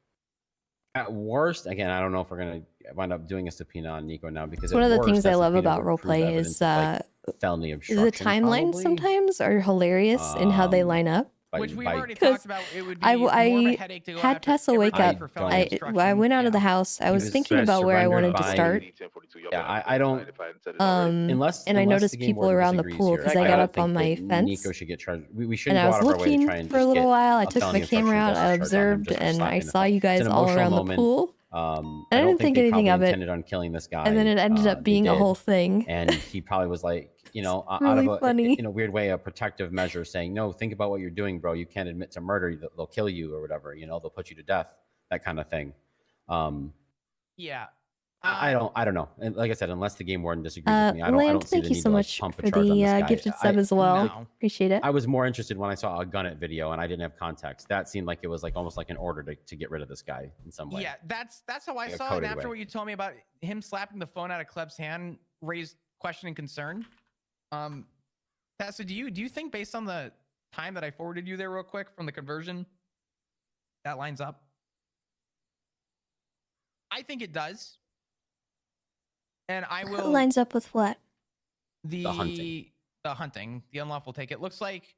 at worst, again, I don't know if we're gonna wind up doing a subpoena on Nico now, because One of the at worst, things that I love subpoena about would prove roleplay evidence is of, like, felony the obstruction, timelines probably. sometimes are hilarious in how they line up. Which we've already talked about. It would be more of a I headache to go had after Tessa wake up. everybody for felony obstruction. I went out of the house. I was thinking about where I wanted to start. Yeah, I don't. Unless and I noticed the game people warden around the disagrees pool here, because I got don't up on think my that fence. Nico should get charged. We And shouldn't I go was out of our way to looking try and for a just little get while. I a took felony my camera obstruction out. I justice charge on him observed, just for and I slapping the saw phone. you It's guys an all emotional around the moment. pool. I didn't think they anything probably of it. intended on killing this guy, And then it ended up they being a did. whole thing. And he probably was like, out really of funny. in a weird way, a protective measure, saying, "No, think about what you're doing, bro. You can't admit to murder. They'll kill you or whatever. They'll put you to death." That kind of thing. Yeah. I don't know. And like I said, unless the game warden disagrees with me, I Land, don't see thank the you need so to much pump a for charge on this the guy. gifted sub as well. Appreciate it. I was more interested when I saw a gun it video and I didn't have context. That seemed like it was like almost like an order to get rid of this guy in some way. Yeah, that's how I Like a saw it. coded And after way. what you told me about him slapping the phone out of Kleb's hand raised question and concern. Tessa, do you think based on the time that I forwarded you there real quick from the conversion, that lines up? I think it does. And I will Lines up with what? the hunting, the unlawful take. It looks like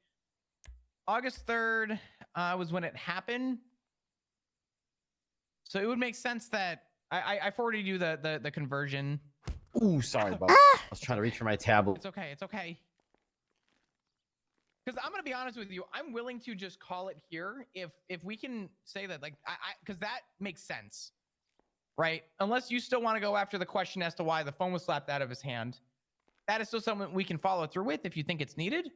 August 3rd was when it happened. So it would make sense that I forwarded you the conversion. Ooh, sorry, Bob. I was trying to reach for my tablet. It's okay. It's okay. Because I'm gonna be honest with you, I'm willing to just call it here if we can say that, like, because that makes sense, right? Unless you still want to go after the question as to why the phone was slapped out of his hand, that is still something we can follow through with if you think it's needed.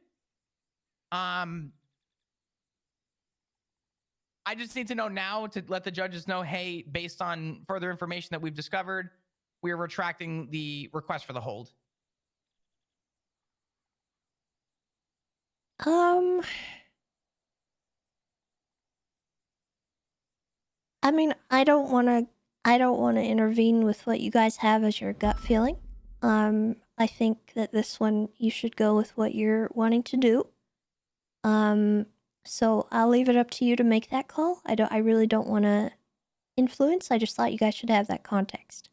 I just need to know now to let the judges know, hey, based on further information that we've discovered, we are retracting the request for the hold. I mean, I don't want to intervene with what you guys have as your gut feeling. I think that this one you should go with what you're wanting to do. So I'll leave it up to you to make that call. I really don't want to influence. I just thought you guys should have that context.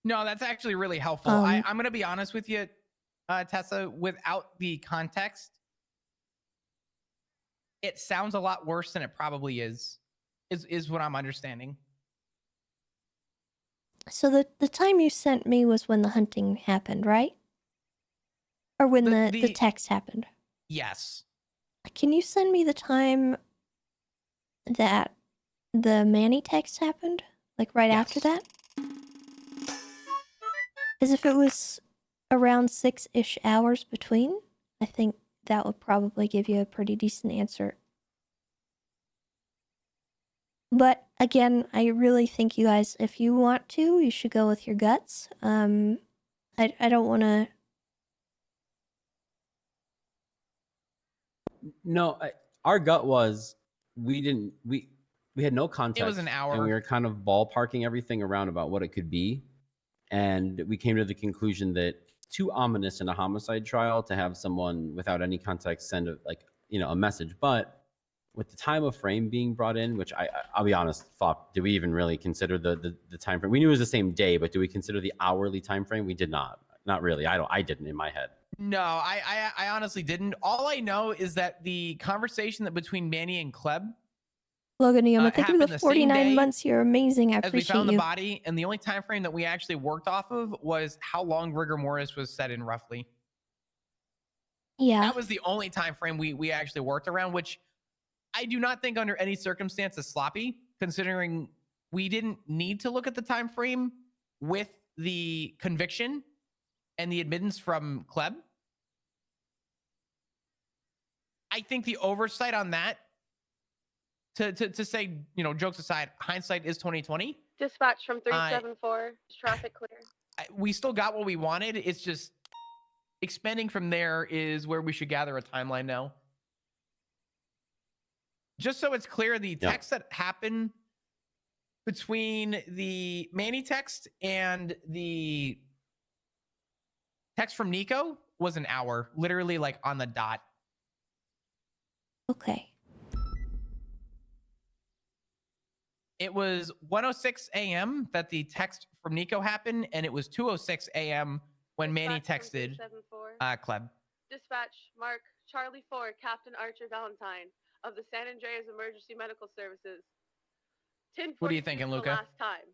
No, that's actually really helpful. I'm going to be honest with you, Tessa, without the context, it sounds a lot worse than it probably is what I'm understanding. So the time you sent me was when the hunting happened, right? Or when the text happened? Yes. Can you send me the time that the Manny text happened? Like right after that? Because if it was around 6-ish hours between, I think that would probably give you a pretty decent answer. But again, I really think you guys, if you want to, you should go with your guts. I don't want to. No, our gut was we had no context. It was an hour. And we were kind of ballparking everything around about what it could be. And we came to the conclusion that too ominous in a homicide trial to have someone without any context send a message. But with the time of frame being brought in, which I'll be honest, do we even really consider the time frame? We knew it was the same day, but do we consider the hourly time frame? We did not. Not really. I didn't in my head. No, I honestly didn't. All I know is that the conversation that between Manny and Kleb, Logan, thank you for the 49 months. You're amazing. I as we appreciate found you. the body, and the only time frame that we actually worked off of was how long rigor mortis was set in roughly. Yeah. That was the only time frame we actually worked around, which I do not think under any circumstance is sloppy, considering we didn't need to look at the time frame with the conviction and the admittance from Kleb. I think the oversight on that, to say, jokes aside, hindsight is 2020. Dispatch from 374, traffic clear. We still got what we wanted. It's just expanding from there is where we should gather a timeline now. Just so it's clear, the text that happened between the Manny text and the text from Nico was an hour, literally like on the dot. Okay. It was 1:06 a.m. that the text from Nico happened, and it was 2:06 a.m. when Manny texted Kleb. Dispatch, Mark, Charlie 4, Captain Archer Valentine of the San Andreas Emergency Medical Services. What are you thinking, Luca? Last time.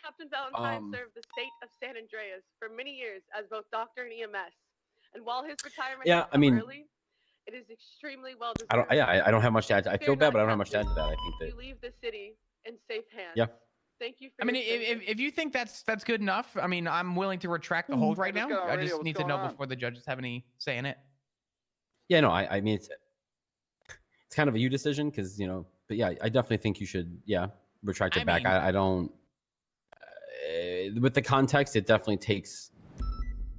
Captain Valentine served the state of San Andreas for many years as both doctor and EMS. And while his retirement early, it is extremely well deserved. I don't have much to add. I feel bad, but I don't have much to add to that. I think that you leave the city in safe hands. Yeah. Thank you for if you think that's good enough, I'm willing to retract the hold right now. I just need to know before the judges have any say in it. Yeah, no, I mean it's kind of a you decision because but yeah, I definitely think you should retract it back. I don't with the context, it definitely takes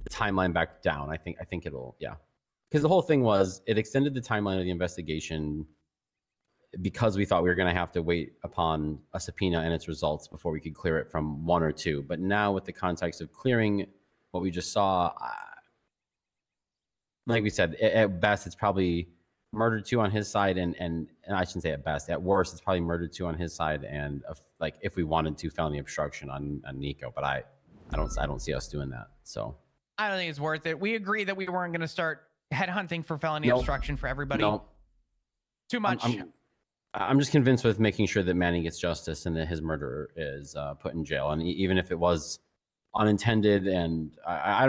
the timeline back down. I think it'll because the whole thing was it extended the timeline of the investigation because we thought we were going to have to wait upon a subpoena and its results before we could clear it from 1 or 2. But now with the context of clearing what we just saw, like we said, at best, it's probably murder 2 on his side. And I shouldn't say at best, at worst, it's probably murder 2 on his side. And if we wanted to, felony obstruction on Nico, but I don't see us doing that. So I don't think it's worth it. We agreed that we weren't going to start headhunting for felony obstruction for everybody. Too much. I'm just convinced with making sure that Manny gets justice and that his murderer is put in jail. And even if it was unintended, and I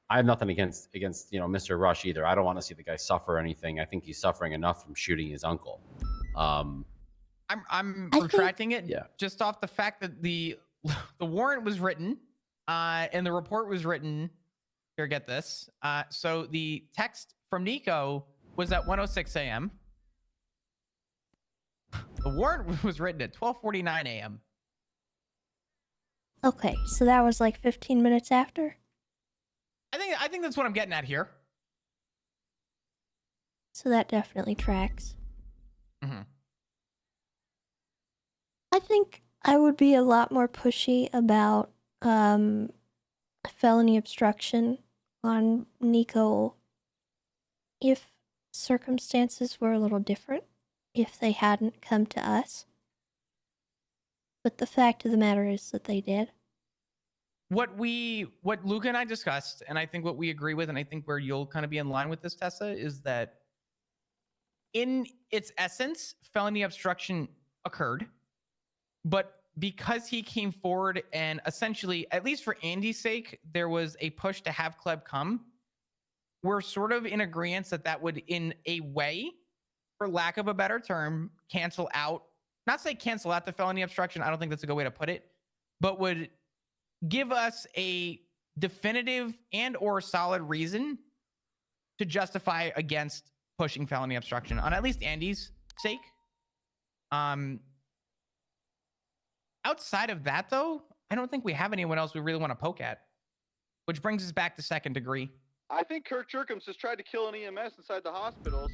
have nothing against Mr. Rush either. I don't want to see the guy suffer anything. I think he's suffering enough from shooting his uncle. I'm retracting it just off the fact that the warrant was written and the report was written. Here, get this. So the text from Nico was at 1:06 a.m. The warrant was written at 12:49 a.m. Okay, so that was like 15 minutes after? I think that's what I'm getting at here. So that definitely tracks. Mm-hmm. I think I would be a lot more pushy about felony obstruction on Nico if circumstances were a little different, if they hadn't come to us. But the fact of the matter is that they did. What Luca and I discussed, and I think what we agree with, and I think where you'll kind of be in line with this, Tessa, is that in its essence, felony obstruction occurred, but because he came forward and essentially, at least for Andy's sake, there was a push to have Kleb come, we're sort of in agreement that that would, in a way, for lack of a better term, cancel out the felony obstruction. I don't think that's a good way to put it, but would give us a definitive and or solid reason to justify against pushing felony obstruction on at least Andy's sake. Outside of that, though, I don't think we have anyone else we really want to poke at, which brings us back to second degree. I think Kirk Jerkins just tried to kill an EMS inside the hospitals.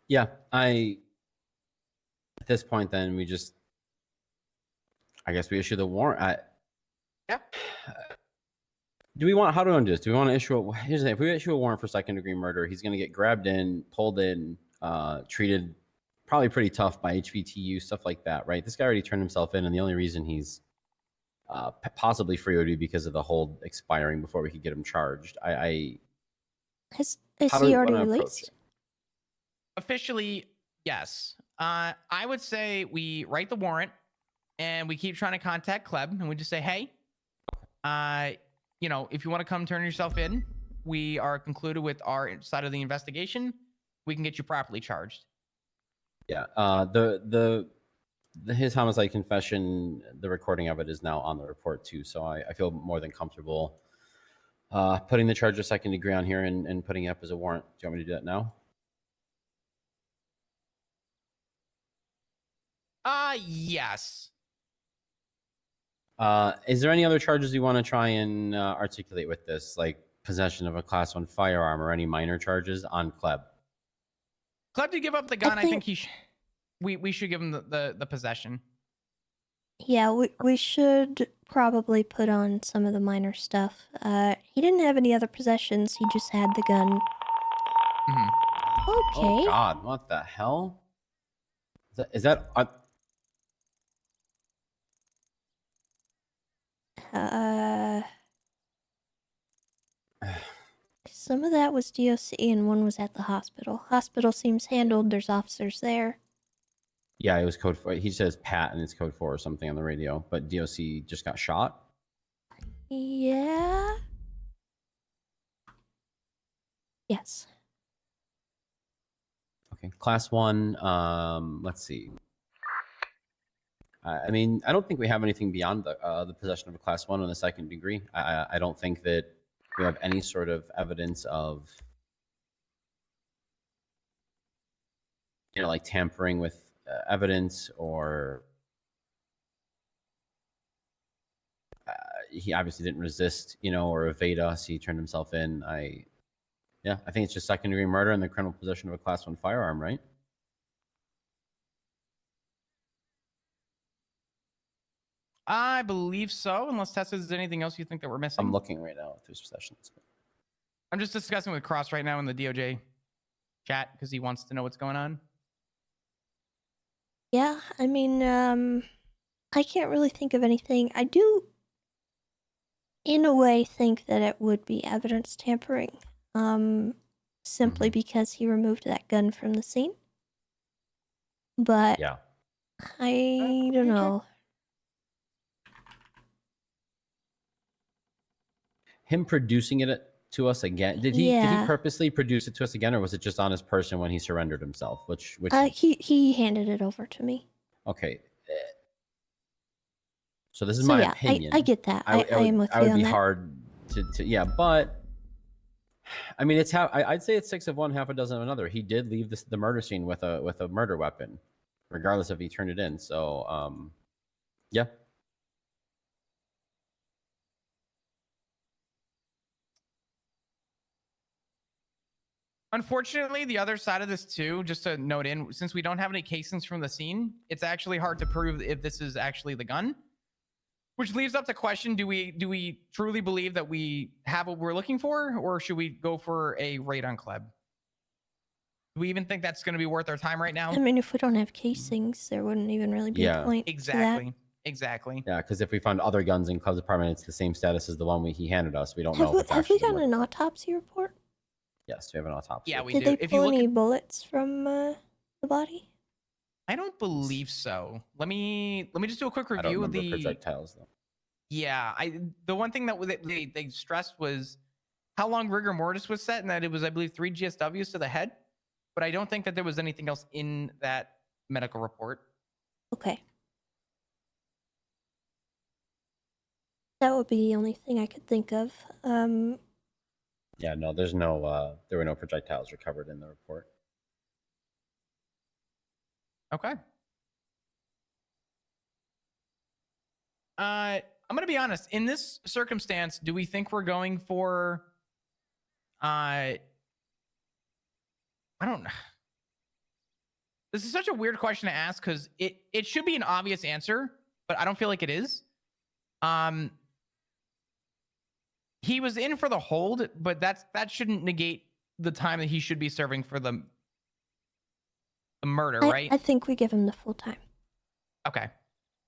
Yeah, at this point, then I guess we issue the warrant. Yeah. Do we want? How do we want to do this? Do we want to issue? Here's the thing: if we issue a warrant for second degree murder, he's going to get grabbed in, pulled in, treated probably pretty tough by HVTU, stuff like that, right? This guy already turned himself in, and the only reason he's possibly free would be because of the hold expiring before we could get him charged. Is he already released? Officially, yes. I would say we write the warrant and we keep trying to contact Kleb, and we just say, hey, if you want to come turn yourself in, we are concluded with our side of the investigation. We can get you properly charged. Yeah. His homicide confession, the recording of it is now on the report too. So I feel more than comfortable putting the charge of second degree on here and putting it up as a warrant. Do you want me to do that now? Yes. Is there any other charges you want to try and articulate with this, like possession of a Class 1 firearm or any minor charges on Kleb? Kleb did give up the gun. I think we should give him the possession. Yeah, we should probably put on some of the minor stuff. He didn't have any other possessions. He just had the gun. Mm-hmm. Okay. Oh God, what the hell? Is that some of that was DOC and one was at the hospital. Hospital seems handled. There's officers there. Yeah, it was code 4. He says Pat and it's code 4 or something on the radio, but DOC just got shot. Yeah. Yes. Okay, Class 1. Let's see. I mean, I don't think we have anything beyond the possession of a Class 1 on the second degree. I don't think that we have any sort of evidence of, like tampering with evidence or he obviously didn't resist, or evade us. He turned himself in. I think it's just second degree murder and the criminal possession of a Class 1 firearm, right? I believe so, unless Tessa, is there anything else you think that we're missing? I'm looking right now through possessions. I'm just discussing with Cross right now in the DOJ chat because he wants to know what's going on. Yeah, I mean, I can't really think of anything. I do, in a way, think that it would be evidence tampering, simply because he removed that gun from the scene. But yeah, I don't know. Him producing it to us again. Did he purposely produce it to us again, or was it just on his person when he surrendered himself? Which he handed it over to me. Okay. So this is my opinion. I get that. I am with you on that. It would be hard to but I mean, it's how I'd say it's 6 of one, half a dozen of another. He did leave the murder scene with a murder weapon, regardless if he turned it in. So, yeah. Unfortunately, the other side of this too, just to note in, since we don't have any casings from the scene, it's actually hard to prove if this is actually the gun. Which leaves up to question: do we truly believe that we have what we're looking for, or should we go for a raid on Kleb? Do we even think that's going to be worth our time right now? I mean, if we don't have casings, there wouldn't even really be a point to that. Exactly. Yeah, because if we found other guns in Club's apartment, it's the same status as the one he handed us. We don't know if it's Have we actually. gotten an autopsy report? Yes, we have an autopsy. Yeah, we Did do. they If pull you look any at, bullets from the body? I don't believe so. Let me just do a quick I don't review of remember the projectiles though. Yeah, the one thing that they stressed was how long rigor mortis was set, and that it was, I believe, 3 GSWs to the head. But I don't think that there was anything else in that medical report. Okay. That would be the only thing I could think of. Yeah, no, there's no. There were no projectiles recovered in the report. Okay. I'm gonna be honest. In this circumstance, do we think we're going for? I don't know. This is such a weird question to ask because it should be an obvious answer, but I don't feel like it is. He was in for the hold, but that shouldn't negate the time that he should be serving for the murder, right? I think we give him the full time. Okay.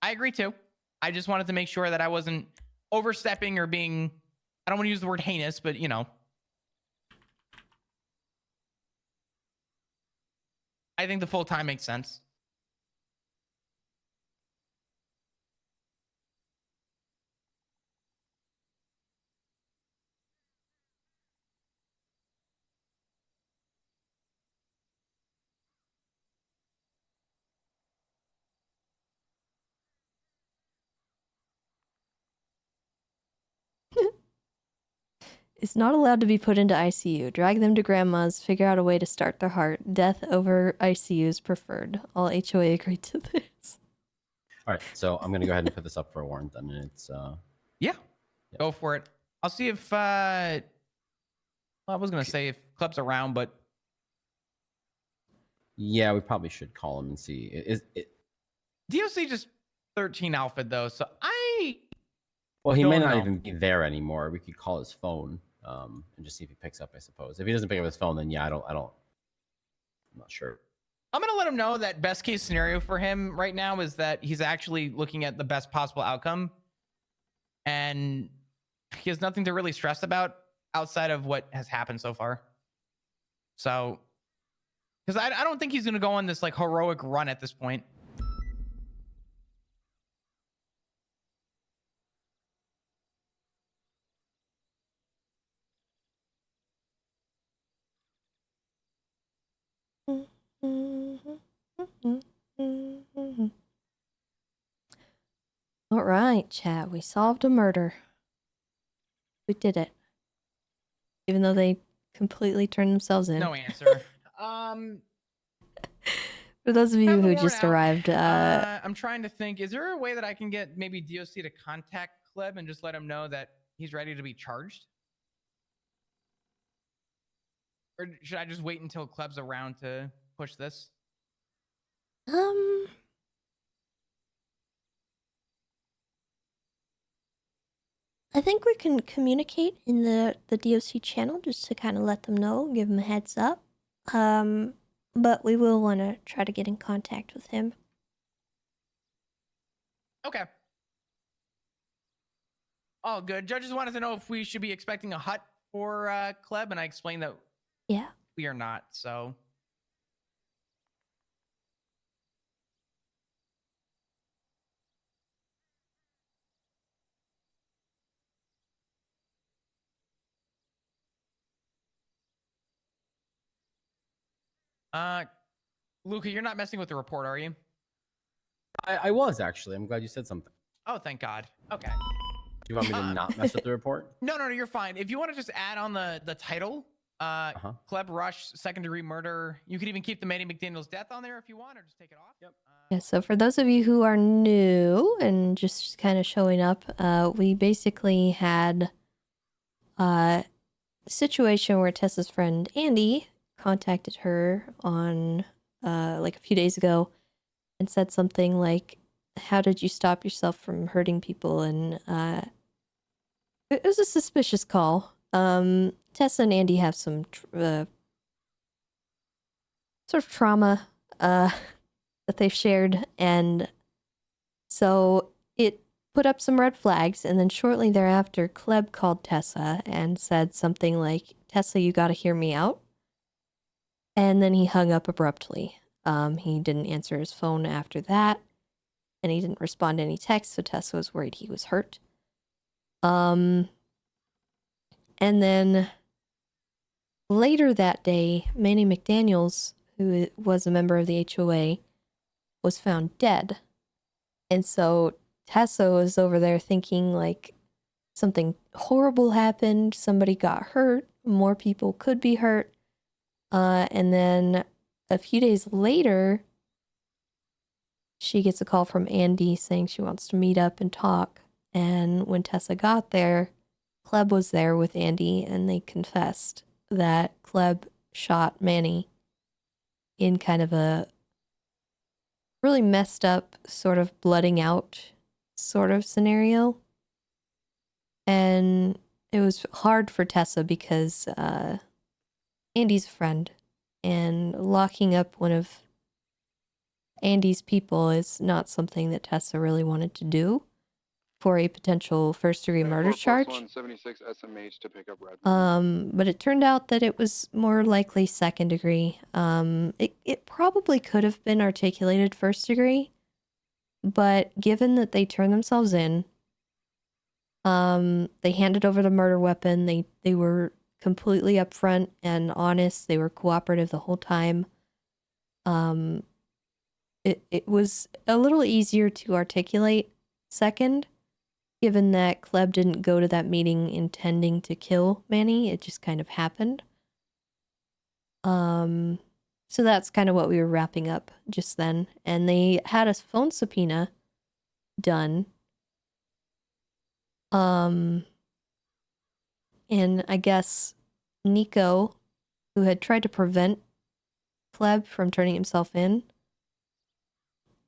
I agree too. I just wanted to make sure that I wasn't overstepping or being, I don't want to use the word heinous, but you know. I think the full time makes sense. Is not allowed to be put into ICU. Drag them to grandma's. Figure out a way to start their heart. Death over ICU is preferred. All HOA agreed to this. All right, so I'm gonna go ahead and put this up for a warrant then. And it's Yeah. Go for it. I'll see if well, I was gonna say if Club's around, but yeah, we probably should call him and see. Is it? DOC just 13 outfit though, so Well, he may don't not know. even be there anymore. We could call his phone and just see if he picks up. I suppose if he doesn't pick up his phone, then yeah, I'm not sure. I'm gonna let him know that best case scenario for him right now is that he's actually looking at the best possible outcome, and he has nothing to really stress about outside of what has happened so far. So, because I don't think he's gonna go on this like heroic run at this point. All right, chat. We solved a murder. We did it. Even though they completely turned themselves in. No answer. For those of you Have the who warrant just out. arrived, I'm trying to think. Is there a way that I can get maybe DOC to contact Kleb and just let him know that he's ready to be charged? Or should I just wait until Kleb's around to push this? I think we can communicate in the DOC channel just to kind of let them know, give them a heads up. But we will want to try to get in contact with him. Okay. Oh, good. Judges wanted to know if we should be expecting a hut for Kleb, and I explained that Yeah. we are not, so. Luca, you're not messing with the report, are you? I was actually. I'm glad you said something. Oh, thank God. Okay. You want me to not mess with the report? No, you're fine. If you want to just add on the title, Kleb Rush, second-degree murder. You could even keep the Manny McDaniel's death on there if you want, or just take it off. Yep. Yeah, so for those of you who are new and just kind of showing up, we basically had a situation where Tessa's friend Andy contacted her on like a few days ago and said something like, how did you stop yourself from hurting people? And it was a suspicious call. Tessa and Andy have some sort of trauma that they've shared, and so it put up some red flags. And then shortly thereafter, Kleb called Tessa and said something like, Tessa, you gotta hear me out. And then he hung up abruptly. He didn't answer his phone after that, and he didn't respond to any texts, so Tessa was worried he was hurt. And then later that day, Manny McDaniels, who was a member of the HOA, was found dead. And so Tessa was over there thinking like something horrible happened, somebody got hurt, more people could be hurt. And then a few days later, she gets a call from Andy saying she wants to meet up and talk. And when Tessa got there, Kleb was there with Andy, and they confessed that Kleb shot Manny in kind of a really messed up, sort of blooding out sort of scenario. And it was hard for Tessa because Andy's a friend, and locking up one of Andy's people is not something that Tessa really wanted to do for a potential first-degree murder charge. 176 SMH to pick up red. But it turned out that it was more likely second degree. It probably could have been articulated first degree, but given that they turned themselves in, they handed over the murder weapon. They were completely upfront and honest. They were cooperative the whole time. It was a little easier to articulate second, given that Kleb didn't go to that meeting intending to kill Manny. It just kind of happened. So that's kind of what we were wrapping up just then. And they had a phone subpoena done. And I guess Nico, who had tried to prevent Kleb from turning himself in,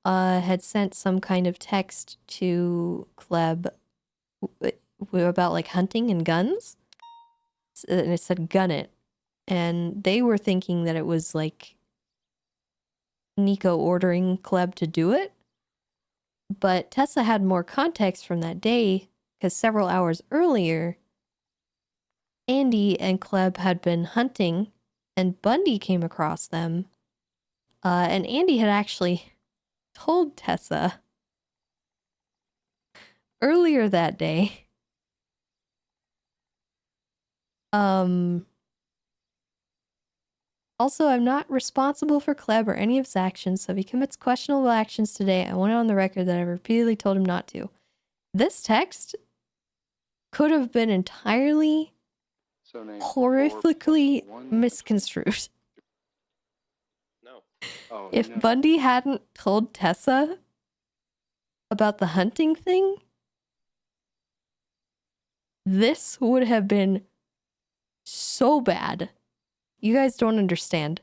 had sent some kind of text to Kleb about like hunting and guns. And it said gun it. And they were thinking that it was like Nico ordering Kleb to do it. But Tessa had more context from that day because several hours earlier, Andy and Kleb had been hunting and Bundy came across them. And Andy had actually told Tessa earlier that day. Also, I'm not responsible for Kleb or any of his actions, so if he commits questionable actions today, I want it on the record that I repeatedly told him not to. This text could have been entirely horrifically misconstrued. No. If Bundy hadn't told Tessa about the hunting thing, this would have been so bad. You guys don't understand.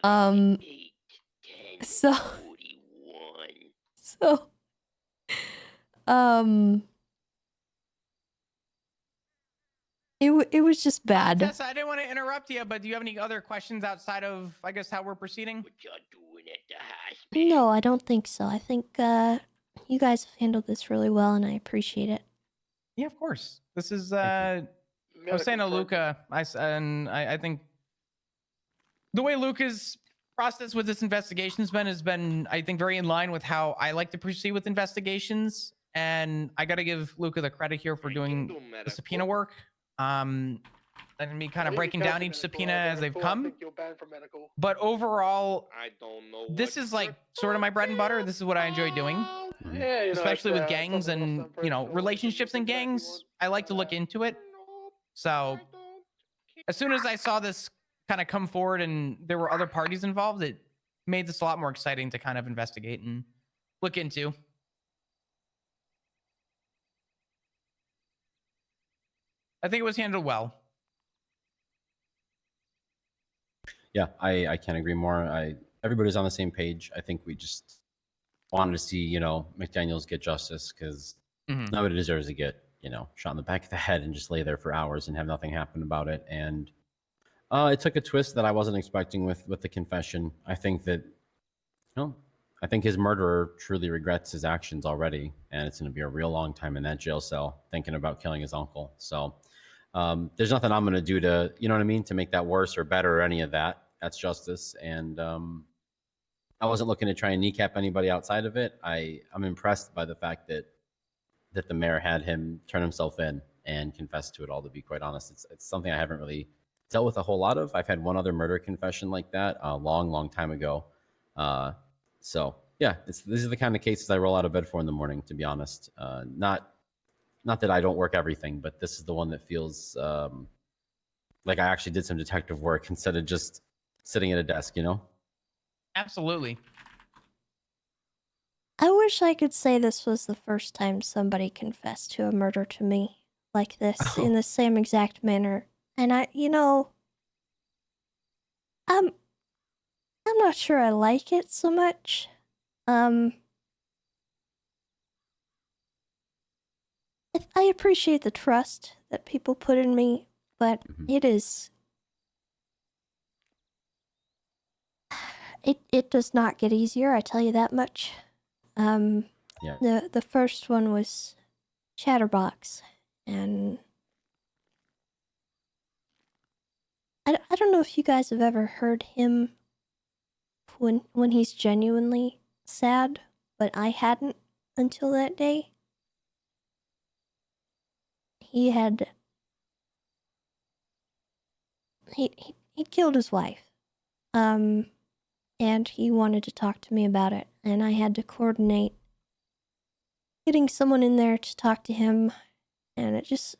7, 8, 10, so 41. It was just bad. Tessa, I didn't want to interrupt you, but do you have any other questions outside of, I guess, how we're proceeding? What y'all doing at the hospital? No, I don't think so. I think you guys have handled this really well, and I appreciate it. Yeah, of course. This is I was saying to Luca, I think the way Luca's process with this investigation has been, I think, very in line with how I like to proceed with investigations. And I got to give Luca the credit here for doing the subpoena work. and me kind of breaking down each subpoena as they've come. But overall, I don't know. this is like sort of my bread and butter. This is what I enjoy doing, Yeah, you know, especially it's, with gangs and relationships in gangs. I like to look into it. So as soon as I saw this kind of come forward and there were other parties involved, it made this a lot more exciting to kind of investigate and look into. I think it was handled well. Yeah, I can't agree more. Everybody's on the same page. I think we just wanted to see, McDaniels get justice because nobody deserves to get, shot in the back of the head and just lay there for hours and have nothing happen about it. And it took a twist that I wasn't expecting with the confession. I think that, I think his murderer truly regrets his actions already, and it's going to be a real long time in that jail cell thinking about killing his uncle. So there's nothing I'm going to do to, to make that worse or better or any of that. That's justice. And I wasn't looking to try and kneecap anybody outside of it. I'm impressed by the fact that the mayor had him turn himself in and confess to it all, to be quite honest. It's something I haven't really dealt with a whole lot of. I've had one other murder confession like that a long time ago. So yeah, these are the kind of cases I roll out of bed for in the morning, to be honest. Not that I don't work everything, but this is the one that feels like I actually did some detective work instead of just sitting at a desk, Absolutely. I wish I could say this was the first time somebody confessed to a murder to me like this in the same exact manner. And I'm not sure I like it so much. I appreciate the trust that people put in me, but it does not get easier, I tell you that much. Yeah. The first one was Chatterbox, and I don't know if you guys have ever heard him when he's genuinely sad, but I hadn't until that day. He killed his wife, and he wanted to talk to me about it, and I had to coordinate getting someone in there to talk to him, and it just,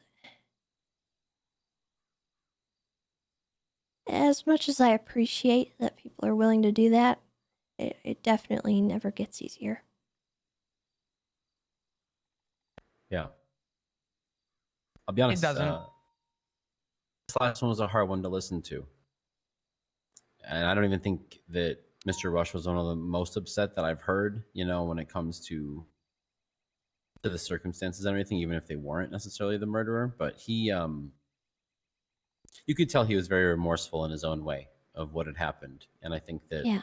as much as I appreciate that people are willing to do that, it definitely never gets easier. Yeah. I'll be honest. It doesn't. This last one was a hard one to listen to. And I don't even think that Mr. Rush was one of the most upset that I've heard, when it comes to the circumstances and everything, even if they weren't necessarily the murderer. But he, you could tell he was very remorseful in his own way of what had happened. And I think that,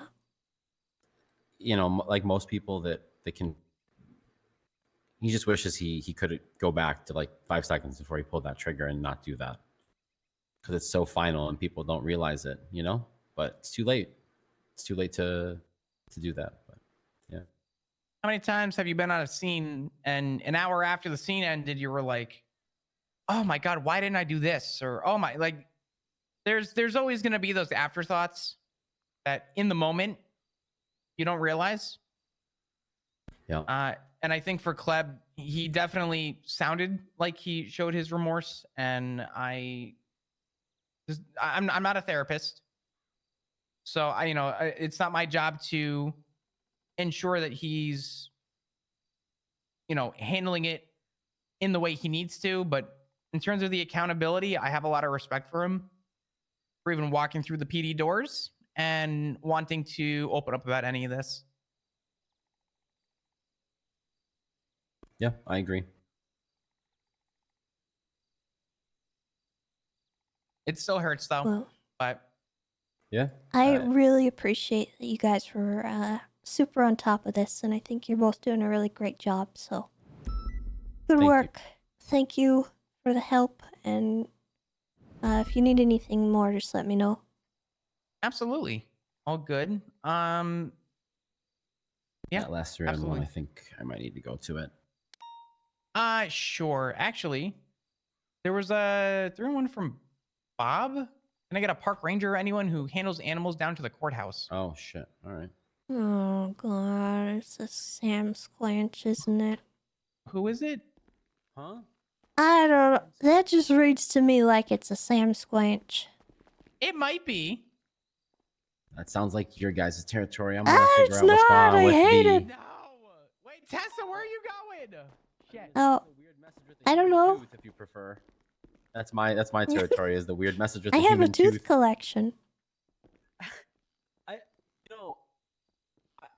like most people that can, he just wishes he could go back to like 5 seconds before he pulled that trigger and not do that. Because it's so final and people don't realize it, but it's too late. It's too late to do that. But yeah. How many times have you been on a scene and an hour after the scene ended, you were like, oh my God, why didn't I do this? Or, oh my, like, there's always going to be those afterthoughts that in the moment you don't realize. Yeah. And I think for Kleb, he definitely sounded like he showed his remorse. And I'm not a therapist. So it's not my job to ensure that he's, handling it in the way he needs to. But in terms of the accountability, I have a lot of respect for him for even walking through the PD doors and wanting to open up about any of this. Yeah, I agree. It still hurts though, well, but yeah, I really appreciate that you guys were super on top of this, and I think you're both doing a really great job. So, good work. Thank you for the help, and if you need anything more, just let me know. Absolutely, all good. Yeah, that last round one, I think I might need to go to it. Sure. Actually, there was a 3-1 from Bob? Can I get a park ranger or anyone who handles animals down to the courthouse? Oh shit! All right. Oh god, it's a Sam Squanch, isn't it? Who is it? Huh? I don't know. That just reads to me like it's a Sam Squanch. It might be. That sounds like your guys' territory. I'm gonna figure It's out what's going not. on I with hate the. it. No. Wait, Tessa, where are you going? Shit. Oh, I don't know. If you prefer. That's my territory. Is the weird message with I the have a human tooth tooth. collection.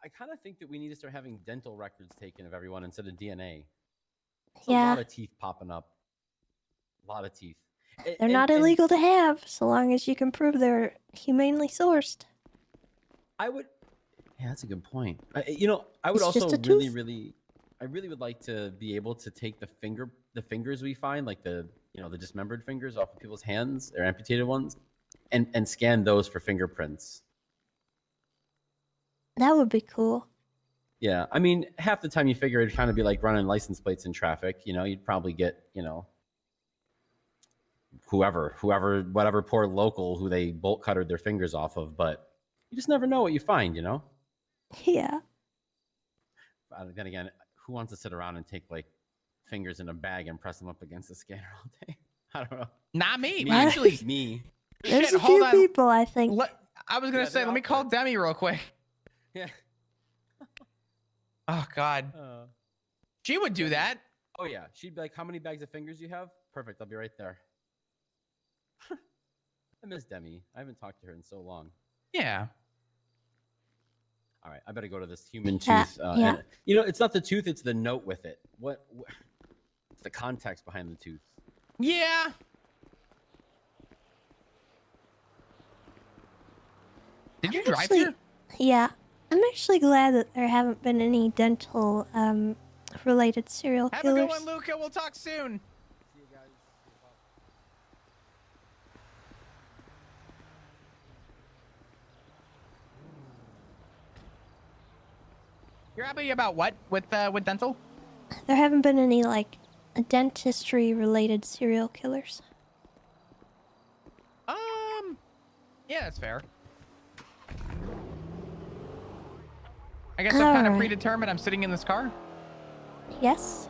I kind of think that we need to start having dental records taken of everyone instead of DNA. There's Yeah. a lot of teeth popping up. A lot of teeth. They're not illegal to have, so long as you can prove they're humanely sourced. Yeah, that's a good point. I would It's also just a really, I really would like to be able to take the fingers we find, like the dismembered fingers off of people's hands, or amputated ones, and scan those for fingerprints. That would be cool. Yeah, I mean, half the time you figure it'd kind of be like running license plates in traffic. You'd probably get, whatever poor local who they bolt cuttered their fingers off of, but you just never know what you find, Yeah. Then again, who wants to sit around and take like fingers in a bag and press them up against the scanner all day? I don't know. Not me. Me. Actually, me. There's Shit, a hold few on. people, I think. I was gonna say, let me call Demi real quick. Yeah. Oh God. She would do that. Oh yeah, she'd be like, "How many bags of fingers you have? Perfect, I'll be right there." I miss Demi. I haven't talked to her in so long. Yeah. All right, I better go to this human Yeah, tooth. yeah. And, it's not the tooth; it's the note with it. What's the context behind the tooth? Yeah. Did you drive here? Yeah. I'm actually glad that there haven't been any dental related serial Have killers. a good one, Luca. We'll talk soon. See you guys. You're happy about what with dental? There haven't been any like dentistry related serial killers. Yeah, that's fair. I guess I'm kind of Alright. predetermined. I'm sitting in this car. Yes.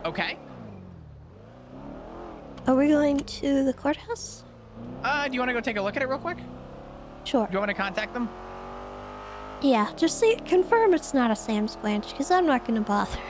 Okay. Are we going to the courthouse? Do you want to go take a look at it real quick? Sure. Do you want me to contact them? Yeah, just confirm it's not a Sam Squanch, because I'm not going to bother.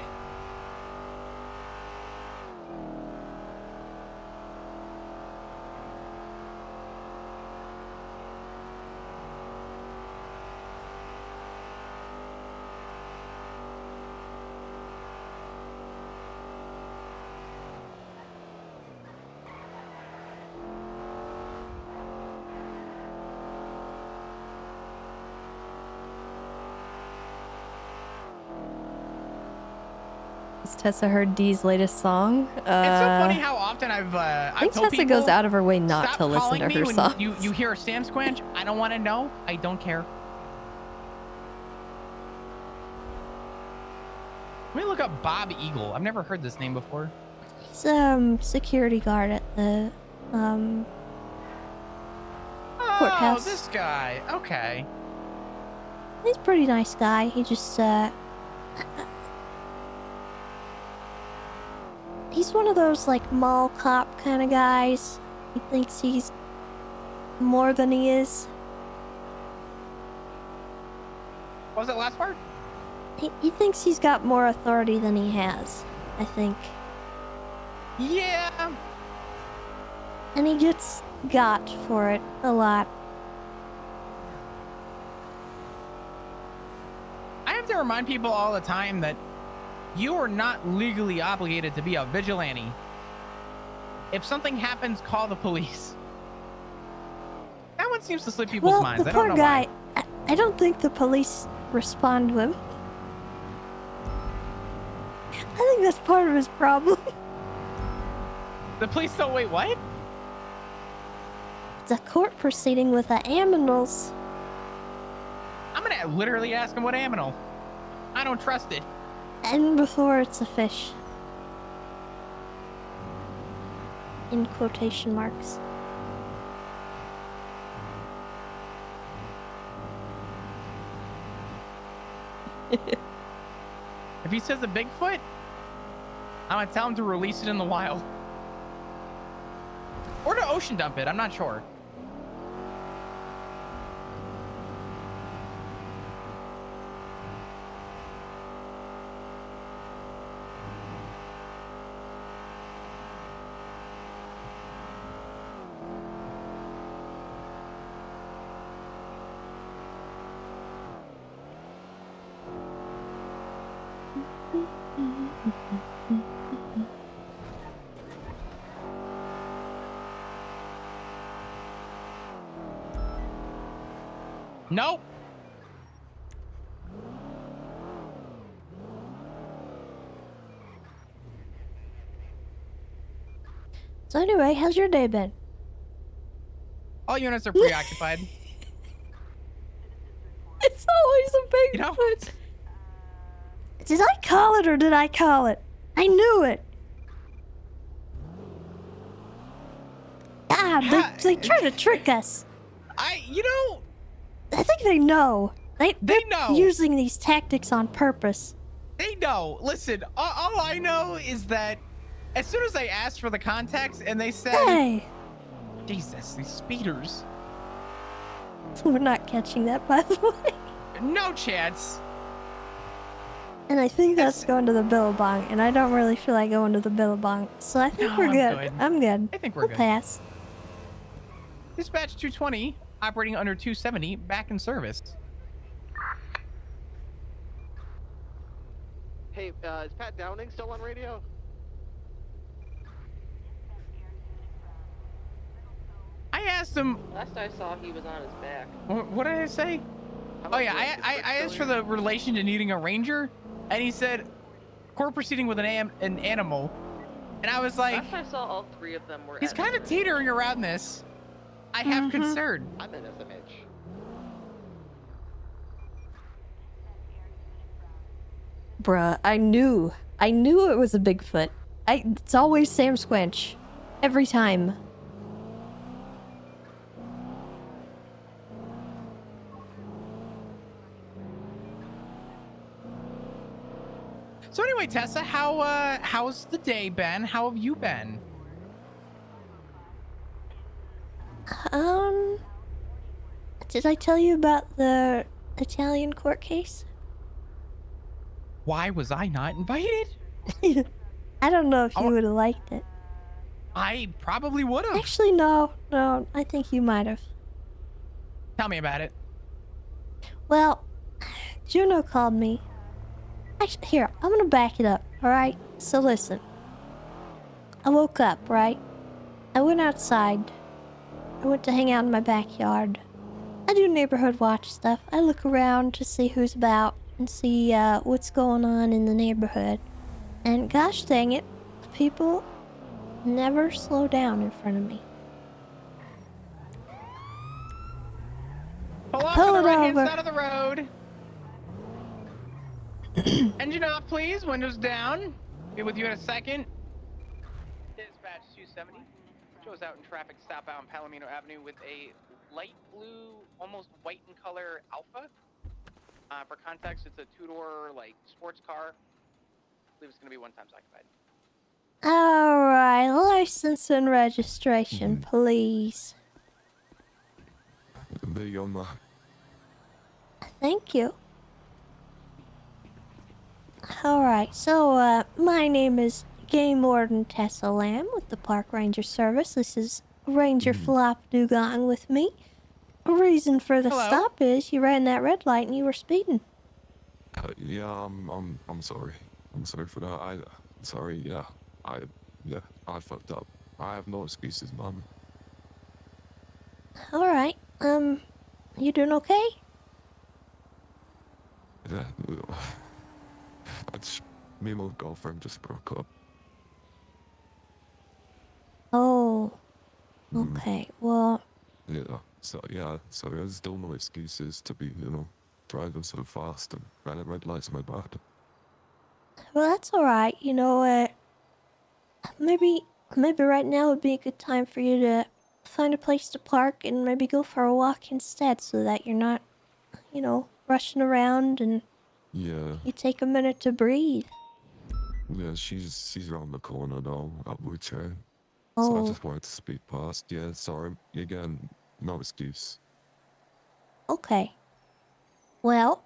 Has Tessa heard Dee's latest song? It's so funny how often I think told Tessa people, goes out of her way not stop to listen calling to me her when songs. You hear a Sam Squanch? I don't want to know. I don't care. Let me look up Bob Eagle. I've never heard this name before. He's security guard at the courthouse. Oh, this guy. Okay. He's a pretty nice guy. He just he's one of those like mall cop kind of guys. He thinks he's more than he is. What was that last part? He thinks he's got more authority than he has, I think. Yeah. And he gets got for it a lot. I have to remind people all the time that you are not legally obligated to be a vigilante. If something happens, call the police. That one seems to slip people's Well, minds. the I don't poor know guy, why. I don't think the police respond to him. I think that's part of his problem. The police don't wait, what? It's a court proceeding with the aminals. I'm gonna literally ask him what aminal. I don't trust it. And before it's a fish. In quotation marks. If he says a Bigfoot, I'm gonna tell him to release it in the wild. Or to ocean dump it, I'm not sure. Nope. So anyway, how's your day been? All units are preoccupied. It's always a big Bigfoot. Did I call it or did I call it? I knew it. Ah, they try to trick us. I think they know. They know. Using these tactics on purpose. They know. Listen, all I know is that as soon as I asked for the context and they said, Hey. Jesus, these speeders. We're not catching that, by the way. No chance. And I think that's going to the Billabong, and I don't really feel like going to the Billabong, so I think we're good. I'm good. I think we're We'll good. pass. Dispatch 220, operating under 270, back in service. Hey, is Pat Downing still on radio? I asked him. Last I saw, he was on his back. What did I say? Oh yeah, I asked for the relation to needing a ranger, and he said, court proceeding with an animal, and I was like, Last I saw, all three of them were. he's kind of teetering around this. I have concern. I'm in SMH. Bruh, I knew it was a Bigfoot. It's always Sam Squinch. Every time. So anyway, Tessa, how's the day been? How have you been? Did I tell you about the Italian court case? Why was I not invited? I don't know if you would have liked it. I probably would have. Actually, no, I think you might have. Tell me about it. Well, Juno called me. Actually, here, I'm gonna back it up, alright? So listen. I woke up, right? I went outside. I went to hang out in my backyard. I do neighborhood watch stuff. I look around to see who's about and see what's going on in the neighborhood. And gosh dang it, people never slow down in front of me. Pull off Pull to the it right-hand over. side of the road. Engine off, please. Windows down. Be with you in a second. Dispatch 270. Shows out in traffic southbound Palomino Avenue with a light blue, almost white in color Alpha. For context, it's a two-door like sports car. I believe it's going to be one times occupied. Alright, license and registration, please. There you go, ma. Thank you. Alright, so, my name is Game Warden Tessa Lamb with the Park Ranger Service. This is Ranger Flop Dugong with me. Reason for the stop is you ran that red light and you were speeding. Yeah, I'm sorry. I'm sorry for that. Sorry. Yeah, I fucked up. I have no excuses, Mom. Alright, you doing okay? Yeah, me and my girlfriend just broke up. Oh, okay, well... Yeah, so there's still no excuses to be, driving so fast and running red lights, my bad. Well, that's alright, you know, maybe right now would be a good time for you to find a place to park and maybe go for a walk instead so that you're not, rushing around and Yeah. You take a minute to breathe. Yeah, she's around the corner though, at Wuche. Oh. So I just wanted to speed past. Yeah, sorry. Again, no excuse. Okay. Well,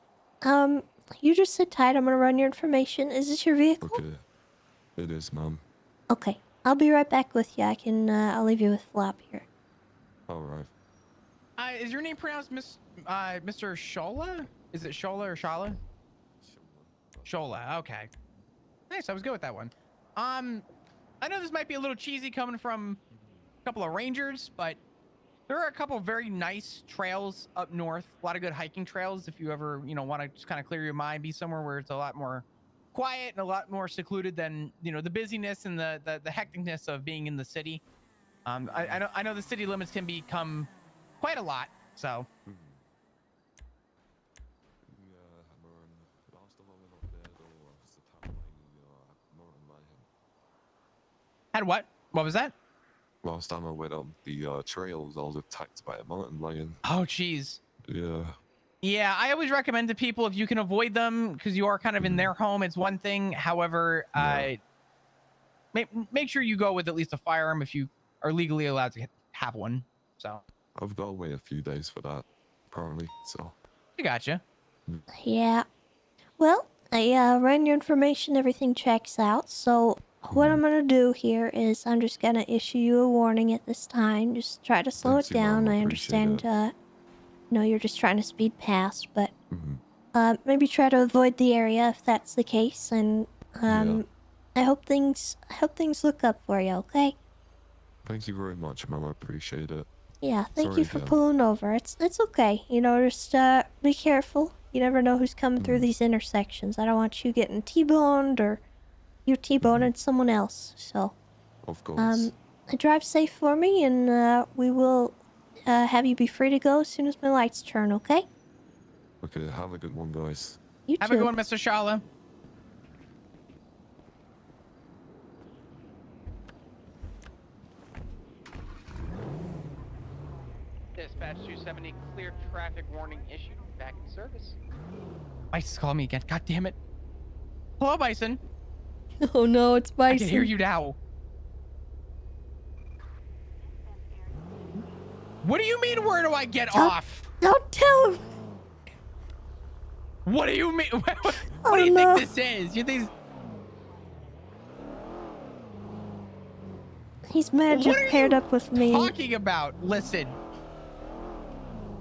you just sit tight. I'm gonna run your information. Is this your vehicle? Okay. It is, ma'am. Okay. I'll be right back with you. I'll leave you with Flop here. Alright. Is your name pronounced Mr. Shola? Is it Shola or Shala? Shola. Okay. Nice. I was good with that one. I know this might be a little cheesy coming from a couple of rangers, but there are a couple of very nice trails up north. A lot of good hiking trails. If you ever, want to just kind of clear your mind, be somewhere where it's a lot more quiet and a lot more secluded than, the busyness and the hecticness of being in the city. I know the city limits can become quite a lot. So. Had what? What was that? Last time I went on the trails, I was attacked by a mountain lion. Oh, jeez. Yeah. Yeah, I always recommend to people if you can avoid them because you are kind of in their home. It's one thing. However, make sure you go with at least a firearm if you are legally allowed to have one. So I've got to wait a few days for that, apparently. So. I gotcha. Yeah. Well, I ran your information. Everything checks out. So what I'm gonna do here is I'm just gonna issue you a warning at this time. Just try to slow it down. I understand. You're just trying to speed past, but maybe try to avoid the area if that's the case. And I hope things look up for you. Okay. Thank you very much, Mom. I appreciate it. Yeah, thank Sorry you for again. pulling over. It's okay. Just be careful. You never know who's coming through these intersections. I don't want you getting T-boned or you T-boning someone else. So, of course. Drive safe for me, and we will have you be free to go as soon as my lights turn. Okay? Okay, have a good one, guys. You Have too. a good one, Mr. Shala. Dispatch 270, clear traffic warning issued. Back in service. Bison's calling me again. God damn it. Hello, Bison. Oh no, it's Bison. I can hear you now. What do you mean, where do I get off? Don't tell him. What do you mean? What do you think this is? You think... He's mad you paired up with me. Talking about? Listen.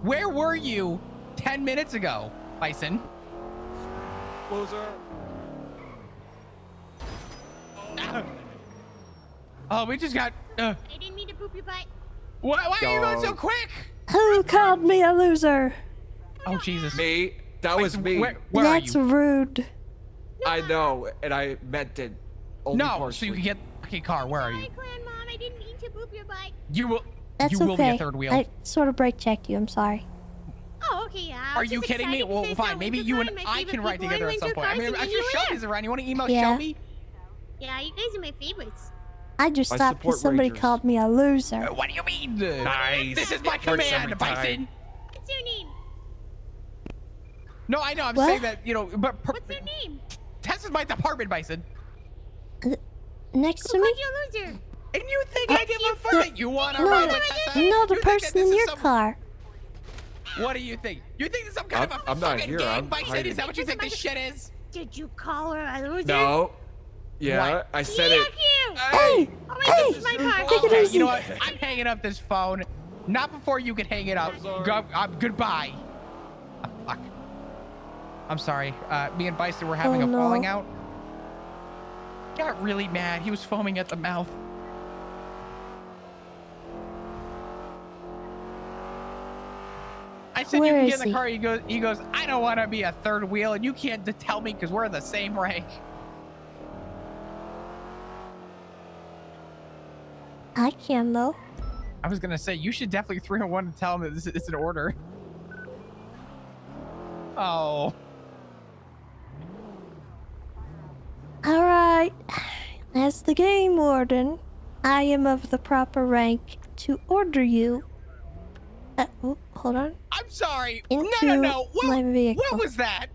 Where were you 10 minutes ago, Bison? Loser. Oh, we just got... I didn't mean to poop your butt. Why are you going so quick? Who called me a loser? Oh, Jesus. Me. That was me. Where That's are you? rude. I know, and I meant it. Only No, so partially. you can get... Okay, car, where are you? Clan Mom, I didn't mean to poop your butt. You will... That's you will okay. be a third wheel. I sort of brake checked you. I'm sorry. Oh, okay, yeah. Are you kidding me? Well, fine. Maybe you and I can ride together at some point. I mean, I'm sure Shelby's around. You want to email Yeah. Shelby? Yeah, you guys are my favorites. I just I stopped because support somebody Rangers. called me a loser. What do you mean? Nice. This is my Works command, every time. Bison. What's your name? No, I know. I'm What? saying that, but... What's your name? Tessa's my department, Bison. Next to Who me? called you a loser? And you think I give a fuck that you want to No, ride with Tessa? no, the You think that person this in is your some- car. What do you think? You think this is some kind of a I'm not fucking here, game, I'm Bison? hiding. Is that what you think this shit is? Did you call her a loser? No. Yeah, What? I said Yuck it. you! Hey! Oh wait, this is my car. Take it Okay, easy. you know what? I'm hanging up this phone. Not before you can hang it up. Goodbye. Oh, fuck. I'm sorry. Me and Bison were having Oh, a no. falling out. Got really mad. He was foaming at the mouth. I said Where you can is get in the car. He goes, I don't want to be a third wheel, and you can't tell me because we're the same rank. I can, though. I was gonna say you should definitely 301 and tell him that this is an order. Oh. Alright. As the game warden, I am of the proper rank to order you. Oh, hold on. I'm sorry. Into No. my vehicle. What was that?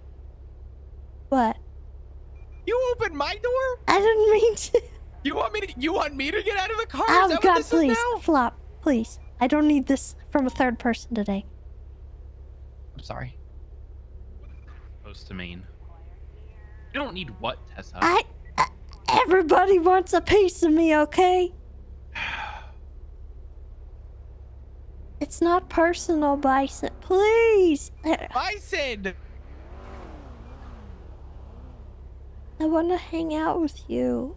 What? You opened my door? I didn't mean to. You want me to get out of the car? Is Oh that what God, this please, is now? Flop, please. I don't need this from a third person today. I'm sorry. Supposed to mean. You don't need what, Tessa? Everybody wants a piece of me, okay? It's not personal, Bison. Please. Bison! I want to hang out with you.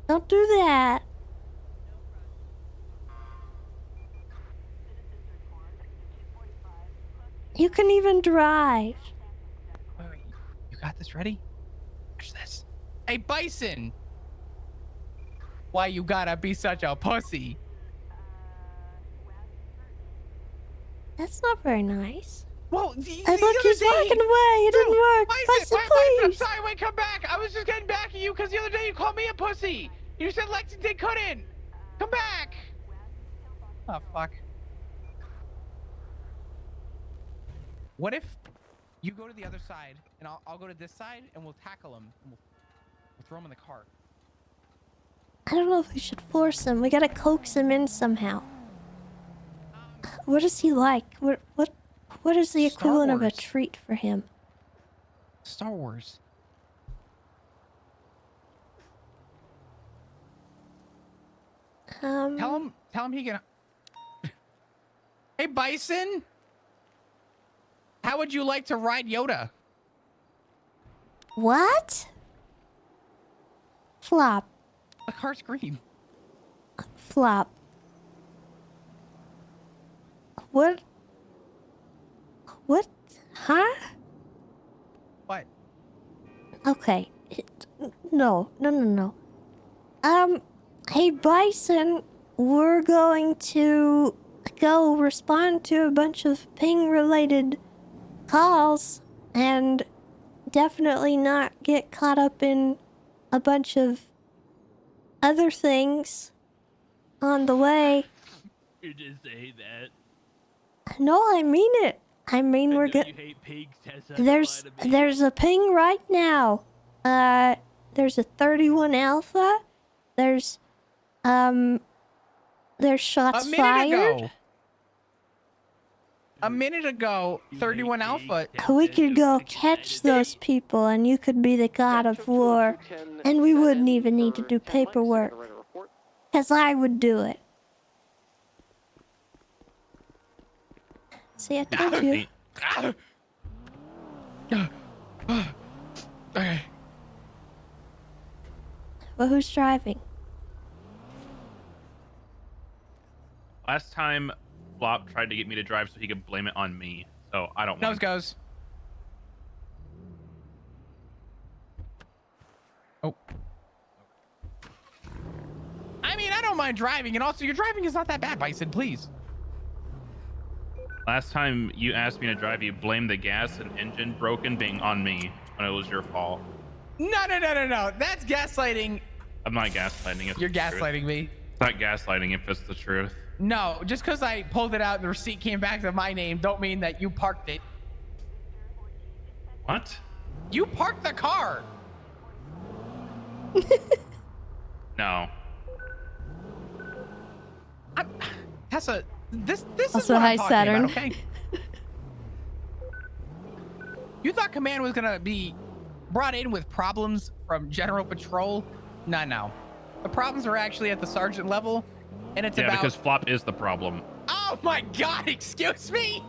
Don't do that. You can even drive. Wait. You got this ready? Watch this. Hey, Bison! Why you gotta be such a pussy? That's not very nice. Well, Look, he's walking away. It didn't work. Bison, I'm please. sorry, wait, come back. I was just getting back at you because the other day you called me a pussy. You said Lexington couldn't. Come back. Oh, fuck. What if you go to the other side and I'll go to this side and we'll tackle him and we'll throw him in the cart. I don't know if we should force him. We gotta coax him in somehow. What is he like? What is the equivalent of a treat for him? Star Wars. Tell him he can. Hey, Bison. How would you like to ride Yoda? What? Flop. The car's green. Flop. What? What? Huh? What? Okay. No. Hey, Bison, we're going to go respond to a bunch of ping-related calls and definitely not get caught up in a bunch of other things on the way. You just say that. No, I mean it. I mean we're good. You hate pigs, Tessa. There's a ping right now. There's a 31 Alpha. There's shots fired. A minute ago, 31 Alpha. We could go catch those people and you could be the god of war. And we wouldn't even need to do paperwork. Because I would do it. See, I told you. Okay. Well, who's driving? Last time, Flop tried to get me to drive so he could blame it on me. So I don't want. Nose goes. Oh. I mean, I don't mind driving, and also your driving is not that bad, Bison. Please. Last time you asked me to drive, you blamed the gas and engine broken being on me when it was your fault. No. That's gaslighting. I'm not gaslighting. You're gaslighting me. It's not gaslighting if it's the truth. No, just because I pulled it out and the receipt came back to my name, don't mean that you parked it. What? You parked the car. No. Tessa, this Also, is what hi, I'm talking Saturn. about, okay? You thought Command was gonna be brought in with problems from General Patrol? No. The problems are actually at the sergeant level, and it's about. Yeah, because Flop is the problem. Oh my God! Excuse me.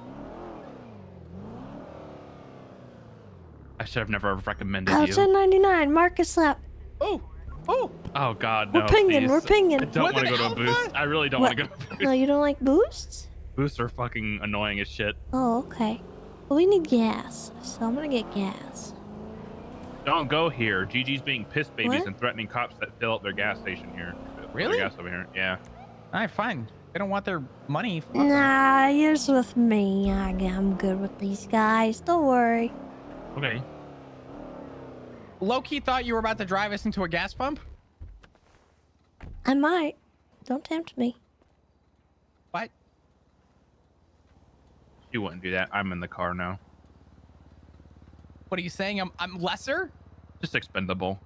I should have never recommended Oh, you. 1099, Marcus Lap. Oh. Oh God, no. We're pinging, please. we're pinging. I don't want to go to a boost. I really don't want to go to a boost. No, you don't like boosts? Boosts are fucking annoying as shit. Oh, okay. Well, we need gas, so I'm gonna get gas. Don't go here. Gigi's being piss babies What? and threatening cops that fill up their gas station here. Really? Their gas over here. Yeah. All right, fine. They don't want their money. Nah, you're with me. I'm good with these guys. Don't worry. Okay. Low-key thought you were about to drive us into a gas pump? I might. Don't tempt me. What? He wouldn't do that. I'm in the car now. What are you saying? I'm lesser? Just expendable.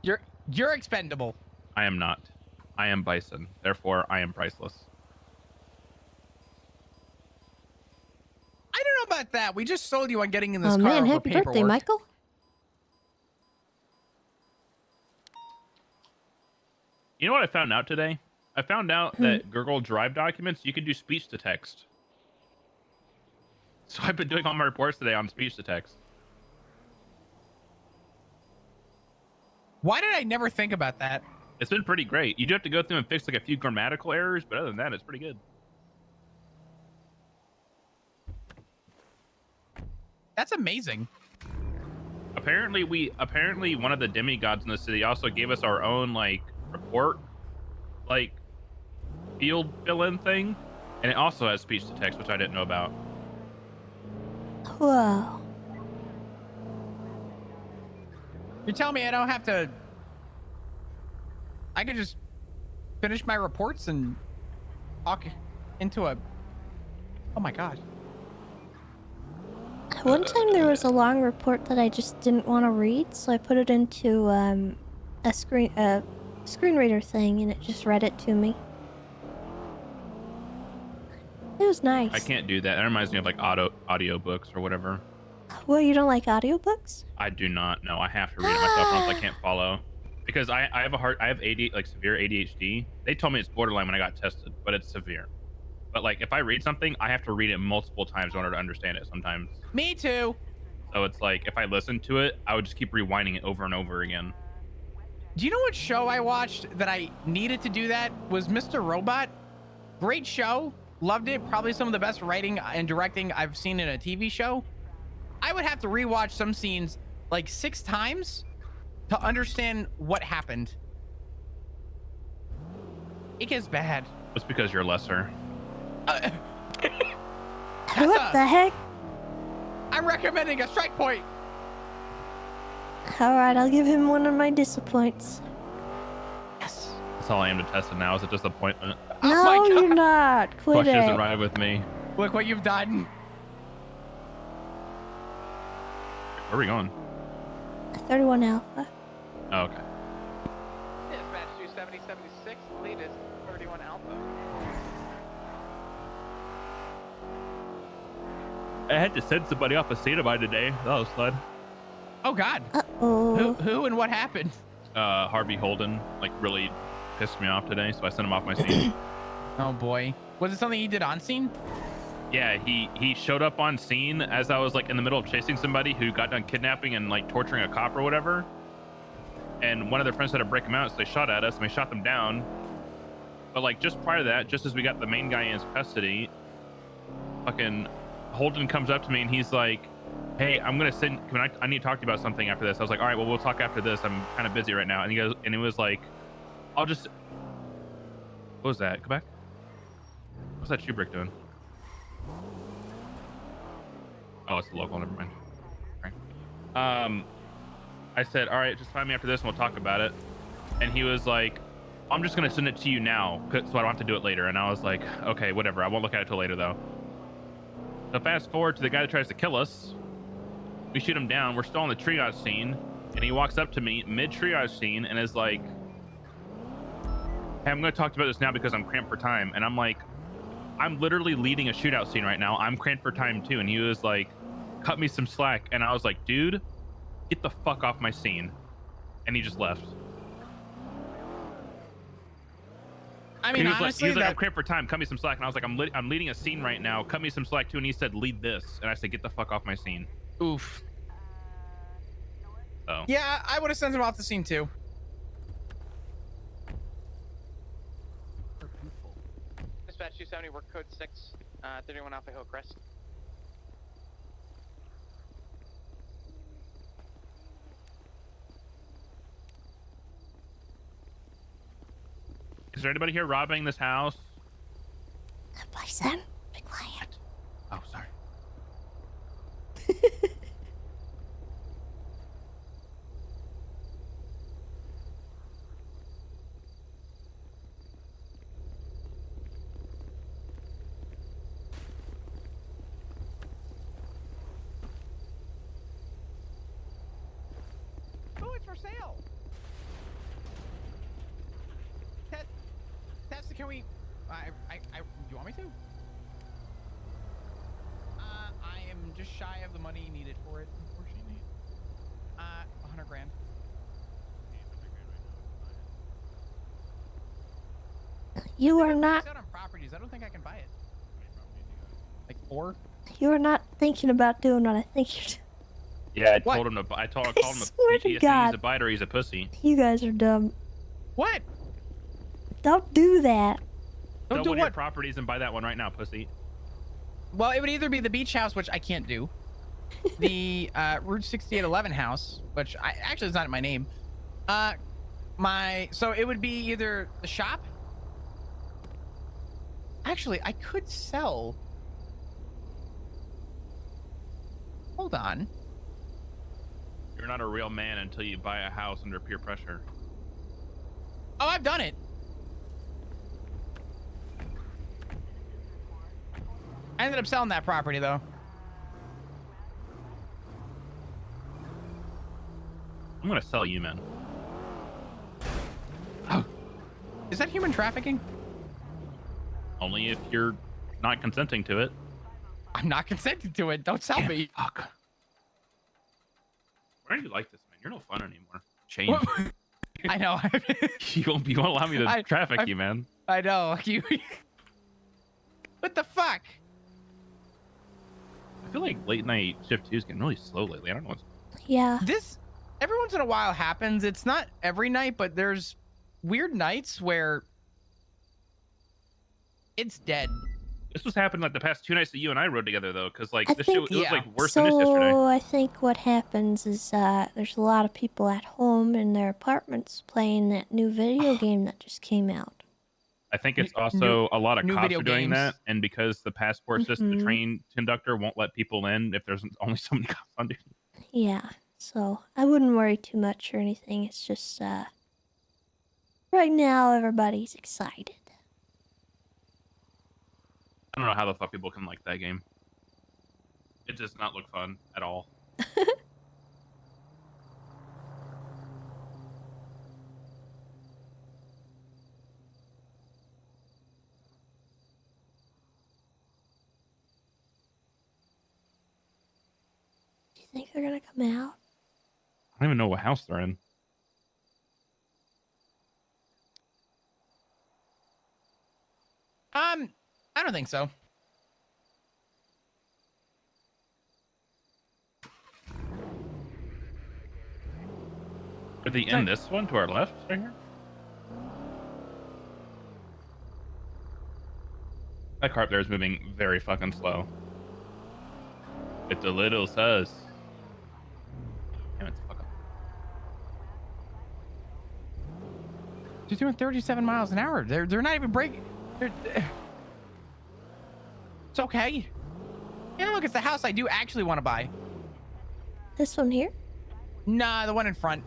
You're expendable. I am not. I am Bison. Therefore, I am priceless. I don't know about that. We just sold you on getting in this Oh car man, over happy paperwork. birthday, Michael. You know what I found out today? I found out that Google Drive documents, you can do speech to text. So I've been doing all my reports today on speech to text. Why did I never think about that? It's been pretty great. You do have to go through and fix like a few grammatical errors, but other than that, it's pretty good. That's amazing. Apparently one of the demigods in the city also gave us our own like report, like field fill-in thing, and it also has speech to text, which I didn't know about. Whoa. You're telling me I don't have to... I can just finish my reports and talk into a... Oh my god. One time there was a long report that I just didn't want to read, so I put it into a screen reader thing, and it just read it to me. It was nice. I can't do that. That reminds me of like audio books or whatever. Well, you don't like audiobooks? I do not. No, I have to read it myself, or else I can't follow. Because I have severe ADHD. They told me it's borderline when I got tested, but it's severe. But like if I read something, I have to read it multiple times in order to understand it sometimes. Me too. So it's like if I listen to it, I would just keep rewinding it over and over again. Do you know what show I watched that I needed to do that? Was Mr. Robot. Great show. Loved it. Probably some of the best writing and directing I've seen in a TV show. I would have to rewatch some scenes like 6 times to understand what happened. It gets bad. It's because you're lesser. What the heck? I'm recommending a strike point. Alright, I'll give him one of my disappoints. Yes. That's all I am to Tessa now is a disappointment. No, you're not. Quit She doesn't it. ride with me. Look what you've done. Where are we going? 31 Alpha. Oh, okay. Dispatch 27076, lead is 31 Alpha. I had to send somebody off a seat of mine today. That was fun. Oh God. Uh-oh. Who and what happened? Harvey Holden like really pissed me off today, so I sent him off my seat. Oh boy. Was it something he did on scene? Yeah, he showed up on scene as I was like in the middle of chasing somebody who got done kidnapping and like torturing a cop or whatever. And one of their friends had to break him out, so they shot at us and we shot them down. But like just prior to that, just as we got the main guy in his custody, fucking Holden comes up to me and he's like, "Hey, I'm gonna send. I need to talk to you about something after this." I was like, "All right, well, we'll talk after this. I'm kind of busy right now." And he goes, and it was like, "I'll just." What was that? Go back. What's that shoe brick doing? Oh, it's the local. Never mind. Right. I said, "All right, just find me after this and we'll talk about it." And he was like, "I'm just gonna send it to you now, so I don't have to do it later." And I was like, "Okay, whatever. I won't look at it till later, though." So fast forward to the guy that tries to kill us. We shoot him down. We're still on the triage scene, and he walks up to me mid triage scene and is like, "Hey, I'm going to talk about this now because I'm cramped for time." And I'm like, "I'm literally leading a shootout scene right now. I'm cramped for time too." And he was like, "Cut me some slack." And I was like, "Dude, get the fuck off my scene." And he just left. I mean, he was like, "I'm cramped for time. Cut me some slack." And I was like, I'm leading a scene right now. Cut me some slack too. And he said, "Lead this." And I said, "Get the fuck off my scene." Oof. So. Yeah, I would have sent him off the scene too. Dispatch 270, work code 6, 31 Alpha Hillcrest. Is there anybody here robbing this house? Bison, be quiet. Oh, sorry. for sale. Tessa, can we? Do you want me to? I am just shy of the money needed for it, unfortunately. 100 grand. You are not. On properties, I don't think I can buy it. Like 4? You are not thinking about doing what I think you're doing. Yeah, I called him a swear to he's God. a biter, he's a pussy. You guys are dumb. What? Don't do that. Sell one of your properties and buy that one right now, pussy. Well, it would either be the beach house, which I can't do. The Route 6811 house, which actually is not in my name. So it would be either the shop. Actually, I could sell. Hold on. You're not a real man until you buy a house under peer pressure. Oh, I've done it. I ended up selling that property though. I'm gonna sell you, man. Oh, is that human trafficking? Only if you're not consenting to it. I'm not consenting to it. Don't sell me. Fuck. Why are you like this, man? You're no fun anymore. Change. I know. You won't allow me to traffic you, man. I know. You. What the fuck? I feel like late night shift 2 is getting really slow lately. I don't know what's. Yeah. This every once in a while happens. It's not every night, but there's weird nights where it's dead. This was happening like the past 2 nights that you and I rode together, though, because like I this think, shit, it was like worse than this so yesterday. I think what happens is there's a lot of people at home in their apartments playing that new video game that just came out. I think it's also a lot of new cops video are doing games. that, and because the passport system, the train conductor won't let people in if there's only so many cops on duty. Yeah, so I wouldn't worry too much or anything. It's just right now everybody's excited. I don't know how the fuck people can like that game. It does not look fun at all. Do you think they're gonna come out? I don't even know what house they're in. I don't think so. Are they in this one to our left right here? That car up there is moving very fucking slow. It's a little sus. Damn, it's fucking. They're doing 37 miles an hour. They're not even braking. It's okay. Yeah, look, it's the house I do actually want to buy. This one here? Nah, the one in front.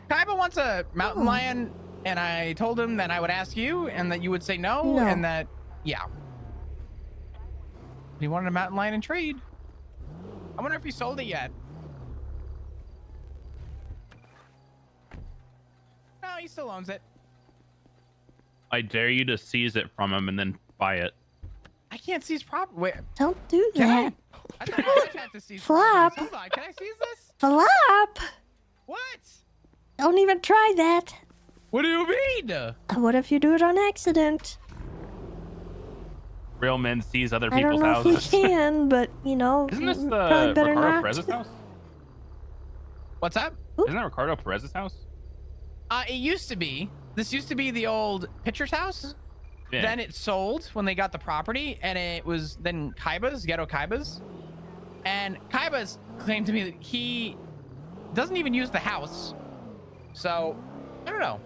Kaiba wants a mountain lion, and I told him that I would ask you, and that you would say no, and that, yeah. He wanted a mountain lion in trade. I wonder if he sold it yet. No, he still owns it. I dare you to seize it from him and then buy it. I can't seize property. Wait. Don't do Can that. I thought I have to seize Flop. properties. Hold on. Can I seize this? Flop. What? Don't even try that. What do you mean? What if you do it on accident? Real men seize other I don't people's know houses. if you can, but you know, Isn't this probably the better Ricardo not. Perez's house? What's that? Isn't that Ricardo Perez's house? It used to be. This used to be the old pitcher's house. Yeah. Then it sold when they got the property, and it was then Kaiba's, Ghetto Kaiba's. And Kaiba's claimed to me that he doesn't even use the house. So, I don't know.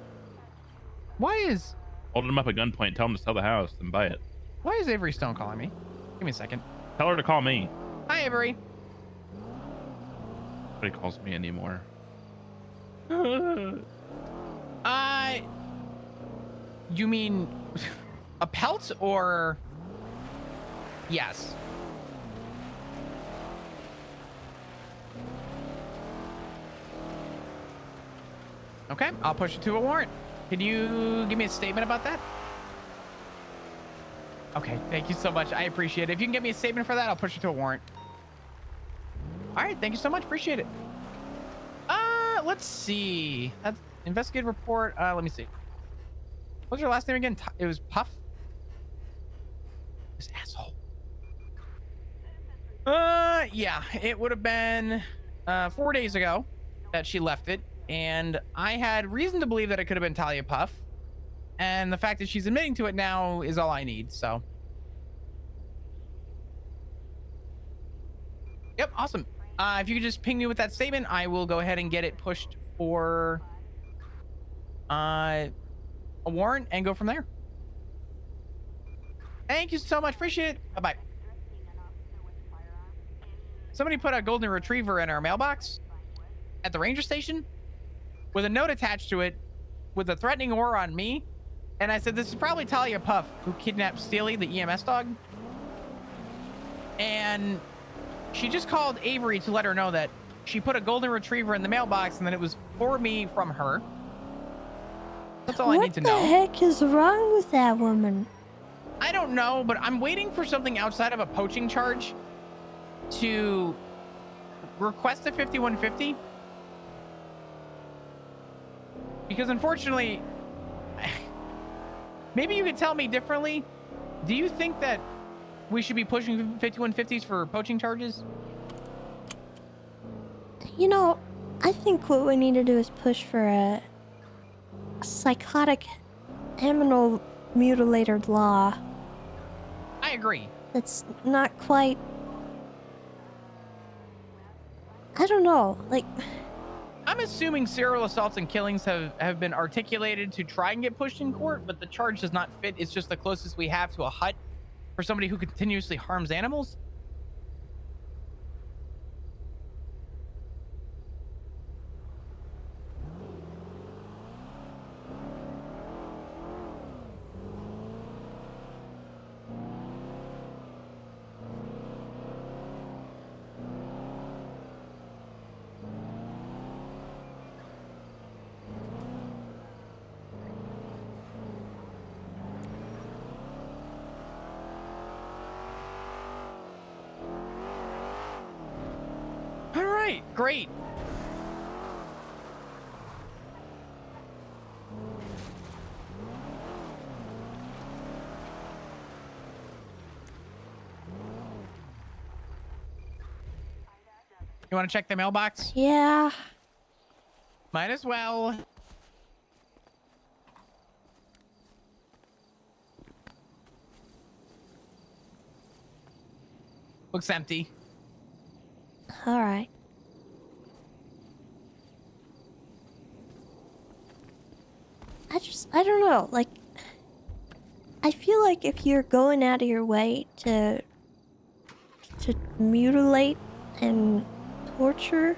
Why is... Hold him up at gunpoint, tell him to sell the house and buy it. Why is Avery Stone calling me? Give me a second. Tell her to call me. Hi, Avery. Nobody calls me anymore. You mean a pelt or... Yes. Okay, I'll push it to a warrant. Can you give me a statement about that? Okay, thank you so much. I appreciate it. If you can get me a statement for that, I'll push it to a warrant. All right, thank you so much. Appreciate it. Let's see. That's investigative report. Let me see. What was your last name again? It was Puff? This asshole. Yeah, it would have been 4 days ago that she left it, and I had reason to believe that it could have been Talia Puff, and the fact that she's admitting to it now is all I need. So, yep, awesome. If you could just ping me with that statement, I will go ahead and get it pushed for a warrant and go from there. Thank you so much. Appreciate it. Bye-bye. Somebody put a golden retriever in our mailbox at the ranger station with a note attached to it with a threatening aura on me. And I said, this is probably Talia Puff, who kidnapped Steely, the EMS dog. And she just called Avery to let her know that she put a golden retriever in the mailbox and that it was for me from her. That's all I need to know. What the heck is wrong with that woman? I don't know, but I'm waiting for something outside of a poaching charge to request a 5150. Because unfortunately, maybe you could tell me differently. Do you think that we should be pushing 5150s for poaching charges? You know, I think what we need to do is push for a psychotic animal mutilator law. I agree. That's not quite... I don't know, like... I'm assuming serial assaults and killings have been articulated to try and get pushed in court, but the charge does not fit. It's just the closest we have to a hut for somebody who continuously harms animals. All right, great. You want to check the mailbox? Yeah. Might as well. Looks empty. All right. I don't know, like, I feel like if you're going out of your way to mutilate and torture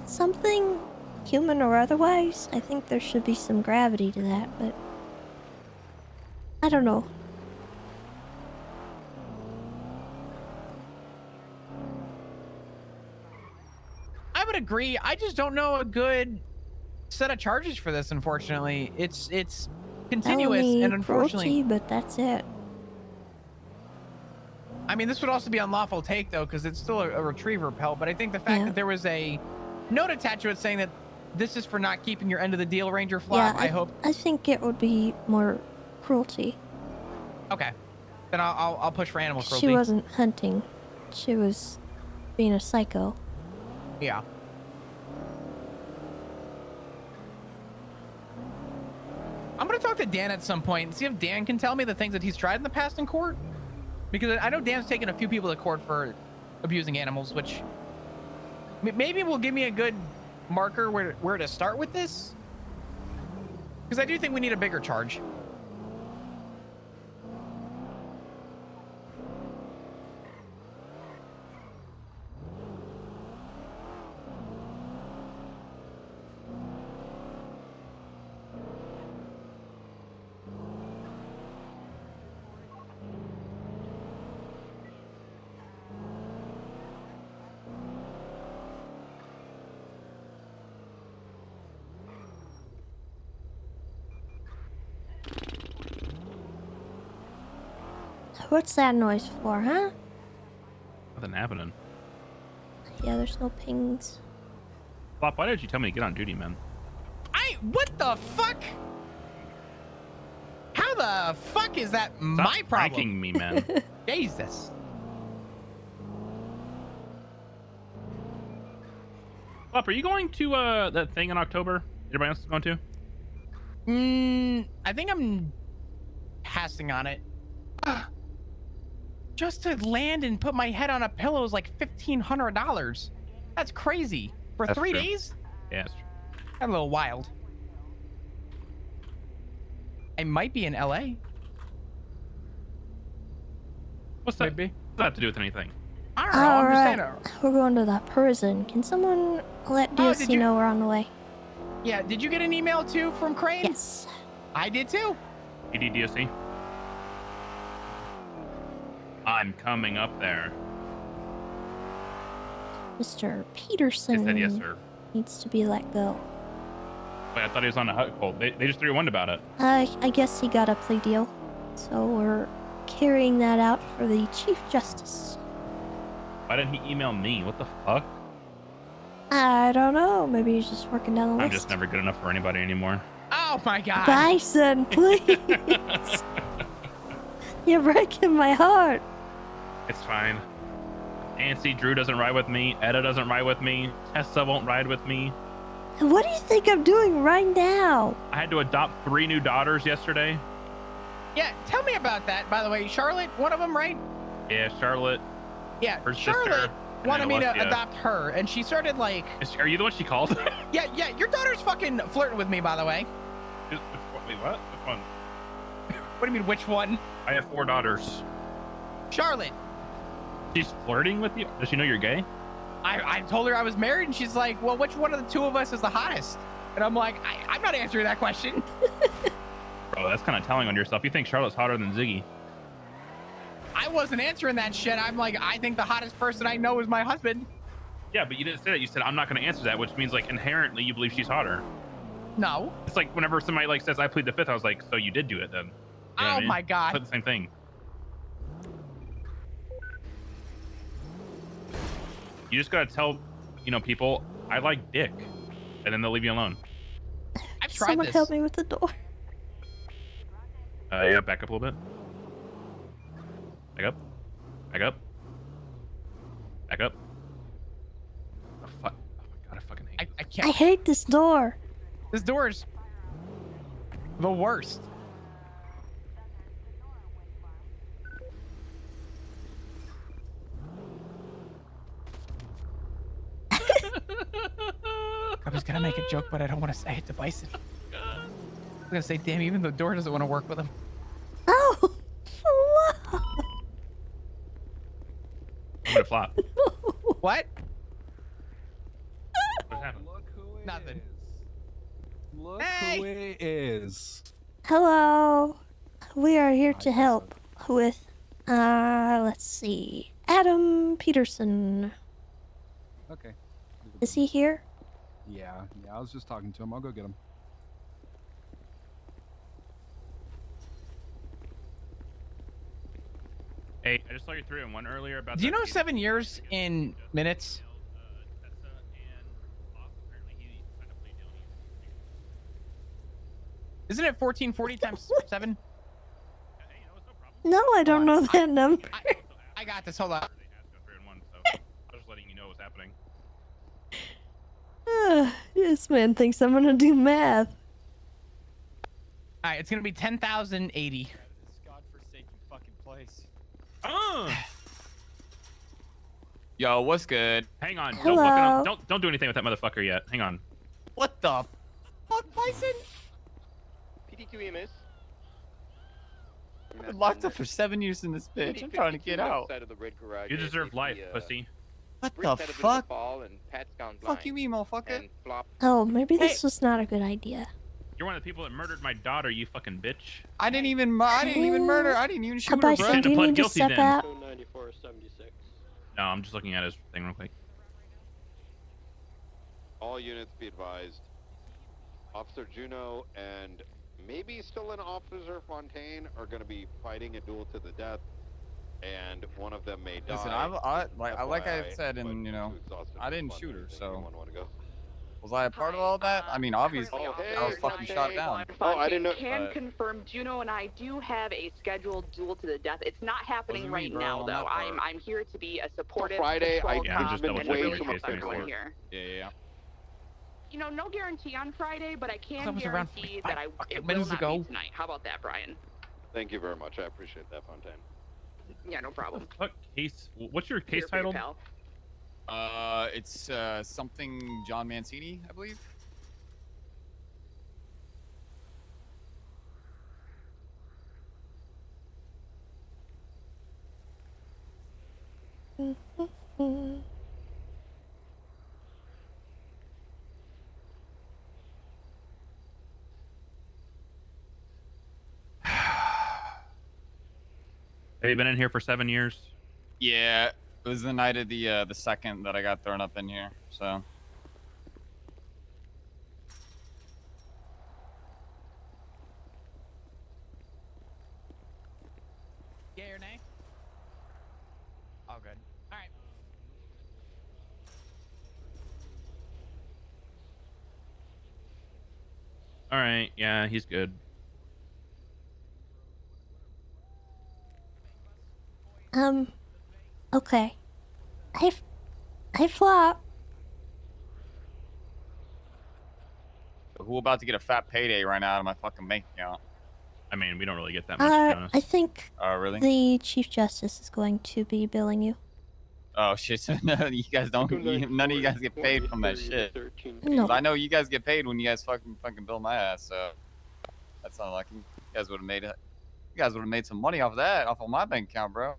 something, human or otherwise, I think there should be some gravity to that, but I don't know. I would agree. I just don't know a good set of charges for this, unfortunately. It's continuous Felony and unfortunately... cruelty, but that's it. I mean, this would also be unlawful take, though, because it's still a retriever pelt, but I think the fact that there was a note attached to it saying that this is for not keeping your end of the deal, Ranger Flop, Yeah, I hope... I think it would be more cruelty. Okay. Then I'll push for animal cruelty. She wasn't hunting. She was being a psycho. Yeah. I'm going to talk to Dan at some point and see if Dan can tell me the things that he's tried in the past in court. Because I know Dan's taken a few people to court for abusing animals, which maybe will give me a good marker where to start with this. Because I do think we need a bigger charge. What's that noise for, huh? Nothing happening. Yeah, there's no pings. Flop, why did you tell me to get on duty, man? What the fuck? How the fuck is that my problem? Pranking me, man. Jesus. Flop, are you going to that thing in October? Everybody else is going to? I think I'm passing on it. Just to land and put my head on a pillow is like $1,500. That's crazy. For That's 3 true. days? Yeah, that's true. That's a little wild. I might be in LA. What's that? What's that have to do with anything? I don't know. I'm just saying. We're going to that prison. Can someone let DOC know we're on the way? Yeah, did you get an email too from Crane? Yes. I did too. DOC. I'm coming up there. Mr. Peterson He said yes, sir. needs to be let go. Wait, I thought he was on a hut hold. They just threw one about it. I guess he got a plea deal. So we're carrying that out for the Chief Justice. Why didn't he email me? What the fuck? I don't know. Maybe he's just working down the list. I'm just never good enough for anybody anymore. Oh my god. Bison, please. You're breaking my heart. It's fine. Nancy Drew doesn't ride with me. Etta doesn't ride with me. Tessa won't ride with me. What do you think I'm doing right now? I had to adopt 3 new daughters yesterday. Yeah, tell me about that. By the way, Charlotte, one of them, right? Yeah, Charlotte. Yeah, Her Charlotte sister, and wanted me to Alessia. adopt her, and she started like. Are you the one she called? Yeah, your daughter's fucking flirting with me, by the way. Wait, what? Which one? What do you mean, which one? I have 4 daughters. Charlotte. She's flirting with you? Does she know you're gay? I told her I was married, and she's like, well, which one of the 2 of us is the hottest? And I'm like, I'm not answering that question. Bro, that's kind of telling on yourself. You think Charlotte's hotter than Ziggy. I wasn't answering that shit. I'm like, I think the hottest person I know is my husband. Yeah, but you didn't say that. You said, I'm not going to answer that, which means, like, inherently you believe she's hotter. No. It's like whenever somebody, like, says, I plead the 5th, I was like, so you did do it then. You know what I mean? My God. It's like the same thing. You just got to tell, people, I like dick. And then they'll leave you alone. I've tried Someone this. help me with the door. Yeah, back up a little bit. Back up. Back up. Back up. Oh, fuck. Oh my god, I fucking hate I can't. I hate this door. This door's the worst. I was gonna make a joke, but I don't want to say it to Bison. I'm gonna say, damn, even the door doesn't want to work with him. Oh, wow. I'm gonna flop. What? What happened? Nothing. Look who it is. Hello. We are here to help with, let's see, Adam Peterson. Okay. Is he here? Yeah, I was just talking to him. I'll go get him. Hey, I just saw your 3-on-1 earlier about. Do you know 7 years in minutes? Isn't it 1440 times 7? No, I don't know that number. I got this. Hold on. I was just letting you know what's happening. This man thinks I'm gonna do math. All right, it's gonna be 10,080. This godforsaken fucking place. Yo, what's good? Hang on. Hello. Don't do anything with that motherfucker yet. Hang on. What the fuck, Bison? PDQ EMS. I've been locked up for 7 years in this bitch. I'm trying to get out. You deserve life, pussy. What the fuck? Fuck you, me, motherfucker. Oh, maybe this was not a good idea. You're one of the people that murdered my daughter, you fucking bitch. I didn't even murder. I didn't even shoot her, Bison, bro. do you need to step out? No, I'm just looking at his thing real quick. All units be advised. Officer Juno and maybe still an Officer Fontaine are going to be fighting a duel to the death. and one of them may die. Listen, like I said, and you know, I didn't shoot her, so. Was I a part of all that? I mean, obviously, I was fucking shot down. Oh, I didn't know. Can confirm Juno and I do have a scheduled duel to the death. It's not happening Wasn't me, right bro, now on though. that part. I'm here to be a supportive Friday, patrol I cop just been and way really too help much everyone work. here. Yeah. You know, no guarantee on Friday, but I can That was around guarantee that it will minutes not ago. be tonight. How about that, Brian? Thank you very much. I appreciate that, Fontaine. Yeah, no problem. What case? What's your case Here for you, title? pal. It's something John Mancini, I believe. Have you been in here for 7 years? Yeah, it was the night of the second that I got thrown up in here. So. Yay or nay? All good. All right. All right. Yeah, he's good. Okay. Hey, Flop. Who about to get a fat payday right now out of my fucking bank account? I mean, we don't really get that much, to be honest. I think Really? the Chief Justice is going to be billing you. Oh shit! So none of you guys don't. None of you guys get paid from that shit. No. 'Cause I know you guys get paid when you guys fucking bill my ass. So that's not lucky. You guys would have made it. You guys would have made some money off of that, off of my bank account, bro.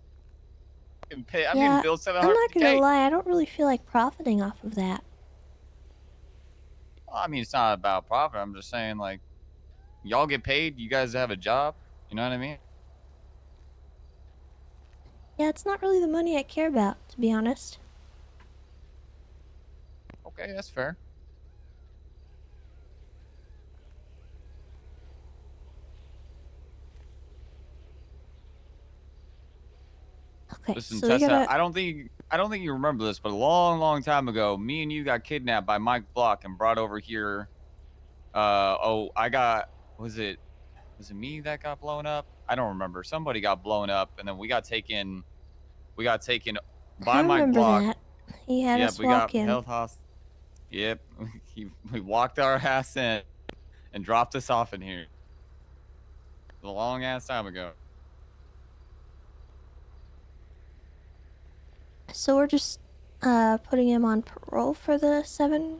I'm getting billed I'm not gonna $700K. lie, I don't really feel like profiting off of that. Well, I mean, it's not about profit. I'm just saying, like, y'all get paid. You guys have a job. You know what I mean? Yeah, it's not really the money I care about, to be honest. Okay, that's fair. Okay, Listen, so Tessa, we gotta... I don't think you remember this, but a long time ago, me and you got kidnapped by Mike Block and brought over here. Was it me that got blown up? I don't remember. Somebody got blown up, and then we got taken by I Mike remember Block. that. He had us we walk got in. held hostage. Yep, we walked our ass in and dropped us off in here. A long ass time ago. So we're just putting him on parole for the 7?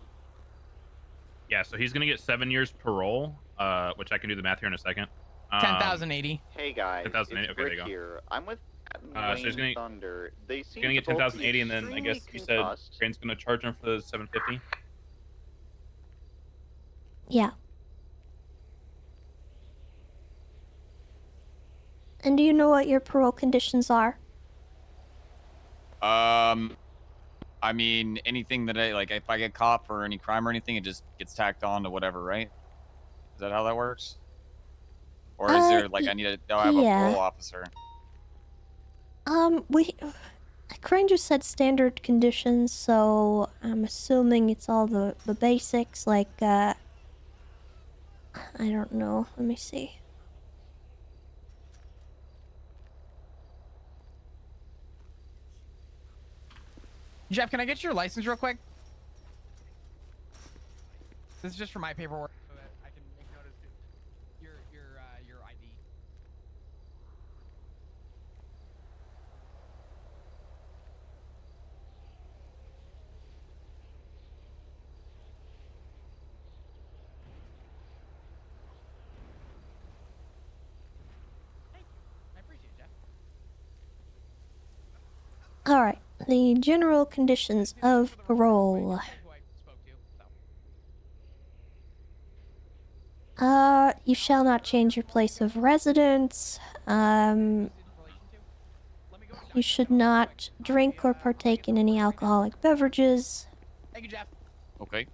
Yeah, so he's gonna get 7 years parole, which I can do the math here in a second. 10,080. Hey guys, 10,080. it's Okay, there Rick you go. here. I'm with So he's Wayne gonna- Thunder. They seem Gonna to get both be 10,080, and then I guess extremely you said concussed. Crane's gonna charge him for the 750. Yeah. And do you know what your parole conditions are? I mean, anything that if I get caught for any crime or anything, it just gets tacked on to whatever, right? Is that how that works? Or is there I need to have a yeah. parole officer? Crane just said standard conditions, so I'm assuming it's all the basics, like, I don't know. Let me see. Jeff, can I get your license real quick? This is just for my paperwork, so that I can make notice of your ID. Thank you. I appreciate it, Jeff. Alright, the general conditions of parole. You shall not change your place of residence. You should not drink or partake in any alcoholic beverages. Thank you, Jeff. Okay.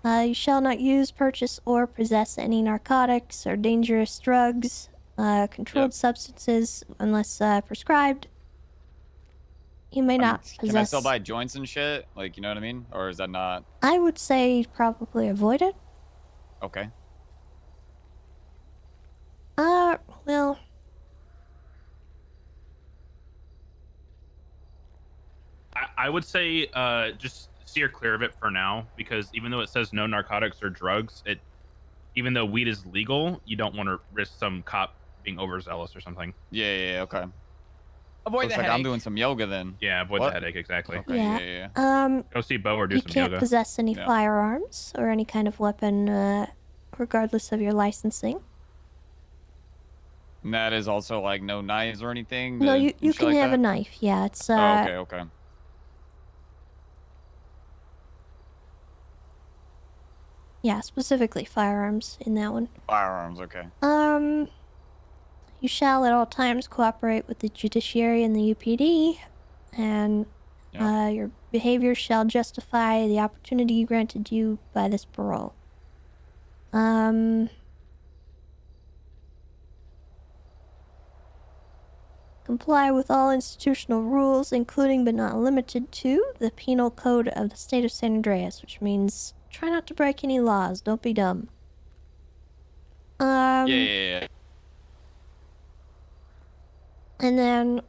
You shall not use, purchase, or possess any narcotics or dangerous drugs. Controlled substances, unless prescribed, you may not possess. Can I still buy joints and shit? Like, you know what I mean? Or is that not? I would say probably avoid it. Okay. Well, I would say just steer clear of it for now, because even though it says no narcotics or drugs, even though weed is legal, you don't want to risk some cop being overzealous or something. Yeah, okay. Avoid Looks the like headache. I'm doing some yoga then. Yeah, avoid What? the headache, exactly. Okay, Go see Bo or do you some can't yoga. possess any Yeah. firearms or any kind of weapon, regardless of your licensing. And that is also like no knives or anything? No, you shit can like have that? a knife. Yeah, it's Oh, okay. Yeah, specifically firearms in that one. Firearms, okay. You shall at all times cooperate with the judiciary and the UPD, and your behavior shall justify the opportunity granted you by this parole. Comply with all institutional rules, including but not limited to the Penal Code of the State of San Andreas, which means try not to break any laws. Don't be dumb. Yeah. And then,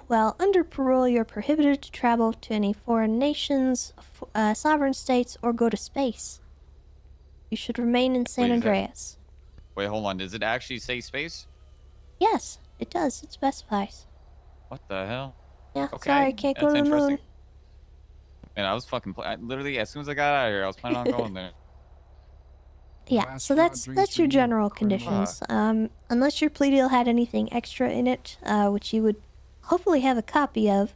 while under parole, you're prohibited to travel to any foreign nations, sovereign states, or go to space. You should remain in San Andreas. Wait, hold on. Does it actually say space? Yes, it does. It specifies. What the hell? Yeah, Okay. sorry, I can't go That's to the interesting. moon. Man, I was fucking literally as soon as I got out of here, I was planning on going there. Yeah, so that's your general conditions. Unless your plea deal had anything extra in it, which you would hopefully have a copy of.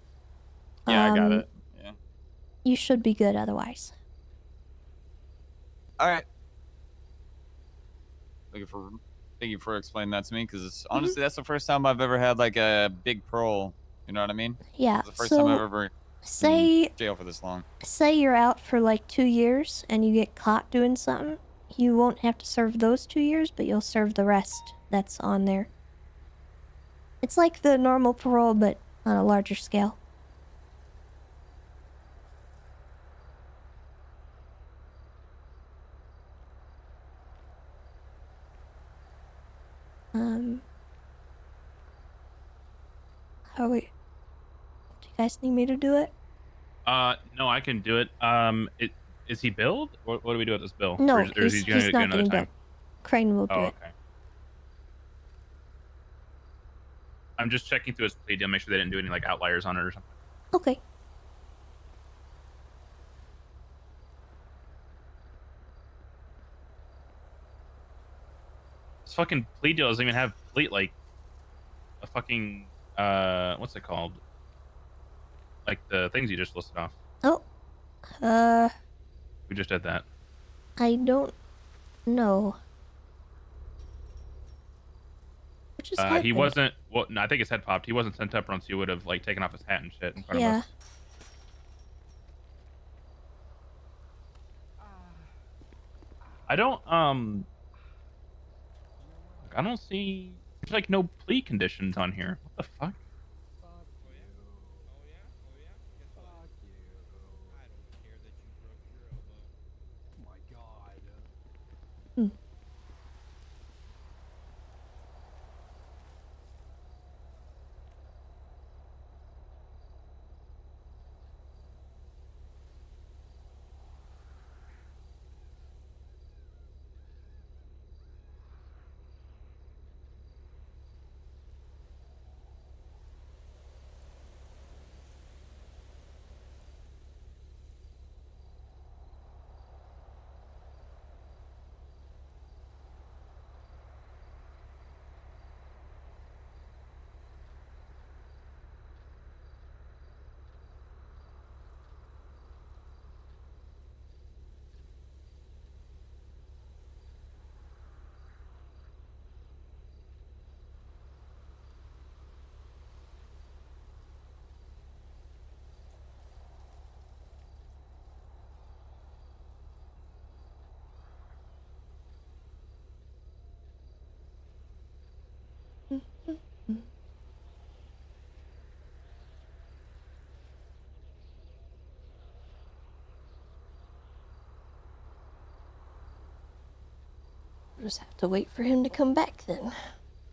Yeah, I got it. Yeah. You should be good otherwise. All right. Thank you for explaining that to me, because honestly, that's the first time I've ever had like a big parole. You know what I mean? Yeah. It's the first time I've ever been in jail for this long. Say you're out for like 2 years and you get caught doing something, you won't have to serve those 2 years, but you'll serve the rest that's on there. It's like the normal parole, but on a larger scale. How we... Do you guys need me to do it? No, I can do it. Is he billed? What do we do with this bill? No, or is he gonna he's get not another getting time? billed. Crane will do Oh, it. okay. I'm just checking through his plea deal, make sure they didn't do any like outliers on it or something. Okay. This fucking plea deal doesn't even have like a fucking what's it called? Like the things you just listed off. Oh. We just did that. I don't know. He wasn't. Well, no, I think his head popped. He wasn't sent up, or else he would have like taken off his hat and shit in front of us. I don't see. There's like no plea conditions on here. What the fuck? We'll just have to wait for him to come back then.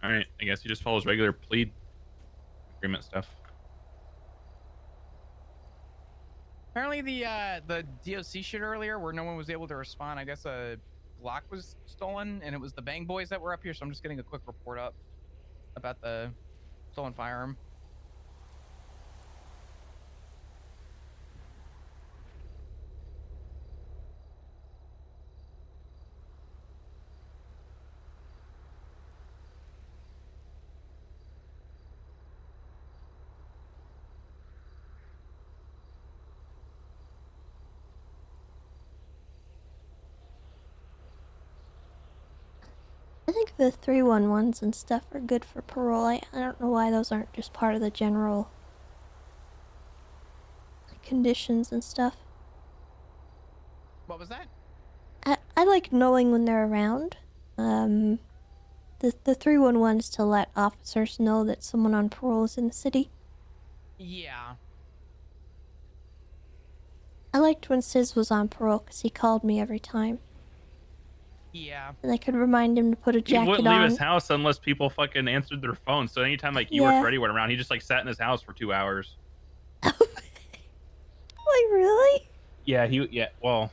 All right, I guess he just follows regular plea agreement stuff. Apparently the DOC shit earlier where no one was able to respond, I guess a Glock was stolen and it was the Bang Boys that were up here, so I'm just getting a quick report up about the stolen firearm. I think the 311s and stuff are good for parole. I don't know why those aren't just part of the general conditions and stuff. What was that? I like knowing when they're around. The 311s to let officers know that someone on parole is in the city. Yeah. I liked when Sis was on parole because he called me every time. Yeah. And I could remind him to put a He jacket wouldn't leave on. his house unless people fucking answered their phone. So anytime like you Yeah. or Freddie went around, he just like sat in his house for 2 hours. Like, really? Yeah, well,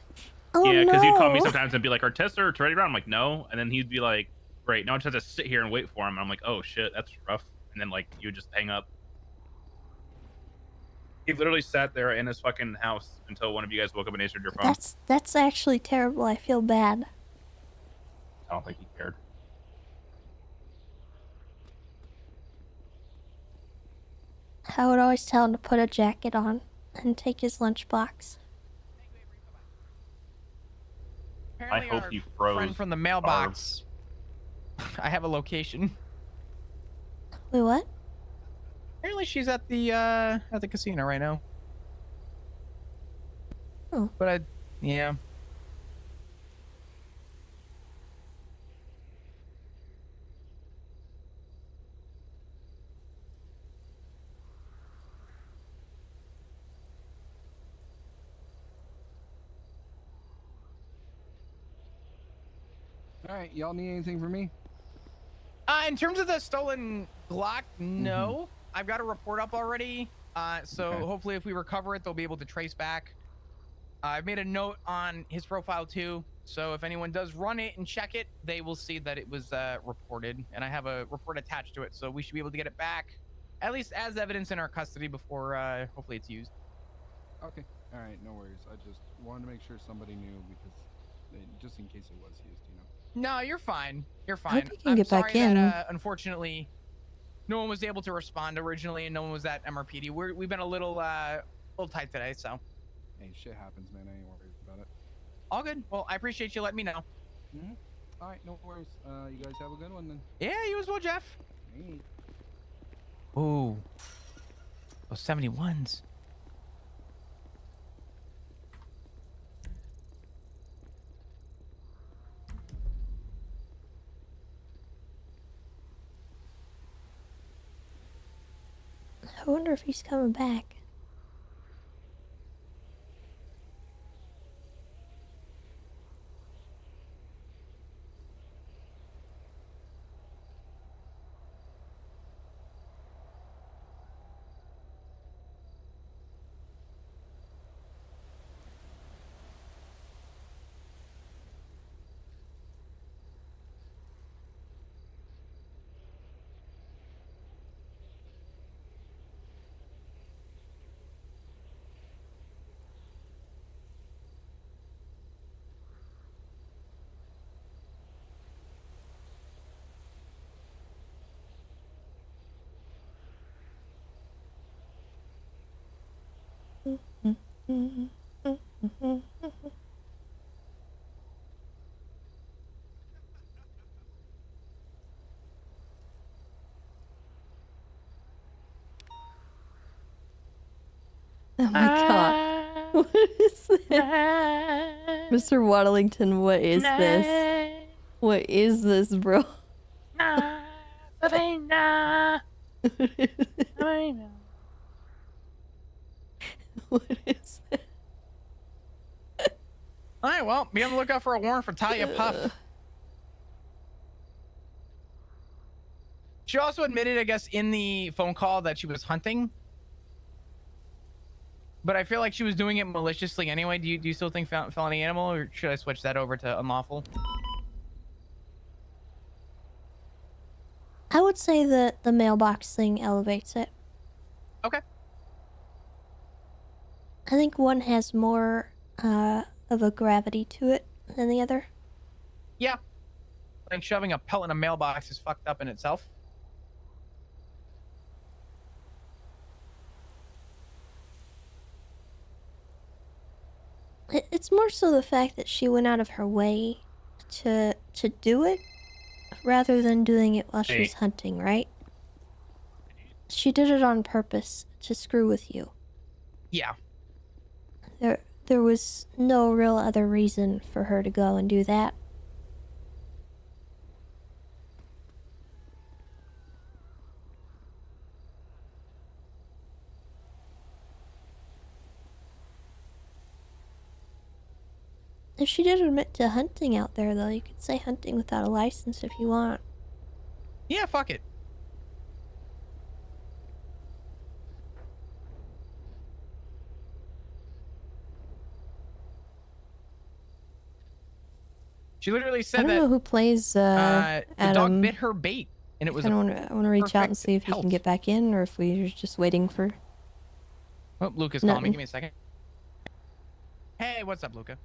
Oh, yeah, because he'd call me no. sometimes and be like, "Are Tessa or Freddie around?" I'm like, "No," and then he'd be like, "Great, now I just have to sit here and wait for him." And I'm like, "Oh shit, that's rough." And then like you would just hang up. He literally sat there in his fucking house until one of you guys woke up and answered your phone. That's actually terrible. I feel bad. I don't think he cared. I would always tell him to put a jacket on and take his lunchbox. Apparently hope our he froze. friend from the mailbox. I have a location. Wait, what? Apparently she's at the casino right now. Oh. But yeah. All right, y'all need anything from me? In terms of the stolen Glock, no. I've got a report up already. So hopefully if we recover it, they'll be able to trace back. I've made a note on his profile too. So if anyone does run it and check it, they will see that it was reported. And I have a report attached to it. So we should be able to get it back, at least as evidence in our custody before hopefully it's used. Okay. All right, no worries. I just wanted to make sure somebody knew because just in case it was used, you know. No, you're fine. You're I hope fine. you can I'm get sorry back in. that unfortunately no one was able to respond originally and no one was at MRPD. We've been a little tight today, so. Hey, shit happens, man. I ain't worried about it. All good. Well, I appreciate you letting me know. All right, no worries. You guys have a good one then. Yeah, you as well, Jeff. Hey. Ooh. Those 71s. I wonder if he's coming back. Oh my god. What is this? Mr. Waddlington, what is this? What is this, bro? Subpoena. What is this? All right, well, be on the lookout for a warrant for Talia Puff. She also admitted, I guess, in the phone call that she was hunting. But I feel like she was doing it maliciously anyway. Do you still think felony animal, or should I switch that over to unlawful? I would say that the mailbox thing elevates it. Okay. I think one has more of a gravity to it than the other. Yeah. I think shoving a pellet in a mailbox is fucked up in itself. It's more so the fact that she went out of her way to do it, rather than doing it while she was hunting, right? She did it on purpose to screw with you. Yeah. There was no real other reason for her to go and do that. If she did admit to hunting out there, though, you could say hunting without a license if you want. Yeah, fuck it. She literally I said don't that know who plays the dog Adam. bit her bait, and it was. I want to reach out and perfect see if he health. can get back in, or if we're just waiting for. Oh, Luca's calling me. Nothing. Give me a second. Hey, what's up, Luca?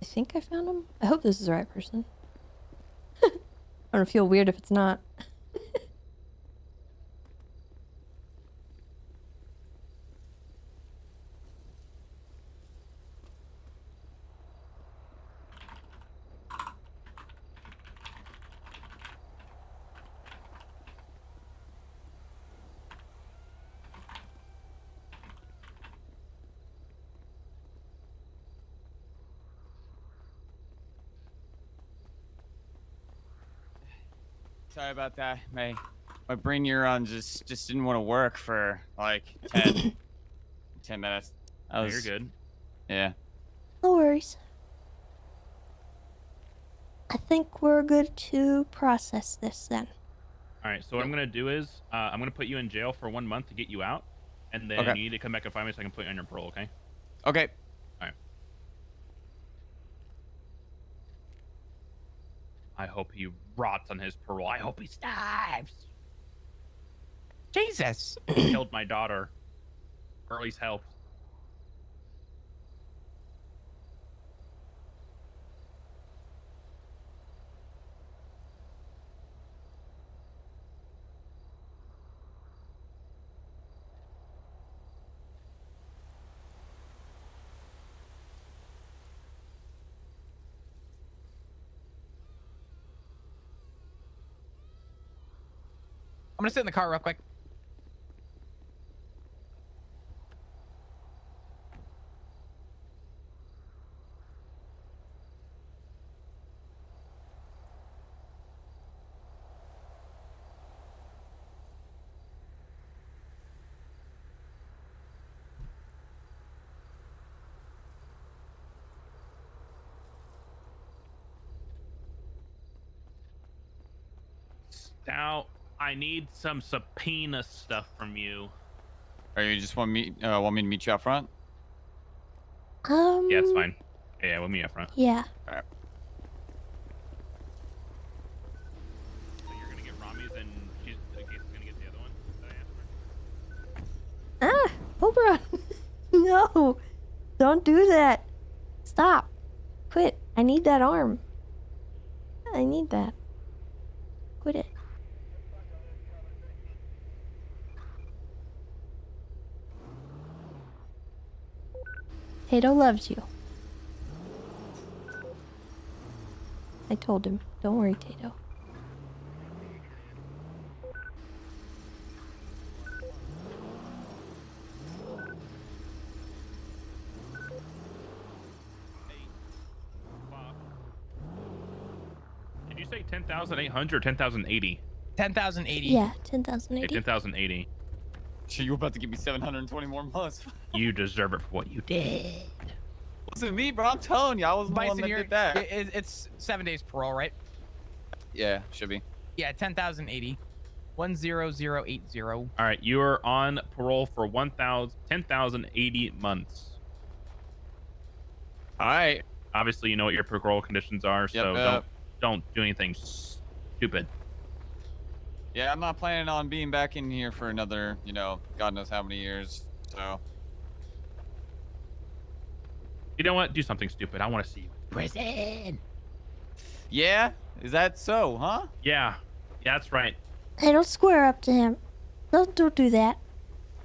I think I found him. I hope this is the right person. I don't feel weird if it's not. Sorry about that. My brain neurons just didn't want to work for like 10 minutes. No, you're good. Yeah. No worries. I think we're good to process this then. All right. So what I'm gonna do is I'm gonna put you in jail for 1 month to get you out, and then Okay. you need to come back and find me so I can put you on your parole. Okay. Okay. All right. I hope he rots on his parole. I hope he starves. Jesus. He killed my daughter. Or at least helped. I'm gonna sit in the car real quick. Now I need some subpoena stuff from you. Or you just want me to meet you out front? Yeah, it's fine. Yeah, we'll meet up front. Yeah. All right. So you're gonna get Rami's, and she's gonna get the other one that I asked Oberon! No! Don't do that! Stop! Quit! I need that arm. I need that. Quit it. Tato loves you. I told him. Don't worry, Tato. Did you say 10,800 or 10,080? 10,080. Yeah, 10,080. Okay, 10,080. So you were about to give me 720 more months. You deserve it for what you did. Wasn't me, bro. I'm telling you, I was the one Bison, that did that. it's 7 days parole, right? Yeah, should be. Yeah, 10,080. 10080. All right, you are on parole for 10,080 months. All right. Obviously, you know what your parole conditions are, so yep. don't do anything stupid. Yeah, I'm not planning on being back in here for another, God knows how many years. So. You know what? Do something stupid. I want to see you in prison. Yeah? Is that so, huh? Yeah. Yeah, that's right. Hey, don't square up to him. Don't do that.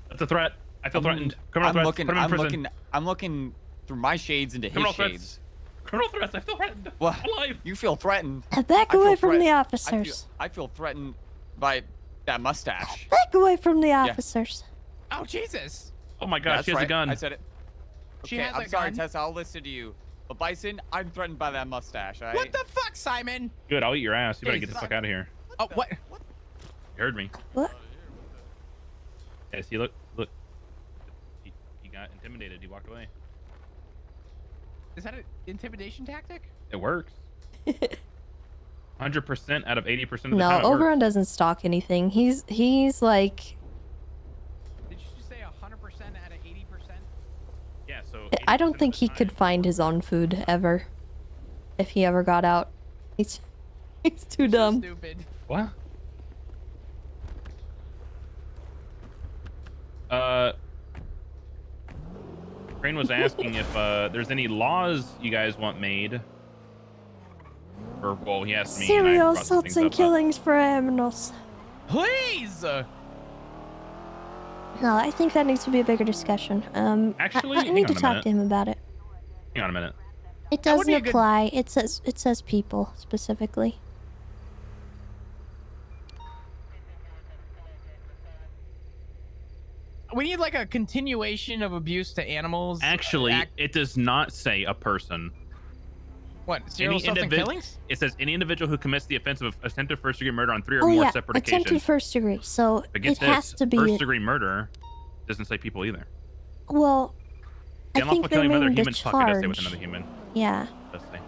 That's a threat. I feel threatened. Criminal threats. Put him in prison. I'm looking through my shades into Criminal his threats. shades. Criminal threats. I feel threatened. What? Alive. You feel threatened. Back away from the officers. I feel threatened by that mustache. Back away from the officers. Oh, Jesus. Oh my gosh, she has a gun. I said it. She Okay, has I'm a sorry, gun? Tessa. I'll listen to you. But Bison, I'm threatened by that mustache. All right? What the fuck, Simon? Good. I'll eat your ass. You better Hey, get the fuck out of here. Oh, what? You heard me. What? Yeah, see, look. He got intimidated. He walked away. Is that an intimidation tactic? It works. 100% out of 80% of the No, time. Oberon doesn't stalk anything. He's like. Did you just say 100% out of 80%? Yeah, so. I don't think he could find his own food ever. If he ever got out. He's too dumb. Stupid. What? Crane was asking if there's any laws you guys want made. Or, well, he asked me. Serial assaults and killings for animals. Please! No, I think that needs to be a bigger discussion. Actually, I hang need on to a talk minute. to him about it. Hang on a minute. It That would doesn't be a good- apply. It says people specifically. We need like a continuation of abuse to animals. Actually, it does not say a person. What? Serial assaults and killings? It says any individual who commits the offense of attempted first-degree murder on 3 or Oh more yeah, separate attempted occasions. first degree. So But get it has this, to be. first-degree murder doesn't say people either. Well, The I unlawful think they killing of another mean the human. Fuck, it does say with charge. another human. Yeah. It does say.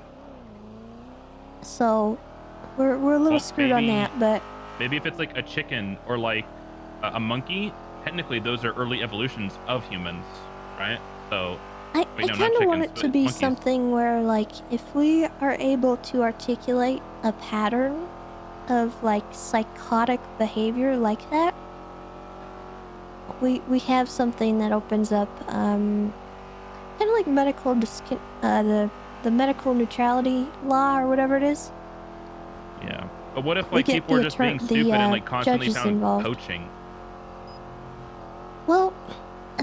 So we're a little Well, screwed on maybe- that, but Maybe if it's like a chicken or like a monkey, technically those are early evolutions of humans, right? So. I wait, no, not kind of want chickens, it to but be monkeys. something where, like, if we are able to articulate a pattern of, like, psychotic behavior like that, we have something that opens up, kind of like medical, the medical neutrality law or whatever it is. Yeah. But what if We like get people are the just being attor- stupid the, and like constantly judges found involved. poaching? Well,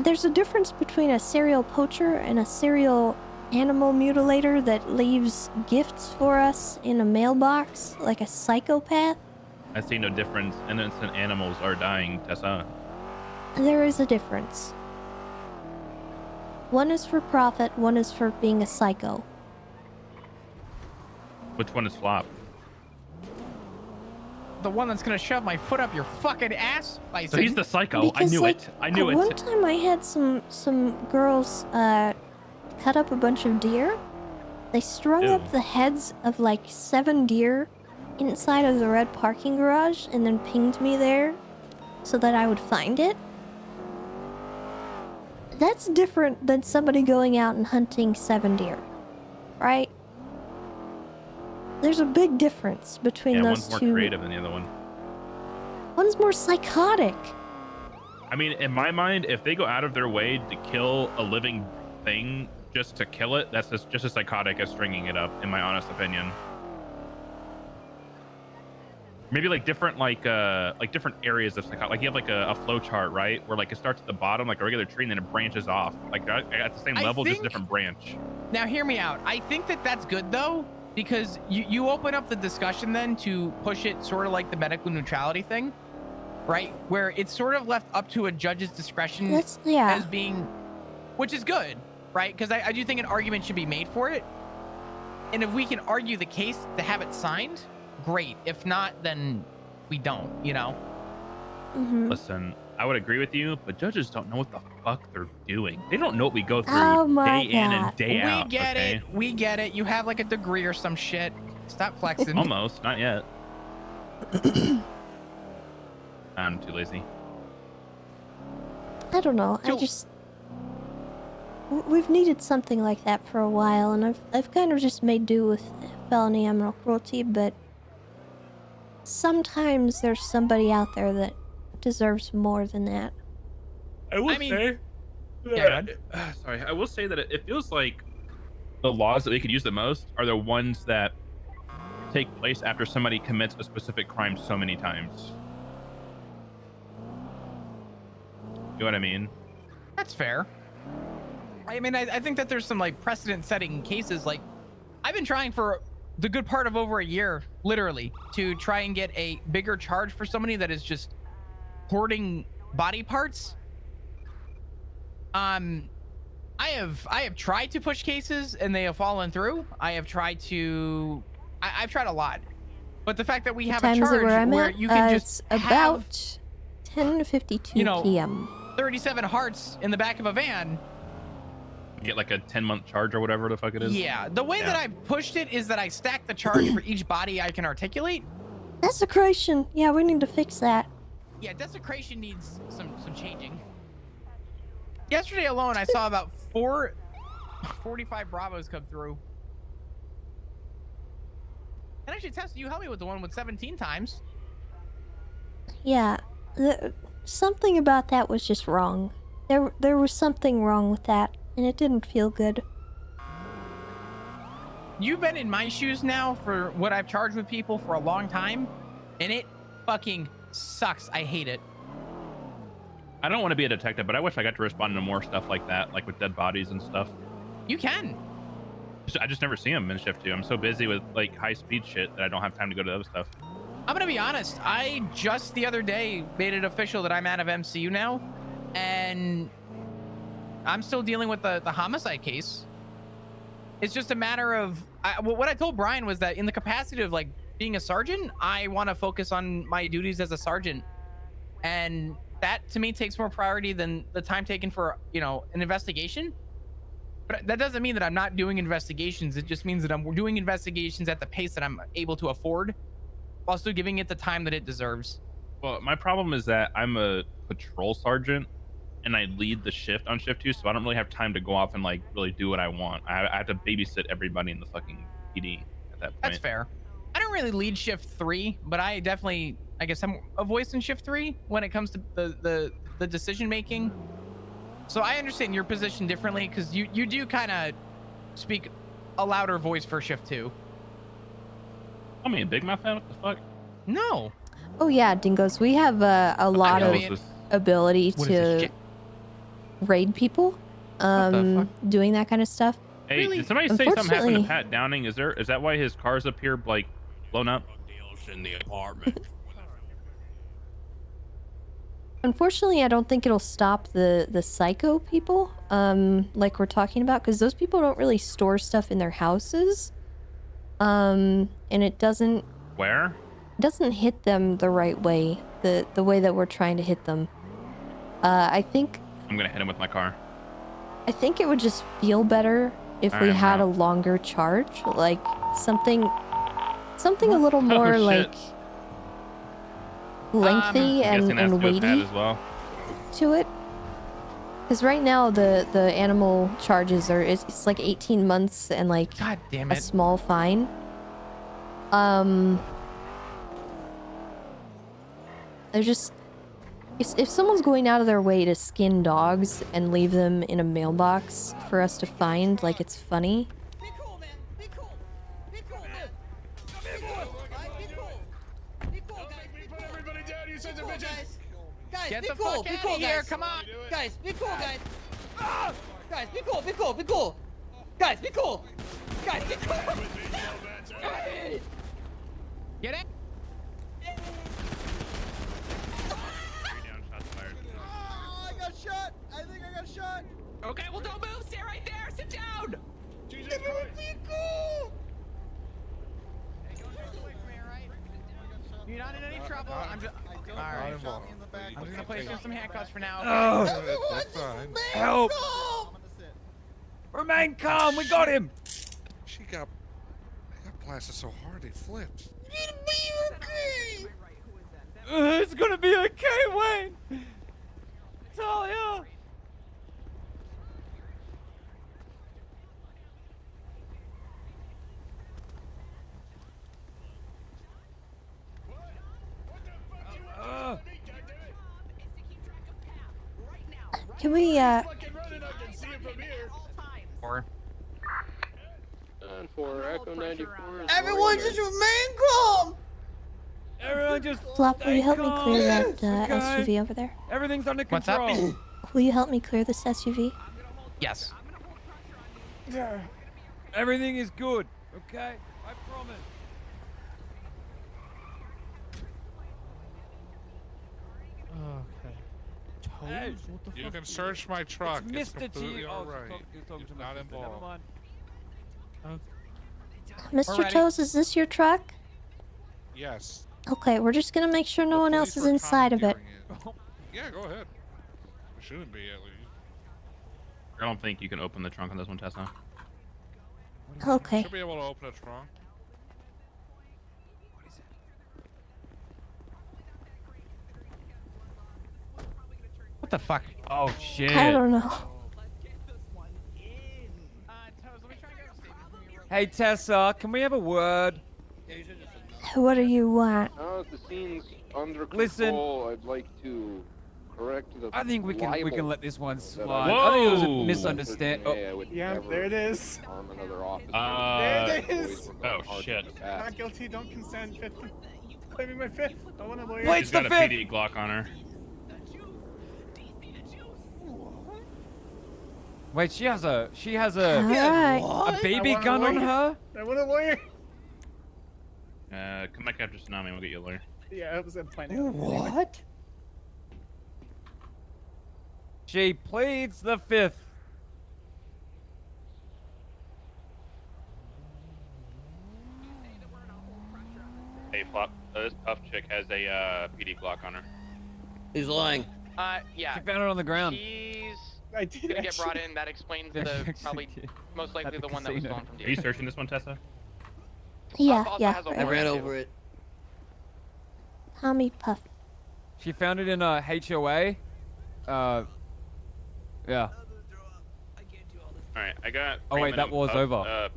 there's a difference between a serial poacher and a serial animal mutilator that leaves gifts for us in a mailbox, like a psychopath. I see no difference. Innocent animals are dying, Tessa. There is a difference. One is for profit, one is for being a psycho. Which one is flop? The one that's gonna shove my foot up your fucking ass. Bison. So he's the psycho. I Because, knew like, it. I knew at one it. time I had some girls cut up a bunch of deer. They strung Ew. up the heads of like 7 deer inside of the red parking garage and then pinged me there so that I would find it. That's different than somebody going out and hunting 7 deer, right? There's a big difference between Yeah, those one's more two. creative than the other one. One's more psychotic. I mean, in my mind, if they go out of their way to kill a living thing just to kill it, that's just as psychotic as stringing it up, in my honest opinion. Maybe like different different areas of psychotic. Like you have like a flow chart, right? Where like it starts at the bottom, like a regular tree, and then it branches off. Like at the same level, just a different branch. Now, hear me out. I think that that's good, though, because you open up the discussion then to push it sort of like the medical neutrality thing, right? Where it's sort of left up to a judge's discretion as being, which is good, right? Because I do think an argument should be made for it. And if we can argue the case to have it signed, great. If not, then we don't, you know? Listen, I would agree with you, but judges don't know what the fuck they're doing. They don't know what we go through day in and day out. We get it. We get it. You have like a degree or some shit. Stop flexing. Almost. Not yet. I'm too lazy. I don't know. We've needed something like that for a while, and I've kind of just made do with felony animal cruelty, but sometimes there's somebody out there that deserves more than that. I will say. Sorry, I will say that it feels like the laws that they could use the most are the ones that take place after somebody commits a specific crime so many times. You know what I mean? That's fair. I mean, I think that there's some like precedent-setting cases. Like, I've been trying for the good part of over a year, literally, to try and get a bigger charge for somebody that is just hoarding body parts. I have tried to push cases and they have fallen through. I've tried a lot, but the fact that we have a charge where you can just it's about 10:52 p.m. 37 hearts in the back of a van. Get like a 10-month charge or whatever the fuck it is. Yeah, the way that I've pushed it is that I stack the charge for each body I can articulate. Desecration. Yeah, we need to fix that. Yeah, desecration needs some changing. Yesterday alone, I saw about 45 Bravos come through. And actually, Tessa, you helped me with the one with 17 times. Yeah, something about that was just wrong. There was something wrong with that, and it didn't feel good. You've been in my shoes now for what I've charged with people for a long time, and it fucking sucks. I hate it. I don't want to be a detective, but I wish I got to respond to more stuff like that, like with dead bodies and stuff. You can. I just never see them in shift 2. I'm so busy with like high speed shit that I don't have time to go to other stuff. I'm gonna be honest. I just the other day made it official that I'm out of MCU now, and I'm still dealing with the homicide case. It's just a matter of what I told Brian was that in the capacity of like being a sergeant, I want to focus on my duties as a sergeant, and that to me takes more priority than the time taken for an investigation. But that doesn't mean that I'm not doing investigations. It just means that I'm doing investigations at the pace that I'm able to afford, while still giving it the time that it deserves. Well, my problem is that I'm a patrol sergeant and I lead the shift on shift 2, so I don't really have time to go off and like really do what I want. I have to babysit everybody in the fucking PD at that point. That's fair. I don't really lead shift 3, but I definitely, I guess I'm a voice in shift 3 when it comes to the decision making. So I understand your position differently because you do kind of speak a louder voice for shift 2. I mean, Big Mouth fan, what the fuck? No. Oh yeah, Dingoes. We have a lot of ability to raid people, doing that kind of stuff. Hey, really? Did somebody say something happened to Pat Downing? Is that why his car's up here like blown up? In the apartment. Unfortunately, I don't think it'll stop the psycho people, like we're talking about, because those people don't really store stuff in their houses, and it doesn't. Where? It doesn't hit them the right way, the way that we're trying to hit them. I think. I'm gonna hit him with my car. I think it would just feel better if we had a longer charge, like something a little more like lengthy and weighty as well. to it. Because right now the animal charges are it's like 18 months and like God damn it. a small fine. There's just If someone's going out of their way to skin dogs and leave them in a mailbox for us to find, like it's funny. Be cool, man. Be cool. Be cool, man. Be cool. Be cool. Be cool, guys. Be cool. Everybody down, you sons of Guys. bitches. Guys, Get be the cool. fuck Be out cool, of here. guys. Come on. Guys, be cool, guys. Guys, be cool. Be cool. Be cool. Guys, be cool. Guys, be cool. Get it. Oh, I got shot. I think I got shot. Okay, well don't move. Stay right there. Sit down. Jesus Everyone be cool. You're not in any trouble. I'm just. All right. I'm just gonna place you in some handcuffs for now. That's fine. Help. Remain calm. We got him. She got blasted so hard he flipped. It'll be okay. It's gonna be okay, Wayne. Talia. Can we, Or. For Echo 94. Everyone just remain calm. Everyone just. Flop, will you help me clear that Okay. SUV over there? Everything's under What's up? control. Will you help me clear this SUV? Yes. Everything is good. Okay, I promise. Okay. Toes? Hey, What the You fuck? can search my truck. It's Mr. completely T. alright. You're talking to Not my sister. Never involved. mind. Mr. ready. Toes, is this your truck? Yes. Okay, we're just gonna make sure no The one police else is were inside of it. commandeering Yeah, go ahead. It shouldn't be at least. I don't think you can open the trunk on this one, Tessa. Okay. Should be able to open a trunk. What the fuck? Oh shit. I don't know. Hey Tessa, can we have a word? What do you want? Now that the scene's under control, Listen. I'd like to correct the I think we can libel let this one that slide. I think it was a Whoa. misunderstanding. I would Yeah, never there it is. harm another officer. There it is. Boys were going Oh hard shit. to the back. Not guilty, don't consent. Fifth. Claiming my fifth. Don't want a lawyer. Wait, She's got a the fifth. PD Glock on her. Wait, she has a Alright. a baby I want a gun on lawyer. her? I want a lawyer. Come back after Tsunami, we'll get you a lawyer. Yeah, I was planning on it anyway. What? She pleads the fifth. Hey, Flop, this puff chick has a PD Glock on her. He's lying. Yeah. She found it on the ground. She's I did gonna get brought in. That explains Yeah, the actually probably did. most likely At the the one that was casino. stolen from Are you you. searching this one, Tessa? Yeah, Also yeah. has a I warrant, ran too. over it. Tommy Puff. She found it in a HOA. Yeah. All right, I got. Oh, wait, that was over.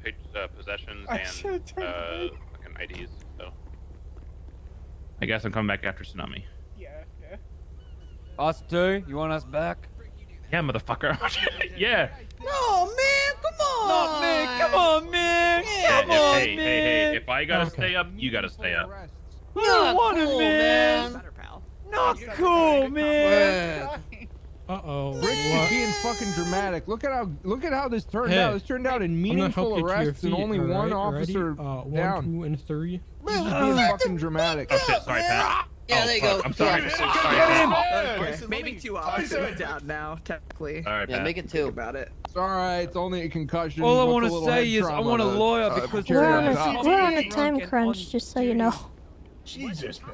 Possessions I and should've turned away. fucking IDs. So. I guess I'm coming back after Tsunami. Yeah, yeah. Us two? You want us back? Yeah, motherfucker. yeah. No, man, come on. Not me. Come on, man. Yeah, Come on, hey, man. hey, if I gotta stay up, you gotta stay up. I don't want it, cool, man. man. Not cool, man. Uh-oh. Rick is being fucking dramatic. Look at how this turned Hey, out. This turned out in I'm gonna help meaningful you to your arrests and feet, only one alright? officer Ready? down. 1, 2, and 3. He's just being fucking dramatic. Oh shit, sorry, Pat. Yeah, oh, there you fuck. go. I'm sorry. Yeah. Sorry, Pat. Maybe 2 officers down now, technically. All right, Yeah, Pat. make it 2. About it. It's alright. It's only a concussion. All I What's want a to little say head is I trauma want a to- lawyer because cherry We're on on top. we're on a time crunch, just so you know. Jesus, man.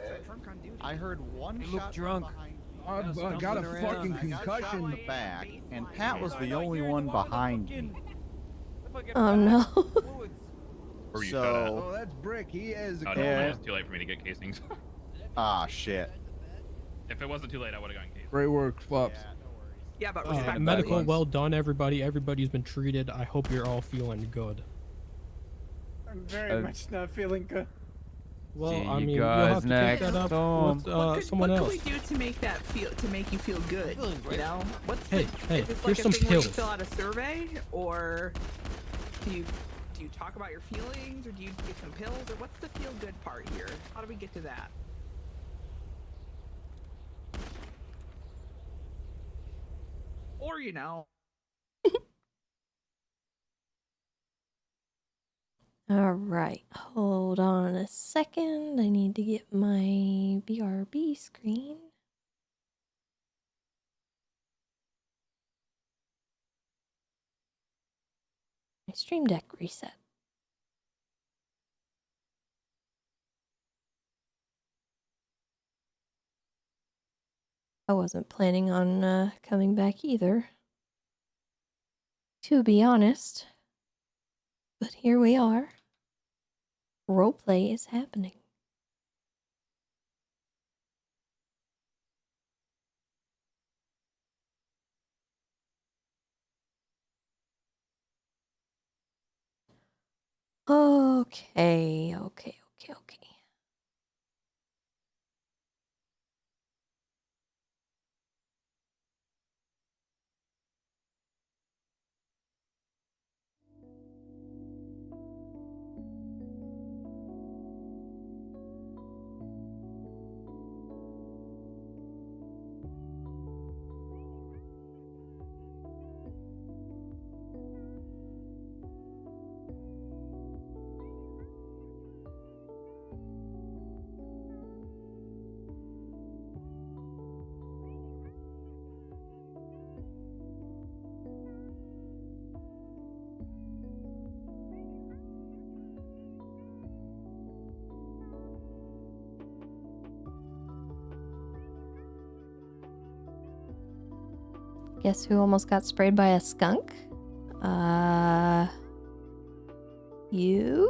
I heard one You look shot drunk. behind me. I got a Stumbling fucking I got shot in concussion. the back, and Pat was the only one behind me. Oh no. Where were you shot at? Oh, that's Brick. He is. Oh, no, it's too late for me to get casings. Ah, shit. If it wasn't too late, I would have gotten casings. Great work, Flops. Yeah, but Medical, well done, everybody. Everybody's been treated. I hope you're all feeling good. I'm very much not feeling good. Well, See I you mean, you'll have guys to take next that up time. with someone what else. could we do to make that make you feel good? You know, what's Hey, hey, is this like here's a some thing where you pills. fill out a survey, or do you talk about your feelings, or do you get some pills, or what's the feel good part here? How do we get to that? Or you know. All right, hold on a second. I need to get my BRB screen. My Stream Deck reset. I wasn't planning on coming back either, to be honest. But here we are. Roleplay is happening. Okay. Guess who almost got sprayed by a skunk? You?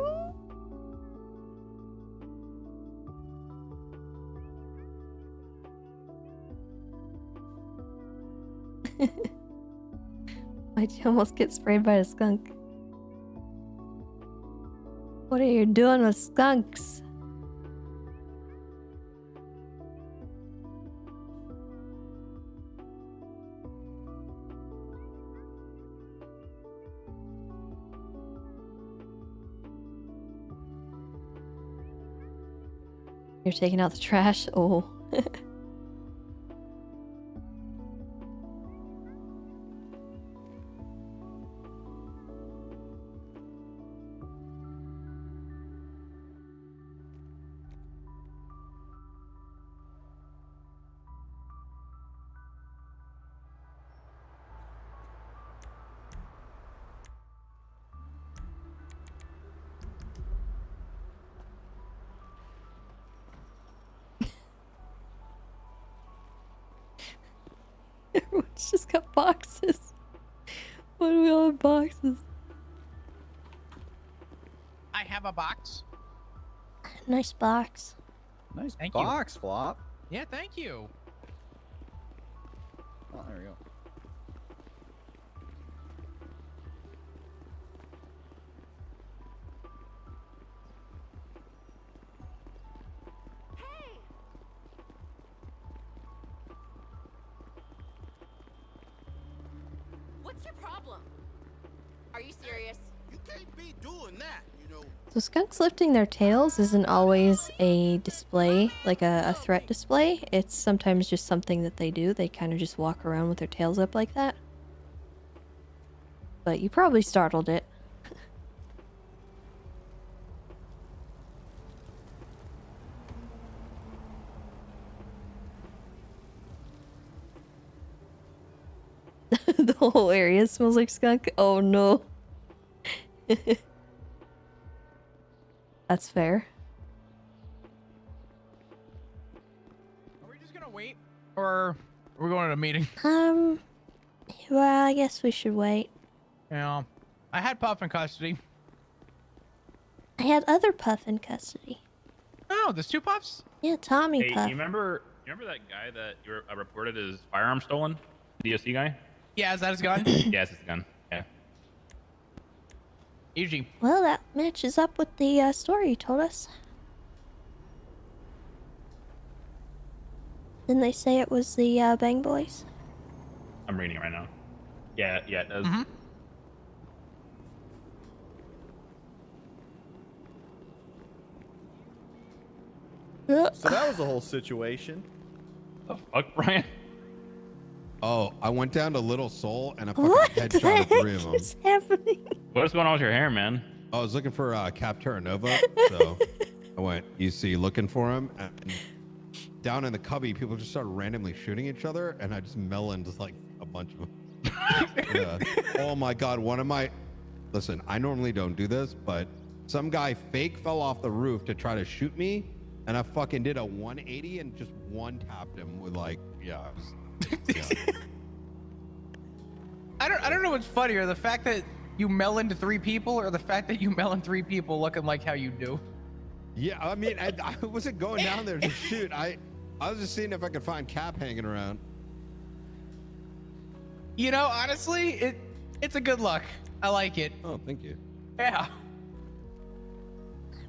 Why'd you almost get sprayed by a skunk? What are you doing with skunks? You're taking out the trash? Oh. Everyone's just got boxes. Why do we all have boxes? I have a box. Nice box. Nice Thank you. box, Flop. Yeah, thank you. Oh, there we go. What's your problem? Are you serious? You can't be doing that, you know. So skunks lifting their tails isn't always a display, like a threat display. It's sometimes just something that they do. They kind of just walk around with their tails up like that. But you probably startled it. The whole area smells like skunk. Oh no. That's fair. Are we just gonna wait, or we're going to a meeting? Well, I guess we should wait. Yeah, I had Puff in custody. I had other Puff in custody. Oh, there's two Puffs? Yeah, Tommy Hey, Puff. you remember that guy that you reported his firearm stolen? DOC guy? Yeah, is that his gun? Yes, it's a gun. Yeah. Easy. Well, that matches up with the story you told us. Didn't they say it was the Bang Boys? I'm reading it right now. Yeah, it does. So that was the whole situation. The fuck, Brian? Oh, I went down to Little Soul and I fucking What the headshot heck 3 of them. is happening? What's going on with your hair, man? I was looking for Cap Terra Nova, so I went EC looking for him, and down in the cubby, people just started randomly shooting each other, and I just meloned like a bunch of them. Yeah. Oh my god, listen, I normally don't do this, but some guy fake fell off the roof to try to shoot me, and I fucking did a 180 and just one-tapped him with like, yeah. I don't know what's funnier, the fact that you meloned 3 people or the fact that you meloned 3 people looking like how you do. Yeah, I mean, I wasn't going down there to shoot. I was just seeing if I could find Cap hanging around. You know, honestly, it's a good look. I like it. Oh, thank you. Yeah.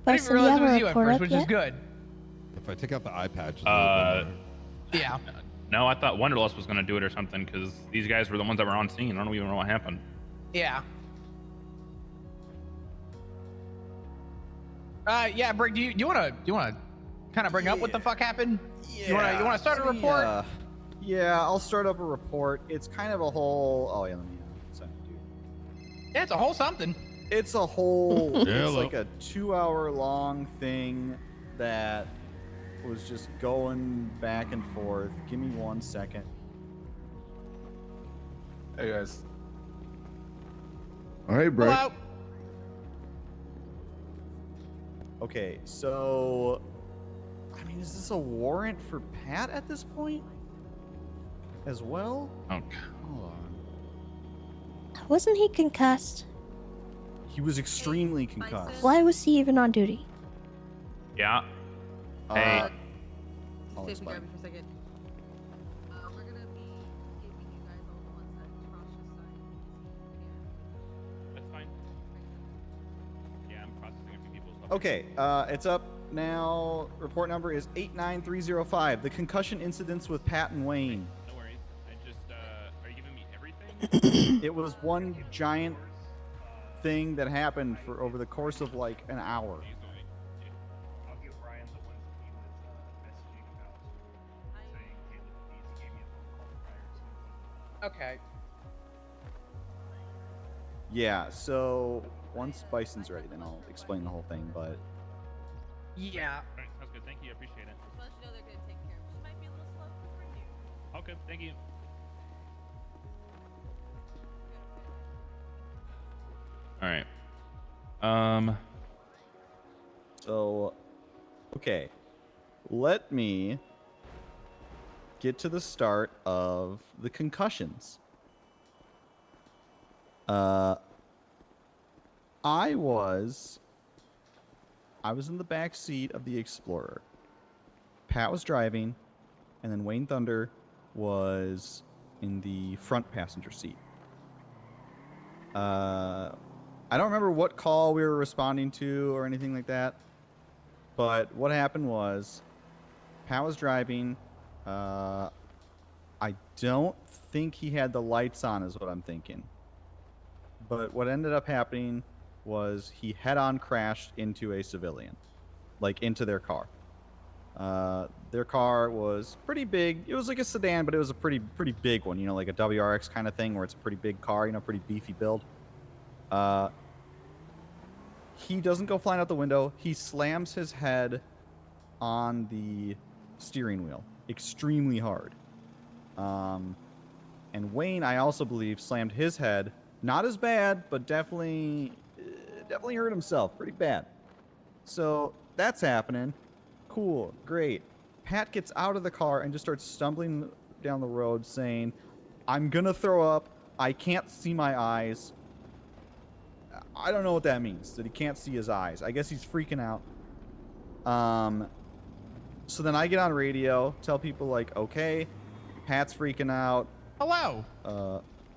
I didn't Bryson, do you realize have it a was you at report first, up which yet? is good. If I take out the eye patch, it's a little bit better. Yeah. No, I thought Wanderlust was gonna do it or something because these guys were the ones that were on scene. I don't even know what happened. Yeah. Yeah, Brick, do you wanna kind of bring up what the fuck happened? You wanna start a report? Yeah, I'll start up a report. It's kind of a whole. Oh yeah, let me send it to you. Yeah, it's a whole something. It's a whole. It's Hello. like a 2-hour long thing that was just going back and forth. Give me 1 second. Hey guys. All right, bro. Hello. Okay, so I mean, is this a warrant for Pat at this point? As well? Oh. Hold on. Wasn't he concussed? He was extremely concussed. Why was he even on duty? Yeah. Hey. I'll Stay explain. grab me for a second. We're gonna be giving you guys all the ones that Cross just signed. That's fine. Yeah, I'm processing a few people's stuff. Okay, it's up now. Report number is 89305. The concussion incidents with Pat and Wayne. No worries. I just, are you giving me everything? It was one giant thing that happened for over the course of like an hour. I'll give Brian the ones that he was messaging about, saying, hey, look at these. He gave me a phone call prior to. Okay. Yeah, so once Bison's ready, then I'll explain the whole thing, but Yeah. Alright, sounds good. Thank you. I appreciate it. Just let you know they're gonna take care of it. Just might be a little slow because we're new. Okay, thank you. All right. So, okay. Let me get to the start of the concussions. I was in the back seat of the Explorer. Pat was driving, and then Wayne Thunder was in the front passenger seat. I don't remember what call we were responding to or anything like that. But what happened was, Pat was driving. I don't think he had the lights on, is what I'm thinking. But what ended up happening was he head-on crashed into a civilian, like into their car. Their car was pretty big. It was like a sedan, but it was a pretty big one. You know, like a WRX kind of thing, where it's a pretty big car. You know, pretty beefy build. He doesn't go flying out the window. He slams his head on the steering wheel extremely hard. And Wayne, I also believe, slammed his head. Not as bad, but definitely hurt himself pretty bad. So that's happening. Cool, great. Pat gets out of the car and just starts stumbling down the road saying, "I'm gonna throw up. I can't see my eyes." I don't know what that means, that he can't see his eyes. I guess he's freaking out. So then I get on radio, tell people like, okay, Pat's freaking out. Hello.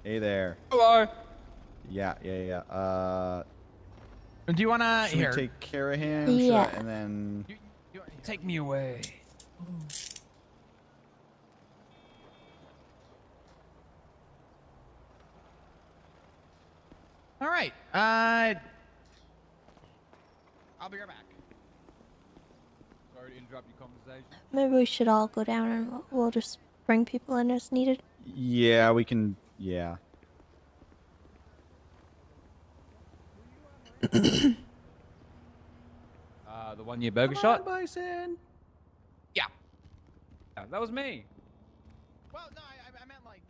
Hey there. Hello. Yeah. Do you wanna Should we here? take care of him? Yeah. And then Take me away. All right. I'll be right back. Sorry to interrupt your conversation. Maybe we should all go down and we'll just bring people in as needed. Yeah, we can. Yeah. The 1 year burger Come shot? on, Bison. Yeah. That was me. Well, no, I meant like.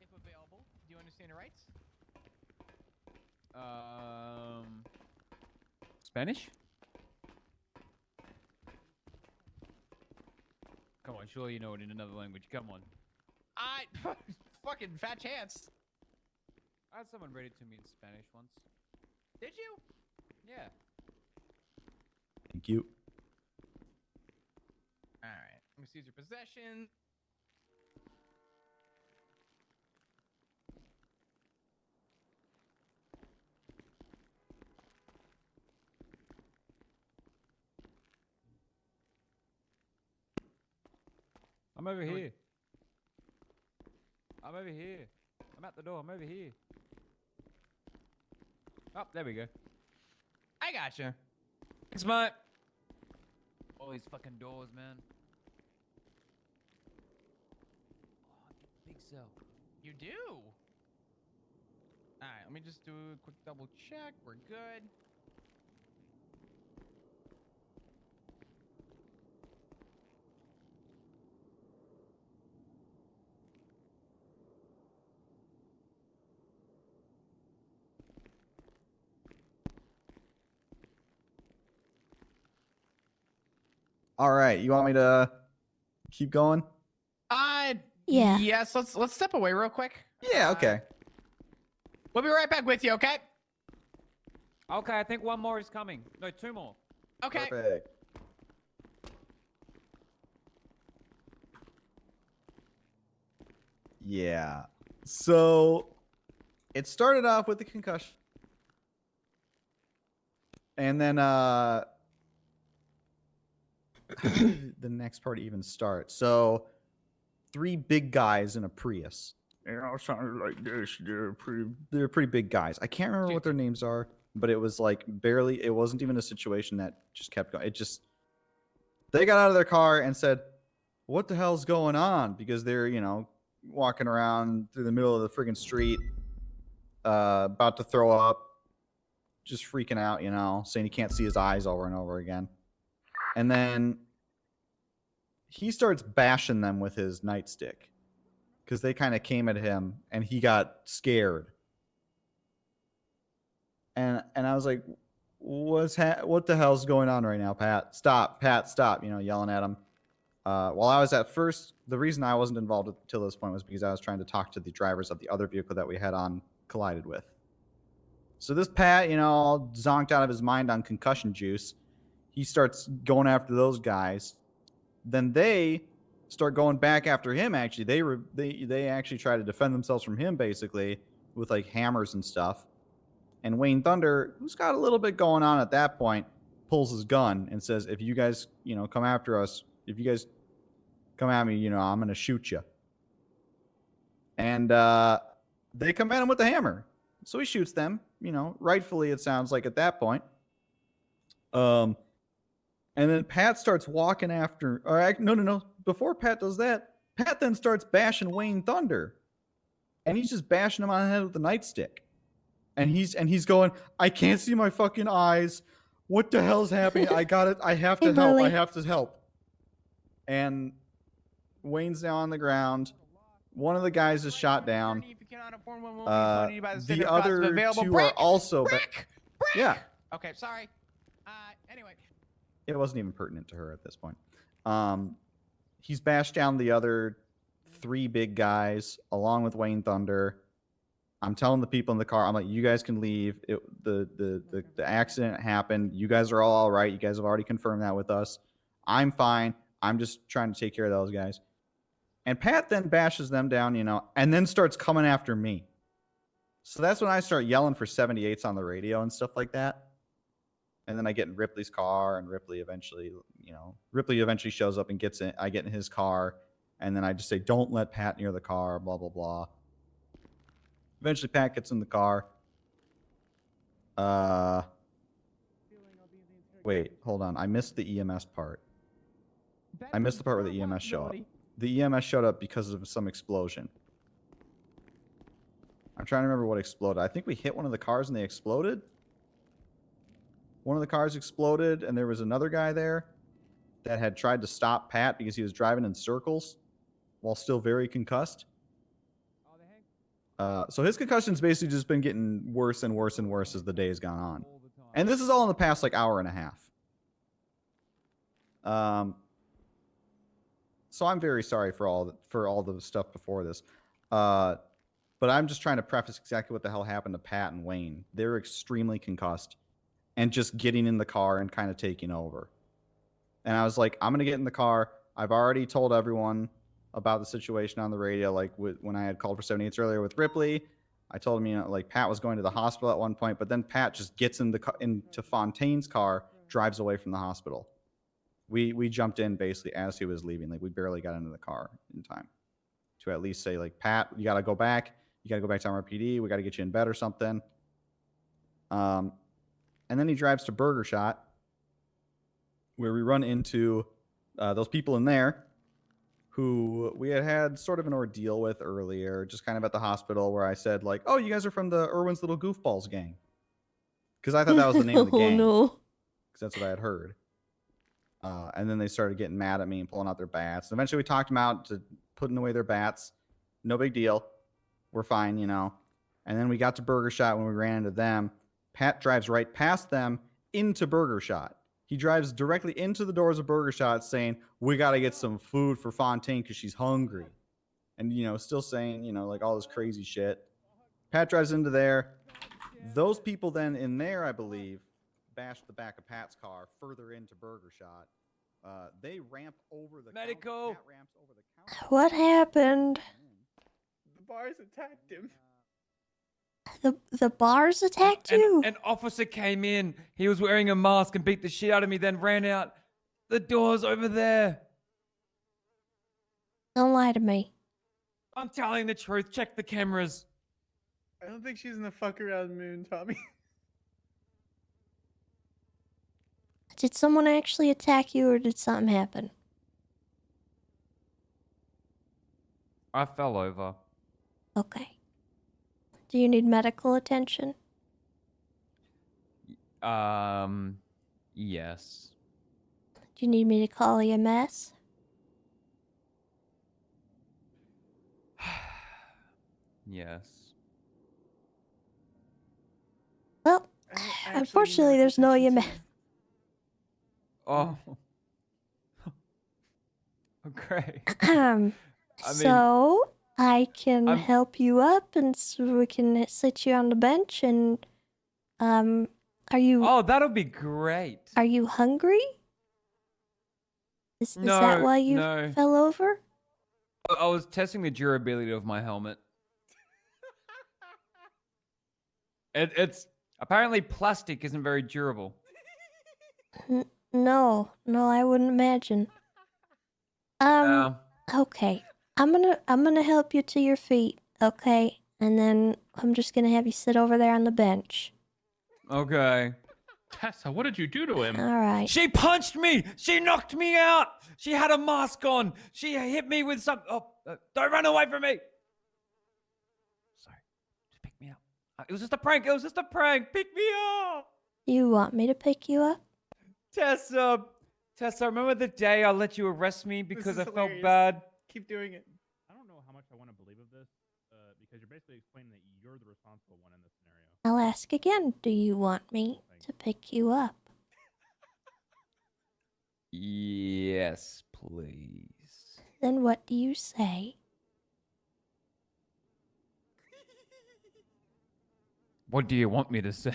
If available, do you understand the rights? Spanish? Come on, surely you know it in another language. Come on. I fucking fat chance. I had someone read it to me in Spanish once. Did you? Yeah. Thank you. All right. Let me seize your possession. I'm over here. I'm over here. I'm at the door. I'm over here. Oh, there we go. I gotcha. Thanks, mate. All these fucking doors, man. Oh, get the big cell. You do? All right. Let me just do a quick double check. We're good. All right, you want me to keep going? Yeah. Yes. Let's step away real quick. Yeah. Okay. We'll be right back with you. Okay. Okay, I think one more is coming. No, two more. Okay. Perfect. Yeah. So it started off with the concussion. And then how did the next part even start? So 3 big guys in a Prius. You know, something like this. They're pretty big guys. I can't remember what their names are, but it was like barely, it wasn't even a situation that just kept going. It just, they got out of their car and said, what the hell's going on? Because they're, you know, walking around through the middle of the friggin' street, about to throw up, just freaking out, you know, saying he can't see his eyes over and over again. And then he starts bashing them with his nightstick because they kind of came at him and he got scared. And I was like, what the hell's going on right now, Pat? Stop, Pat, stop, you know, yelling at him. While I was at first, the reason I wasn't involved until this point was because I was trying to talk to the drivers of the other vehicle that we had on collided with. So this Pat, you know, all zonked out of his mind on concussion juice, he starts going after those guys. Then they start going back after him. Actually, they actually try to defend themselves from him, basically with like hammers and stuff. And Wayne Thunder, who's got a little bit going on at that point, pulls his gun and says, "If you guys, you know, come after us, if you guys come at me, you know, I'm gonna shoot you." And they come at him with a hammer, so he shoots them. You know, rightfully, it sounds like at that point. And then Pat starts walking after. Or no. Before Pat does that, Pat then starts bashing Wayne Thunder, and he's just bashing him on the head with the nightstick. And he's going, "I can't see my fucking eyes. What the hell's happening? I got it. I have to help. I have to help." And Wayne's now on the ground. One of the guys is shot down. The other 2 are also. Yeah. Okay. Sorry. Anyway. It wasn't even pertinent to her at this point. He's bashed down the other 3 big guys along with Wayne Thunder. I'm telling the people in the car, I'm like, you guys can leave. The accident happened. You guys are all right. You guys have already confirmed that with us. I'm fine. I'm just trying to take care of those guys. And Pat then bashes them down, you know, and then starts coming after me. So that's when I start yelling for 78s on the radio and stuff like that. And then I get in Ripley's car, and Ripley eventually shows up and gets in. I get in his car, and then I just say, "Don't let Pat near the car." Blah blah blah. Eventually, Pat gets in the car. Wait, hold on. I missed the EMS part. I missed the part where the EMS showed up. The EMS showed up because of some explosion. I'm trying to remember what exploded. I think we hit one of the cars and they exploded. One of the cars exploded, and there was another guy there that had tried to stop Pat because he was driving in circles while still very concussed. So his concussion's basically just been getting worse and worse and worse as the day has gone on. And this is all in the past like hour and a half. So I'm very sorry for all the stuff before this. But I'm just trying to preface exactly what the hell happened to Pat and Wayne. They're extremely concussed and just getting in the car and kind of taking over. And I was like, I'm going to get in the car. I've already told everyone about the situation on the radio, like when I had called for 78s earlier with Ripley. I told him, like Pat was going to the hospital at one point, but then Pat just gets into Fontaine's car, drives away from the hospital. We jumped in basically as he was leaving. Like we barely got into the car in time to at least say, like, Pat, you got to go back. You got to go back to MRPD. We got to get you in bed or something. And then he drives to Burger Shot, where we run into those people in there who we had sort of an ordeal with earlier, just kind of at the hospital, where I said, like, oh, you guys are from the Irwin's Little Goofballs gang. Because I thought that was the name of the gang. No. Because that's what I had heard. And then they started getting mad at me and pulling out their bats. And eventually we talked them out to putting away their bats. No big deal. We're fine, you know. And then we got to Burger Shot when we ran into them. Pat drives right past them into Burger Shot. He drives directly into the doors of Burger Shot saying, we got to get some food for Fontaine because she's hungry. And, you know, still saying, you know, like all this crazy shit. Pat drives into there. Those people then in there, I believe, bashed the back of Pat's car further into Burger Shot. They ramp over the medical. Pat ramps over the counter. What happened? The bars attacked him. The bars attacked you? An officer came in. He was wearing a mask and beat the shit out of me, then ran out. The door's over there. Don't lie to me. I'm telling the truth. Check the cameras. I don't think she's in the fuck around moon, Tommy. Did someone actually attack you or did something happen? I fell over. Okay. Do you need medical attention? Yes. Do you need me to call EMS? Yes. Well, unfortunately, there's no EMS. Oh. Great. So I can help you up, and so we can sit you on the bench. And are you? Oh, that'll be great. Are you hungry? Is that why you fell over? I was testing the durability of my helmet. It's apparently plastic isn't very durable. No, I wouldn't imagine. Okay. I'm gonna help you to your feet, okay? And then I'm just gonna have you sit over there on the bench. Okay. Tessa, what did you do to him? All right. She punched me. She knocked me out. She had a mask on. She hit me with some. Oh, don't run away from me. Sorry. Just pick me up. It was just a prank. Pick me up. You want me to pick you up? Tessa, remember the day I let you arrest me because I felt bad? Keep doing it. I don't know how much I want to believe of this, because you're basically explaining that you're the responsible one in this scenario. I'll ask again. Do you want me to pick you up? Yes, please. Then what do you say? What do you want me to say?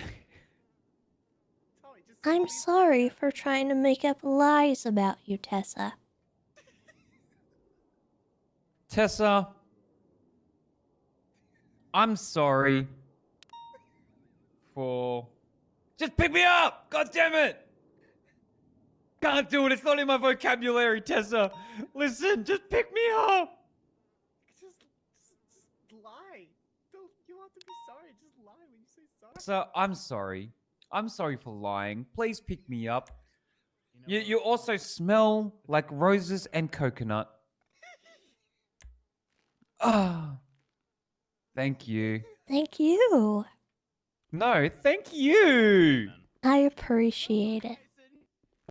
I'm sorry for trying to make up lies about you, Tessa. Tessa, I'm sorry for Just pick me up! God damn it! Can't do it. It's not in my vocabulary, Tessa. Listen, just pick me up. Just lie. Don't. You don't have to be sorry. Just lie when you say sorry. So I'm sorry. I'm sorry for lying. Please pick me up. You also smell like roses and coconut. Ah, thank you. Thank you. No, thank you. I appreciate it.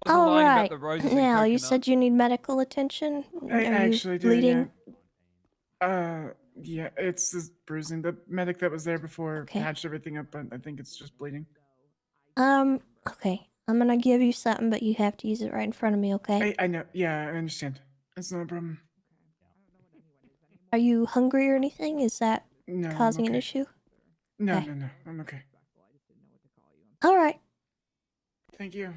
Wasn't All lying about right. the roses and Now, you coconut. said you need medical attention. I Are you actually do. bleeding? Yeah. Yeah. It's this bruising. The medic that was there before Okay. patched everything up, but I think it's just bleeding. Okay. I'm gonna give you something, but you have to use it right in front of me, okay? I know. Yeah, I understand. That's not a problem. Are you hungry or anything? Is that No, I'm causing an okay. issue? No, Okay. no. I'm okay. All right. Thank you.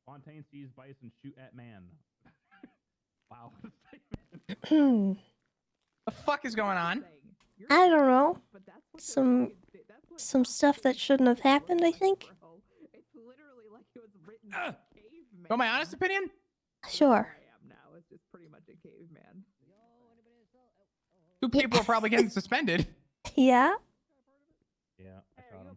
Fontaine sees bison shoot at man. Wow. Hmm. The fuck is going on? I don't know. Some stuff that shouldn't have happened, I think. Well, my honest opinion? Sure. Two people are probably getting suspended. Yeah. Yeah, I shot him.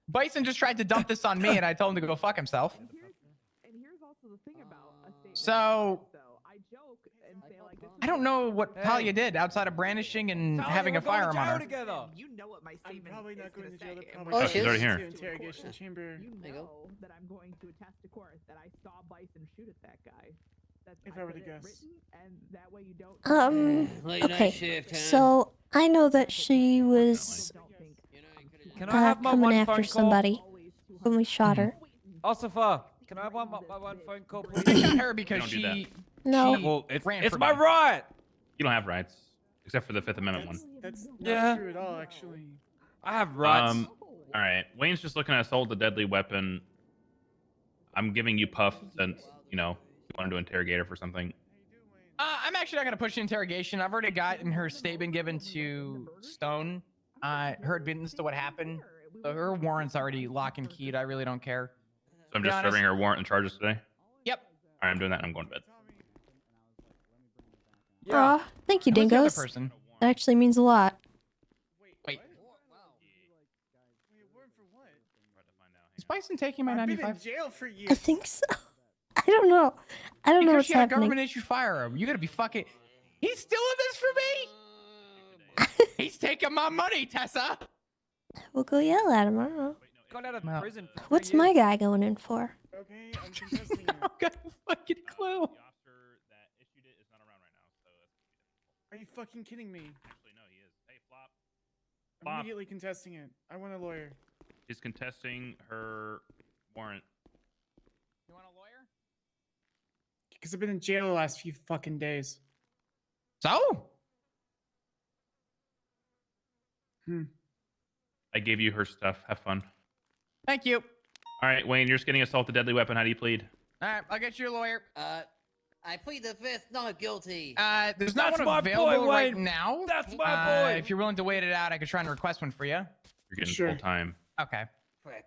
Bison just tried to dump this on me, and I told him to go fuck himself. So I don't know what Talia did outside of brandishing and having a firearm on her. You know what my statement probably not going to jail. Oh, she's already here. Interrogation chamber. You know that I'm going to attest to court that I saw Bison shoot at that guy. If I were to guess. And that way you don't. Late night Okay. shift, huh? So I know that she was Can I have my coming one after phone call? somebody when we shot her. Ossifer, can I have my one phone call, please? I shot her because Don't do that. she. No. she Well, it's ran for my me. right. You don't have rights, except for the Fifth Amendment one. That's not Yeah. true at all, actually. I have rights. All right. Wayne's just looking at assault with a deadly weapon. I'm giving you puff since you wanted to interrogate her for something. I'm actually not going to push the interrogation. I've already gotten her statement given to Stone. Her admittance to what happened. So her warrant's already lock and keyed. I really don't care. So I'm Be just honest. serving her warrant and charges today. Yep. All right, I'm doing that and I'm going to bed. Aw, thank you, Who's the other dingoes. person? That actually means a lot. Wait. Is Bison taking my I've been in 95? jail for years. I think so. I don't know. I don't know Because what's she had a happening. government issue firearm. You gotta be fucking. He's stealing this from me. He's taking my money, Tessa. We'll go yell at him. I don't know. Got out of Well, prison. For What's 3 my years. guy going in for? Okay, I'm contesting it. I've got a fucking clue. The officer that issued it is not around right now, so that's gonna be difficult. Are you fucking kidding me? Actually, no, he is. Hey, Flop. I'm Flop. immediately contesting it. I want a lawyer. She's contesting her warrant. You want a lawyer? Because I've been in jail the last few fucking days. So? I gave you her stuff. Have fun. Thank you. All right, Wayne, you're just getting assault with a deadly weapon. How do you plead? All right, I'll get you a lawyer. I plead the fifth, not guilty. There's not That's one my boy, available right Wayne. now. That's my boy. If you're willing to wait it out, I could try and request one for you. You're getting Sure. full time. Okay. Frick.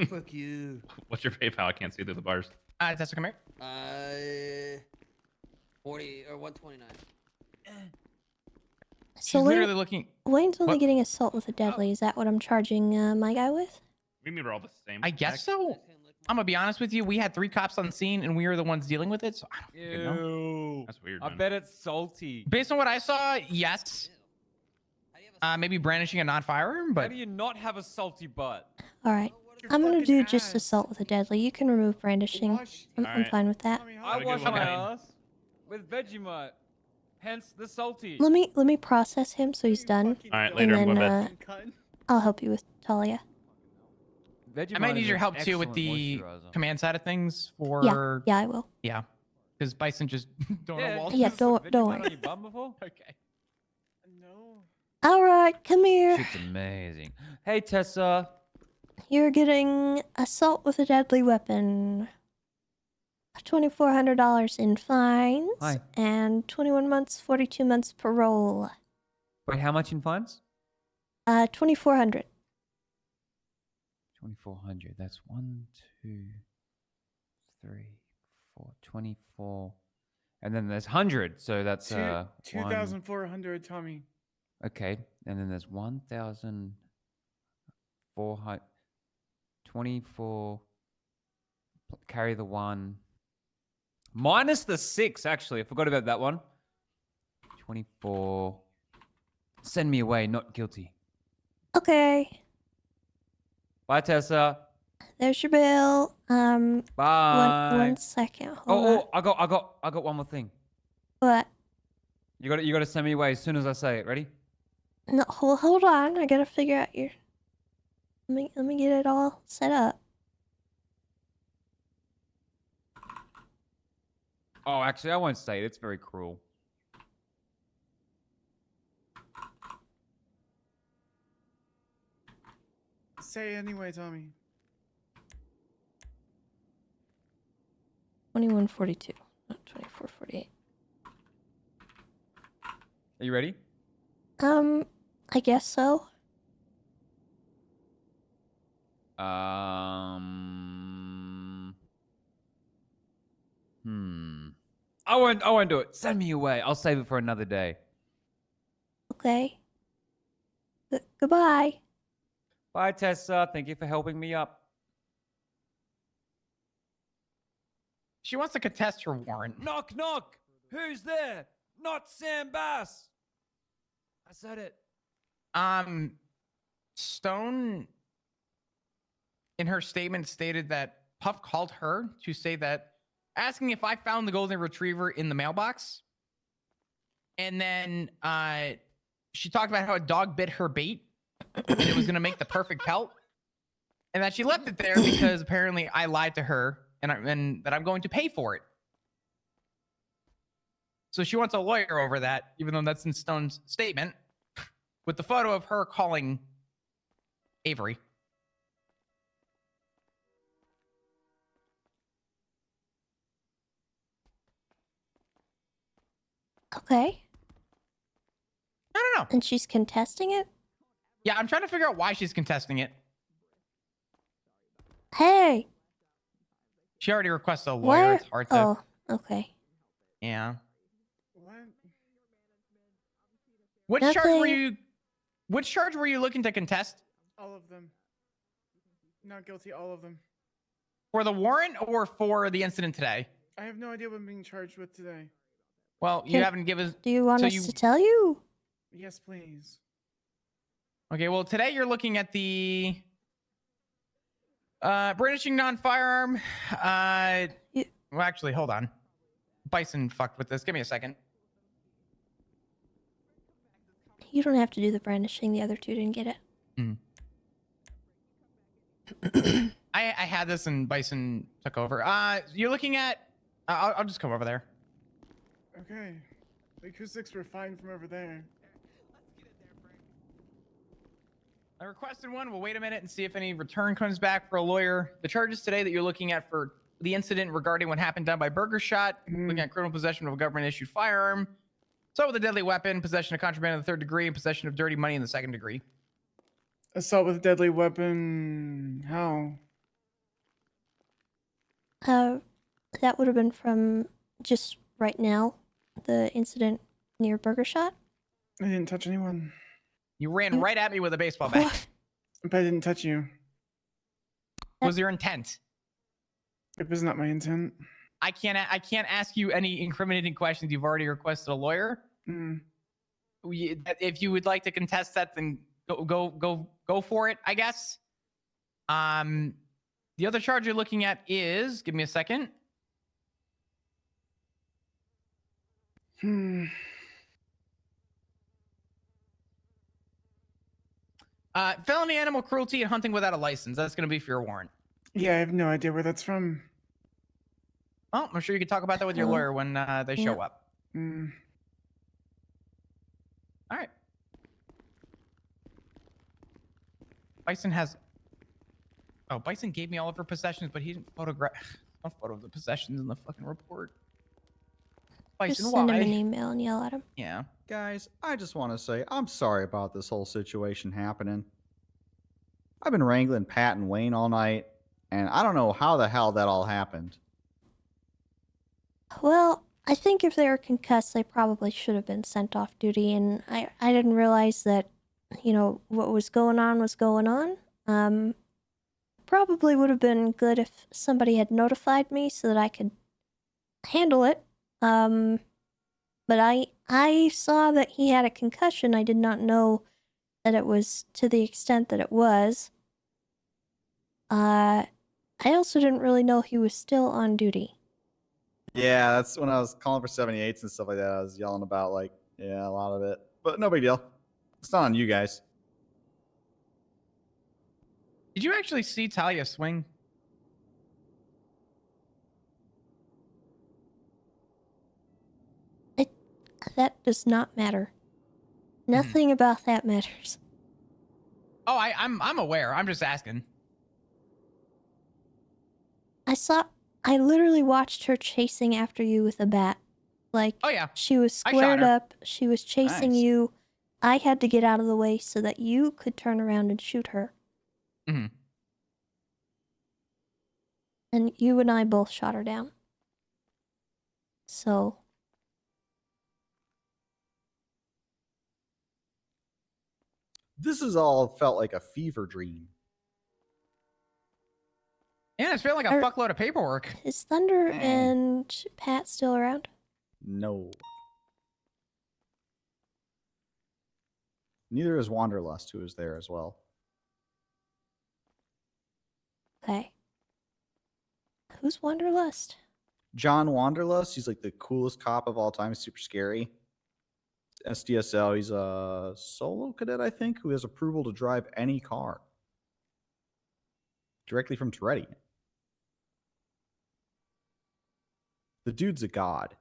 Fuck you. What's your PayPal? I can't see through the bars. Tessa, come here. 40 or 129. She's So literally looking. Wayne's only What? getting assault with a deadly. Is that what I'm charging my guy with? We mean we're all the same. I guess so. I'm gonna be honest with you. We had 3 cops on scene, and we were the ones dealing with it. So I don't fucking know. Ew. That's weird. I Man. bet it's salty. Based on what I saw, yes. Maybe brandishing a non-firearm, How but do you not have a salty butt? All right. I'm gonna do just assault with a deadly. You can remove brandishing. I'm Alright. fine with that. I good wash one, my Wayne. ass with Vegemite. Hence the salty. Let me process him so he's done. All right, later. I'm And going then to bed. I'll help you with Talia. I might need your help too with the command side of things. For Yeah, I will. yeah, because Bison just don't know Walt. Yeah, don't Vegemite worry. on your bum before? Okay. No. All right, come here. Shit's amazing. Hey Tessa. You're getting assault with a deadly weapon. $2,400 in fines Hi. and 21 months, 42 months parole. Wait, how much in fines? 2,400. 2,400. That's 1, 2, 3, 4, 24. And then there's 100. So that's 2,400, Tommy. Okay. And then there's 1,400. 24. Carry the 1. Minus the 6, actually. I forgot about that one. 24. Send me away, not guilty. Okay. Bye, Tessa. There's your bill. Bye. One second. Hold on. I got one more thing. What? You got to send me away as soon as I say it. Ready? No, hold on. I gotta figure out your. Let me get it all set up. Oh, actually, I won't say it. It's very cruel. Say it anyway, Tommy. 2142, not 2448. Are you ready? I guess so. I won't do it. Send me away. I'll save it for another day. Okay. Goodbye. Bye, Tessa. Thank you for helping me up. She wants to contest her warrant. Knock, knock. Who's there? Not Sam Bass. I said it. Stone, in her statement, stated that Puff called her to say that, asking if I found the golden retriever in the mailbox. And then she talked about how a dog bit her bait and it was going to make the perfect pelt. And that she left it there because apparently I lied to her and that I'm going to pay for it. So she wants a lawyer over that, even though that's in Stone's statement, with the photo of her calling Avery. Okay. I don't know. And she's contesting it? Yeah, I'm trying to figure out why she's contesting it. Hey! She already requested a lawyer. Where? It's hard to. Oh, okay. Yeah. What? Which charge were Nothing. you? Which charge were you looking to contest? All of them. Not guilty, all of them. For the warrant or for the incident today? I have no idea what I'm being charged with today. Well, you haven't given us. Do you want so us you, to tell you? Yes, please. Okay, well, today you're looking at the brandishing non-firearm. Well, actually, hold on. Bison fucked with this. Give me a second. You don't have to do the brandishing. The other two didn't get it. I had this and Bison took over. You're looking at. I'll just come over there. Okay. The acoustics were fine from over there. I requested one. We'll wait a minute and see if any return comes back for a lawyer. The charges today that you're looking at for the incident regarding what happened down by Burger Shot, looking at criminal possession of a government-issued firearm, assault with a deadly weapon, possession of contraband in the 3rd degree, and possession of dirty money in the 2nd degree. Assault with a deadly weapon. How? That would have been from just right now, the incident near Burger Shot. I didn't touch anyone. You ran right at me with a baseball bat. But I didn't touch you. What was your intent? It was not my intent. I can't ask you any incriminating questions. You've already requested a lawyer. If you would like to contest that, then go for it, I guess. The other charge you're looking at is, give me a second. Felony animal cruelty and hunting without a license. That's going to be for your warrant. Yeah, I have no idea where that's from. Oh, I'm sure you can talk about that with your lawyer when they show up. All right. Bison has. Oh, Bison gave me all of her possessions, but he didn't photograph. No photo of the possessions in the fucking report. Bison, Just send him an why? email and yell at him. Yeah. Guys, I just want to say I'm sorry about this whole situation happening. I've been wrangling Pat and Wayne all night, and I don't know how the hell that all happened. Well, I think if they were concussed, they probably should have been sent off duty, and I didn't realize that, you know, what was going on was going on. Probably would have been good if somebody had notified me so that I could handle it. But I saw that he had a concussion. I did not know that it was to the extent that it was. I also didn't really know he was still on duty. Yeah, that's when I was calling for 78s and stuff like that. I was yelling about, like, yeah, a lot of it. But no big deal. It's not on you guys. Did you actually see Talia swing? That does not matter. Nothing about that matters. Oh, I'm aware. I'm just asking. I literally watched her chasing after you with a bat. Like, oh yeah, she was I shot squared her. up, she was chasing Nice. you. I had to get out of the way so that you could turn around and shoot her. Mm-hmm. And you and I both shot her down. So, This has all felt like a fever dream. Yeah, it's feeling like a Are- fuckload of paperwork. is Thunder and Pat still around? No. Neither is Wanderlust, who is there as well. Okay. Who's Wanderlust? John Wanderlust, he's like the coolest cop of all time. He's super scary. SDSL, he's a solo cadet, I think, who has approval to drive any car. Directly from Toretti. The dude's a god.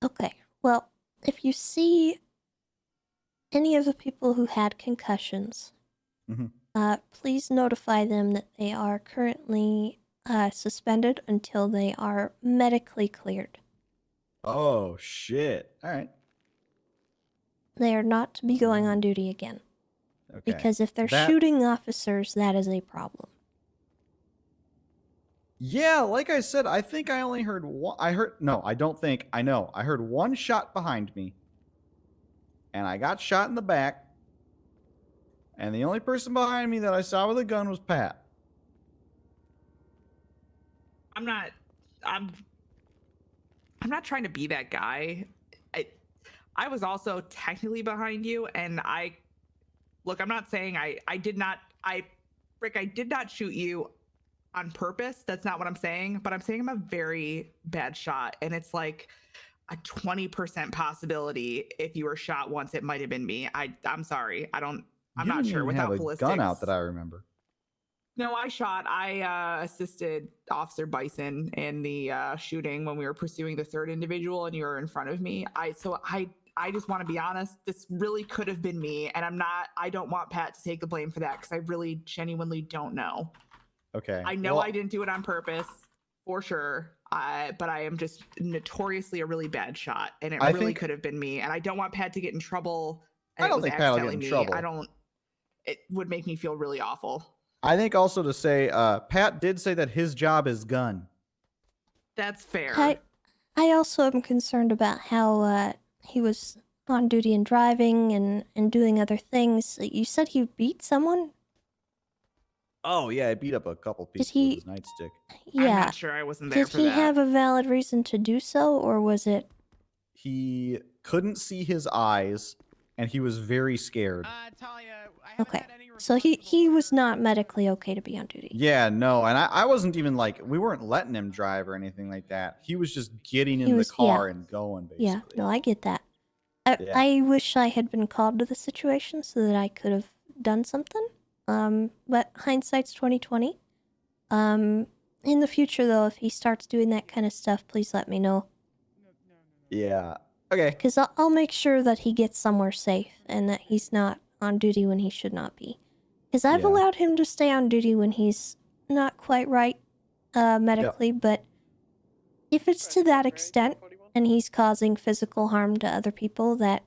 Okay. Well, if you see any of the people who had concussions, Mhm. Please notify them that they are currently suspended until they are medically cleared. Oh, shit. All right. They are not to be going on duty again. Okay. Because if they're That- shooting officers, that is a problem. Yeah, like I said, I think I only heard one. No, I don't think. I know. I heard one shot behind me. And I got shot in the back. And the only person behind me that I saw with a gun was Pat. I'm not trying to be that guy. I was also technically behind you, and I'm not saying I did not shoot you on purpose. That's not what I'm saying, but I'm saying I'm a very bad shot, and it's like a 20% possibility if you were shot once, it might have been me. I'm sorry. I'm You not didn't sure even without have a ballistics. gun out that I remember. No, I shot. I assisted Officer Bison in the shooting when we were pursuing the third individual, and you were in front of me. I just want to be honest. This really could have been me, and I don't want Pat to take the blame for that because I really genuinely don't know. Okay. I know well, I didn't do it on purpose, for sure. But I am just notoriously a really bad shot, and it I really think- could have been me. And I don't want Pat to get in trouble. And I it don't was think Pat will get accidentally in me. trouble. It would make me feel really awful. I think also to say, Pat did say that his job is gun. That's fair. I also am concerned about how he was on duty and driving and doing other things. You said he beat someone? Oh, yeah, I beat up a couple people he- with his nightstick. Yeah. I'm not sure I wasn't there Did for he that. have a valid reason to do so, or was it... He couldn't see his eyes, and he was very scared. Okay, so he was not medically okay to be on duty. Yeah, no, and I wasn't even like, we weren't letting him drive or anything like that. He was just getting in the car and going, basically. Yeah, no, I get that. Yeah. I wish I had been called to the situation so that I could have done something. But hindsight's 20/20. In the future, though, if he starts doing that kind of stuff, please let me know. Yeah. Okay. Because I'll make sure that he gets somewhere safe and that he's not on duty when he should not be. Because I've Yeah. allowed him to stay on duty when he's not quite right medically, but if it's to that extent and he's causing physical harm to other people that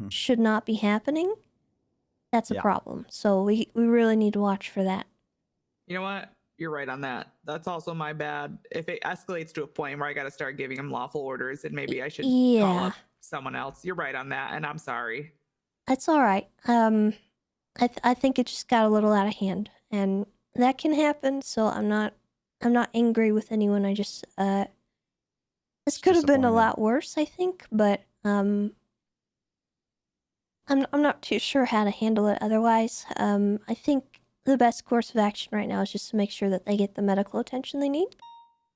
should not be happening, that's a Yeah. problem. So we really need to watch for that. You know what? You're right on that. That's also my bad. If it escalates to a point where I got to start giving him lawful orders, then maybe I should call Yeah. up someone else. You're right on that, and I'm sorry. That's all right. I think it just got a little out of hand, and that can happen. So I'm not angry with anyone. I just this could have been a disappointed. lot worse, I think, but I'm not too sure how to handle it otherwise. I think the best course of action right now is just to make sure that they get the medical attention they need,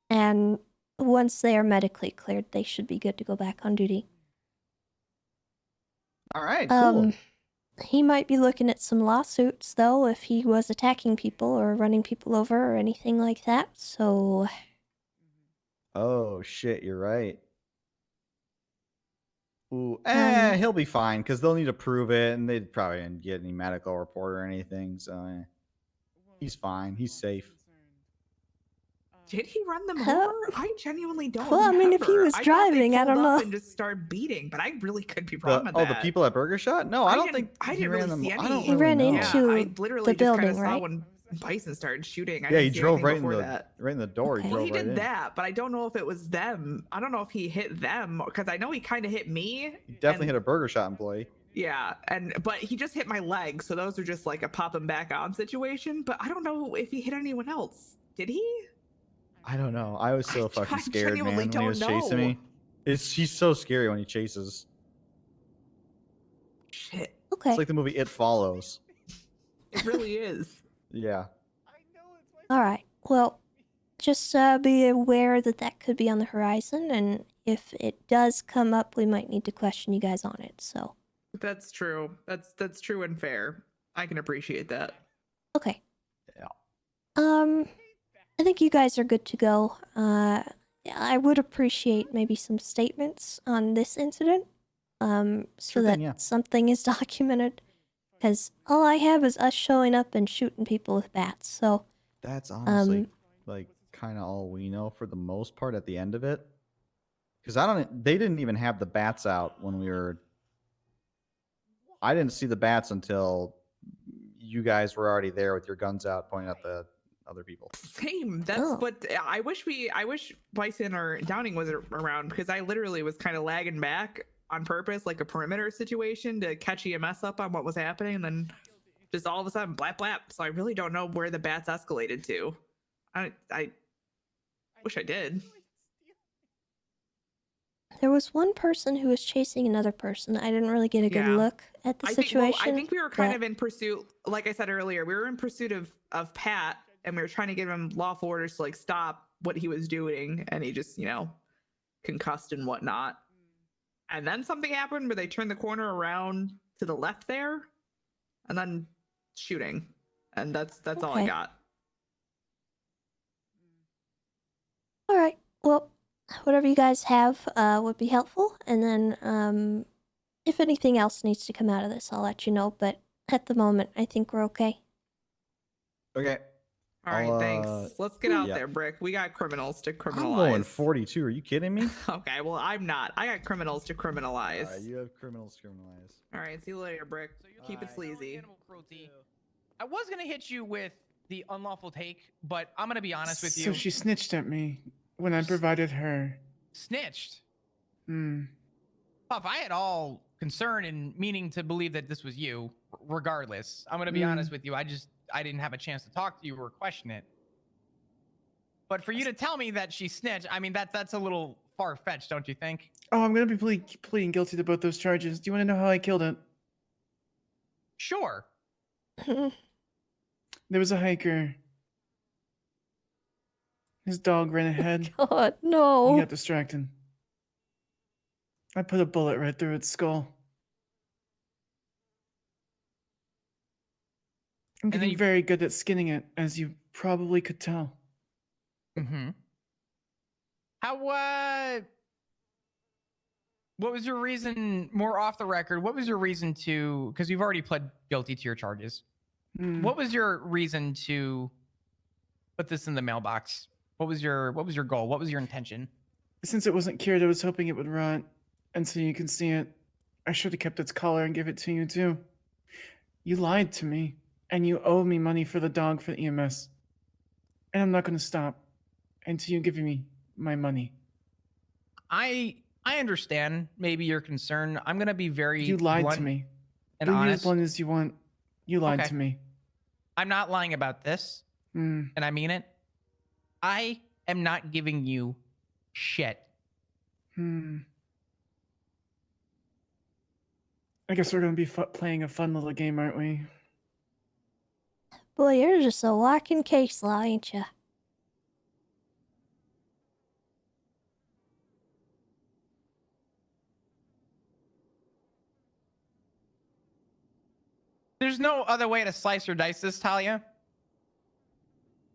and once they are medically cleared, they should be good to go back on duty. All right, cool. He might be looking at some lawsuits, though, if he was attacking people or running people over or anything like that, so... Oh, shit, you're right. Ooh, Um, he'll be fine, because they'll need to prove it, and they'd probably didn't get any medical report or anything, so he's fine. He's safe. Did he run them Huh? over? I genuinely don't Well, I mean, if he remember. was I thought they driving, I pulled don't up know. and just started beating, but I really could be wrong with The that. people at Burger Shot? No, I don't think I he didn't ran really them. see any. I don't He really ran know. into I literally the just kind building, of saw right? when Bison started shooting. I Yeah, he didn't see drove anything right in before the that. right in the door. Okay. He Well, drove he right did in. that, but I don't know if it was them. I don't know if he hit them because I know he kind of hit me. He definitely hit a Burger Shot employee. Yeah, but he just hit my leg, so those are just like a pop him back on situation. But I don't know if he hit anyone else. Did he? I don't know. I was so fucking I scared, man, genuinely when he was don't chasing know. me. He's so scary when he chases. Shit. Okay. It's like the movie It Follows. It really is. Yeah. All right. Well, just be aware that that could be on the horizon, and if it does come up, we might need to question you guys on it. So. That's true. That's true and fair. I can appreciate that. Okay. Yeah. I think you guys are good to go. I would appreciate maybe some statements on this incident, so Sure that thing, yeah. something is documented. Because all I have is us showing up and shooting people with bats. So. That's honestly like kind of all we know for the most part at the end of it. Because they didn't even have the bats out when we were. I didn't see the bats until you guys were already there with your guns out, pointing at the other people. Same. That's what I wish Bison or Downing was around because I literally was kind of lagging back on purpose, like a perimeter situation to catch EMS up on what was happening, and then just all of a sudden blap blap. So I really don't know where the bats escalated to. I wish I did. There was one person who was chasing another person. I didn't really get a good look at the situation. I think we were kind of in pursuit, like I said earlier, we were in pursuit of Pat, and we were trying to give him lawful orders to like stop what he was doing, and he just, concussed and whatnot. And then something happened where they turned the corner around to the left there, and then shooting. And that's all I Okay. got. All right. Well, whatever you guys have would be helpful. And then if anything else needs to come out of this, I'll let you know. But at the moment, I think we're okay. Okay. All right, thanks. Let's get out yeah. there, Brick. We got criminals to criminalize. I'm going 42. Are you kidding me? Okay, well, I'm not. I got criminals to criminalize. All right, you have criminals criminalized. All right, see you later, Brick. Keep it sleazy. Animal cruelty. I was gonna hit you with the unlawful take, but I'm gonna be honest with you. So she snitched at me when I provided her. Snitched. Hmm. Puff, I had all concern and meaning to believe that this was you. Regardless, I'm gonna be honest with you. I didn't have a chance to talk to you or question it. But for you to tell me that she snitched, I mean that's a little far fetched, don't you think? Oh, I'm gonna be pleading guilty to both those charges. Do you want to know how I killed it? Sure. There was a hiker. His dog ran ahead. God, no. He got distracted. I put a bullet right through its skull. I'm getting very good at skinning it, as you probably could tell. Mm-hmm. How, what was your reason, more off the record, what was your reason to, because you've already pled guilty to your charges. What was your reason to put this in the mailbox? What was your goal? What was your intention? Since it wasn't cured, I was hoping it would rot, and so you can see it. I should have kept its collar and give it to you too. You lied to me, and you owe me money for the dog for the EMS. And I'm not going to stop until you give me my money. I understand maybe your concern. I'm gonna be very You lied blunt to me. and Be as honest. blunt as you want. You lied Okay. to me. I'm not lying about this, and I mean it. I am not giving you shit. I guess we're going to be playing a fun little game, aren't we? Boy, you're just a walking case law, ain't ya? There's no other way to slice or dice this, Talia.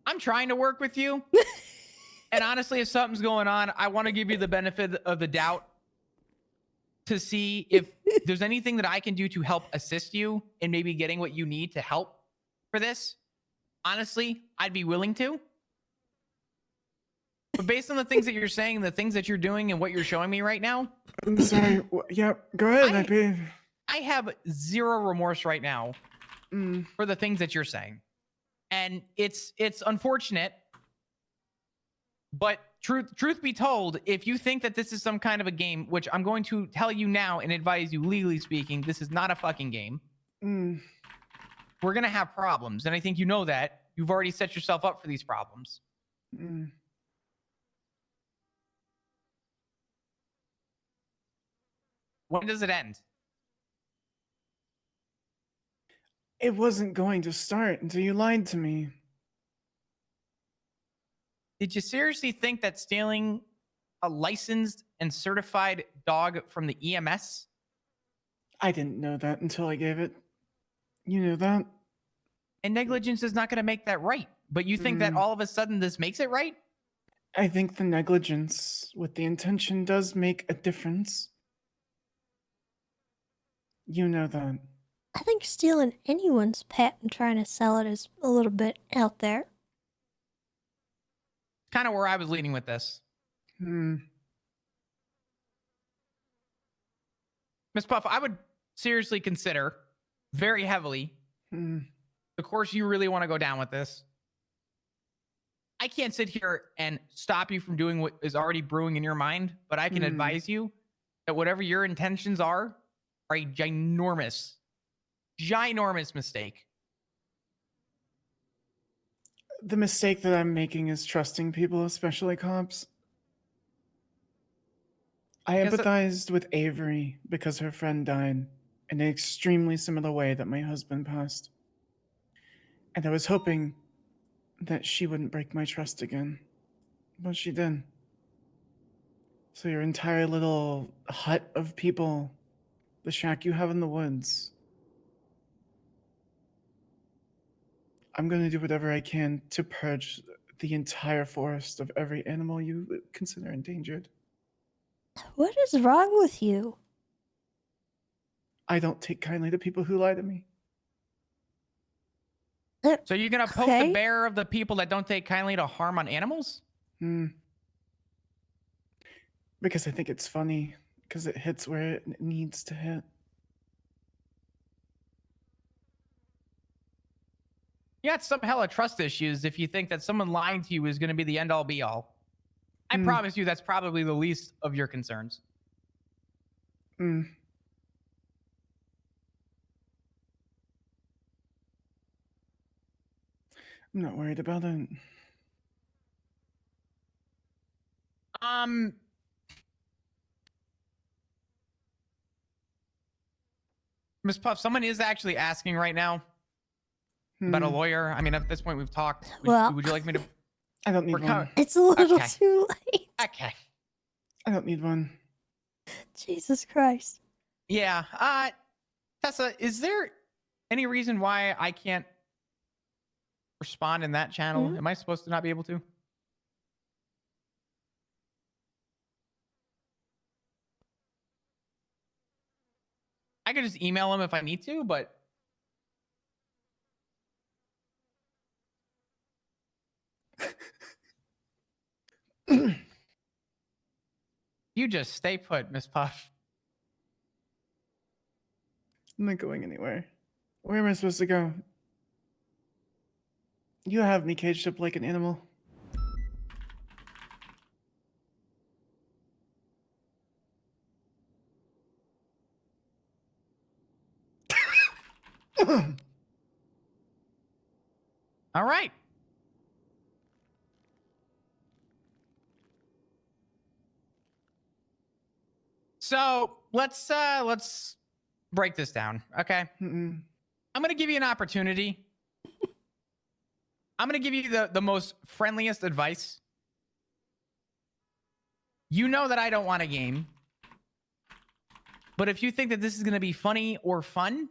I'm trying to work with you. And honestly, if something's going on, I want to give you the benefit of the doubt to see if there's anything that I can do to help assist you in maybe getting what you need to help for this. Honestly, I'd be willing to. But based on the things that you're saying, the things that you're doing, and what you're showing me right now, I'm sorry. Yeah, go ahead. I have zero remorse right now for the things that you're saying. And it's unfortunate, but truth be told, if you think that this is some kind of a game, which I'm going to tell you now and advise you legally speaking, this is not a fucking game. We're going to have problems. And I think you know that. You've already set yourself up for these problems. When does it end? It wasn't going to start until you lied to me. Did you seriously think that stealing a licensed and certified dog from the EMS? I didn't know that until I gave it. You knew that? And negligence is not going to make that right. But you think that all of a sudden this makes it right? I think the negligence with the intention does make a difference. You know that. I think stealing anyone's pet and trying to sell it is a little bit out there. Kind of where I was leading with this. Miss Puff, I would seriously consider very heavily the course you really want to go down with this. I can't sit here and stop you from doing what is already brewing in your mind, but I can advise you that whatever your intentions are a ginormous mistake. The mistake that I'm making is trusting people, especially cops. I empathized with Avery because her friend died in an extremely similar way that my husband passed. And I was hoping that she wouldn't break my trust again. But she did. So your entire little hut of people, the shack you have in the woods, I'm going to do whatever I can to purge the entire forest of every animal you consider endangered. What is wrong with you? I don't take kindly to people who lie to me. So you're going to poke the bear of the people that don't take kindly to harm on animals? Because I think it's funny. Because it hits where it needs to hit. You got some hella trust issues if you think that someone lying to you is going to be the end all be all. I promise you that's probably the least of your concerns. I'm not worried about it. Miss Puff, someone is actually asking right now about a lawyer. I mean, at this point we've talked. Would you like me to? I don't need one. It's a little too late. Okay. I don't need one. Jesus Christ. Yeah. Tessa, is there any reason why I can't respond in that channel? Am I supposed to not be able to? I could just email him if I need to, but You just stay put, Miss Puff. I'm not going anywhere. Where am I supposed to go? You have me caged up like an animal. All right. So let's break this down, okay? Mm-mm. I'm gonna give you an opportunity. I'm gonna give you the most friendliest advice. You know that I don't want a game, but if you think that this is gonna be funny or fun,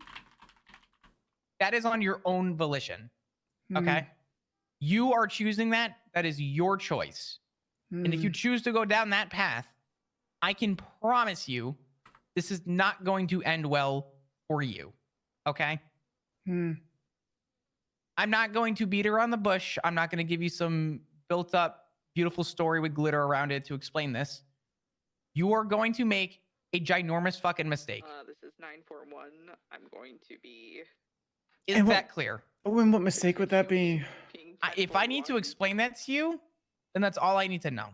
that is on your own volition, okay? You are choosing that. That is your choice. And if you choose to go down that path, I can promise you this is not going to end well for you. Okay? I'm not going to beat around the bush. I'm not going to give you some built up, beautiful story with glitter around it to explain this. You are going to make a ginormous fucking mistake. This is 941. I'm going to be. Is that clear? What mistake would that be? If I need to explain that to you, then that's all I need to know.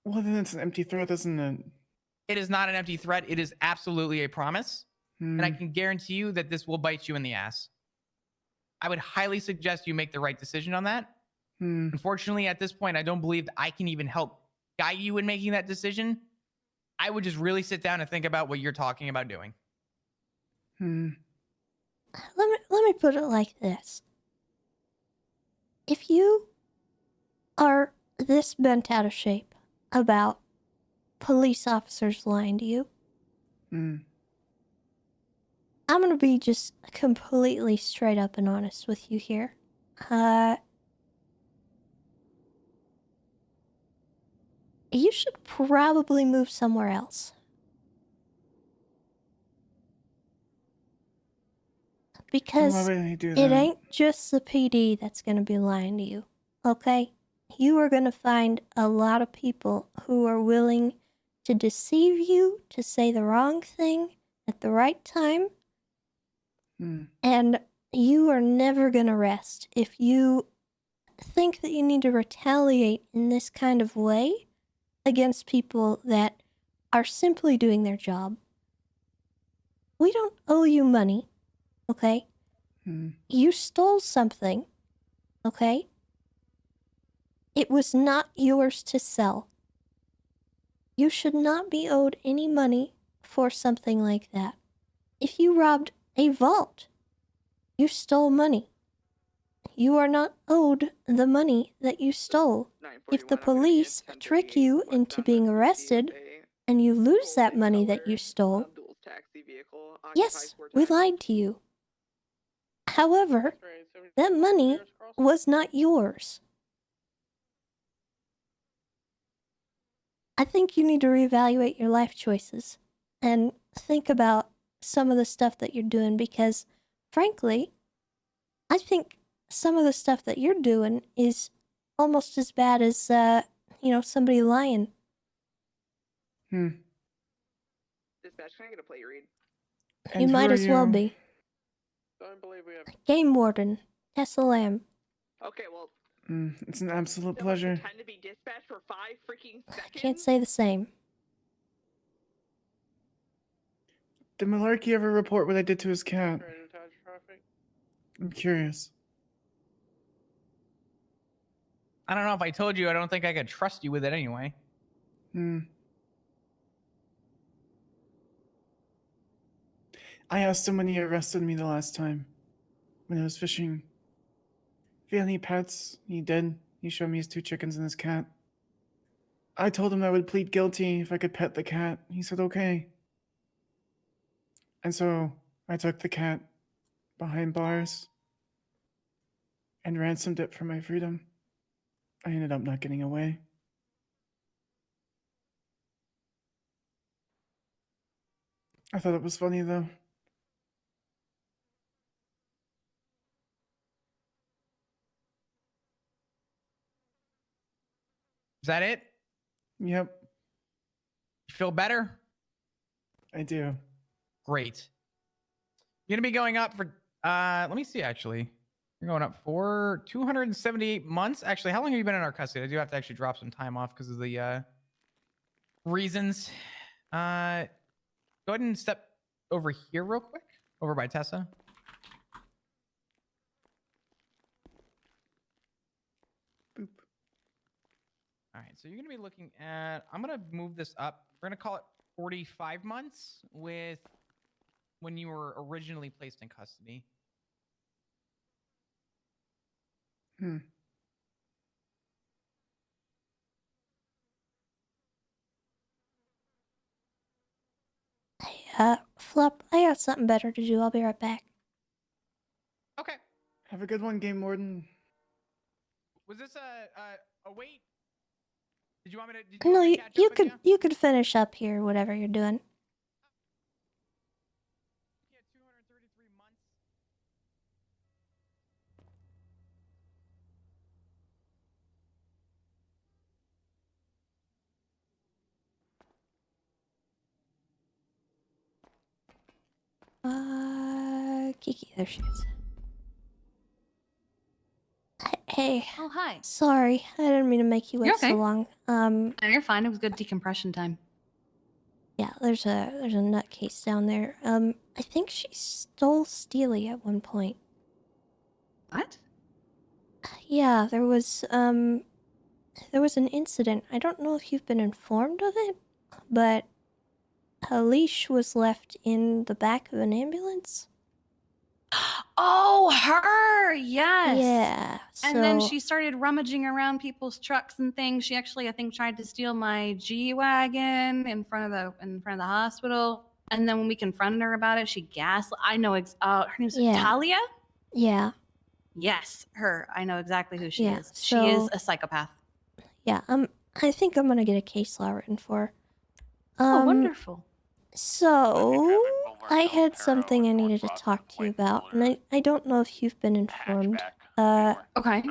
Well, then it's an empty threat, isn't it? It is not an empty threat. It is absolutely a promise. And I can guarantee you that this will bite you in the ass. I would highly suggest you make the right decision on that. Unfortunately, at this point, I don't believe that I can even help guide you in making that decision. I would just really sit down and think about what you're talking about doing. Let me put it like this. If you are this bent out of shape about police officers lying to you, I'm gonna be just completely straight up and honest with you here. You should probably move somewhere else. Because Why would I do it that? ain't just the PD that's gonna be lying to you, okay? You are gonna find a lot of people who are willing to deceive you, to say the wrong thing at the right time, and you are never gonna rest. If you think that you need to retaliate in this kind of way against people that are simply doing their job, we don't owe you money, okay? You stole something, okay? It was not yours to sell. You should not be owed any money for something like that. If you robbed a vault, you stole money. You are not owed the money that you stole. If the police trick you into being arrested and you lose that money that you stole, yes, we lied to you. However, that money was not yours. I think you need to reevaluate your life choices and think about some of the stuff that you're doing because, frankly, I think some of the stuff that you're doing is almost as bad as, somebody lying. Dispatch, can I get a plate read? You might as well be. Don't believe we have. Game Warden, Tessa Lamb. Okay, well. It's an absolute pleasure. Pretend to be dispatched for 5 freaking seconds. I can't say the same. Did Malarkey ever report what I did to his cat? I'm curious. I don't know if I told you, I don't think I could trust you with it anyway. I asked him when he arrested me the last time, when I was fishing. If he had any pets, he did. He showed me his 2 chickens and his cat. I told him I would plead guilty if I could pet the cat. He said okay. And so I took the cat behind bars and ransomed it for my freedom. I ended up not getting away. I thought it was funny though. Is that it? Yep, You feel better? I do. Great. You're gonna be going up for let me see actually. You're going up for 278 months. Actually, how long have you been in our custody? I do have to actually drop some time off because of the reasons. Go ahead and step over here real quick. Over by Tessa. Boop. All right, so you're gonna be looking at, I'm gonna move this up. We're gonna call it 45 months with when you were originally placed in custody. Hmm. Flop, I got something better to do. I'll be right back. Okay. Have a good one, Game Warden. Was this a wait? Did you want me to? No, want me to catch up with you could finish up here, whatever you're doing. Yeah, 233 months. Kiki, there she is. Hey. Oh, hi. Sorry, I didn't mean to make you wait You're okay. so long. No, you're fine. It was good decompression time. Yeah, there's a nutcase down there. I think she stole Steely at one point. What? Yeah, there was an incident. I don't know if you've been informed of it, but a leash was left in the back of an ambulance. Oh, her! Yes. Yeah. And then so- she started rummaging around people's trucks and things. She actually, I think, tried to steal my G-Wagon in front of the hospital. And then when we confronted her about it, she gaslit. I know. Her name's Talia. Yeah. Yes, her. I know exactly who she Yeah, is. She is so- a psychopath. Yeah. I think I'm gonna get a case law written for her. Oh, wonderful. So, I had something I needed to talk to you about, and I don't know if you've been informed. Okay.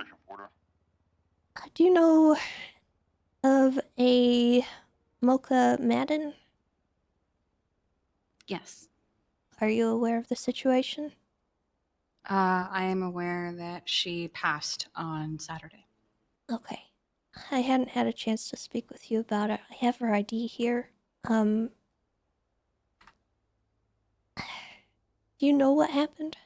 Do you know of a Mocha Madden? Yes. Are you aware of the situation? I am aware that she passed on Saturday. Okay. I hadn't had a chance to speak with you about it. I have her ID here. Do you know what happened?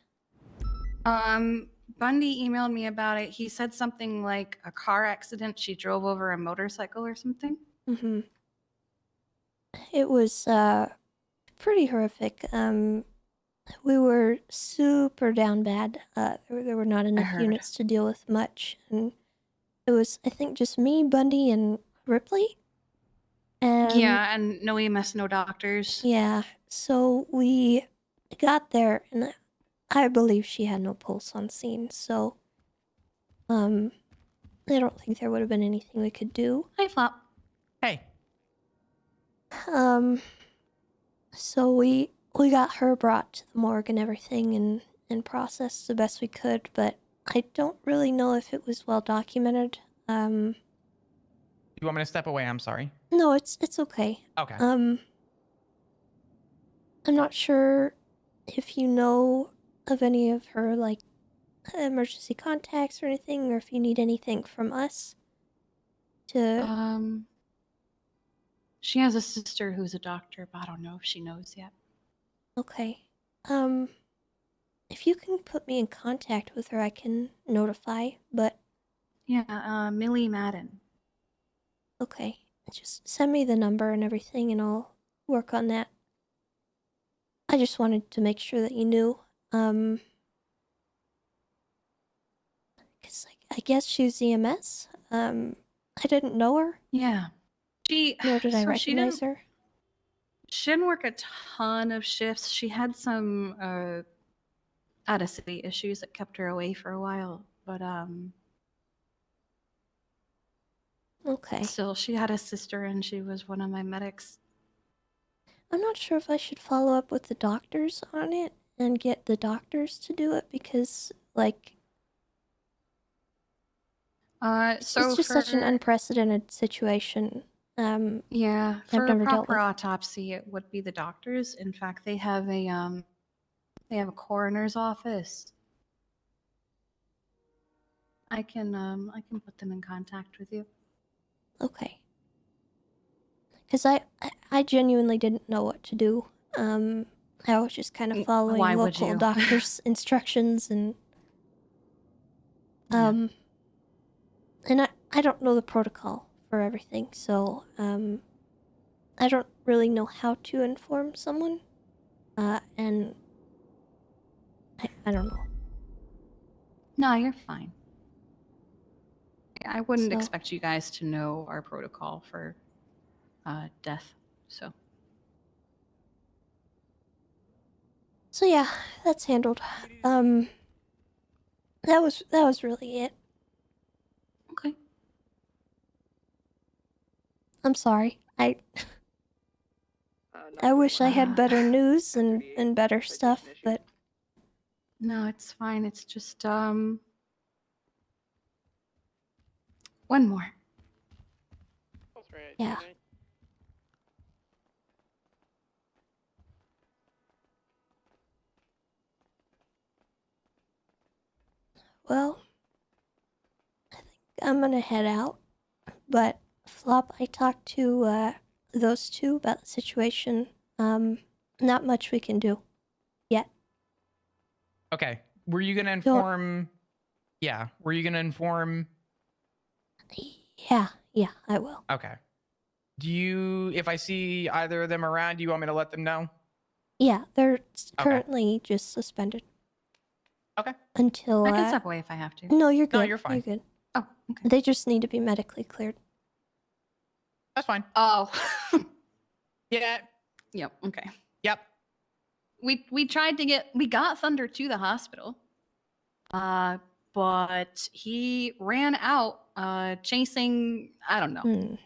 Bundy emailed me about it. He said something like a car accident. She drove over a motorcycle or something. Mm-hmm. It was, pretty horrific. We were super down bad. There were not enough heard. units to deal with much, and it was, I think, just me, Bundy, and Ripley. And Yeah, and no EMS, no doctors. yeah, so we got there, and I believe she had no pulse on scene. So, I don't think there would have been anything we could do. Hi, Flop. Hey. So we got her brought to the morgue and everything, and processed the best we could, but I don't really know if it was well documented. You want me to step away? I'm sorry. No, it's okay. Okay. I'm not sure if you know of any of her, like, emergency contacts or anything, or if you need anything from us to... She has a sister who's a doctor, but I don't know if she knows yet. Okay. If you can put me in contact with her, I can notify, but... Yeah, Millie Madden. Okay. Just send me the number and everything, and I'll work on that. I just wanted to make sure that you knew. Because I guess she's EMS. I didn't know her. Yeah. Nor did I so she recognize didn't- her. She didn't work a ton of shifts. She had some out of city issues that kept her away for a while, but Okay. still, she had a sister and she was one of my medics. I'm not sure if I should follow up with the doctors on it and get the doctors to do it, because, like, So it's just such an unprecedented situation. Yeah, I've for a never dealt proper with. autopsy, it would be the doctors. In fact, they have a coroner's office. I can put them in contact with you. Okay. Because I genuinely didn't know what to do. I was just kind of following Why would local you? doctor's instructions and and I don't know the protocol for everything, so I don't really know how to inform someone. And I don't know. No, you're fine. I wouldn't So- expect you guys to know our protocol for death. So So yeah, that's handled. That was really it. Okay. I'm sorry. I wish I had better news and better stuff, but no, it's fine. It's just one more. yeah. Well, I think I'm gonna head out. But Flop, I talked to those two about the situation. Not much we can do yet. Okay. Were you gonna inform? Yeah. Were you gonna inform? Yeah, I will. Okay. Do you? If I see either of them around, do you want me to let them know? Yeah, they're currently just suspended. Okay. Until I can step away if I have to. No, you're good. No, you're fine. You're good. Oh, okay. They just need to be medically cleared. That's fine. Oh. Yeah. Yep. Okay. Yep. We tried to we got Thunder to the hospital. But he ran out chasing, I don't know.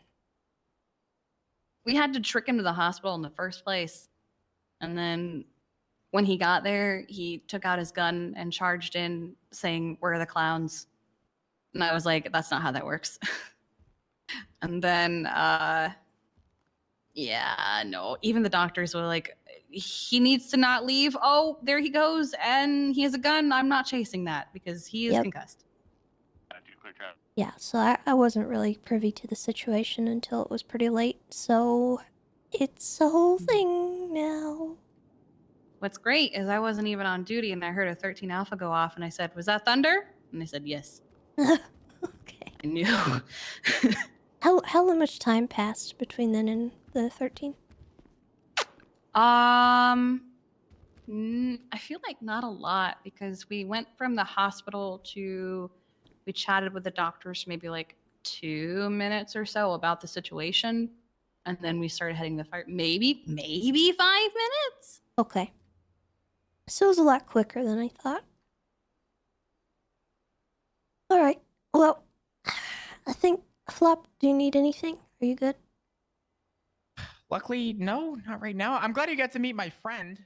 We had to trick him to the hospital in the first place. And then when he got there, he took out his gun and charged in saying, "Where are the clowns?" And I was like, that's not how that works. And then yeah, no, even the doctors were like, he needs to not leave. Oh, there he goes, and he has a gun. I'm not chasing that because he is concussed. Yeah, so I wasn't really privy to the situation until it was pretty late. So it's a whole thing now. What's great is I wasn't even on duty, and I heard a 13 Alpha go off, and I said, "Was that Thunder?" And they said, "Yes." Okay. I knew. How much time passed between then and the 13? I feel like not a lot because we went from the hospital to we chatted with the doctors for maybe like 2 minutes or so about the situation, and then we started heading the fire. Maybe 5 minutes. Okay. So it was a lot quicker than I thought. All right. Well, I think Flop. Do you need anything? Are you good? Luckily, no, not right now. I'm glad you got to meet my friend.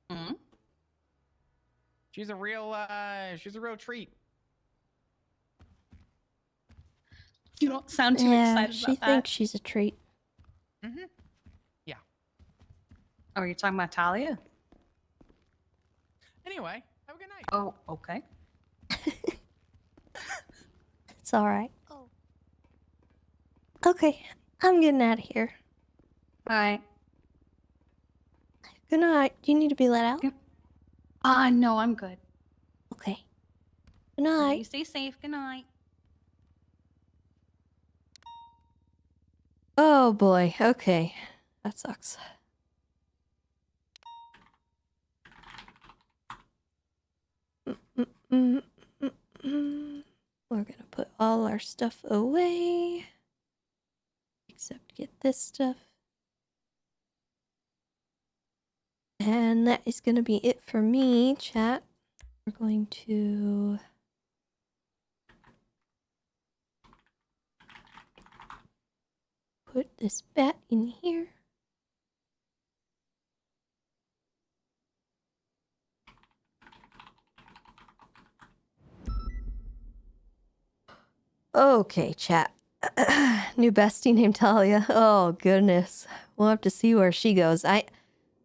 Hmm? She's a real treat. You don't sound too excited she about that. thinks she's a treat. Mm-hmm. Yeah. Oh, you're talking about Talia? Anyway, have a good night. Oh, okay. It's all right. Oh. Okay, I'm getting out of here. All right. Good night. Do you need to be let out? No, I'm good. Okay. Good night. You stay safe. Good night. Oh boy. Okay. That sucks. We're gonna put all our stuff away. Except get this stuff. And that is gonna be it for me, chat. We're going to... put this bat in here. Okay, chat. New bestie named Talia. Oh goodness, we'll have to see where she goes.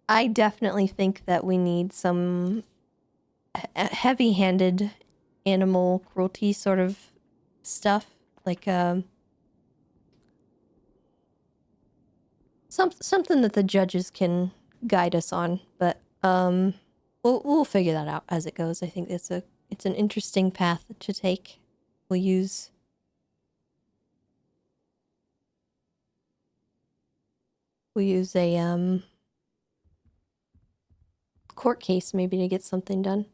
I definitely think that we need some heavy-handed animal cruelty sort of stuff, like something that the judges can guide us on. But we'll figure that out as it goes. I think it's an interesting path to take. We'll use a court case maybe to get something done.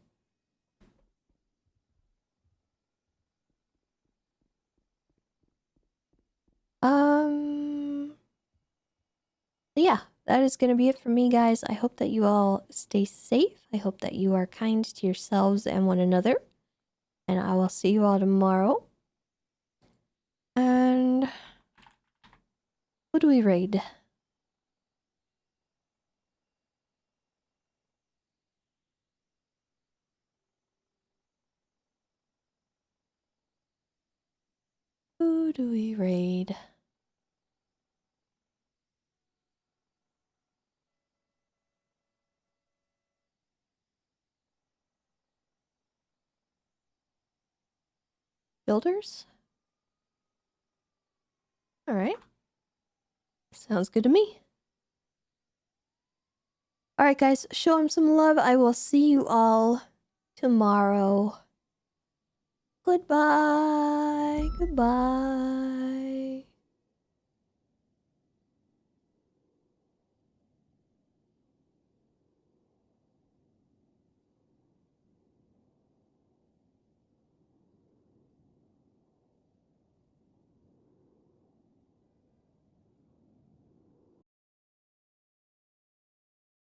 Yeah, that is going to be it for me, guys. I hope that you all stay safe. I hope that you are kind to yourselves and one another. And I will see you all tomorrow. And who do we raid? Who do we raid? Builders? All right. Sounds good to me. All right, guys, show him some love. I will see you all tomorrow. Goodbye. Goodbye.